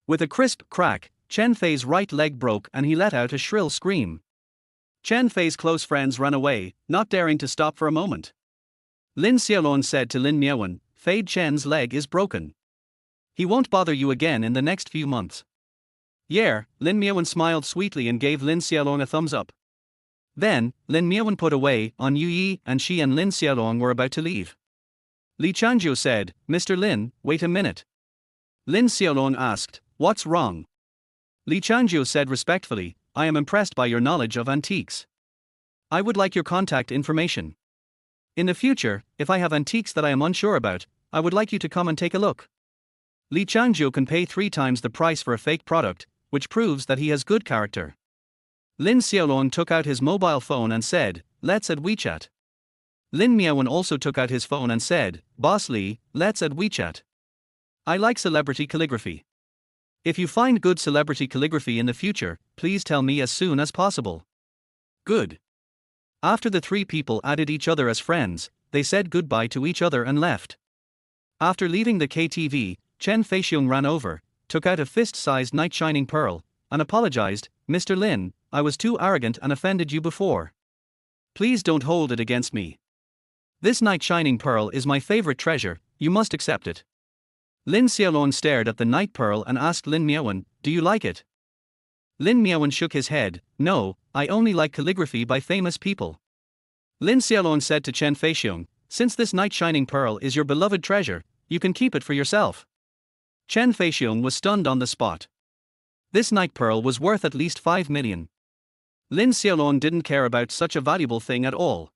With a crisp crack, Chen Fei's right leg broke and he let out a shrill scream. Chen Fei's close friends ran away, not daring to stop for a moment. Lin Xiaolong said to Lin Miaowen, Fei Chen's leg is broken. He won't bother you again in the next few months. Yeah, Lin Miaowen smiled sweetly and gave Lin Xiaolong a thumbs up. Then, Lin Miaowen put away on Yu and she and Lin Xiaolong were about to leave. Li Changzhou said, Mr. Lin, wait a minute. Lin Xiaolong asked, what's wrong? Li Changzhou said respectfully, I am impressed by your knowledge of antiques. I would like your contact information. In the future, if I have antiques that I am unsure about, I would like you to come and take a look. Li Changzhou can pay 3 times the price for a fake product, which proves that he has good character. Lin Xiaolong took out his mobile phone and said, let's add WeChat. Lin Miaowen also took out his phone and said, Boss Li, let's add WeChat. I like celebrity calligraphy. If you find good celebrity calligraphy in the future, please tell me as soon as possible. Good. After the 3 people added each other as friends, they said goodbye to each other and left. After leaving the KTV, Chen Feixiong ran over, took out a fist-sized knight-shining pearl, and apologized, Mr. Lin, I was too arrogant and offended you before. Please don't hold it against me. This knight-shining pearl is my favorite treasure, you must accept it. Lin Xiaolong stared at the night pearl and asked Lin Miaowen, do you like it? Lin Miaowen shook his head, no, I only like calligraphy by famous people. Lin Xiaolong said to Chen Feixiong, since this knight-shining pearl is your beloved treasure, you can keep it for yourself. Chen Feixiong was stunned on the spot. This night pearl was worth at least 5 million. Lin Xiaolong didn't care about such a valuable thing at all.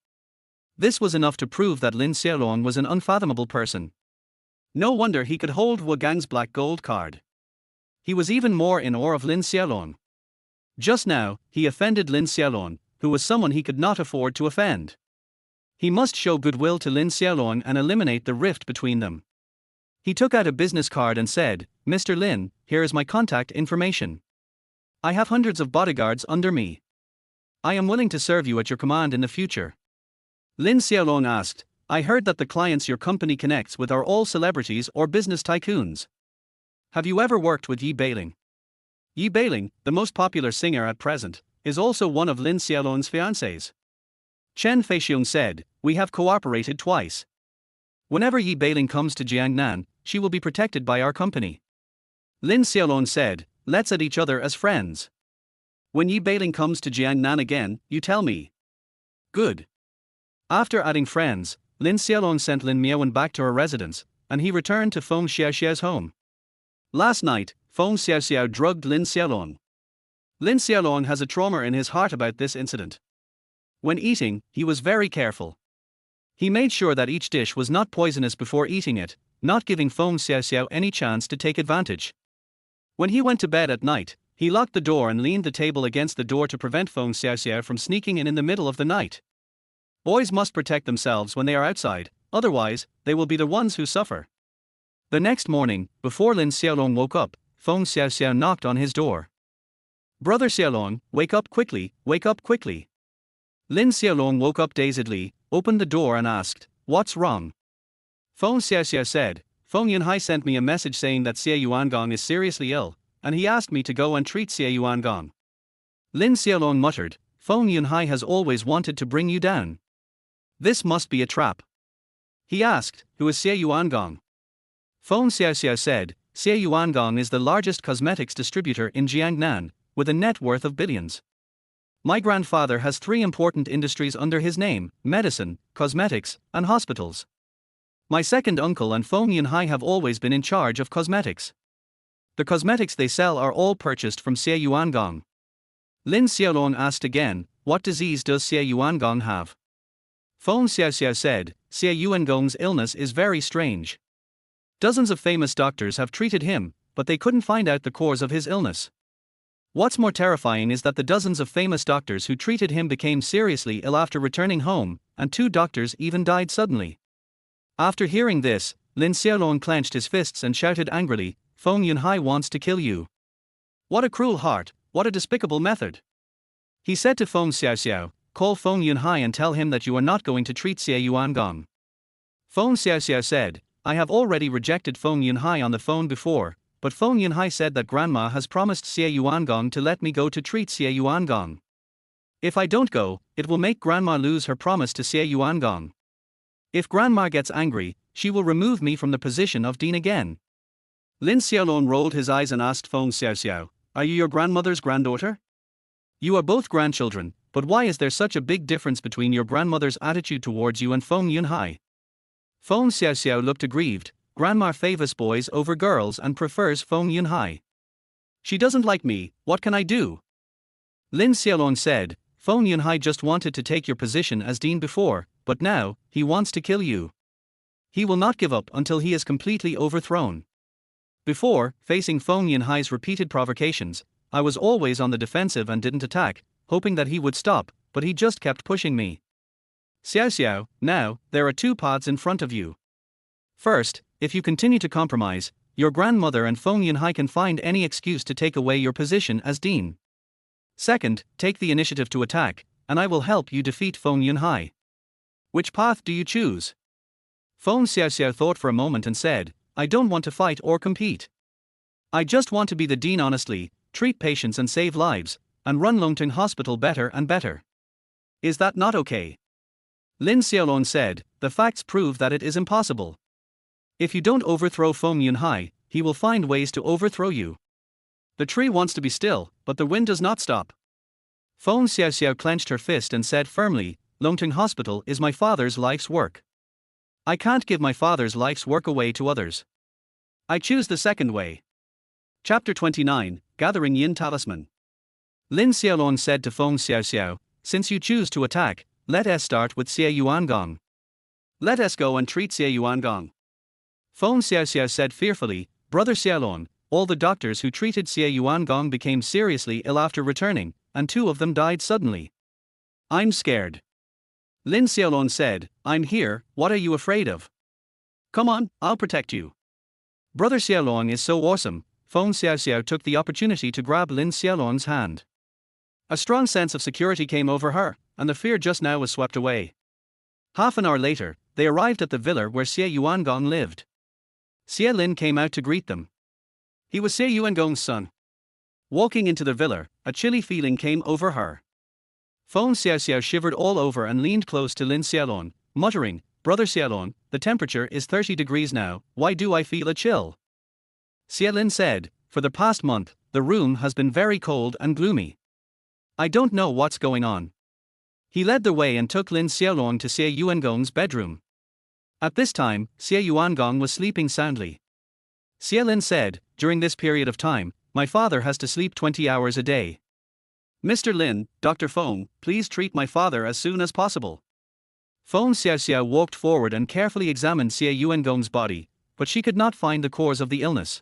This was enough to prove that Lin Xiaolong was an unfathomable person. No wonder he could hold Wu Gang's black gold card. He was even more in awe of Lin Xiaolong. Just now, he offended Lin Xiaolong, who was someone he could not afford to offend. He must show goodwill to Lin Xiaolong and eliminate the rift between them. He took out a business card and said, Mr. Lin, here is my contact information. I have hundreds of bodyguards under me. I am willing to serve you at your command in the future. Lin Xiaolong asked, I heard that the clients your company connects with are all celebrities or business tycoons. Have you ever worked with Yi Beiling? Yi Beiling, the most popular singer at present, is also one of Lin Xiaolong's fiancées. Chen Feixiong said, we have cooperated twice. Whenever Yi Beiling comes to Jiangnan, she will be protected by our company. Lin Xiaolong said, let's add each other as friends. When Yi Beiling comes to Jiangnan again, you tell me. Good. After adding friends, Lin Xiaolong sent Lin Miaowen back to her residence, and he returned to Feng Xiaoxiao's home. Last night, Feng Xiaoxiao drugged Lin Xiaolong. Lin Xiaolong has a trauma in his heart about this incident. When eating, he was very careful. He made sure that each dish was not poisonous before eating it, not giving Feng Xiaoxiao any chance to take advantage. When he went to bed at night, He locked the door and leaned the table against the door to prevent Feng Xiaoxiao from sneaking in the middle of the night. Boys must protect themselves when they are outside, otherwise, they will be the ones who suffer. The next morning, before Lin Xiaolong woke up, Feng Xiaoxiao knocked on his door. "Brother Xiaolong, wake up quickly, wake up quickly." Lin Xiaolong woke up dazedly, opened the door and asked, "What's wrong?" Feng Xiaoxiao said, "Feng Yunhai sent me a message saying that Xie Yuangong is seriously ill, and he asked me to go and treat Xie Yuangong." Lin Xiaolong muttered, "Feng Yunhai has always wanted to bring you down. This must be a trap." He asked, "Who is Xie Yuangong?" Feng Xiaoxiao said, "Xie Yuangong is the largest cosmetics distributor in Jiangnan, with a net worth of billions. My grandfather has 3 important industries under his name: medicine, cosmetics, and hospitals. My second uncle and Feng Yunhai have always been in charge of cosmetics. The cosmetics they sell are all purchased from Xie Yuangong." Lin Xiaolong asked again, "What disease does Xie Yuangong have?" Feng Xiaoxiao said, "Xie Yuangong's illness is very strange. Dozens of famous doctors have treated him, but they couldn't find out the cause of his illness. What's more terrifying is that the dozens of famous doctors who treated him became seriously ill after returning home, and 2 doctors even died suddenly." After hearing this, Lin Xiaolong clenched his fists and shouted angrily, "Feng Yunhai wants to kill you. What a cruel heart, what a despicable method." He said to Feng Xiaoxiao, "Call Feng Yunhai and tell him that you are not going to treat Xie Yuangong." Feng Xiaoxiao said, "I have already rejected Feng Yunhai on the phone before, but Feng Yunhai said that Grandma has promised Xie Yuangong to let me go to treat Xie Yuangong. If I don't go, it will make Grandma lose her promise to Xie Yuangong. If Grandma gets angry, she will remove me from the position of dean again." Lin Xiaolong rolled his eyes and asked Feng Xiaoxiao, "Are you your grandmother's granddaughter? You are both grandchildren, but why is there such a big difference between your grandmother's attitude towards you and Feng Yunhai?" Feng Xiaoxiao looked aggrieved. "Grandma favors boys over girls and prefers Feng Yunhai. She doesn't like me, what can I do?" Lin Xiaolong said, "Feng Yunhai just wanted to take your position as dean before, but now, he wants to kill you. He will not give up until he is completely overthrown. Before, facing Feng Yunhai's repeated provocations, I was always on the defensive and didn't attack, hoping that he would stop, but he just kept pushing me. Xiao Xiao, now, there are 2 paths in front of you. First, if you continue to compromise, your grandmother and Feng Yunhai can find any excuse to take away your position as dean. Second, take the initiative to attack, and I will help you defeat Feng Yunhai. Which path do you choose?" Feng Xiaoxiao thought for a moment and said, "I don't want to fight or compete. I just want to be the dean honestly, treat patients and save lives, and run Longting Hospital better and better. Is that not okay?" Lin Xiaolong said, "The facts prove that it is impossible. If you don't overthrow Feng Yunhai, he will find ways to overthrow you. The tree wants to be still, but the wind does not stop." Feng Xiaoxiao clenched her fist and said firmly, "Longting Hospital is my father's life's work. I can't give my father's life's work away to others. I choose the second way." Chapter 29, Gathering Yin Talisman. Lin Xiaolong said to Feng Xiaoxiao, "Since you choose to attack, let us start with Xie Yuangong. Let us go and treat Xie Yuangong." Feng Xiaoxiao said fearfully, "Brother Xiaolong, all the doctors who treated Xie Yuangong became seriously ill after returning, and 2 of them died suddenly. I'm scared." Lin Xiaolong said, "I'm here, what are you afraid of? Come on, I'll protect you." "Brother Xiaolong is so awesome." Feng Xiaoxiao took the opportunity to grab Lin Xiaolong's hand. A strong sense of security came over her, and the fear just now was swept away. Half an hour later, they arrived at the villa where Xie Yuangong lived. Xie Lin came out to greet them. He was Xie Yuangong's son. Walking into the villa, a chilly feeling came over her. Feng Xiaoxiao shivered all over and leaned close to Lin Xiaolong, muttering, "Brother Xiaolong, the temperature is 30 degrees now, why do I feel a chill?" Xie Lin said, "For the past month, the room has been very cold and gloomy. I don't know what's going on." He led the way and took Lin Xiaolong to Xie Yuangong's bedroom. At this time, Xie Yuangong was sleeping soundly. Xie Lin said, "During this period of time, my father has to sleep 20 hours a day. Mr. Lin, Dr. Feng, please treat my father as soon as possible." Feng Xiaoxiao walked forward and carefully examined Xie Yuangong's body, but she could not find the cause of the illness.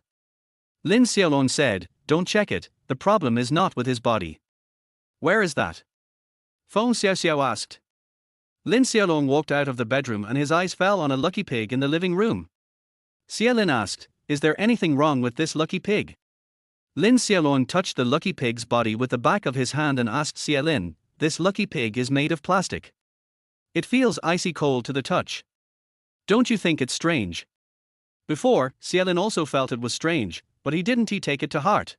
Lin Xiaolong said, "Don't check it, the the problem is not with his body. Where is that? Feng Xiaoxiao asked. Lin Xiaolong walked out of the bedroom and his eyes fell on a lucky pig in the living room. Xia Lin asked, is there anything wrong with this lucky pig? Lin Xiaolong touched the lucky pig's body with the back of his hand and asked Xia Lin, this lucky pig is made of plastic. It feels icy cold to the touch. Don't you think it's strange? Before, Xia Lin also felt it was strange, but he didn't take it to heart.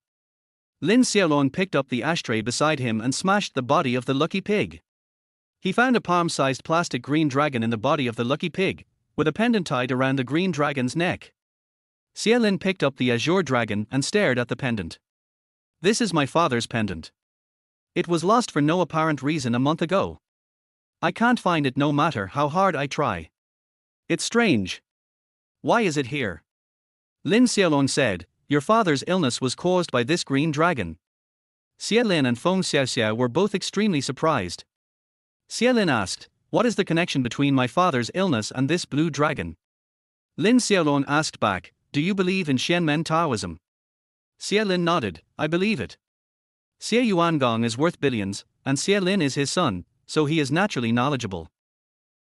Lin Xiaolong picked up the ashtray beside him and smashed the body of the lucky pig. He found a palm-sized plastic green dragon in the body of the lucky pig, with a pendant tied around the green dragon's neck. Xia Lin picked up the azure dragon and stared at the pendant. This is my father's pendant. It was lost for no apparent reason a month ago. I can't find it no matter how hard I try. It's strange. Why is it here? Lin Xiaolong said, your father's illness was caused by this green dragon. Xia Lin and Feng Xiaoxiao were both extremely surprised. Xia Lin asked, what is the connection between my father's illness and this blue dragon? Lin Xiaolong asked back, do you believe in Xianmen Taoism? Xia Lin nodded, I believe it. Xie Yuangong is worth billions, and Xia Lin is his son, so he is naturally knowledgeable.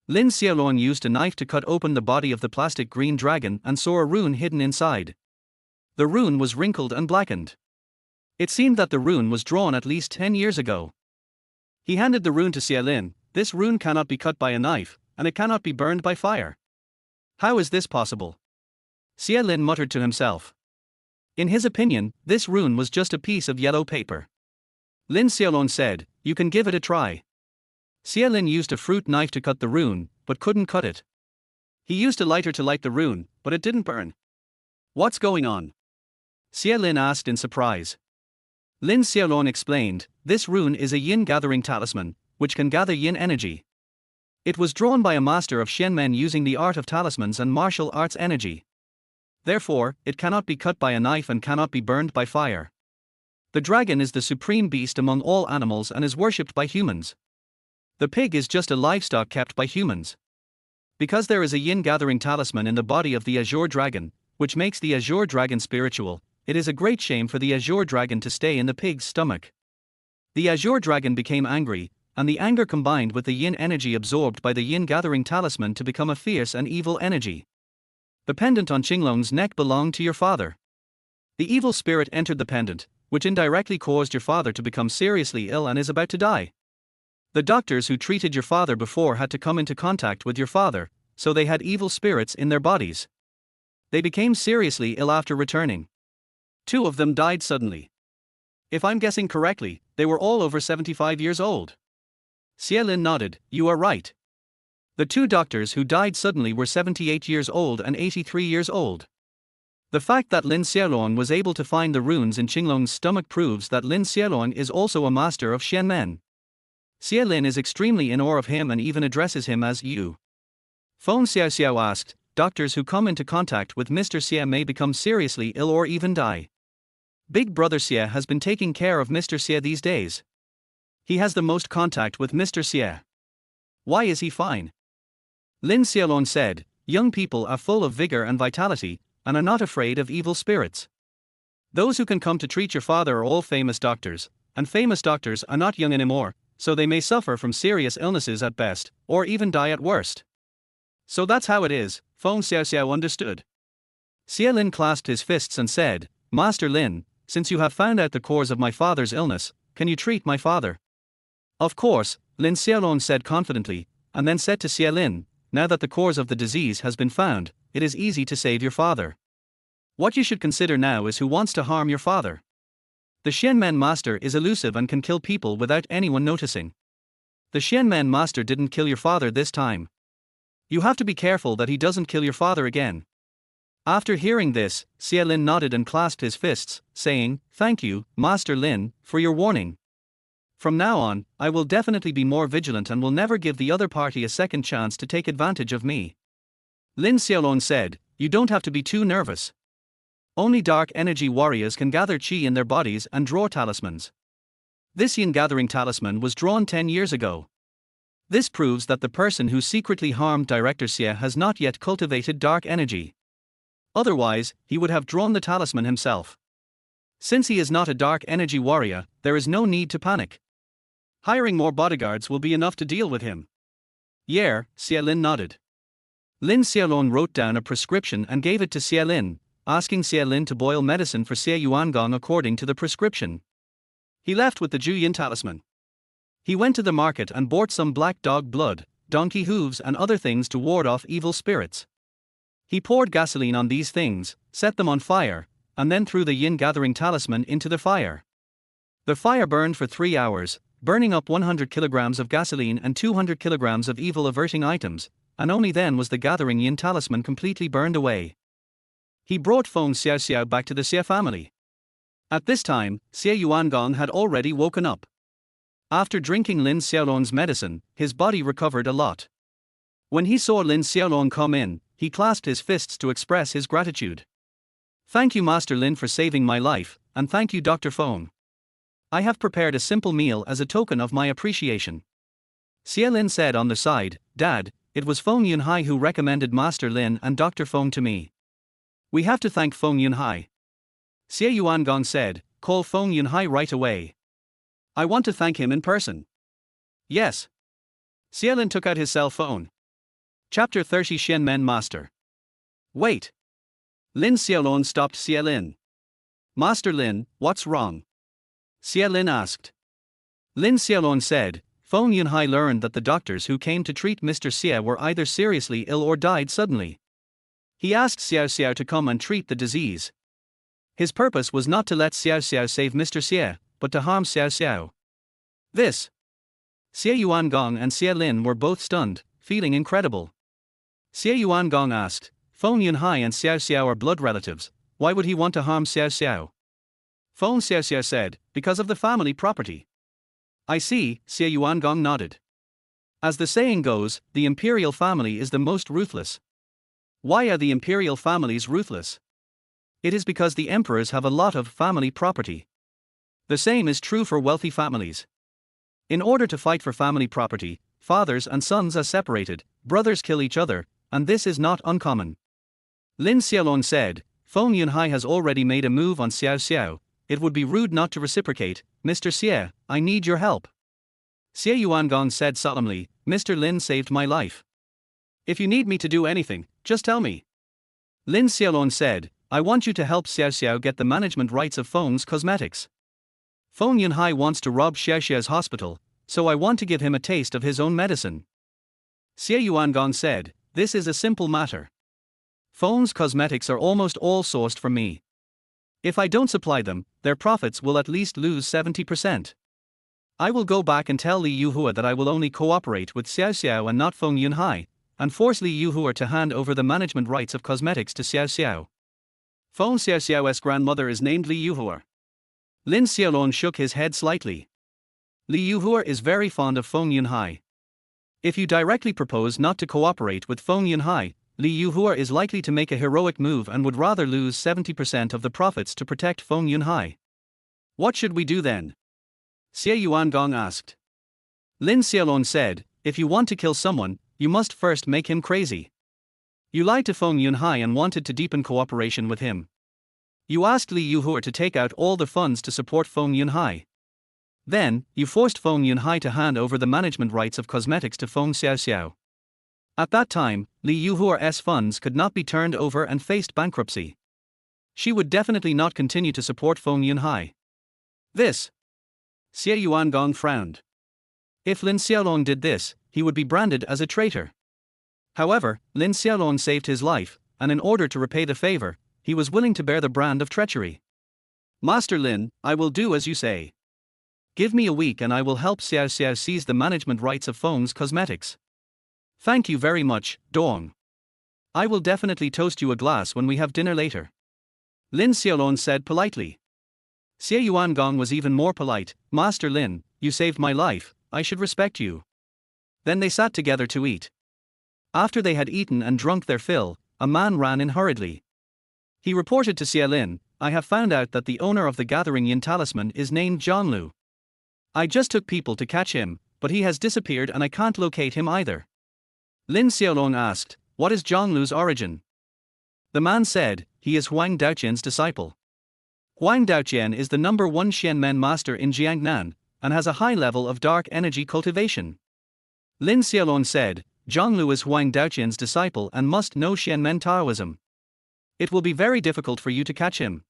Lin Xiaolong used a knife to cut open the body of the plastic green dragon and saw a rune hidden inside. The rune was wrinkled and blackened. It seemed that the rune was drawn at least 10 years ago. He handed the rune to Xia Lin, this rune cannot be cut by a knife, and it cannot be burned by fire. How is this possible? Xia Lin muttered to himself. In his opinion, this rune was just a piece of yellow paper. Lin Xiaolong said, you can give it a try. Xia Lin used a fruit knife to cut the rune, but couldn't cut it. He used a lighter to light the rune, but it didn't burn. What's going on? Xia Lin asked in surprise. Lin Xiaolong explained, this rune is a yin gathering talisman, which can gather yin energy. It was drawn by a master of Xianmen using the art of talismans and martial arts energy. Therefore, it cannot be cut by a knife and cannot be burned by fire. The dragon is the supreme beast among all animals and is worshipped by humans. The pig is just a livestock kept by humans. Because there is a yin gathering talisman in the body of the azure dragon, which makes the azure dragon spiritual, it is a great shame for the azure dragon to stay in the pig's stomach. The azure dragon became angry, and the anger combined with the yin energy absorbed by the yin gathering talisman to become a fierce and evil energy. The pendant on Qinglong's neck belonged to your father. The evil spirit entered the pendant, which indirectly caused your father to become seriously ill and is about to die. The doctors who treated your father before had to come into contact with your father, so they had evil spirits in their bodies. They became seriously ill after returning. 2 of them died suddenly. If I'm guessing correctly, they were all over 75 years old. Xia Lin nodded, you are right. The 2 doctors who died suddenly were 78 years old and 83 years old. The fact that Lin Xiaolong was able to find the runes in Qinglong's stomach proves that Lin Xiaolong is also a master of Xianmen. Xia Lin is extremely in awe of him and even addresses him as you. Feng Xiaoxiao asked, doctors who come into contact with Mr. Xia may become seriously ill or even die. Big brother Xia has been taking care of Mr. Xia these days. He has the most contact with Mr. Xia. Why is he fine? Lin Xiaolong said, young people are full of vigor and vitality, and are not afraid of evil spirits. Those who can come to treat your father are all famous doctors, and famous doctors are not young anymore, so they may suffer from serious illnesses at best, or even die at worst. So that's how it is, Feng Xiaoxiao understood. Xia Lin clasped his fists and said, Master Lin, since you have found out the cause of my father's illness, can you treat my father? Of course, Lin Xiaolong said confidently, and then said to Xia Lin, now that the cause of the disease has been found, it is easy to save your father. What you should consider now is who wants to harm your father. The Xianmen master is elusive and can kill people without anyone noticing. The Xianmen master didn't kill your father this time. You have to be careful that he doesn't kill your father again. After hearing this, Xia Lin nodded and clasped his fists, saying, thank you, Master Lin, for your warning. From now on, I will definitely be more vigilant and will never give the other party a second chance to take advantage of me. Lin Xiaolong said, you don't have to be too nervous. Only dark energy warriors can gather qi in their bodies and draw talismans. This yin gathering talisman was drawn 10 years ago. This proves that the person who secretly harmed Director Xie has not yet cultivated dark energy. Otherwise, he would have drawn the talisman himself. Since he is not a dark energy warrior, there is no need to panic. Hiring more bodyguards will be enough to deal with him. Yeah, Xie Lin nodded. Lin Xiaolong wrote down a prescription and gave it to Xie Lin, asking Xie Lin to boil medicine for Xie Yuangong according to the prescription. He left with the Juyin talisman. He went to the market and bought some black dog blood, donkey hooves and other things to ward off evil spirits. He poured gasoline on these things, set them on fire, and then threw the yin gathering talisman into the fire. The fire burned for 3 hours, burning up 100 kilograms of gasoline and 200 kilograms of evil averting items, and only then was the gathering yin talisman completely burned away. He brought Feng Xiaoxiao back to the Xie family. At this time, Xie Yuangong had already woken up. After drinking Lin Xiaolong's medicine, his body recovered a lot. When he saw Lin Xiaolong come in, he clasped his fists to express his gratitude. Thank you Master Lin for saving my life, and thank you Dr. Feng. I have prepared a simple meal as a token of my appreciation. Xie Lin said on the side, Dad, it was Feng Yunhai who recommended Master Lin and Dr. Feng to me. We have to thank Feng Yunhai. Xie Yuangong said, call Feng Yunhai right away. I want to thank him in person. Yes. Xie Lin took out his cell phone. Chapter 30 Xianmen Master. Wait. Lin Xiaolong stopped Xie Lin. Master Lin, what's wrong? Xie Lin asked. Lin Xiaolong said, Feng Yunhai learned that the doctors who came to treat Mr. Xie were either seriously ill or died suddenly. He asked Xiao Xiao to come and treat the disease. His purpose was not to let Xiao Xiao save Mr. Xie, but to harm Xiao Xiao. This. Xie Yuangong and Xie Lin were both stunned, feeling incredible. Xie Yuangong asked, Feng Yunhai and Xiao Xiao are blood relatives, why would he want to harm Xiao Xiao? Feng Xiaoxiao said, because of the family property. I see, Xie Yuangong nodded. As the saying goes, the imperial family is the most ruthless. Why are the imperial families ruthless? It is because the emperors have a lot of family property. The same is true for wealthy families. In order to fight for family property, fathers and sons are separated, brothers kill each other, and this is not uncommon. Lin Xiaolong said, Feng Yunhai has already made a move on Xiao Xiao, it would be rude not to reciprocate, Mr. Xie, I need your help. Xie Yuangong said solemnly, Mr. Lin saved my life. If you need me to do anything, just tell me. Lin Xiaolong said, I want you to help Xiao Xiao get the management rights of Feng's cosmetics. Feng Yunhai wants to rob Xiao Xiao's hospital, so I want to give him a taste of his own medicine. Xie Yuangong said, this is a simple matter. Feng's cosmetics are almost all sourced from me. If I don't supply them, their profits will at least lose 70%. I will go back and tell Li Yuhua that I will only cooperate with Xiao Xiao and not Feng Yunhai, and force Li Yuhua to hand over the management rights of cosmetics to Xiao Xiao. Feng Xiao Xiao's grandmother is named Li Yuhua. Lin Xiaolong shook his head slightly. Li Yuhua is very fond of Feng Yunhai. If you directly propose not to cooperate with Feng Yunhai, Li Yuhua is likely to make a heroic move and would rather lose 70% of the profits to protect Feng Yunhai. What should we do then? Xie Yuangong asked. Lin Xiaolong said, if you want to kill someone, you must first make him crazy. You lied to Feng Yunhai and wanted to deepen cooperation with him. You asked Li Yuhua to take out all the funds to support Feng Yunhai. Then, you forced Feng Yunhai to hand over the management rights of cosmetics to Feng Xiaoxiao. At that time, Li Yuhua's funds could not be turned over and faced bankruptcy. She would definitely not continue to support Feng Yunhai. This. Xie Yuangong frowned. If Lin Xiaolong did this, he would be branded as a traitor. However, Lin Xiaolong saved his life, and in order to repay the favor, he was willing to bear the brand of treachery. Master Lin, I will do as you say. Give me a week and I will help Xiao Xiao seize the management rights of Feng's cosmetics. Thank you very much, Dong. I will definitely toast you a glass when we have dinner later. Lin Xiaolong said politely. Xie Yuangong was even more polite, Master Lin, you saved my life, I should respect you. Then they sat together to eat. After they had eaten and drunk their fill, a man ran in hurriedly. He reported to Xie Lin, I have found out that the owner of the Gathering Yin Talisman is named Zhonglu. I just took people to catch him, but he has disappeared and I can't locate him either. Lin Xiaolong asked, what is Zhonglu's origin? The man said, he is Huang Daoqian's disciple. Huang Daoqian is the number one Xianmen master in Jiangnan, and has a high level of dark energy cultivation. Lin Xiaolong said, Zhonglu is Huang Daoqian's disciple and must know Xianmen Taoism. It will be very difficult for you to catch him.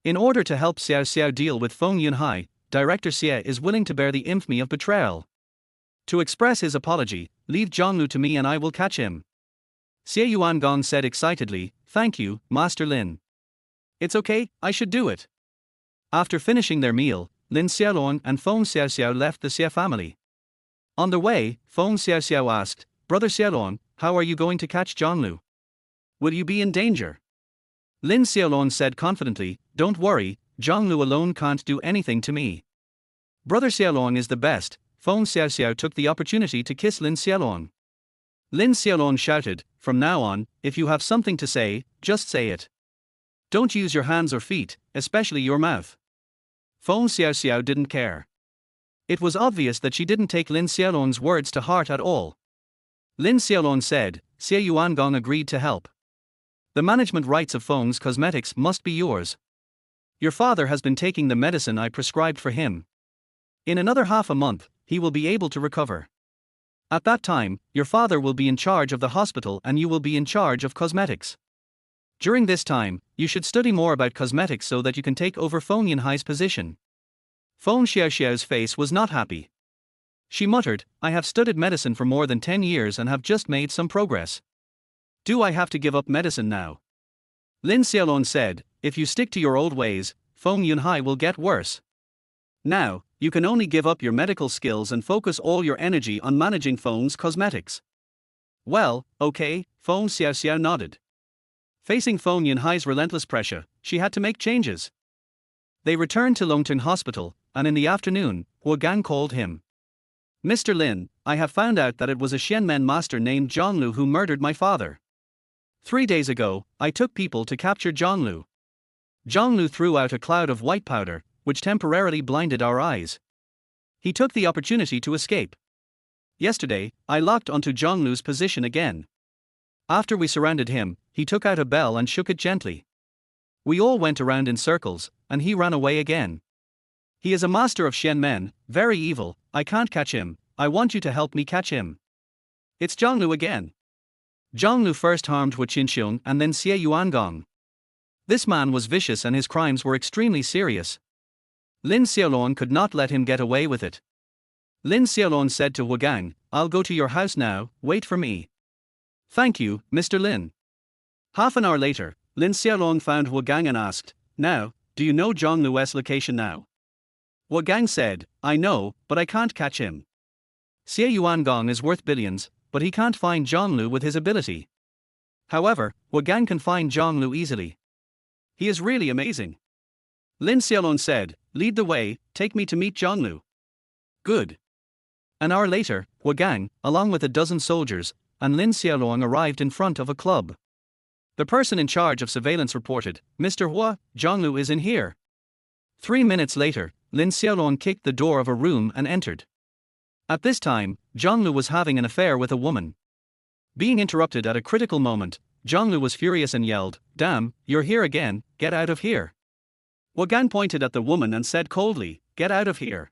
In order to help Xiao Xiao deal with Feng Yunhai, Director Xie is willing to bear the infamy of betrayal. To express his apology, leave Zhonglu to me and I will catch him. Xie Yuangong said excitedly, Thank you, Master Lin. It's okay, I should do it. After finishing their meal, Lin Xiaolong and Feng Xiaoxiao left the Xie family. On the way, Feng Xiaoxiao asked, Brother Xiaolong, how are you going to catch Zhonglu? Will you be in danger? Lin Xiaolong said confidently, Don't worry, Zhonglu alone can't do anything to me. Brother Xiaolong is the best. Feng Xiaoxiao took the opportunity to kiss Lin Xiaolong. Lin Xiaolong shouted, From now on, if you have something to say, just say it. Don't use your hands or feet, especially your mouth. Feng Xiaoxiao didn't care. It was obvious that she didn't take Lin Xiaolong's words to heart at all. Lin Xiaolong said, Xie Yuangong agreed to help. The management rights of Feng's cosmetics must be yours. Your father has been taking the medicine I prescribed for him. In another half a month, he will be able to recover. At that time, your father will be in charge of the hospital and you will be in charge of cosmetics. During this time, you should study more about cosmetics so that you can take over Feng Yunhai's position. Feng Xiaoxiao's face was not happy. She muttered, I have studied medicine for more than 10 years and have just made some progress. Do I have to give up medicine now? Lin Xiaolong said, If you stick to your old ways, Feng Yunhai will get worse. Now, you can only give up your medical skills and focus all your energy on managing Feng's cosmetics. Well, okay, Feng Xiaoxiao nodded. Facing Feng Yunhai's relentless pressure, she had to make changes. They returned to Longteng Hospital, and in the afternoon, Hua Gang called him. Mr. Lin, I have found out that it was a Xianmen master named Zhonglu who murdered my father. 3 days ago, I took people to capture Zhonglu. Zhonglu threw out a cloud of white powder, which temporarily blinded our eyes. He took the opportunity to escape. Yesterday, I locked onto Zhonglu's position again. After we surrounded him, he took out a bell and shook it gently. We all went around in circles, and he ran away again. He is a master of Xianmen, very evil. I can't catch him. I want you to help me catch him. It's Zhonglu again. Zhonglu first harmed Hu Qinxiong and then Xie Yuangong. This man was vicious and his crimes were extremely serious. Lin Xiaolong could not let him get away with it. Lin Xiaolong said to Hua Gang, I'll go to your house now, wait for me. Thank you, Mr. Lin. Half an hour later, Lin Xiaolong found Hua Gang and asked, Now, do you know Zhonglu's location now? Hua Gang said, I know, but I can't catch him. Xie Yuangong is worth billions, but he can't find Zhonglu with his ability. However, Hua Gang can find Zhonglu easily. He is really amazing. Lin Xiaolong said, Lead the way, take me to meet Zhonglu. Good. An hour later, Hua Gang, along with a dozen soldiers, and Lin Xiaolong arrived in front of a club. The person in charge of surveillance reported, Mr. Hua, Zhonglu is in here. 3 minutes later, Lin Xiaolong kicked the door of a room and entered. At this time, Zhonglu was having an affair with a woman. Being interrupted at a critical moment, Zhonglu was furious and yelled, Damn, you're here again, get out of here. Hua Gang pointed at the woman and said coldly, Get out of here.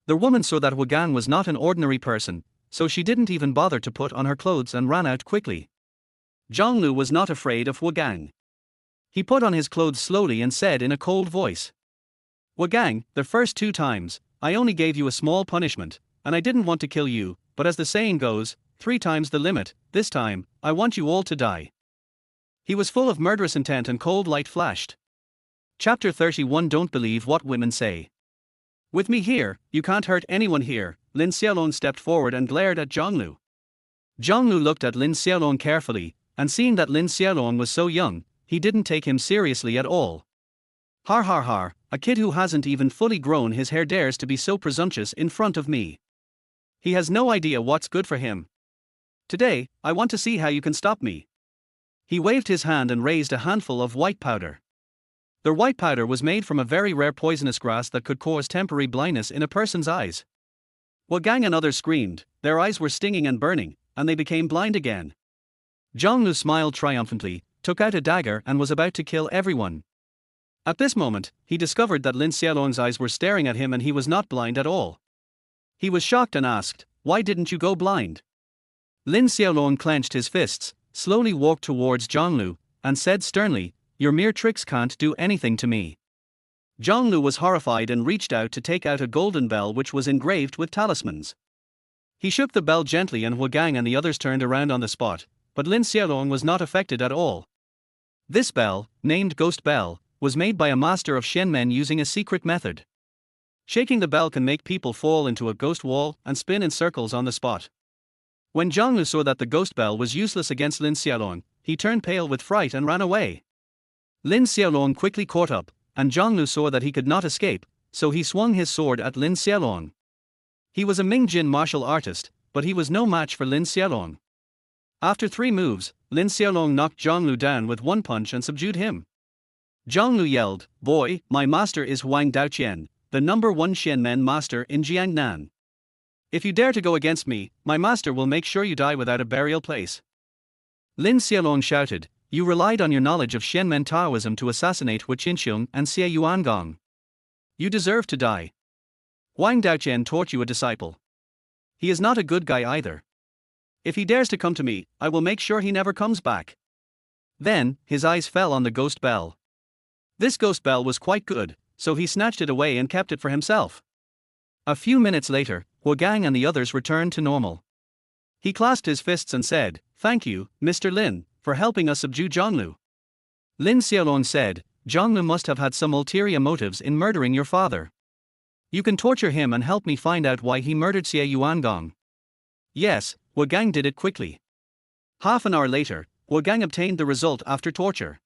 The woman saw that Hua Gang was not an ordinary person, so she didn't even bother to put on her clothes and ran out quickly. Zhonglu was not afraid of Hua Gang. He put on his clothes slowly and said in a cold voice, Hua Gang, the first 2 times, I only gave you a small punishment, and I didn't want to kill you, but as the saying goes, 3 times the limit, this time, I want you all to die. He was full of murderous intent and cold light flashed. Chapter 31 Don't believe what women say. With me here, you can't hurt anyone here. Lin Xiaolong stepped forward and glared at Zhonglu. Zhonglu looked at Lin Xiaolong carefully, and seeing that Lin Xiaolong was so young, he didn't take him seriously at all. Har har har, a kid who hasn't even fully grown his hair dares to be so presumptuous in front of me. He has no idea what's good for him. Today, I want to see how you can stop me. He waved his hand and raised a handful of white powder. The white powder was made from a very rare poisonous grass that could cause temporary blindness in a person's eyes. Hua Gang and others screamed, their eyes were stinging and burning, and they became blind again. Zhonglu smiled triumphantly, took out a dagger and was about to kill everyone. At this moment, he discovered that Lin Xiaolong's eyes were staring at him and he was not blind at all. He was shocked and asked, "Why didn't you go blind?" Lin Xiaolong clenched his fists, slowly walked towards Zhonglu, and said sternly, "Your mere tricks can't do anything to me." Zhonglu was horrified and reached out to take out a golden bell which was engraved with talismans. He shook the bell gently and Huagang and the others turned around on the spot, but Lin Xiaolong was not affected at all. This bell, named Ghost Bell, was made by a master of Shenmen using a secret method. Shaking the bell can make people fall into a ghost wall and spin in circles on the spot. When Zhonglu saw that the ghost bell was useless against Lin Xiaolong, he turned pale with fright and ran away. Lin Xiaolong quickly caught up, and Zhonglu saw that he could not escape, so he swung his sword at Lin Xiaolong. He was a Mingjin martial artist, but he was no match for Lin Xiaolong. After 3 moves, Lin Xiaolong knocked Zhonglu down with 1 punch and subdued him. Zhonglu yelled, "Boy, my master is Huang Daoqian, the #1 Shenmen master in Jiangnan. If you dare to go against me, my master will make sure you die without a burial place." Lin Xiaolong shouted, "You relied on your knowledge of Shenmen Taoism to assassinate Hu Qinxiong and Xie Yuangong. You deserve to die. Huang Daoqian taught you a disciple. He is not a good guy either. If he dares to come to me, I will make sure he never comes back." Then, his eyes fell on the ghost bell. This ghost bell was quite good, so he snatched it away and kept it for himself. A few minutes later, Huagang and the others returned to normal. He clasped his fists and said, "Thank you, Mr. Lin, for helping us subdue Zhonglu." Lin Xiaolong said, "Zhonglu must have had some ulterior motives in murdering your father. You can torture him and help me find out why he murdered Xie Yuangong." Yes, Huagang did it quickly. Half an hour later, Huagang obtained the result after torture.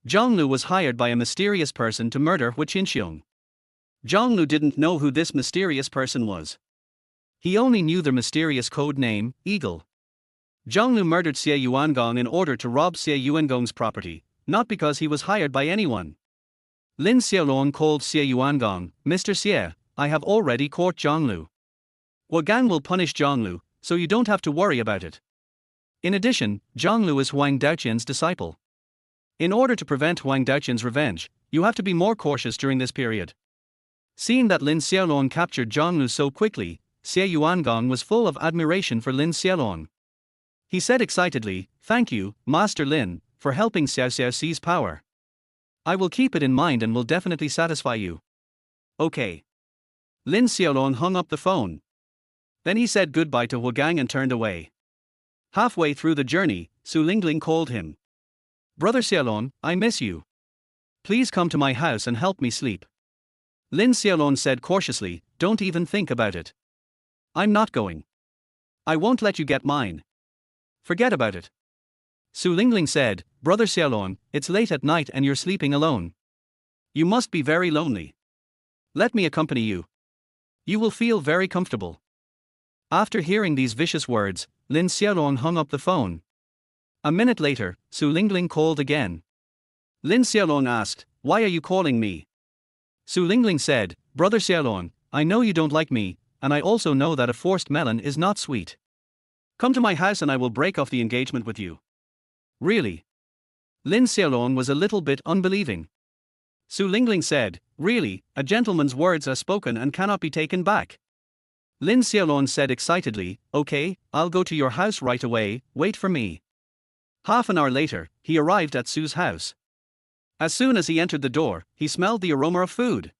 Zhonglu was hired by a mysterious person to murder Hu Qinxiong. Zhonglu didn't know who this mysterious person was. He only knew the mysterious code name, Eagle. Zhonglu murdered Xie Yuangong in order to rob Xie Yuangong's property, not because he was hired by anyone. Lin Xiaolong called Xie Yuangong, "Mr. Xie, I have already caught Zhonglu. Huagang will punish Zhonglu, so you don't have to worry about it." In addition, Zhonglu is Huang Daoqian's disciple. In order to prevent Huang Daoqian's revenge, you have to be more cautious during this period. Seeing that Lin Xiaolong captured Zhonglu so quickly, Xie Yuangong was full of admiration for Lin Xiaolong. He said excitedly, "Thank you, Master Lin, for helping Xiao Xiao seize power. I will keep it in mind and will definitely satisfy you." "Okay." Lin Xiaolong hung up the phone. Then he said goodbye to Huagang and turned away. Halfway through the journey, Su Lingling called him. "Brother Xiaolong, I miss you. Please come to my house and help me sleep." Lin Xiaolong said cautiously, "Don't even think about it. I'm not going. I won't let you get mine. Forget about it." Su Lingling said, "Brother Xiaolong, it's late at night and you're sleeping alone. You must be very lonely. Let me accompany you. You will feel very comfortable." After hearing these vicious words, Lin Xiaolong hung up the phone. A minute later, Su Lingling called again. Lin Xiaolong asked, "Why are you calling me?" Su Lingling said, "Brother Xiaolong, I know you don't like me, and I also know that a forced melon is not sweet. Come to my house and I will break off the engagement with you." "Really?" Lin Xiaolong was a little bit unbelieving. Su Lingling said, "Really, a gentleman's words are spoken and cannot be taken back." Lin Xiaolong said excitedly, "Okay, I'll go to your house right away, wait for me." Half an hour later, he arrived at Su's house. As soon as he entered the door, he smelled the aroma of food.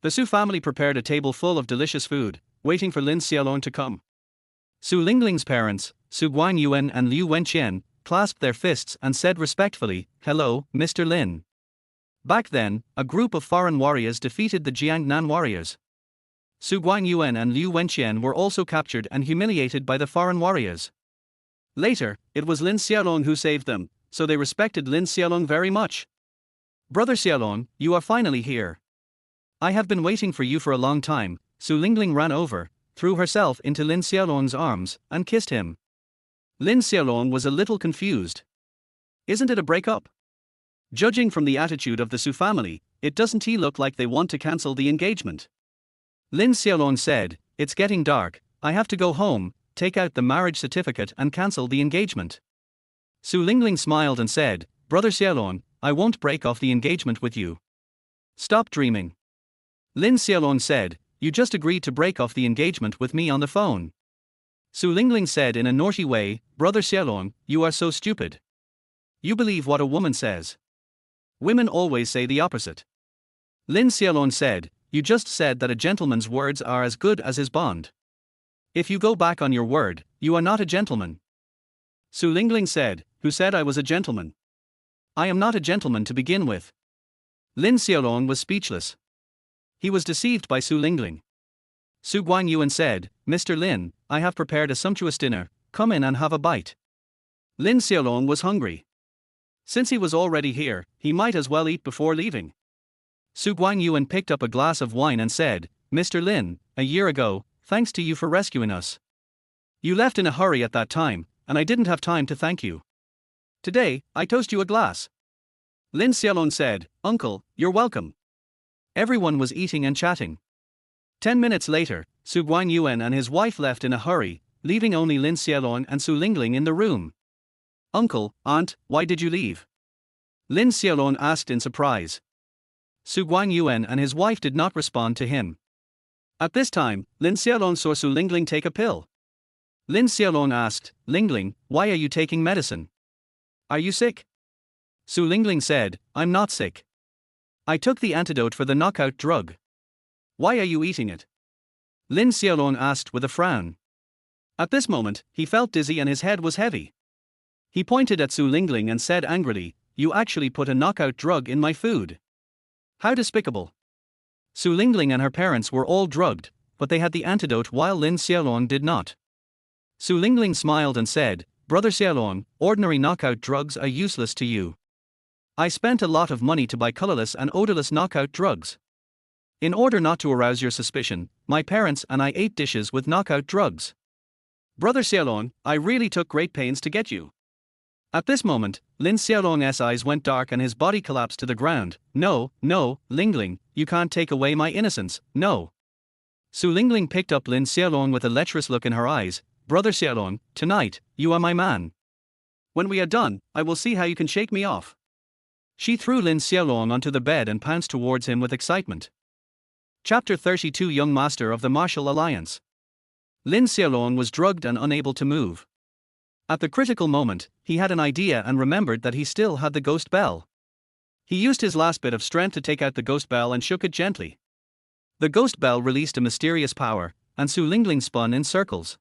The Su family prepared a table full of delicious food, waiting for Lin Xiaolong to come. Su Lingling's parents, Su Guanyuan and Liu Wenqian, clasped their fists and said respectfully, "Hello, Mr. Lin." Back then, a group of foreign warriors defeated the Jiangnan warriors. Su Guanyuan and Liu Wenqian were also captured and humiliated by the foreign warriors. Later, it was Lin Xiaolong who saved them, so they respected Lin Xiaolong very much. "Brother Xiaolong, you are finally here. I have been waiting for you for a long time." Su Lingling ran over, threw herself into Lin Xiaolong's arms, and kissed him. Lin Xiaolong was a little confused. Isn't it a breakup? Judging from the attitude of the Su family, it doesn't look like they want to cancel the engagement. Lin Xiaolong said, "It's getting dark, I have to go home, take out the marriage certificate and cancel the engagement." Su Lingling smiled and said, "Brother Xiaolong, I won't break off the engagement with you. Stop dreaming. Lin Xiaolong said, you just agreed to break off the engagement with me on the phone. Su Lingling said in a naughty way, Brother Xiaolong, you are so stupid. You believe what a woman says. Women always say the opposite. Lin Xiaolong said, you just said that a gentleman's words are as good as his bond. If you go back on your word, you are not a gentleman. Su Lingling said, who said I was a gentleman? I am not a gentleman to begin with. Lin Xiaolong was speechless. He was deceived by Su Lingling. Su Guanyuan said, Mr. Lin, I have prepared a sumptuous dinner, come in and have a bite. Lin Xiaolong was hungry. Since he was already here, he might as well eat before leaving. Su Guanyuan picked up a glass of wine and said, Mr. Lin, a year ago, thanks to you for rescuing us. You left in a hurry at that time, and I didn't have time to thank you. Today, I toast you a glass. Lin Xiaolong said, Uncle, you're welcome. Everyone was eating and chatting. 10 minutes later, Su Guanyuan and his wife left in a hurry, leaving only Lin Xiaolong and Su Lingling in the room. Uncle, Aunt, why did you leave? Lin Xiaolong asked in surprise. Su Guanyuan and his wife did not respond to him. At this time, Lin Xiaolong saw Su Lingling take a pill. Lin Xiaolong asked, Lingling, why are you taking medicine? Are you sick? Su Lingling said, I'm not sick. I took the antidote for the knockout drug. Why are you eating it? Lin Xiaolong asked with a frown. At this moment, he felt dizzy and his head was heavy. He pointed at Su Lingling and said angrily, you actually put a knockout drug in my food. How despicable. Su Lingling and her parents were all drugged, but they had the antidote while Lin Xiaolong did not. Su Lingling smiled and said, Brother Xiaolong, ordinary knockout drugs are useless to you. I spent a lot of money to buy colorless and odorless knockout drugs. In order not to arouse your suspicion, my parents and I ate dishes with knockout drugs. Brother Xiaolong, I really took great pains to get you. At this moment, Lin Xiaolong's eyes went dark and his body collapsed to the ground. No, no, Lingling, you can't take away my innocence, no. Su Lingling picked up Lin Xiaolong with a lecherous look in her eyes. Brother Xiaolong, tonight, you are my man. When we are done, I will see how you can shake me off. She threw Lin Xiaolong onto the bed and pounced towards him with excitement. Chapter 32 Young Master of the Martial Alliance. Lin Xiaolong was drugged and unable to move. At the critical moment, he had an idea and remembered that he still had the ghost bell. He used his last bit of strength to take out the ghost bell and shook it gently. The ghost bell released a mysterious power, and Su Lingling spun in circles.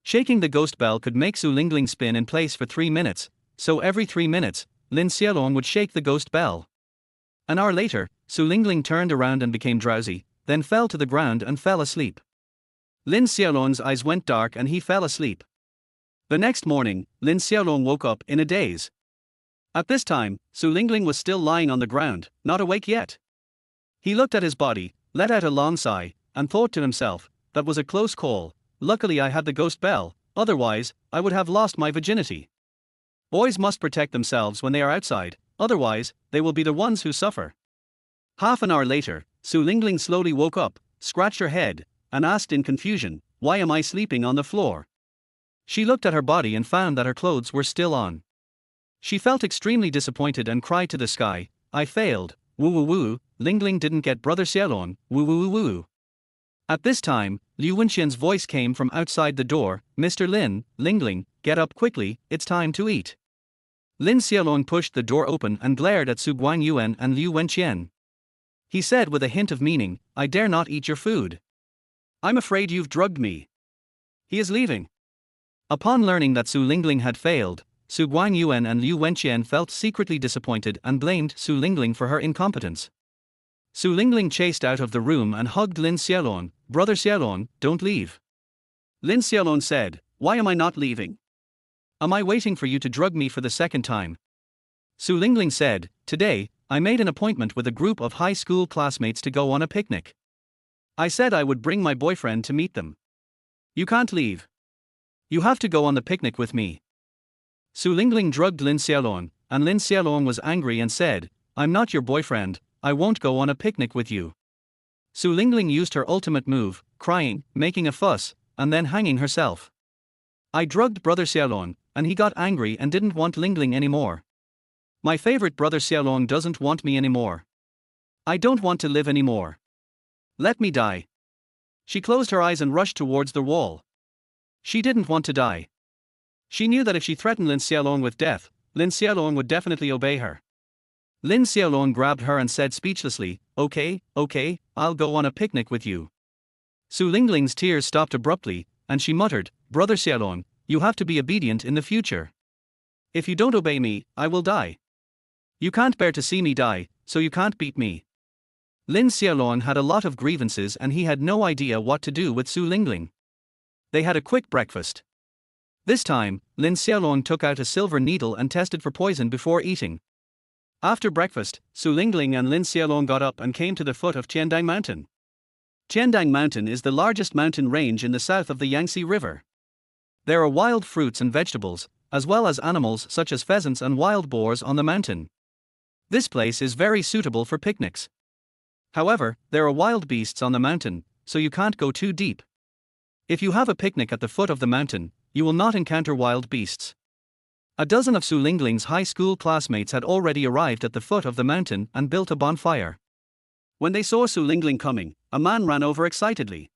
Shaking the ghost bell could make Su Lingling spin in place for 3 minutes, so every 3 minutes, Lin Xiaolong would shake the ghost bell. An hour later, Su Lingling turned around and became drowsy, then fell to the ground and fell asleep. Lin Xiaolong's eyes went dark and he fell asleep. The next morning, Lin Xiaolong woke up in a daze. At this time, Su Lingling was still lying on the ground, not awake yet. He looked at his body, let out a long sigh, and thought to himself, that was a close call. Luckily I had the ghost bell, otherwise, I would have lost my virginity. Boys must protect themselves when they are outside, otherwise, they will be the ones who suffer. Half an hour later, Su Lingling slowly woke up, scratched her head, and asked in confusion, why am I sleeping on the floor? She looked at her body and found that her clothes were still on. She felt extremely disappointed and cried to the sky, I failed, woo woo woo, Lingling didn't get Brother Xiaolong, woo woo woo woo. At this time, Liu Wenqian's voice came from outside the door, Mr. Lin, Lingling, get up quickly, it's time to eat. Lin Xiaolong pushed the door open and glared at Su Guanyuan and Liu Wenqian. He said with a hint of meaning, I dare not eat your food. I'm afraid you've drugged me. He is leaving. Upon learning that Su Lingling had failed, Su Guanyuan and Liu Wenqian felt secretly disappointed and blamed Su Lingling for her incompetence. Su Lingling chased out of the room and hugged Lin Xiaolong, Brother Xiaolong, don't leave. Lin Xiaolong said, why am I not leaving? Am I waiting for you to drug me for the second time? Su Lingling said, today, I made an appointment with a group of high school classmates to go on a picnic. I said I would bring my boyfriend to meet them. You can't leave. You have to go on the picnic with me. Su Lingling drugged Lin Xiaolong, and Lin Xiaolong was angry and said, I'm not your boyfriend, I won't go on a picnic with you. Su Lingling used her ultimate move, crying, making a fuss, and then hanging herself. I drugged Brother Xiaolong, and he got angry and didn't want Lingling anymore. My favorite Brother Xiaolong doesn't want me anymore. I don't want to live anymore. Let me die. She closed her eyes and rushed towards the wall. She didn't want to die. She knew that if she threatened Lin Xiaolong with death, Lin Xiaolong would definitely obey her. Lin Xiaolong grabbed her and said speechlessly, okay, I'll go on a picnic with you. Su Lingling's tears stopped abruptly, and she muttered, Brother Xiaolong, you have to be obedient in the future. If you don't obey me, I will die. You can't bear to see me die, so you can't beat me. Lin Xiaolong had a lot of grievances and he had no idea what to do with Su Lingling. They had a quick breakfast. This time, Lin Xiaolong took out a silver needle and tested for poison before eating. After breakfast, Su Lingling and Lin Xiaolong got up and came to the foot of Tiandang Mountain. Tiandang Mountain is the largest mountain range in the south of the Yangtze River. There are wild fruits and vegetables, as well as animals such as pheasants and wild boars on the mountain. This place is very suitable for picnics. However, there are wild beasts on the mountain, so you can't go too deep. If you have a picnic at the foot of the mountain, you will not encounter wild beasts. A dozen of Su Lingling's high school classmates had already arrived at the foot of the mountain and built a bonfire. When they saw Su Lingling coming, a man ran over excitedly.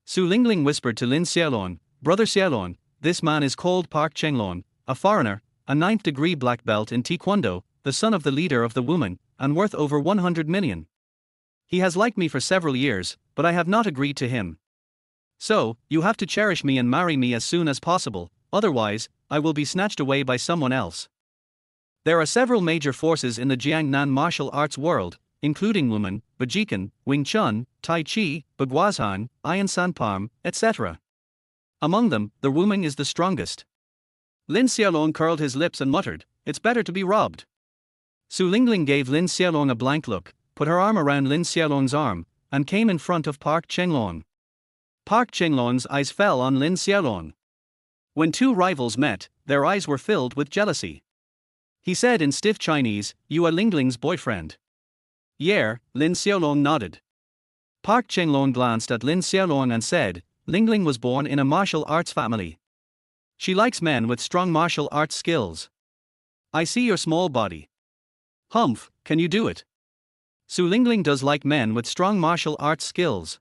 Su Lingling whispered to Lin Xiaolong, Brother Xiaolong, this man is called Park Chenglong, a foreigner, a 9th degree black belt in Taekwondo, the son of the leader of the woman, and worth over 100 million. He has liked me for several years, but I have not agreed to him. So, you have to cherish me and marry me as soon as possible, otherwise, I will be snatched away by someone else. There are several major forces in the Jiangnan martial arts world, including Wumen, Bajikan, Wing Chun, Tai Chi, Baguazhan, Iron Sanpam, etc. Among them, the Wumen is the strongest. Lin Xiaolong curled his lips and muttered, it's better to be robbed. Su Lingling gave Lin Xiaolong a blank look, put her arm around Lin Xiaolong's arm, and came in front of Park Chenglong. Park Chenglong's eyes fell on Lin Xiaolong. When two rivals met, their eyes were filled with jealousy. He said in stiff Chinese, you are Lingling's boyfriend. Yeah, Lin Xiaolong nodded. Park Chenglong glanced at Lin Xiaolong and said, Lingling was born in a martial arts family. She likes men with strong martial arts skills. I see your small body. Humph, can you do it? Su Lingling does like men with strong martial arts skills.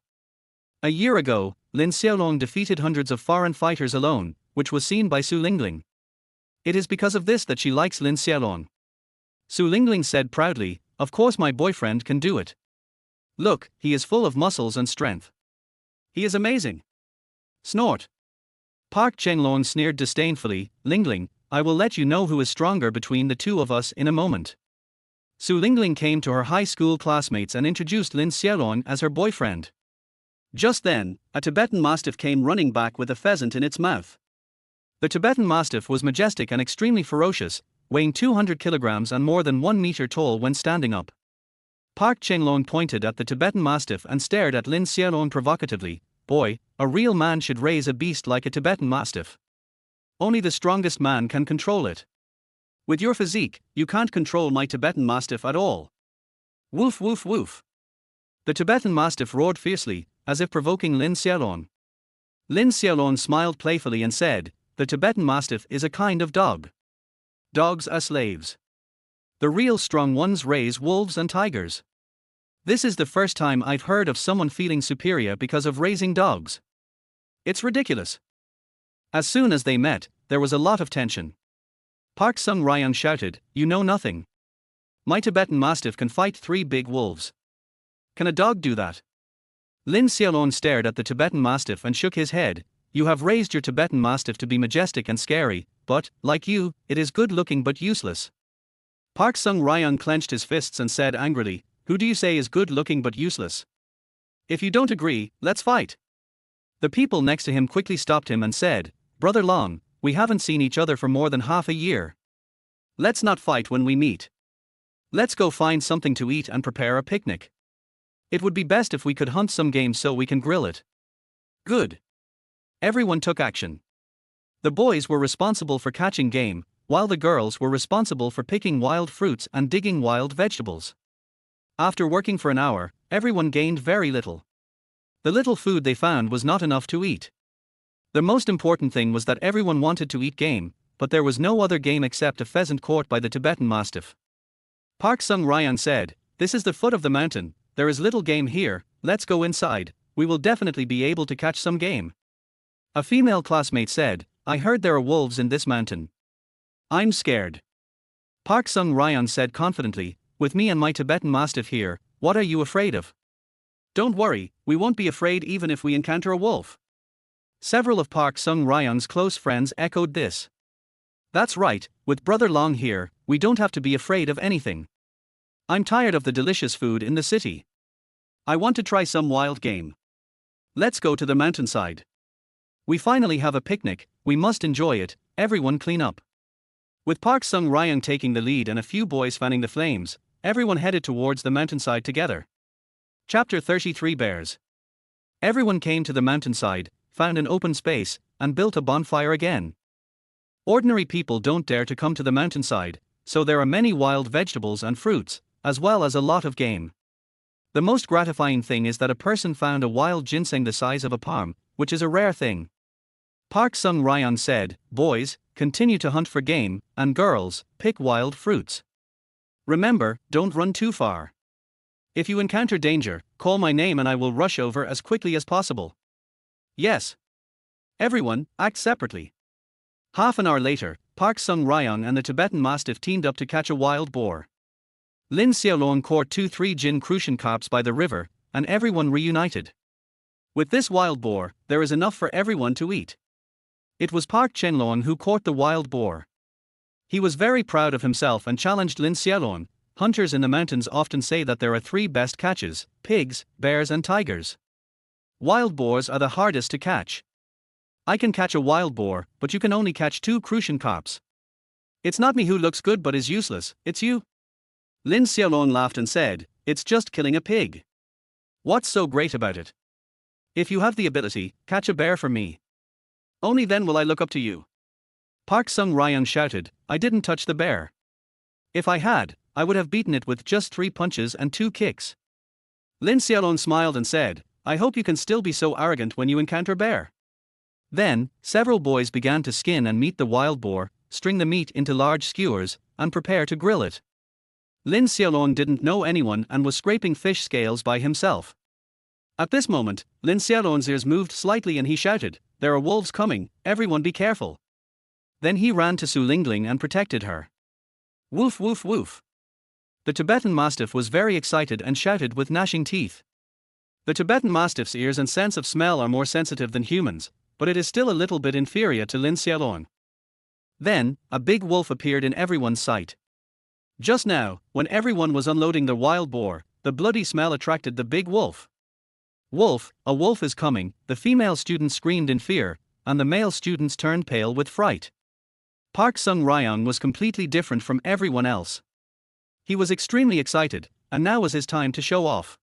A year ago, Lin Xiaolong defeated hundreds of foreign fighters alone, which was seen by Su Lingling. It is because of this that she likes Lin Xiaolong. Su Lingling said proudly, of course my boyfriend can do it. Look, he is full of muscles and strength. He is amazing. Snort. Park Chenglong sneered disdainfully, Lingling, I will let you know who is stronger between the two of us in a moment. Su Lingling came to her high school classmates and introduced Lin Xiaolong as her boyfriend. Just then, a Tibetan Mastiff came running back with a pheasant in its mouth. The Tibetan Mastiff was majestic and extremely ferocious, weighing 200 kilograms and more than 1 meter tall when standing up. Park Chenglong pointed at the Tibetan Mastiff and stared at Lin Xiaolong provocatively, boy, a real man should raise a beast like a Tibetan Mastiff. Only the strongest man can control it. With your physique, you can't control my Tibetan Mastiff at all. Woof woof woof. The Tibetan Mastiff roared fiercely, as if provoking Lin Xiaolong. Lin Xiaolong smiled playfully and said, the Tibetan Mastiff is a kind of dog. Dogs are slaves. The real strong ones raise wolves and tigers. This is the first time I've heard of someone feeling superior because of raising dogs. It's ridiculous. As soon as they met, there was a lot of tension. Park Sung Ryung shouted, you know nothing. My Tibetan Mastiff can fight 3 big wolves. Can a dog do that? Lin Xiaolong stared at the Tibetan Mastiff and shook his head, you have raised your Tibetan Mastiff to be majestic and scary, but, like you, it is good looking but useless. Park Sung Ryung clenched his fists and said angrily, who do you say is good looking but useless? If you don't agree, let's fight. The people next to him quickly stopped him and said, Brother Long, we haven't seen each other for more than half a year. Let's not fight when we meet. Let's go find something to eat and prepare a picnic. It would be best if we could hunt some game so we can grill it. Good. Everyone took action. The boys were responsible for catching game, while the girls were responsible for picking wild fruits and digging wild vegetables. After working for an hour, everyone gained very little. The little food they found was not enough to eat. The most important thing was that everyone wanted to eat game, but there was no other game except a pheasant caught by the Tibetan Mastiff. Park Sung Ryung said, this is the foot of the mountain, there is little game here, let's go inside, we will definitely be able to catch some game. A female classmate said, I heard there are wolves in this mountain. I'm scared. Park Sung-ryan said confidently, with me and my Tibetan Mastiff here, what are you afraid of? Don't worry, we won't be afraid even if we encounter a wolf. Several of Park Sung-ryan's close friends echoed this. That's right, with Brother Long here, we don't have to be afraid of anything. I'm tired of the delicious food in the city. I want to try some wild game. Let's go to the mountainside. We finally have a picnic, we must enjoy it, everyone clean up. With Park Sung-ryan taking the lead and a few boys fanning the flames, everyone headed towards the mountainside together. Chapter 33 Bears. Everyone came to the mountainside, found an open space, and built a bonfire again. Ordinary people don't dare to come to the mountainside, so there are many wild vegetables and fruits, as well as a lot of game. The most gratifying thing is that a person found a wild ginseng the size of a palm, which is a rare thing. Park Sung-ryan said, boys, continue to hunt for game, and girls, pick wild fruits. Remember, don't run too far. If you encounter danger, call my name and I will rush over as quickly as possible. Yes. Everyone, act separately. Half an hour later, Park Sung-ryan and the Tibetan Mastiff teamed up to catch a wild boar. Lin Xiaolong caught 2-3 Jin crucian carps by the river, and everyone reunited. With this wild boar, there is enough for everyone to eat. It was Park Chenlong who caught the wild boar. He was very proud of himself and challenged Lin Xiaolong. Hunters in the mountains often say that there are 3 best catches: pigs, bears and tigers. Wild boars are the hardest to catch. I can catch a wild boar, but you can only catch 2 crucian carps. It's not me who looks good but is useless, it's you. Lin Xiaolong laughed and said, it's just killing a pig. What's so great about it? If you have the ability, catch a bear for me. Only then will I look up to you. Park Sung-ryan shouted, I didn't touch the bear. If I had, I would have beaten it with just 3 punches and 2 kicks. Lin Xiaolong smiled and said, I hope you can still be so arrogant when you encounter bear. Then, several boys began to skin and meat the wild boar, string the meat into large skewers, and prepare to grill it. Lin Xiaolong didn't know anyone and was scraping fish scales by himself. At this moment, Lin Xiaolong's ears moved slightly and he shouted, there are wolves coming, everyone be careful. Then he ran to Su Lingling and protected her. Woof woof woof. The Tibetan Mastiff was very excited and shouted with gnashing teeth. The Tibetan Mastiff's ears and sense of smell are more sensitive than humans, but it is still a little bit inferior to Lin Xiaolong. Then, a big wolf appeared in everyone's sight. Just now, when everyone was unloading the wild boar, the bloody smell attracted the big wolf. Wolf, a wolf is coming, the female students screamed in fear, and the male students turned pale with fright. Park Sung-ryan was completely different from everyone else. He was extremely excited, and now was his time to show off.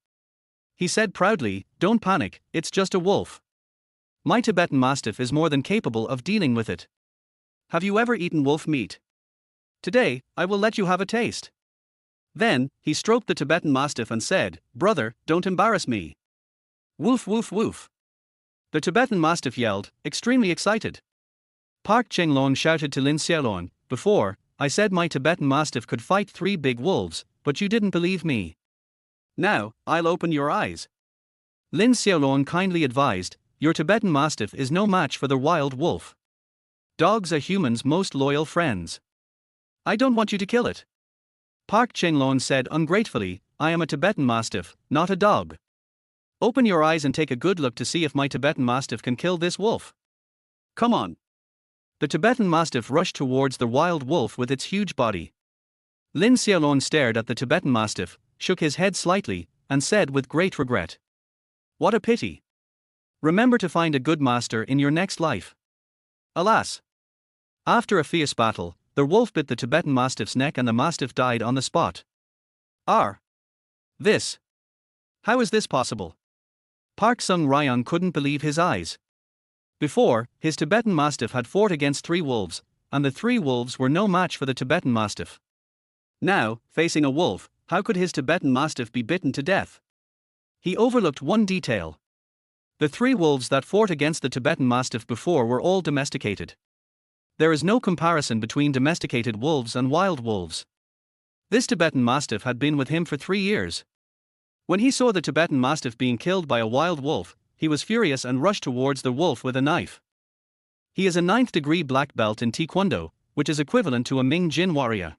He said proudly, don't panic, it's just a wolf. My Tibetan Mastiff is more than capable of dealing with it. Have you ever eaten wolf meat? Today, I will let you have a taste. Then, he stroked the Tibetan Mastiff and said, brother, don't embarrass me. Woof woof woof. The Tibetan Mastiff yelled, extremely excited. Park Chenlong shouted to Lin Xiaolong, before, I said my Tibetan Mastiff could fight 3 big wolves, but you didn't believe me. Now, I'll open your eyes. Lin Xiaolong kindly advised, your Tibetan Mastiff is no match for the wild wolf. Dogs are humans' most loyal friends. I don't want you to kill it. Park Chenlong said ungratefully, I am a Tibetan Mastiff, not a dog. Open your eyes and take a good look to see if my Tibetan Mastiff can kill this wolf. Come on. The Tibetan Mastiff rushed towards the wild wolf with its huge body. Lin Xiaolong stared at the Tibetan Mastiff, shook his head slightly, and said with great regret, what a pity. Remember to find a good master in your next life. Alas. After a fierce battle, the wolf bit the Tibetan Mastiff's neck and the Mastiff died on the spot. This. How is this possible? Park Sung-ryan couldn't believe his eyes. Before, his Tibetan Mastiff had fought against 3 wolves, and the 3 wolves were no match for the Tibetan Mastiff. Now, facing a wolf, how could his Tibetan Mastiff be bitten to death? He overlooked one detail. The 3 wolves that fought against the Tibetan Mastiff before were all domesticated. There is no comparison between domesticated wolves and wild wolves. This Tibetan Mastiff had been with him for 3 years. When he saw the Tibetan Mastiff being killed by a wild wolf, he was furious and rushed towards the wolf with a knife. He is a 9th degree black belt in Taekwondo, which is equivalent to a Ming Jin warrior.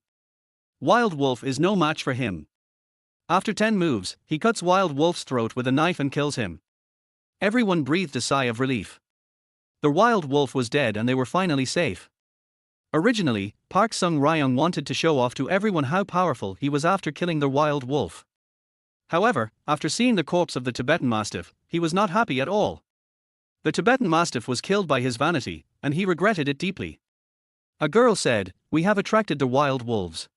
Wild wolf is no match for him. After 10 moves, he cuts Wild Wolf's throat with a knife and kills him. Everyone breathed a sigh of relief. The Wild Wolf was dead and they were finally safe. Originally, Park Sung-ryung wanted to show off to everyone how powerful he was after killing the Wild Wolf. However, after seeing the corpse of the Tibetan Mastiff, he was not happy at all. The Tibetan Mastiff was killed by his vanity, and he regretted it deeply. A girl said, "We have attracted the wild wolves.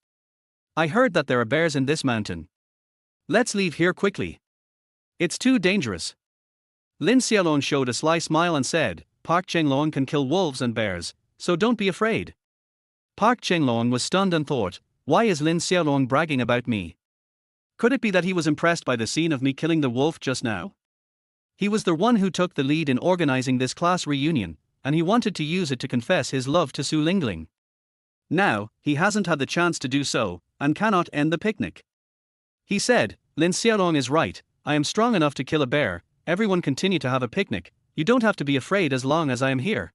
I heard that there are bears in this mountain. Let's leave here quickly. It's too dangerous." Lin Xiaolong showed a sly smile and said, "Park Chenglong can kill wolves and bears, so don't be afraid." Park Chenglong was stunned and thought, "Why is Lin Xiaolong bragging about me? Could it be that he was impressed by the scene of me killing the wolf just now? He was the one who took the lead in organizing this class reunion, and he wanted to use it to confess his love to Su Lingling. Now, he hasn't had the chance to do so, and cannot end the picnic." He said, "Lin Xiaolong is right, I am strong enough to kill a bear. Everyone continue to have a picnic, you don't have to be afraid as long as I am here."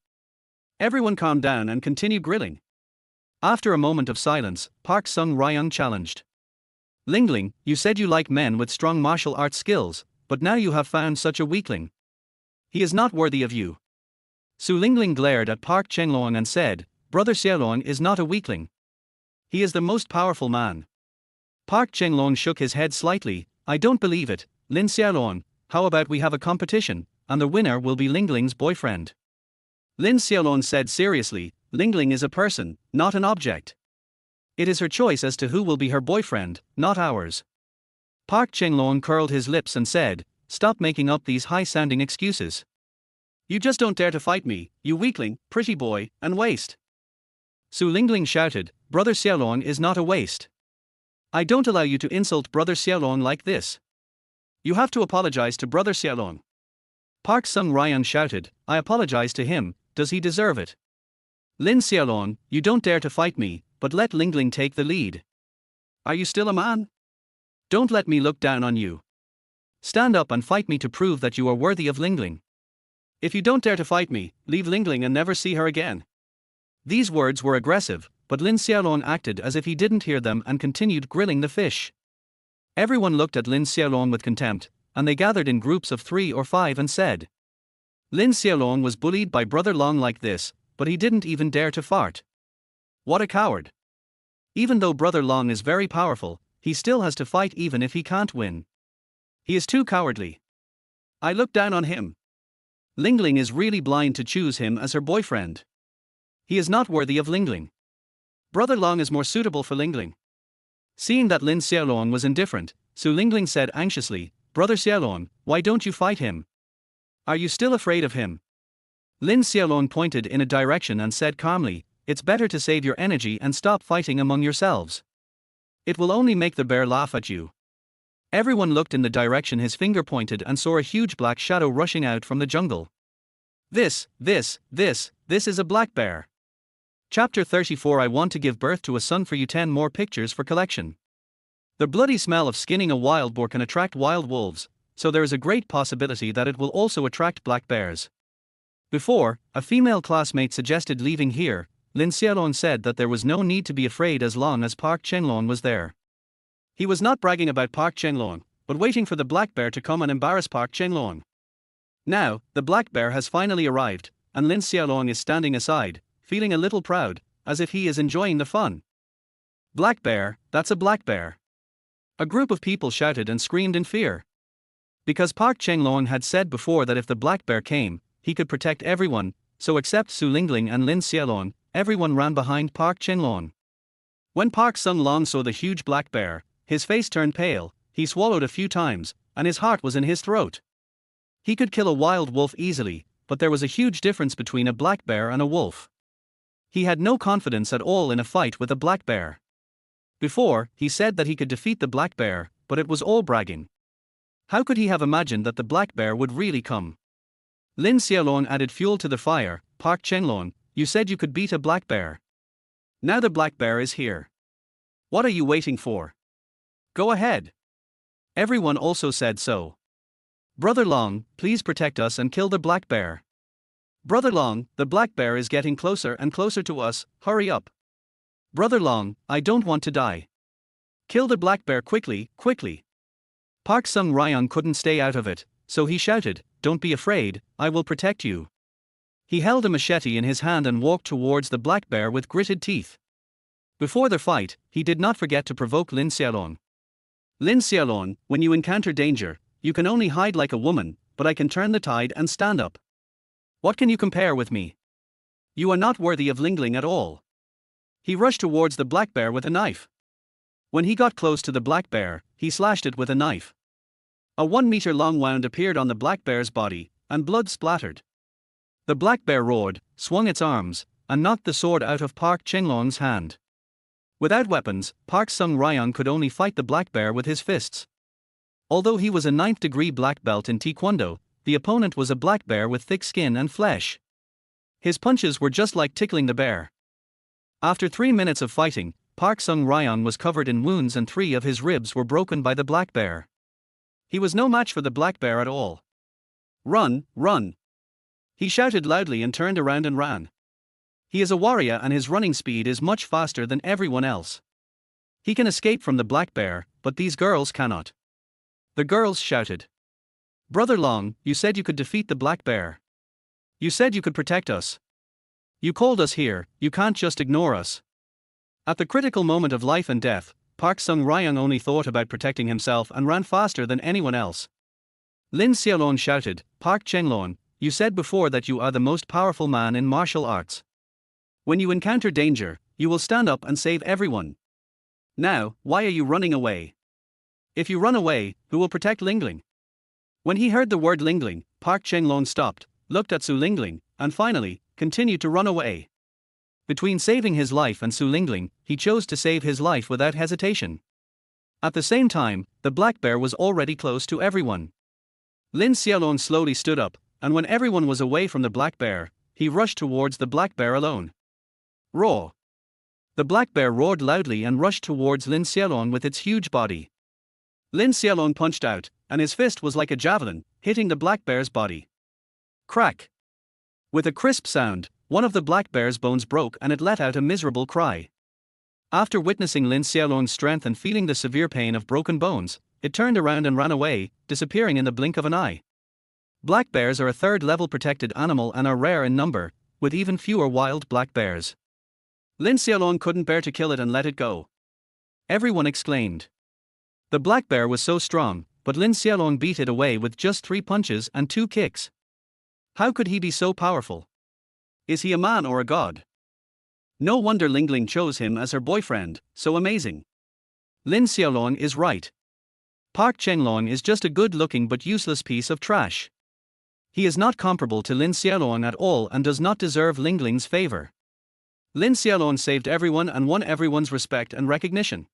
Everyone calmed down and continued grilling. After a moment of silence, Park Sung-ryung challenged. "Lingling, you said you like men with strong martial arts skills, but now you have found such a weakling. He is not worthy of you." Su Lingling glared at Park Chenglong and said, "Brother Xiaolong is not a weakling. He is the most powerful man." Park Chenglong shook his head slightly. "I don't believe it, Lin Xiaolong. How about we have a competition, and the winner will be Lingling's boyfriend?" Lin Xiaolong said seriously, "Lingling is a person, not an object. It is her choice as to who will be her boyfriend, not ours." Park Chenglong curled his lips and said, "Stop making up these high-sounding excuses. You just don't dare to fight me, you weakling, pretty boy, and waste." Su Lingling shouted, "Brother Xiaolong is not a waste. I don't allow you to insult Brother Xiaolong like this. You have to apologize to Brother Xiaolong." Park Sung-ryung shouted, "I apologize to him, does he deserve it? Lin Xiaolong, you don't dare to fight me, but let Lingling take the lead. Are you still a man? Don't let me look down on you. Stand up and fight me to prove that you are worthy of Lingling. If you don't dare to fight me, leave Lingling and never see her again." These words were aggressive, but Lin Xiaolong acted as if he didn't hear them and continued grilling the fish. Everyone looked at Lin Xiaolong with contempt, and they gathered in groups of 3 or 5 and said, "Lin Xiaolong was bullied by Brother Long like this, but he didn't even dare to fart. What a coward. Even though Brother Long is very powerful, he still has to fight even if he can't win. He is too cowardly. I look down on him. Lingling is really blind to choose him as her boyfriend. He is not worthy of Lingling. Brother Long is more suitable for Lingling." Seeing that Lin Xiaolong was indifferent, Su Lingling said anxiously, "Brother Xiaolong, why don't you fight him? Are you still afraid of him?" Lin Xiaolong pointed in a direction and said calmly, "It's better to save your energy and stop fighting among yourselves. It will only make the bear laugh at you." Everyone looked in the direction his finger pointed and saw a huge black shadow rushing out from the jungle. This is a black bear. Chapter 34. I want to give birth to a son for you. 10 more pictures for collection. The bloody smell of skinning a wild boar can attract wild wolves, so there is a great possibility that it will also attract black bears. Before, a female classmate suggested leaving here, Lin Xiaolong said that there was no need to be afraid as long as Park Chenglong was there. He was not bragging about Park Chenglong, but waiting for the black bear to come and embarrass Park Chenglong. Now, the black bear has finally arrived, and Lin Xiaolong is standing aside, feeling a little proud, as if he is enjoying the fun. "Black bear, that's a black bear." A group of people shouted and screamed in fear. Because Park Chenglong had said before that if the black bear came, he could protect everyone, so except Su Lingling and Lin Xiaolong, everyone ran behind Park Chenglong. When Park Sung-long saw the huge black bear, his face turned pale, he swallowed a few times, and his heart was in his throat. He could kill a wild wolf easily, but there was a huge difference between a black bear and a wolf. He had no confidence at all in a fight with a black bear. Before, he said that he could defeat the black bear, but it was all bragging. How could he have imagined that the black bear would really come? Lin Xiaolong added fuel to the fire. "Park Chenglong, you said you could beat a black bear. Now the black bear is here. What are you waiting for? Go ahead. Everyone also said so. Brother Long, please protect us and kill the black bear. Brother Long, the black bear is getting closer and closer to us, hurry up. Brother Long, I don't want to die. Kill the black bear quickly, quickly. Park Sung Ryong couldn't stay out of it, so he shouted, don't be afraid, I will protect you. He held a machete in his hand and walked towards the black bear with gritted teeth. Before the fight, he did not forget to provoke Lin Xiaolong. Lin Xiaolong, when you encounter danger, you can only hide like a woman, but I can turn the tide and stand up. What can you compare with me? You are not worthy of Lingling at all. He rushed towards the black bear with a knife. When he got close to the black bear, he slashed it with a knife. A 1-meter-long wound appeared on the black bear's body, and blood splattered. The black bear roared, swung its arms, and knocked the sword out of Park Chenglong's hand. Without weapons, Park Sung Ryong could only fight the black bear with his fists. Although he was a 9th-degree black belt in Taekwondo, the opponent was a black bear with thick skin and flesh. His punches were just like tickling the bear. After 3 minutes of fighting, Park Sung Ryong was covered in wounds and 3 of his ribs were broken by the black bear. He was no match for the black bear at all. Run, run! He shouted loudly and turned around and ran. He is a warrior and his running speed is much faster than everyone else. He can escape from the black bear, but these girls cannot. The girls shouted. Brother Long, you said you could defeat the black bear. You said you could protect us. You called us here, you can't just ignore us. At the critical moment of life and death, Park Sung Ryong only thought about protecting himself and ran faster than anyone else. Lin Xiaolong shouted, Park Chenglong, you said before that you are the most powerful man in martial arts. When you encounter danger, you will stand up and save everyone. Now, why are you running away? If you run away, who will protect Lingling? When he heard the word Lingling, Park Chenglong stopped, looked at Su Lingling, and finally, continued to run away. Between saving his life and Su Lingling, he chose to save his life without hesitation. At the same time, the black bear was already close to everyone. Lin Xiaolong slowly stood up, and when everyone was away from the black bear, he rushed towards the black bear alone. Roar! The black bear roared loudly and rushed towards Lin Xiaolong with its huge body. Lin Xiaolong punched out, and his fist was like a javelin, hitting the black bear's body. Crack! With a crisp sound, one of the black bear's bones broke and it let out a miserable cry. After witnessing Lin Xiaolong's strength and feeling the severe pain of broken bones, it turned around and ran away, disappearing in the blink of an eye. Black bears are a 3rd-level protected animal and are rare in number, with even fewer wild black bears. Lin Xiaolong couldn't bear to kill it and let it go. Everyone exclaimed. The black bear was so strong, but Lin Xiaolong beat it away with just 3 punches and 2 kicks. How could he be so powerful? Is he a man or a god? No wonder Lingling chose him as her boyfriend, so amazing. Lin Xiaolong is right. Park Chenglong is just a good-looking but useless piece of trash. He is not comparable to Lin Xiaolong at all and does not deserve Lingling's favor. Lin Xiaolong saved everyone and won everyone's respect and recognition.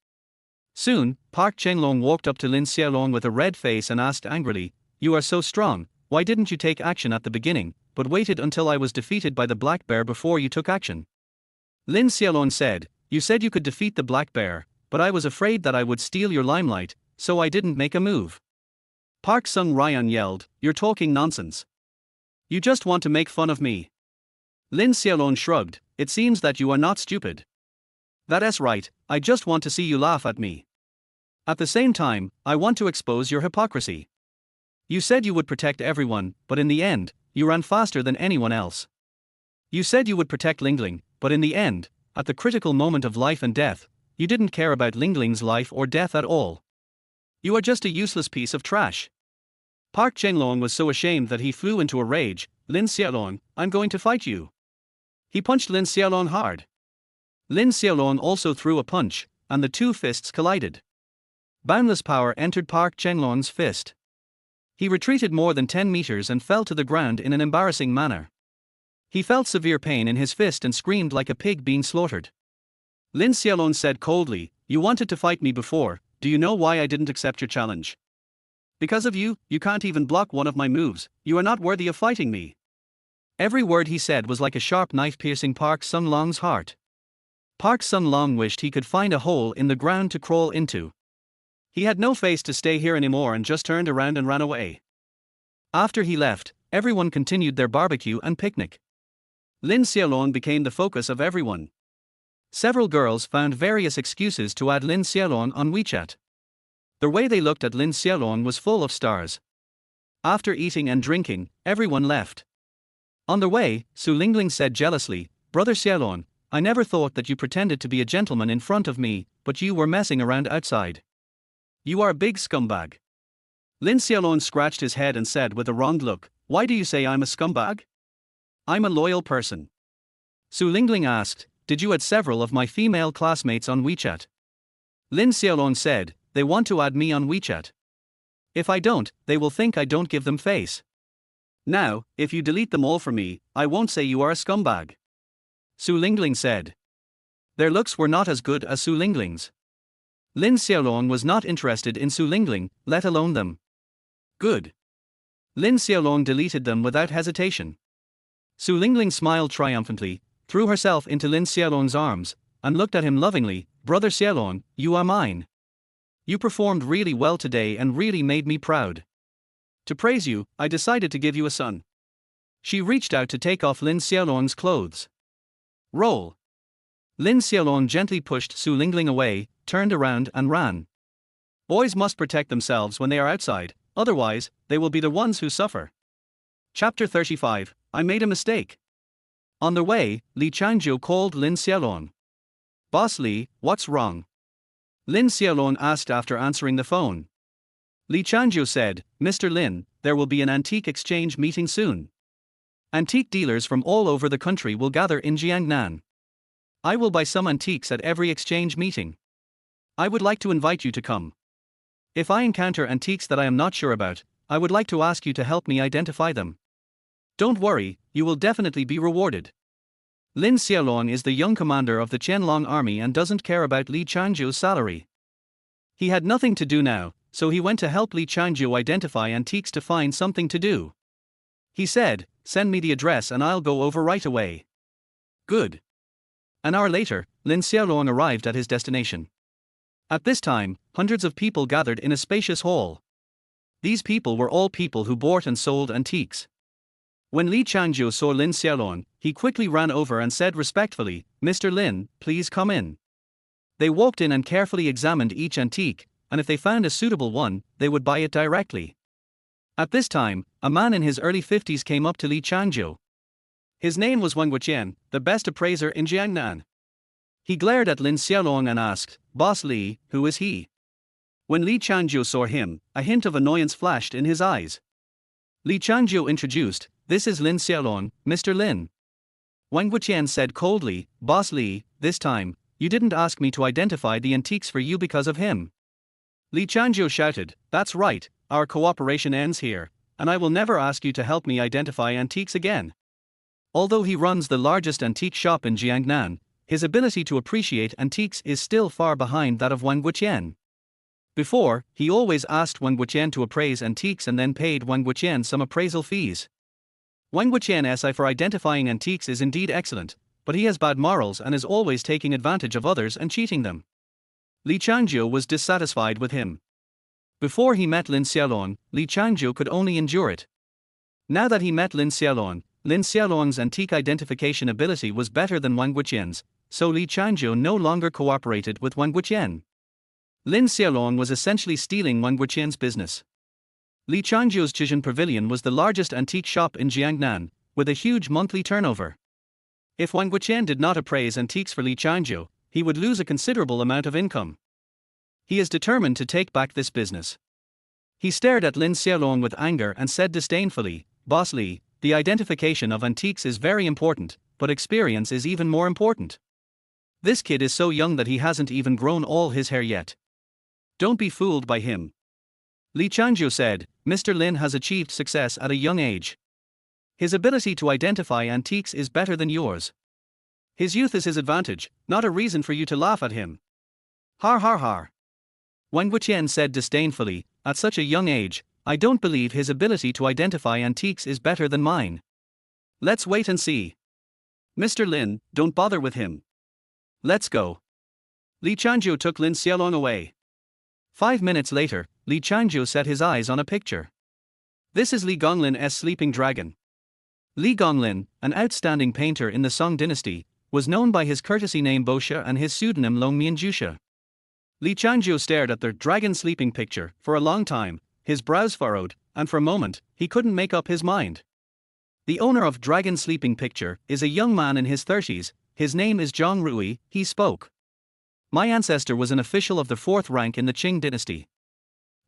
Soon, Park Chenglong walked up to Lin Xiaolong with a red face and asked angrily, "You are so strong, why didn't you take action at the beginning, but waited until I was defeated by the black bear before you took action?" Lin Xiaolong said, "You said you could defeat the black bear, but I was afraid that I would steal your limelight, so I didn't make a move." Park Sung Ryong yelled, "You're talking nonsense. You just want to make fun of me." Lin Xiaolong shrugged, "It seems that you are not stupid." "That's right, I just want to see you laugh at me. At the same time, I want to expose your hypocrisy. You said you would protect everyone, but in the end, you ran faster than anyone else. You said you would protect Lingling, but in the end, at the critical moment of life and death, you didn't care about Lingling's life or death at all. You are just a useless piece of trash." Park Chenglong was so ashamed that he flew into a rage. "Lin Xiaolong, I'm going to fight you." He punched Lin Xiaolong hard. Lin Xiaolong also threw a punch, and the 2 fists collided. Boundless power entered Park Chenglong's fist. He retreated more than 10 meters and fell to the ground in an embarrassing manner. He felt severe pain in his fist and screamed like a pig being slaughtered. Lin Xiaolong said coldly, "You wanted to fight me before, do you know why I didn't accept your challenge? Because of you, you can't even block one of my moves, you are not worthy of fighting me." Every word he said was like a sharp knife piercing Park Sung Long's heart. Park Sun-long wished he could find a hole in the ground to crawl into. He had no face to stay here anymore and just turned around and ran away. After he left, everyone continued their barbecue and picnic. Lin Xiaolong became the focus of everyone. Several girls found various excuses to add Lin Xiaolong on WeChat. The way they looked at Lin Xiaolong was full of stars. After eating and drinking, everyone left. On the way, Su Lingling said jealously, "Brother Xiaolong, I never thought that you pretended to be a gentleman in front of me, but you were messing around outside. You are a big scumbag." Lin Xiaolong scratched his head and said with a wronged look, "Why do you say I'm a scumbag? I'm a loyal person." Su Lingling asked, "Did you add several of my female classmates on WeChat?" Lin Xiaolong said, "They want to add me on WeChat. If I don't, they will think I don't give them face. Now, if you delete them all for me, I won't say you are a scumbag." Su Lingling said. Their looks were not as good as Su Lingling's. Lin Xiaolong was not interested in Su Lingling, let alone them. Good. Lin Xiaolong deleted them without hesitation. Su Lingling smiled triumphantly, threw herself into Lin Xiaolong's arms, and looked at him lovingly. "Brother Xiaolong, you are mine. You performed really well today and really made me proud. To praise you, I decided to give you a son." She reached out to take off Lin Xiaolong's clothes. Roll. Lin Xiaolong gently pushed Su Lingling away, turned around and ran. Boys must protect themselves when they are outside, otherwise, they will be the ones who suffer. Chapter 35, I made a mistake. On the way, Li Changzhou called Lin Xiaolong. "Boss Li, what's wrong?" Lin Xiaolong asked after answering the phone. Li Changzhou said, "Mr. Lin, there will be an antique exchange meeting soon. Antique dealers from all over the country will gather in Jiangnan. I will buy some antiques at every exchange meeting. I would like to invite you to come. If I encounter antiques that I am not sure about, I would like to ask you to help me identify them. Don't worry, you will definitely be rewarded." Lin Xiaolong is the young commander of the Qianlong army and doesn't care about Li Changzhou's salary. He had nothing to do now, so he went to help Li Changzhou identify antiques to find something to do. He said, "Send me the address and I'll go over right away." Good. An hour later, Lin Xiaolong arrived at his destination. At this time, hundreds of people gathered in a spacious hall. These people were all people who bought and sold antiques. When Li Changzhou saw Lin Xiaolong, he quickly ran over and said respectfully, "Mr. Lin, please come in." They walked in and carefully examined each antique, and if they found a suitable one, they would buy it directly. At this time, a man in his early 50s came up to Li Changzhou. His name was Wang Wuqian, the best appraiser in Jiangnan. He glared at Lin Xiaolong and asked, "Boss Li, who is he?" When Li Changzhou saw him, a hint of annoyance flashed in his eyes. Li Changzhou introduced, "This is Lin Xiaolong, Mr. Lin." Wang Wuqian said coldly, "Boss Li, this time, you didn't ask me to identify the antiques for you because of him." Li Changzhou shouted, "That's right, our cooperation ends here, and I will never ask you to help me identify antiques again." Although he runs the largest antique shop in Jiangnan, his ability to appreciate antiques is still far behind that of Wang Wuqian. Before, he always asked Wang Wuqian to appraise antiques and then paid Wang Wuqian some appraisal fees. Wang Wuqian's eye for identifying antiques is indeed excellent, but he has bad morals and is always taking advantage of others and cheating them. Li Changzhou was dissatisfied with him. Before he met Lin Xiaolong, Li Changzhou could only endure it. Now that he met Lin Xiaolong's antique identification ability was better than Wang Wuqian's, so Li Changzhou no longer cooperated with Wang Wuqian. Lin Xiaolong was essentially stealing Wang Wuqian's business. Li Changzhou's Zhizhen Pavilion was the largest antique shop in Jiangnan, with a huge monthly turnover. If Wang Wuqian did not appraise antiques for Li Changzhou, he would lose a considerable amount of income. He is determined to take back this business. He stared at Lin Xiaolong with anger and said disdainfully, "Boss Li, the identification of antiques is very important, but experience is even more important. This kid is so young that he hasn't even grown all his hair yet. Don't be fooled by him." Li Changzhou said, "Mr. Lin has achieved success at a young age. His ability to identify antiques is better than yours. His youth is his advantage, not a reason for you to laugh at him." Har har har. Wang Wuqian said disdainfully, "At such a young age, I don't believe his ability to identify antiques is better than mine. Let's wait and see. Mr. Lin, don't bother with him." Let's go. Li Changzhou took Lin Xiaolong away. 5 minutes later, Li Changzhou set his eyes on a picture. This is Li Gonglin's sleeping dragon. Li Gonglin, an outstanding painter in the Song dynasty, was known by his courtesy name Bosha and his pseudonym Long Mianjusha. Li Changzhou stared at their dragon sleeping picture for a long time, his brows furrowed, and for a moment, he couldn't make up his mind. The owner of Dragon Sleeping Picture is a young man in his 30s, his name is Zhang Rui, he spoke. My ancestor was an official of the 4th rank in the Qing dynasty.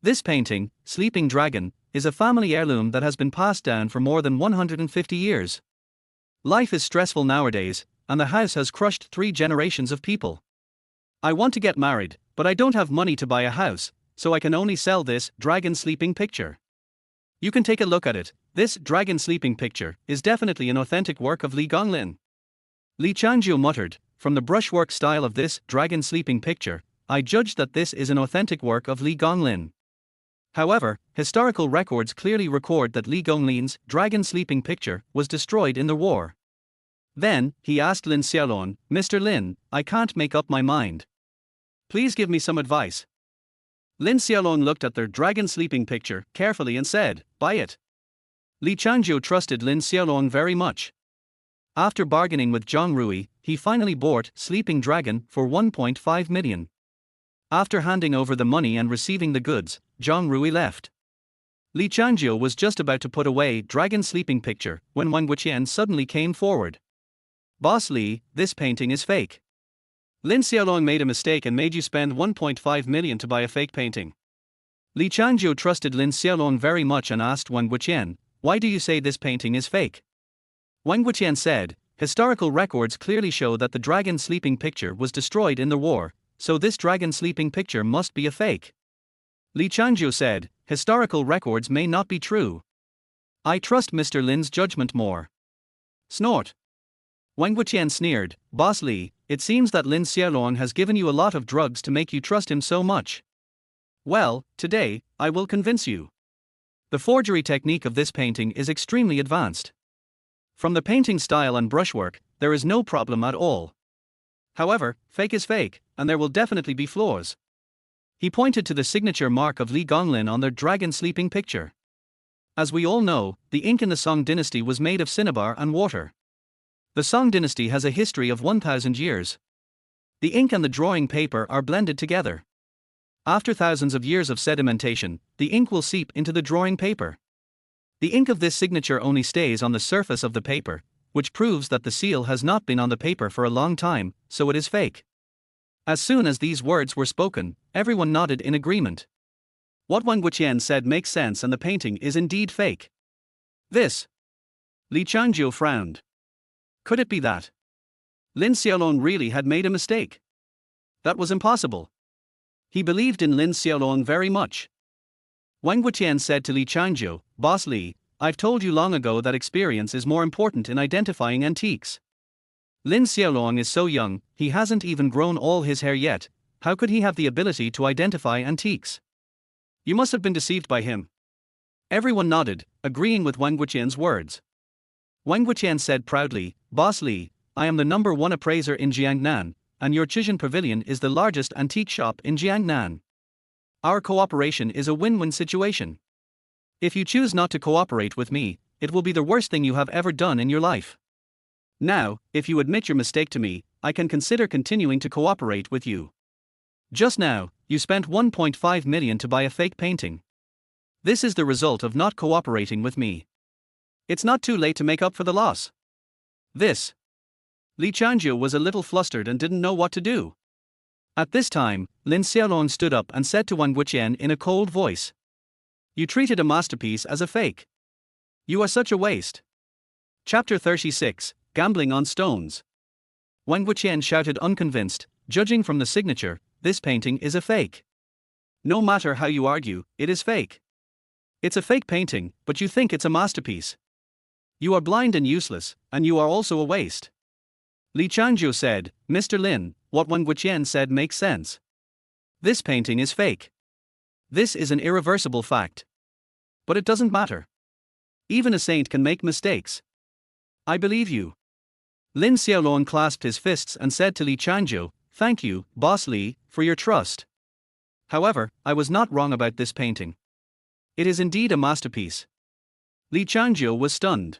This painting, Sleeping Dragon, is a family heirloom that has been passed down for more than 150 years. Life is stressful nowadays, and the house has crushed 3 generations of people. I want to get married, but I don't have money to buy a house, so I can only sell this Dragon Sleeping Picture. You can take a look at it. This Dragon Sleeping Picture is definitely an authentic work of Li Gonglin. Li Changzhou muttered, from the brushwork style of this Dragon Sleeping Picture, I judge that this is an authentic work of Li Gonglin. However, historical records clearly record that Li Gonglin's Dragon Sleeping Picture was destroyed in the war. Then, he asked Lin Xiaolong, Mr. Lin, I can't make up my mind. Please give me some advice. Lin Xiaolong looked at their Dragon Sleeping Picture carefully and said, buy it. Li Changzhou trusted Lin Xiaolong very much. After bargaining with Zhang Rui, he finally bought Sleeping Dragon for 1.5 million. After handing over the money and receiving the goods, Zhang Rui left. Li Changzhou was just about to put away Dragon Sleeping Picture when Wang Wuqian suddenly came forward. Boss Li, this painting is fake. Lin Xiaolong made a mistake and made you spend 1.5 million to buy a fake painting. Li Changzhou trusted Lin Xiaolong very much and asked Wang Wuqian, why do you say this painting is fake? Wang Wuqian said, historical records clearly show that the Dragon Sleeping Picture was destroyed in the war, so this Dragon Sleeping Picture must be a fake. Li Changzhou said, historical records may not be true. I trust Mr. Lin's judgment more. Snort. Wang Wuqian sneered, Boss Li, it seems that Lin Xiaolong has given you a lot of drugs to make you trust him so much. Well, today, I will convince you. The forgery technique of this painting is extremely advanced. From the painting style and brushwork, there is no problem at all. However, fake is fake, and there will definitely be flaws. He pointed to the signature mark of Li Gonglin on their Dragon Sleeping Picture. As we all know, the ink in the Song dynasty was made of cinnabar and water. The Song dynasty has a history of 1,000 years. The ink and the drawing paper are blended together. After thousands of years of sedimentation, the ink will seep into the drawing paper. The ink of this signature only stays on the surface of the paper, which proves that the seal has not been on the paper for a long time, so it is fake. As soon as these words were spoken, everyone nodded in agreement. What Wang Wuqian said makes sense and the painting is indeed fake. This. Li Changzhou frowned. Could it be that Lin Xiaolong really had made a mistake? That was impossible. He believed in Lin Xiaolong very much. Wang Wuqian said to Li Changzhou, Boss Li, I've told you long ago that experience is more important in identifying antiques. Lin Xiaolong is so young, he hasn't even grown all his hair yet, how could he have the ability to identify antiques? You must have been deceived by him. Everyone nodded, agreeing with Wang Wuqian's words. Wang Wuqian said proudly, Boss Li, I am the #1 appraiser in Jiangnan, and your Chixian Pavilion is the largest antique shop in Jiangnan. Our cooperation is a win-win situation. If you choose not to cooperate with me, it will be the worst thing you have ever done in your life. Now, if you admit your mistake to me, I can consider continuing to cooperate with you. Just now, you spent 1.5 million to buy a fake painting. This is the result of not cooperating with me. It's not too late to make up for the loss. This. Li Changzhou was a little flustered and didn't know what to do. At this time, Lin Xiaolong stood up and said to Wang Wuqian in a cold voice. You treated a masterpiece as a fake. You are such a waste. Chapter 36, Gambling on Stones. Wang Wuqian shouted unconvinced, judging from the signature, this painting is a fake. No matter how you argue, it is fake. It's a fake painting, but you think it's a masterpiece. You are blind and useless, and you are also a waste. Li Changzhou said, Mr. Lin, what Wang Wuqian said makes sense. This painting is fake. This is an irreversible fact. But it doesn't matter. Even a saint can make mistakes. I believe you. Lin Xiaolong clasped his fists and said to Li Changzhou, "Thank you, Boss Li, for your trust. However, I was not wrong about this painting. It is indeed a masterpiece." Li Changzhou was stunned.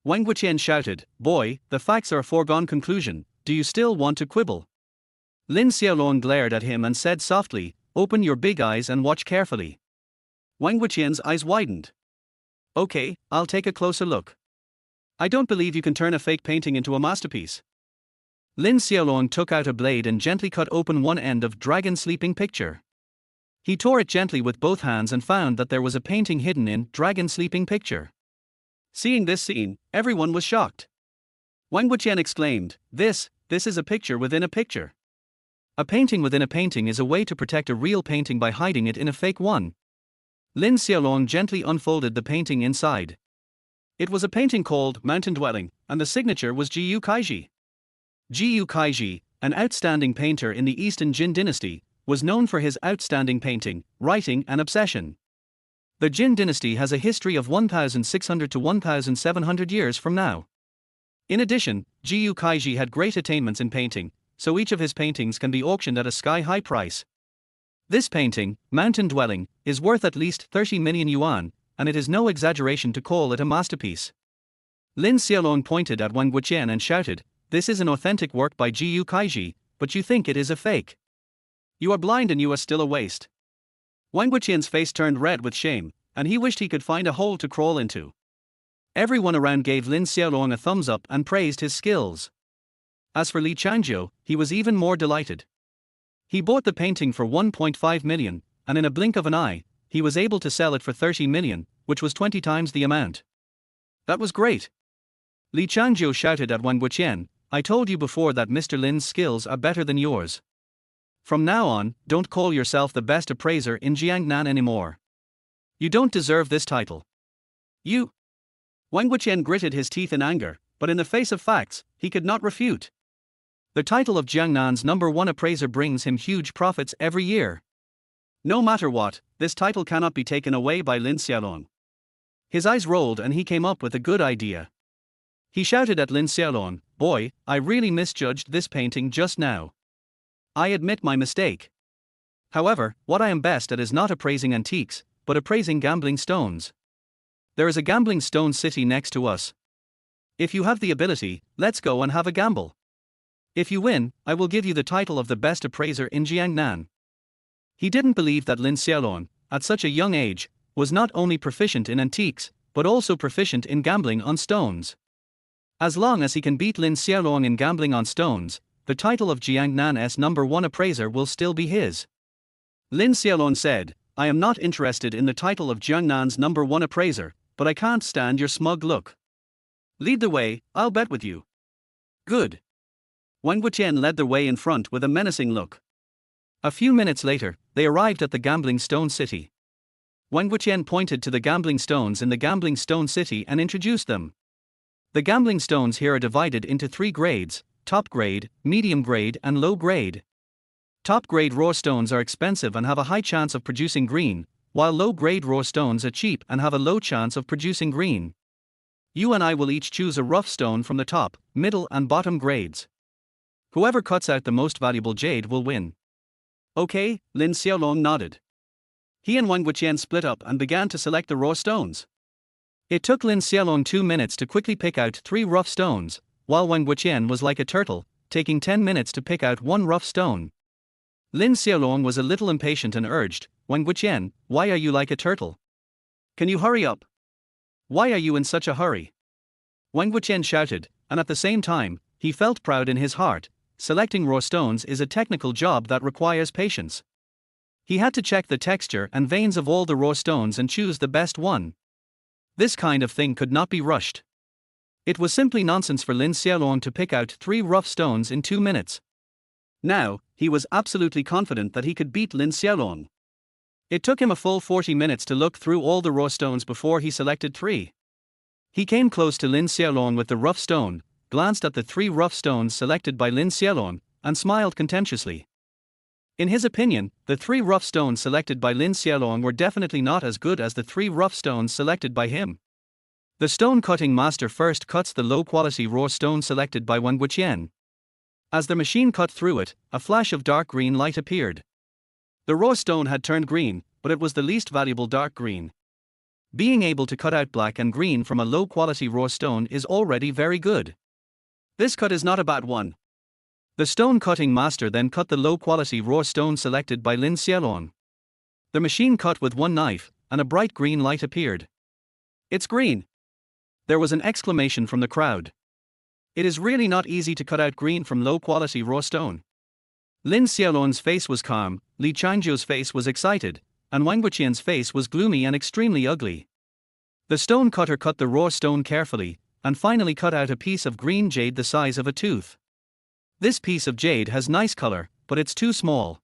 Wang Wuqian shouted, "Boy, the facts are a foregone conclusion, do you still want to quibble?" Lin Xiaolong glared at him and said softly, "Open your big eyes and watch carefully." Wang Wuqian's eyes widened. "Okay, I'll take a closer look. I don't believe you can turn a fake painting into a masterpiece." Lin Xiaolong took out a blade and gently cut open one end of Dragon Sleeping Picture. He tore it gently with both hands and found that there was a painting hidden in Dragon Sleeping Picture. Seeing this scene, everyone was shocked. Wang Wuqian exclaimed, This is a picture within a picture. A painting within a painting is a way to protect a real painting by hiding it in a fake one." Lin Xiaolong gently unfolded the painting inside. It was a painting called Mountain Dwelling, and the signature was Jiyu Kaiji. Jiyu Kaiji, an outstanding painter in the Eastern Jin dynasty, was known for his outstanding painting, writing, and obsession. The Jin dynasty has a history of 1,600 to 1,700 years from now. In addition, Jiyu Kaiji had great attainments in painting, so each of his paintings can be auctioned at a sky-high price. This painting, Mountain Dwelling, is worth at least 30 million yuan, and it is no exaggeration to call it a masterpiece. Lin Xiaolong pointed at Wang Wuqian and shouted, "This is an authentic work by Jiyu Kaiji, but you think it is a fake. You are blind and you are still a waste." Wang Wuqian's face turned red with shame, and he wished he could find a hole to crawl into. Everyone around gave Lin Xiaolong a thumbs up and praised his skills. As for Li Changzhou, he was even more delighted. He bought the painting for 1.5 million, and in a blink of an eye, he was able to sell it for 30 million, which was 20 times the amount. That was great. Li Changzhou shouted at Wang Wuqian, "I told you before that Mr. Lin's skills are better than yours. From now on, don't call yourself the best appraiser in Jiangnan anymore. You don't deserve this title. You." Wang Wuqian gritted his teeth in anger, but in the face of facts, he could not refute. The title of Jiangnan's #1 appraiser brings him huge profits every year. No matter what, this title cannot be taken away by Lin Xiaolong. His eyes rolled and he came up with a good idea. He shouted at Lin Xiaolong, "Boy, I really misjudged this painting just now. I admit my mistake. However, what I am best at is not appraising antiques, but appraising gambling stones. There is a gambling stone city next to us. If you have the ability, let's go and have a gamble. If you win, I will give you the title of the best appraiser in Jiangnan." He didn't believe that Lin Xiaolong, at such a young age, was not only proficient in antiques, but also proficient in gambling on stones. As long as he can beat Lin Xiaolong in gambling on stones, the title of Jiangnan's #1 appraiser will still be his. Lin Xiaolong said, "I am not interested in the title of Jiangnan's #1 appraiser, but I can't stand your smug look. Lead the way, I'll bet with you." "Good." Wang Wuqian led the way in front with a menacing look. A few minutes later, they arrived at the gambling stone city. Wang Wuqian pointed to the gambling stones in the gambling stone city and introduced them. The gambling stones here are divided into 3 grades: top grade, medium grade, and low grade. Top grade raw stones are expensive and have a high chance of producing green, while low grade raw stones are cheap and have a low chance of producing green. You and I will each choose a rough stone from the top, middle, and bottom grades. Whoever cuts out the most valuable jade will win. Okay, Lin Xiaolong nodded. He and Wang Wuqian split up and began to select the raw stones. It took Lin Xiaolong 2 minutes to quickly pick out 3 rough stones, while Wang Wuqian was like a turtle, taking 10 minutes to pick out 1 rough stone. Lin Xiaolong was a little impatient and urged, "Wang Wuqian, why are you like a turtle? Can you hurry up? Why are you in such a hurry?" Wang Wuqian shouted, and at the same time, he felt proud in his heart. Selecting raw stones is a technical job that requires patience. He had to check the texture and veins of all the raw stones and choose the best one. This kind of thing could not be rushed. It was simply nonsense for Lin Xiaolong to pick out 3 rough stones in 2 minutes. Now, he was absolutely confident that he could beat Lin Xiaolong. It took him a full 40 minutes to look through all the raw stones before he selected 3. He came close to Lin Xiaolong with the rough stone, glanced at the 3 rough stones selected by Lin Xiaolong, and smiled contemptuously. In his opinion, the 3 rough stones selected by Lin Xiaolong were definitely not as good as the 3 rough stones selected by him. The stone cutting master first cuts the low-quality raw stone selected by Wang Wuqian. As the machine cut through it, a flash of dark green light appeared. The raw stone had turned green, but it was the least valuable dark green. Being able to cut out black and green from a low-quality raw stone is already very good. This cut is not a bad one. The stone cutting master then cut the low-quality raw stone selected by Lin Xiaolong. The machine cut with one knife, and a bright green light appeared. "It's green!" There was an exclamation from the crowd. It is really not easy to cut out green from low-quality raw stone. Lin Xiaolong's face was calm, Li Changzhou's face was excited, and Wang Wuqian's face was gloomy and extremely ugly. The stone cutter cut the raw stone carefully, and finally cut out a piece of green jade the size of a tooth. This piece of jade has nice color, but it's too small.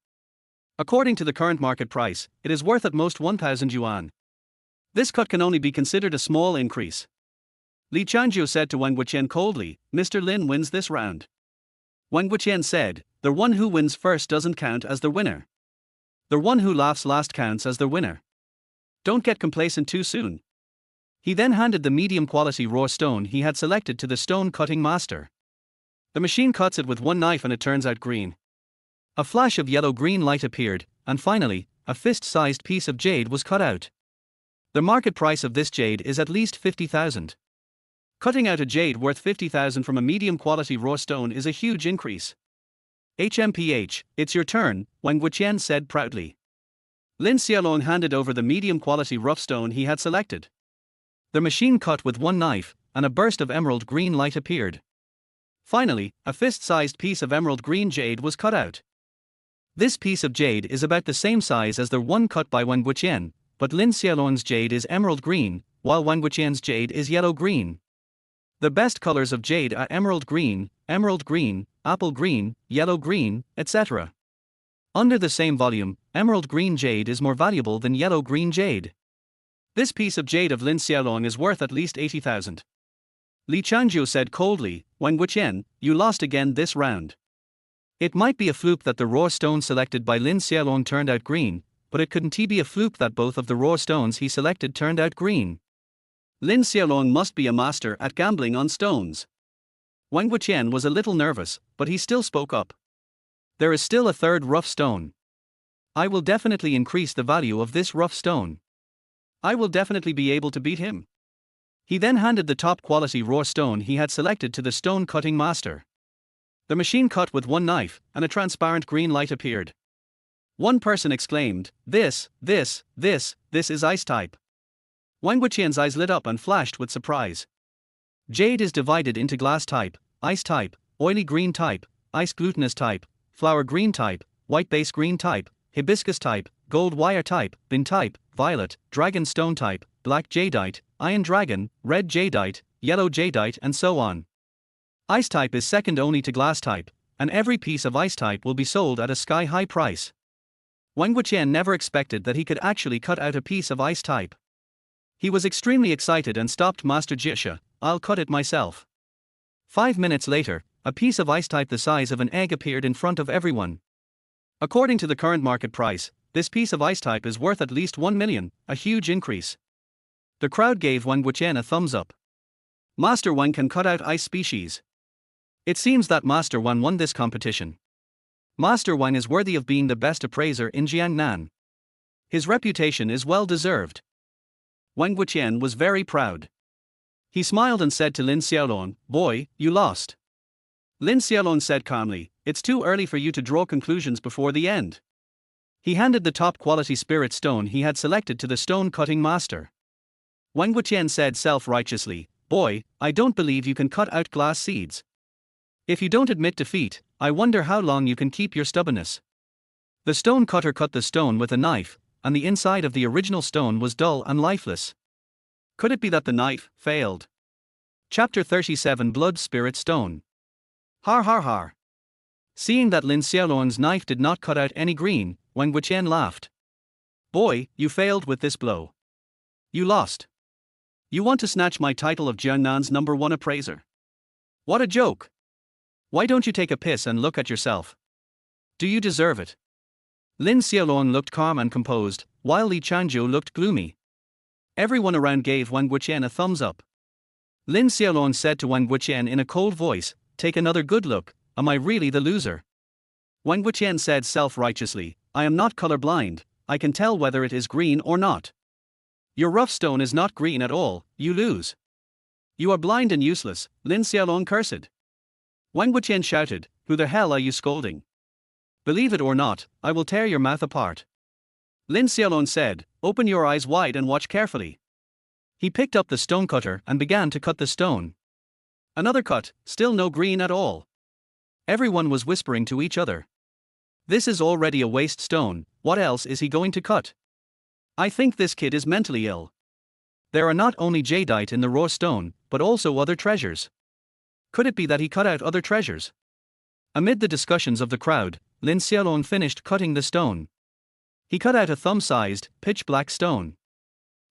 According to the current market price, it is worth at most 1,000 yuan. This cut can only be considered a small increase. Li Changzhou said to Wang Wuqian coldly, "Mr. Lin wins this round." Wang Wuqian said, "The one who wins first doesn't count as the winner. The one who laughs last counts as the winner. Don't get complacent too soon." He then handed the medium-quality raw stone he had selected to the stone-cutting master. The machine cuts it with one knife and it turns out green. A flash of yellow-green light appeared, and finally, a fist-sized piece of jade was cut out. The market price of this jade is at least 50,000. Cutting out a jade worth 50,000 from a medium-quality raw stone is a huge increase. "HMPH, it's your turn," Wang Wuqian said proudly. Lin Xiaolong handed over the medium-quality rough stone he had selected. The machine cut with one knife, and a burst of emerald green light appeared. Finally, a fist-sized piece of emerald green jade was cut out. This piece of jade is about the same size as the one cut by Wang Wuqian, but Lin Xiaolong's jade is emerald green, while Wang Wuqian's jade is yellow-green. The best colors of jade are emerald green, apple green, yellow green, etc. Under the same volume, emerald green jade is more valuable than yellow green jade. This piece of jade of Lin Xiaolong is worth at least 80,000. Li Changzhou said coldly, "Wang Wuqian, you lost again this round." It might be a fluke that the raw stone selected by Lin Xiaolong turned out green, but it couldn't be a fluke that both of the raw stones he selected turned out green. Lin Xiaolong must be a master at gambling on stones. Wang Wuqian was a little nervous, but he still spoke up. "There is still a third rough stone. I will definitely increase the value of this rough stone. I will definitely be able to beat him." He then handed the top-quality raw stone he had selected to the stone-cutting master. The machine cut with one knife, and a transparent green light appeared. One person exclaimed, This is ice type." Wang Wuqian's eyes lit up and flashed with surprise. Jade is divided into glass type, ice type, oily green type, ice glutinous type, flower green type, white base green type, hibiscus type, gold wire type, bin type, violet, dragon stone type, black jadeite, iron dragon, red jadeite, yellow jadeite, and so on. Ice type is second only to glass type, and every piece of ice type will be sold at a sky-high price. Wang Wuqian never expected that he could actually cut out a piece of ice type. He was extremely excited and stopped Master Jisha, "I'll cut it myself." 5 minutes later, a piece of ice type the size of an egg appeared in front of everyone. According to the current market price, this piece of ice type is worth at least 1 million, a huge increase. The crowd gave Wang Wuqian a thumbs up. Master Wang can cut out ice species. It seems that Master Wang won this competition. Master Wang is worthy of being the best appraiser in Jiangnan. His reputation is well deserved. Wang Wuqian was very proud. He smiled and said to Lin Xiaolong, "Boy, you lost." Lin Xiaolong said calmly, "It's too early for you to draw conclusions before the end." He handed the top-quality spirit stone he had selected to the stone-cutting master. Wang Wuqian said self-righteously, "Boy, I don't believe you can cut out glass seeds. If you don't admit defeat, I wonder how long you can keep your stubbornness." The stone cutter cut the stone with a knife, and the inside of the original stone was dull and lifeless. Could it be that the knife failed? Chapter 37 Blood Spirit Stone. Har har har. Seeing that Lin Xiaolong's knife did not cut out any green, Wang Wuqian laughed. "Boy, you failed with this blow. You lost. You want to snatch my title of Jiangnan's #1 appraiser? What a joke! Why don't you take a piss and look at yourself? Do you deserve it?" Lin Xiaolong looked calm and composed, while Li Changzhou looked gloomy. Everyone around gave Wang Wuqian a thumbs up. Lin Xiaolong said to Wang Guqian in a cold voice, "Take another good look, am I really the loser?" Wang Guqian said self-righteously, "I am not colorblind, I can tell whether it is green or not." "Your rough stone is not green at all, you lose." "You are blind and useless," Lin Xiaolong cursed. Wang Guqian shouted, "Who the hell are you scolding? Believe it or not, I will tear your mouth apart." Lin Xiaolong said, "Open your eyes wide and watch carefully." He picked up the stone cutter and began to cut the stone. Another cut, still no green at all. Everyone was whispering to each other. "This is already a waste stone, what else is he going to cut? I think this kid is mentally ill. There are not only jadeite in the raw stone, but also other treasures. Could it be that he cut out other treasures?" Amid the discussions of the crowd, Lin Xiaolong finished cutting the stone. He cut out a thumb-sized, pitch-black stone.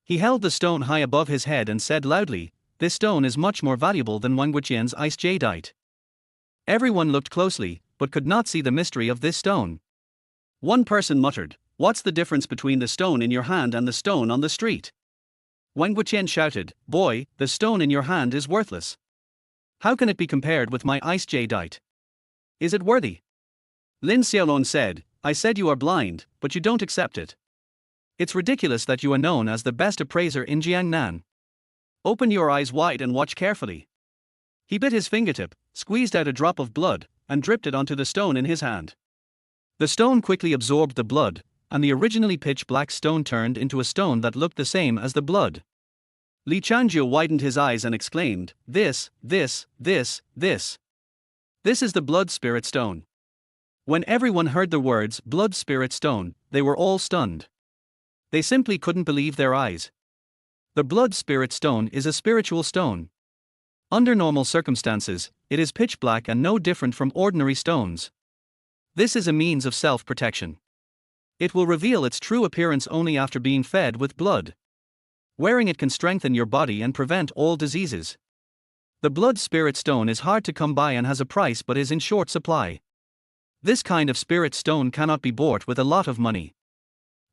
He held the stone high above his head and said loudly, "This stone is much more valuable than Wang Guqian's ice jadeite." Everyone looked closely, but could not see the mystery of this stone. One person muttered, "What's the difference between the stone in your hand and the stone on the street?" Wang Guqian shouted, "Boy, the stone in your hand is worthless. How can it be compared with my ice jadeite? Is it worthy?" Lin Xiaolong said, "I said you are blind, but you don't accept it. It's ridiculous that you are known as the best appraiser in Jiangnan. Open your eyes wide and watch carefully." He bit his fingertip, squeezed out a drop of blood, and dripped it onto the stone in his hand. The stone quickly absorbed the blood, and the originally pitch-black stone turned into a stone that looked the same as the blood. Li Changzhou widened his eyes and exclaimed, This is the blood spirit stone." When everyone heard the words blood spirit stone, they were all stunned. They simply couldn't believe their eyes. The blood spirit stone is a spiritual stone. Under normal circumstances, it is pitch black and no different from ordinary stones. This is a means of self-protection. It will reveal its true appearance only after being fed with blood. Wearing it can strengthen your body and prevent all diseases. The blood spirit stone is hard to come by and has a price but is in short supply. This kind of spirit stone cannot be bought with a lot of money.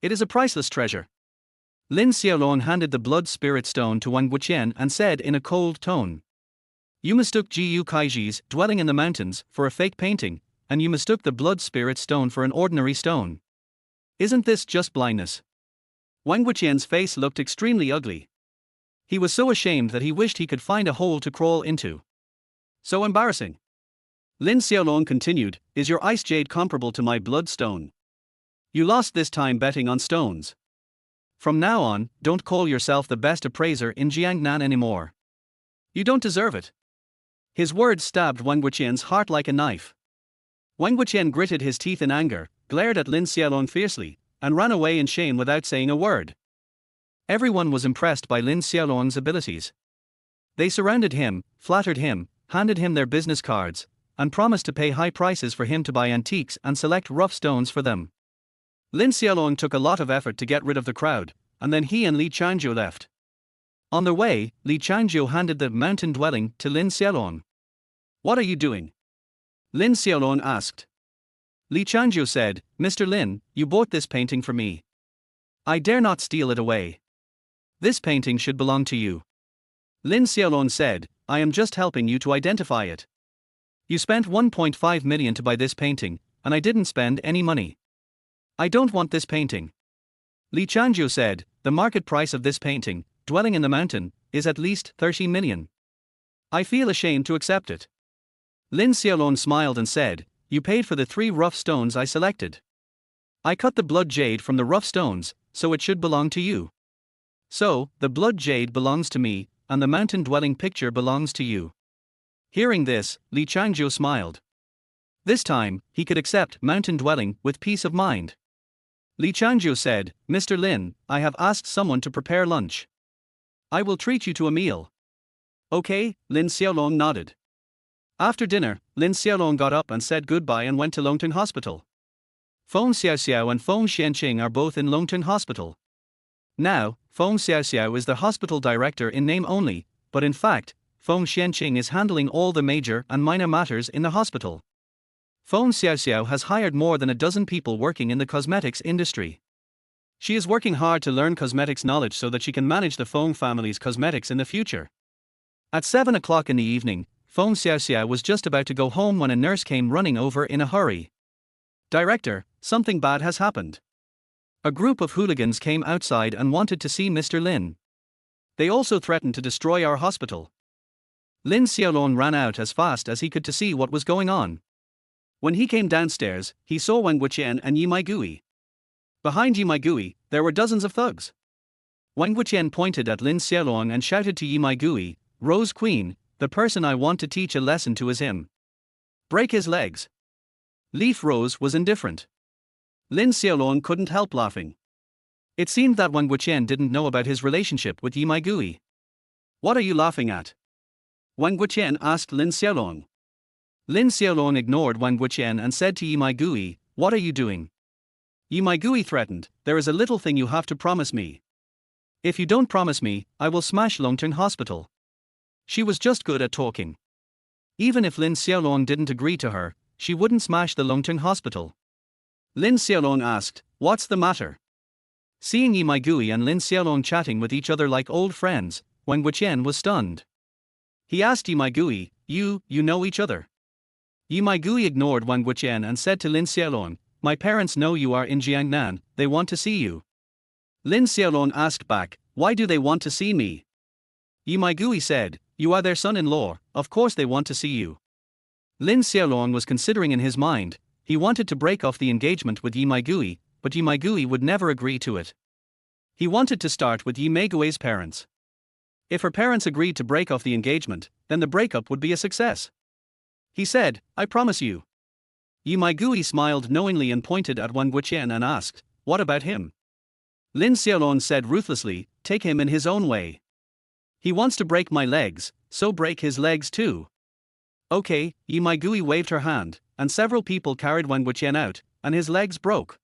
It is a priceless treasure. Lin Xiaolong handed the blood spirit stone to Wang Guqian and said in a cold tone, "You mistook Jiu Kaiji's dwelling in the mountains for a fake painting, and you mistook the blood spirit stone for an ordinary stone. Isn't this just blindness?" Wang Guqian's face looked extremely ugly. He was so ashamed that he wished he could find a hole to crawl into. So embarrassing. Lin Xiaolong continued, "Is your ice jade comparable to my blood stone? You lost this time betting on stones. From now on, don't call yourself the best appraiser in Jiangnan anymore. You don't deserve it." His words stabbed Wang Guqian's heart like a knife. Wang Guqian gritted his teeth in anger, glared at Lin Xiaolong fiercely, and ran away in shame without saying a word. Everyone was impressed by Lin Xiaolong's abilities. They surrounded him, flattered him, handed him their business cards, and promised to pay high prices for him to buy antiques and select rough stones for them. Lin Xiaolong took a lot of effort to get rid of the crowd, and then he and Li Changzhou left. On their way, Li Changzhou handed the mountain dwelling to Lin Xiaolong. "What are you doing?" Lin Xiaolong asked. Li Changzhou said, "Mr. Lin, you bought this painting for me. I dare not steal it away. This painting should belong to you." Lin Xiaolong said, "I am just helping you to identify it. You spent 1.5 million to buy this painting, and I didn't spend any money. I don't want this painting." Li Changzhou said, "The market price of this painting, dwelling in the mountain, is at least 30 million. I feel ashamed to accept it." Lin Xiaolong smiled and said, "You paid for the 3 rough stones I selected. I cut the blood jade from the rough stones, so it should belong to you. So, the blood jade belongs to me, and the mountain dwelling picture belongs to you." Hearing this, Li Changzhou smiled. This time, he could accept mountain dwelling with peace of mind. Li Changzhou said, "Mr. Lin, I have asked someone to prepare lunch. I will treat you to a meal." "Okay," Lin Xiaolong nodded. After dinner, Lin Xiaolong got up and said goodbye and went to Longtan Hospital. Feng Xiaoxiao and Feng Xianqing are both in Longtan Hospital. Now, Feng Xiaoxiao is the hospital director in name only, but in fact, Feng Xianqing is handling all the major and minor matters in the hospital. Feng Xiaoxiao has hired more than a dozen people working in the cosmetics industry. She is working hard to learn cosmetics knowledge so that she can manage the Feng family's cosmetics in the future. At 7 o'clock in the evening, Feng Xiaoxia was just about to go home when a nurse came running over in a hurry. Director, something bad has happened. A group of hooligans came outside and wanted to see Mr. Lin. They also threatened to destroy our hospital. Lin Xiaolong ran out as fast as he could to see what was going on. When he came downstairs, he saw Wang Wuqian and Yi Maigui. Behind Yi Maigui, there were dozens of thugs. Wang Wuqian pointed at Lin Xiaolong and shouted to Yi Maigui, "Rose Queen, the person I want to teach a lesson to is him. Break his legs." Leaf Rose was indifferent. Lin Xiaolong couldn't help laughing. It seemed that Wang Wuqian didn't know about his relationship with Yi Maigui. "What are you laughing at?" Wang Wuqian asked Lin Xiaolong. Lin Xiaolong ignored Wang Wuqian and said to Yi Maigui, "What are you doing?" Yi Maigui threatened, "There is a little thing you have to promise me. If you don't promise me, I will smash Longteng Hospital." She was just good at talking. Even if Lin Xiaolong didn't agree to her, she wouldn't smash the Longteng Hospital. Lin Xiaolong asked, "What's the matter?" Seeing Yi Maigui and Lin Xiaolong chatting with each other like old friends, Wang Wuqian was stunned. He asked Yi Maigui, You know each other?" Yi Maigui ignored Wang Wuqian and said to Lin Xiaolong, "My parents know you are in Jiangnan, they want to see you." Lin Xiaolong asked back, "Why do they want to see me?" Yi Maigui said, "You are their son-in-law, of course they want to see you." Lin Xiaolong was considering in his mind, he wanted to break off the engagement with Yi Maigui, but Yi Maigui would never agree to it. He wanted to start with Yi Maigui's parents. If her parents agreed to break off the engagement, then the breakup would be a success. He said, "I promise you." Yi Maigui smiled knowingly and pointed at Wang Wuqian and asked, "What about him?" Lin Xiaolong said ruthlessly, "Take him in his own way. He wants to break my legs, so break his legs too." Okay, Yi Maigui waved her hand, and several people carried Wang Wuqian out, and his legs broke.